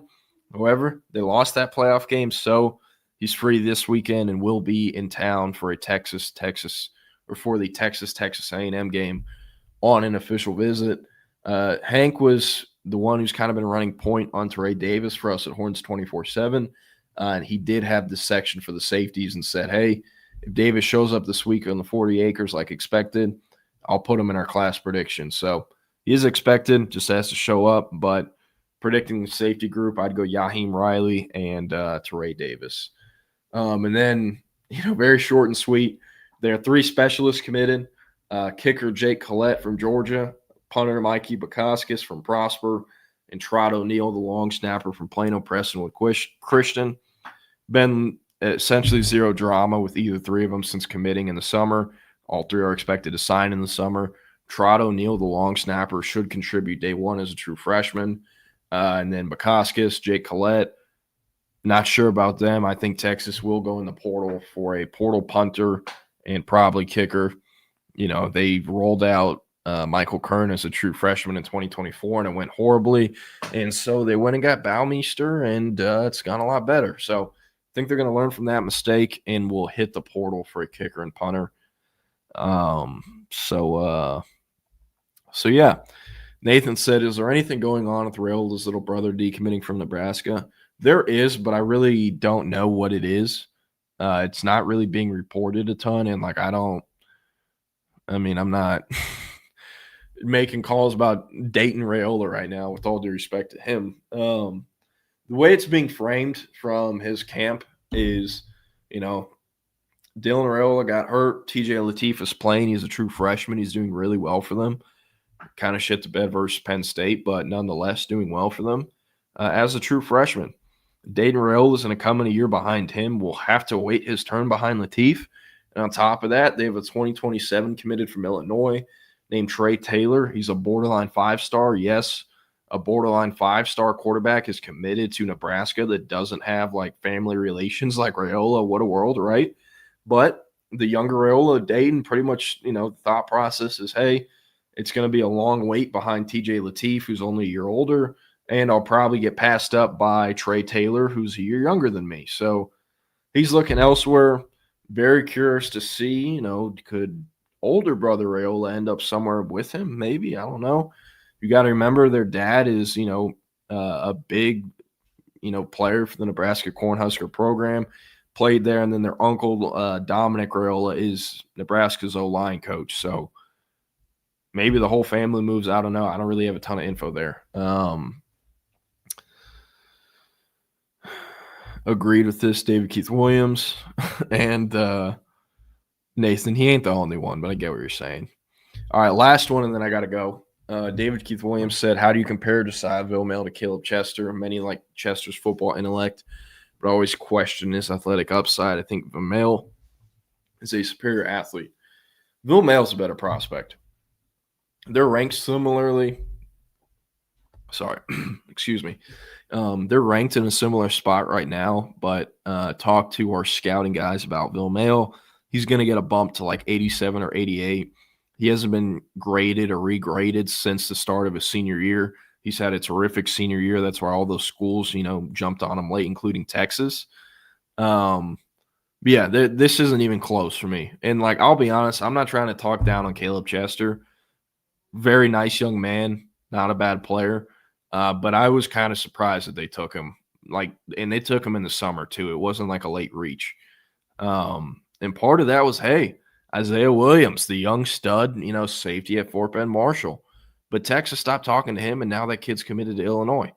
However, they lost that playoff game, so he's free this weekend and will be in town for a Texas A&M game on an official visit. Hank was the one who's kind of been running point on Teray Davis for us at Horns 24/7. And he did have this section for the safeties and said, hey, if Davis shows up this week on the 40 acres like expected, I'll put him in our class prediction. So he is expected, just has to show up. But predicting the safety group, I'd go Yaheem Riley and Teray Davis. And then, very short and sweet, there are 3 specialists committed. Kicker Jake Collette from Georgia, punter Mikey Bukaskis from Prosper, and Trot O'Neill, the long snapper from Plano Prestonwood Christian. Been essentially 0 drama with either 3 of them since committing in the summer. All 3 are expected to sign in the summer. Trot O'Neill, the long snapper, should contribute day 1 as a true freshman. And then Bukaskis, Jake Collette, not sure about them. I think Texas will go in the portal for a portal punter and probably kicker. They rolled out Michael Kern as a true freshman in 2024, and it went horribly. And so they went and got Baumeister, and it's gone a lot better. So I think they're going to learn from that mistake and will hit the portal for a kicker and punter. So yeah. Nathan said, is there anything going on with Rayola's little brother decommitting from Nebraska? There is, but I really don't know what it is. It's not really being reported a ton, and I'm not making calls about dating Raiola right now, with all due respect to him. The way it's being framed from his camp is, Dylan Raiola got hurt. TJ Lateef is playing. He's a true freshman. He's doing really well for them. Kind of shit the bed versus Penn State, but nonetheless doing well for them as a true freshman. Dayton Raiola is going to come in a year behind him. Will have to wait his turn behind Lateef. And on top of that, they have a 2027 committed from Illinois named Trey Taylor. He's a borderline 5-star. Yes, a borderline 5-star quarterback is committed to Nebraska that doesn't have family relations like Raiola. What a world, right? But the younger Raiola, Dayton, pretty much, the thought process is, hey, it's going to be a long wait behind TJ Lateef, who's only a year older, and I'll probably get passed up by Trey Taylor, who's a year younger than me. So he's looking elsewhere. Very curious to see, could older brother Raiola end up somewhere with him? Maybe. I don't know. You got to remember their dad is, a big, player for the Nebraska Cornhusker program, played there, and then their uncle, Dominic Raiola, is Nebraska's O-line coach. So maybe the whole family moves. I don't know. I don't really have a ton of info there. Agreed with this, David Keith Williams. And Nathan, he ain't the only one, but I get what you're saying. All right, last one, and then I got to go. David Keith Williams said, how do you compare Josiah Vilmail to Caleb Chester? Many like Chester's football intellect, but always question his athletic upside. I think Vilmail is a superior athlete. Vilmail's a better prospect. They're ranked similarly. Sorry, excuse me. They're ranked in a similar spot right now, but talk to our scouting guys about Vilmail. He's going to get a bump to like 87 or 88. He hasn't been graded or regraded since the start of his senior year. He's had a terrific senior year. That's why all those schools, jumped on him late, including Texas. This isn't even close for me. And, I'll be honest, I'm not trying to talk down on Caleb Chester. Very nice young man, not a bad player. But I was kind of surprised that they took him. And they took him in the summer, too. It wasn't like a late reach. And part of that was, hey, Isaiah Williams, the young stud, safety at Fort Bend Marshall. But Texas stopped talking to him, and now that kid's committed to Illinois.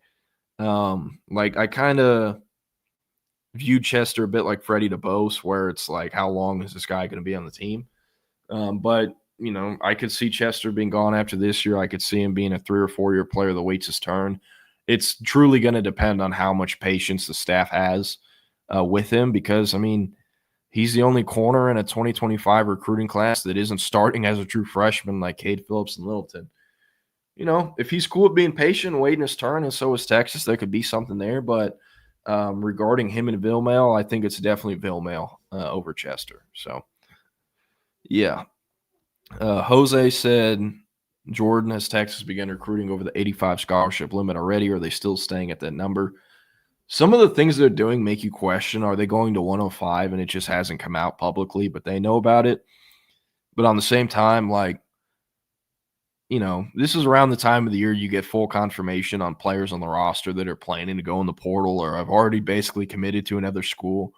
I kind of viewed Chester a bit like Freddie DeBose, where it's like, how long is this guy going to be on the team? But I could see Chester being gone after this year. I could see him being a 3 or 4 year player that waits his turn. It's truly going to depend on how much patience the staff has with him, because, he's the only corner in a 2025 recruiting class that isn't starting as a true freshman like Cade Phillips and Littleton. If he's cool with being patient, waiting his turn, and so is Texas, there could be something there. But regarding him and Vilmail, I think it's definitely Vilmail over Chester. So, yeah. Jose said, Jordan, has Texas begun recruiting over the 85 scholarship limit already, or are they still staying at that number? Some of the things they're doing make you question, are they going to 105 and it just hasn't come out publicly, but they know about it? But on the same time, this is around the time of the year you get full confirmation on players on the roster that are planning to go in the portal or have already basically committed to another school,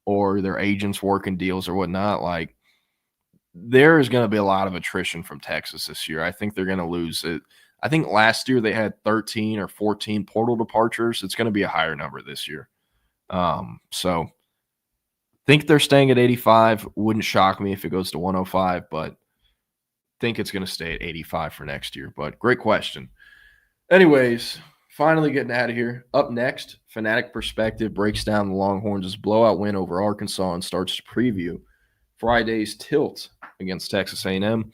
or their agents working deals or whatnot. There is going to be a lot of attrition from Texas this year. I think they're going to lose it. I think last year they had 13 or 14 portal departures. It's going to be a higher number this year. So think they're staying at 85. Wouldn't shock me if it goes to 105, but think it's going to stay at 85 for next year. But great question. Anyways, finally getting out of here. Up next, Fanatic Perspective breaks down the Longhorns' blowout win over Arkansas and starts to preview Friday's tilt against Texas A&M.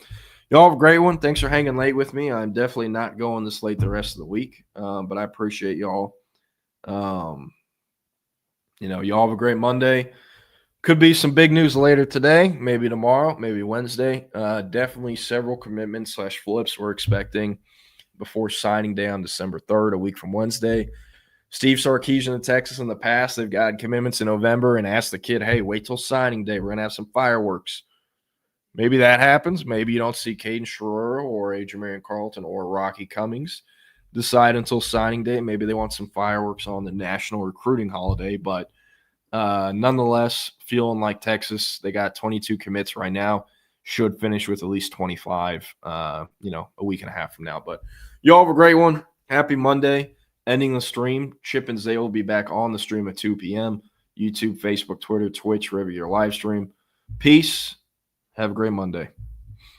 Y'all have a great one. Thanks for hanging late with me. I'm definitely not going this late the rest of the week, but I appreciate y'all. Y'all have a great Monday. Could be some big news later today, maybe tomorrow, maybe Wednesday. Definitely several commitments / flips we're expecting before signing day on December 3rd, a week from Wednesday. Steve Sarkeesian of Texas in the past, they've got commitments in November and asked the kid, hey, wait till signing day. We're going to have some fireworks. Maybe that happens. Maybe you don't see Caden Schroer or Adrian Carlton or Rocky Cummings decide until signing day. Maybe they want some fireworks on the national recruiting holiday. But nonetheless, feeling like Texas, they got 22 commits right now. Should finish with at least 25, a week and a half from now. But y'all have a great one. Happy Monday. Ending the stream. Chip and Zay will be back on the stream at 2 p.m. YouTube, Facebook, Twitter, Twitch, wherever your live stream. Peace. Have a great Monday.